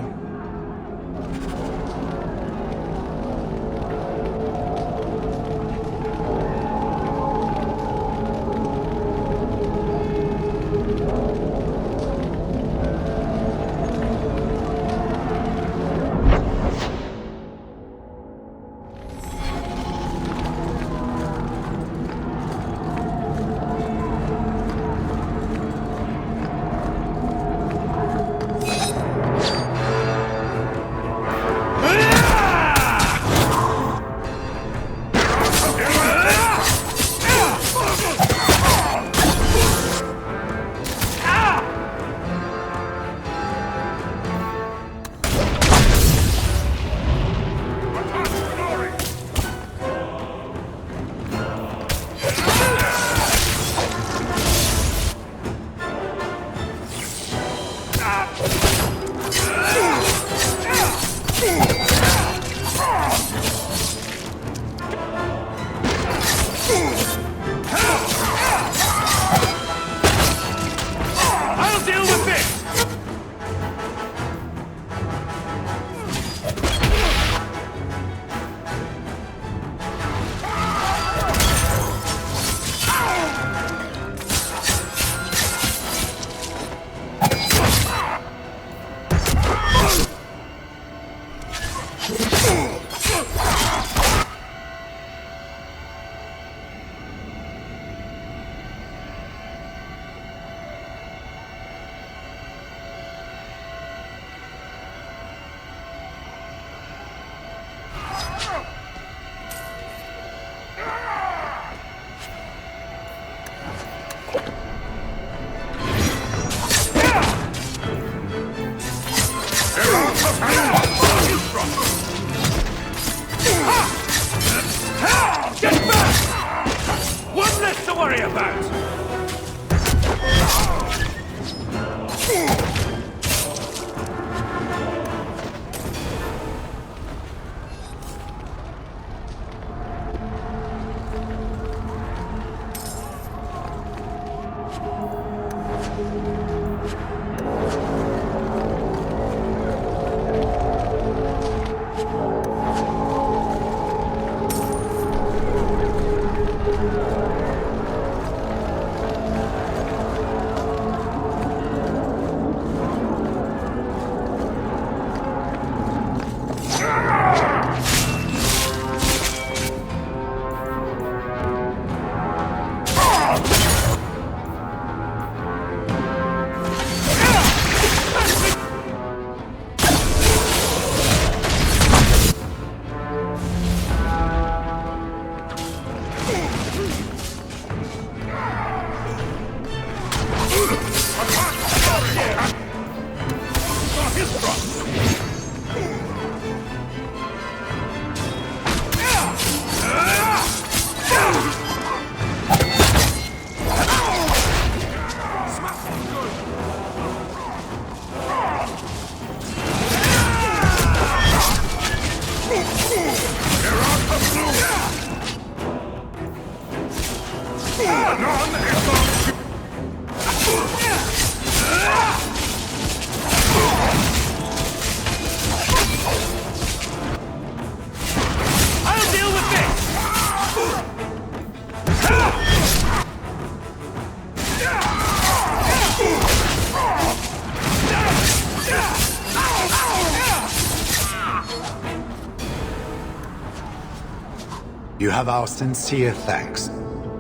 You have our sincere thanks.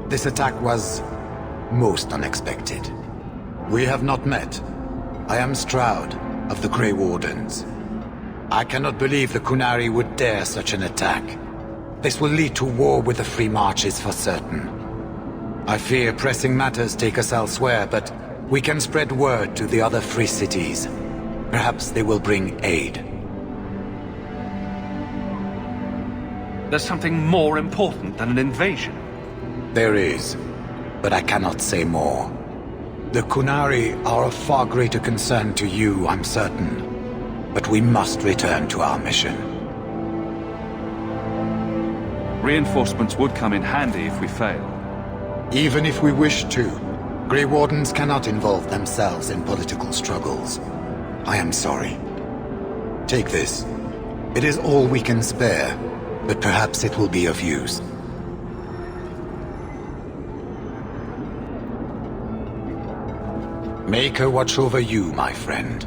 This attack was most unexpected. We have not met. I am Stroud of the Grey Wardens. I cannot believe the Kunari would dare such an attack. This will lead to war with the Free Marches for certain. I fear pressing matters take us elsewhere, but we can spread word to the other free cities. Perhaps they will bring aid. There's something more important than an invasion. There is, but I cannot say more. The Kunari are of far greater concern to you, I'm certain. But we must return to our mission. Reinforcements would come in handy if we fail. Even if we wish to, Grey Wardens cannot involve themselves in political struggles. I am sorry. Take this. It is all we can spare, but perhaps it will be of use. Make her watch over you, my friend.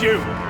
you!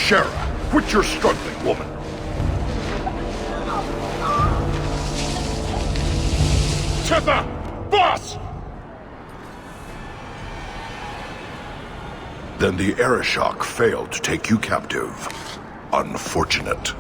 Shara, quit your struggling, woman. Tether! Boss! Then the Arishok failed to take you captive. Unfortunate.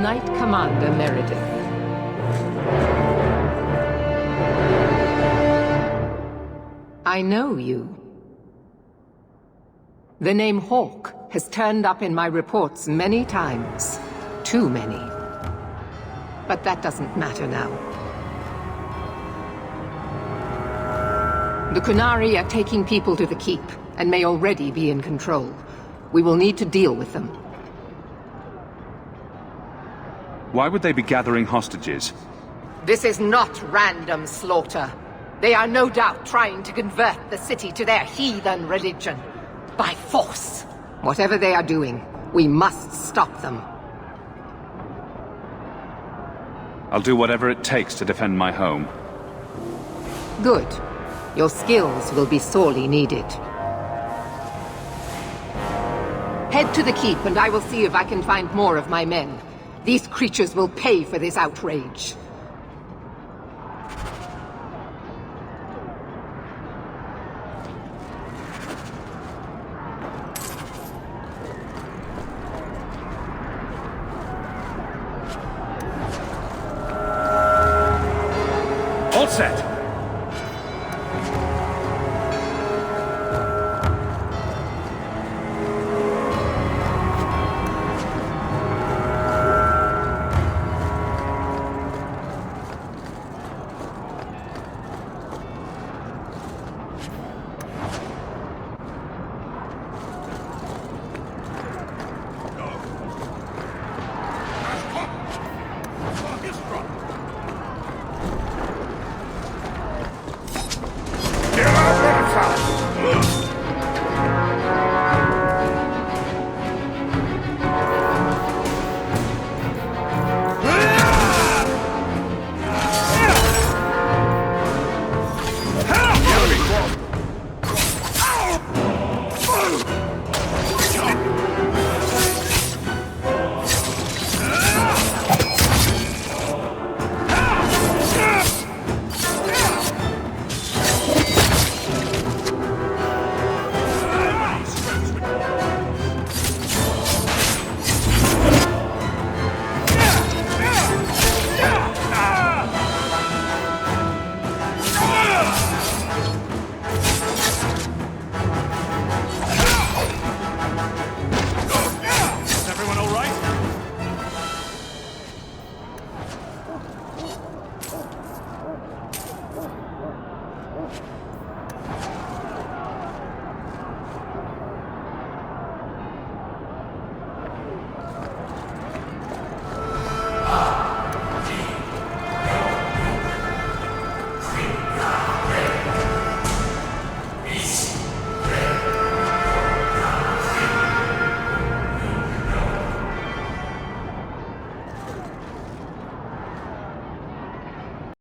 Knight Commander Meredith. I know you. The name Hawk has turned up in my reports many times. Too many. But that doesn't matter now. The Kunari are taking people to the Keep, and may already be in control. We will need to deal with them. Why would they be gathering hostages? This is not random slaughter. They are no doubt trying to convert the city to their heathen religion. By force. Whatever they are doing, we must stop them. I'll do whatever it takes to defend my home. Good. Your skills will be sorely needed. Head to the Keep and I will see if I can find more of my men. These creatures will pay for this outrage. All set.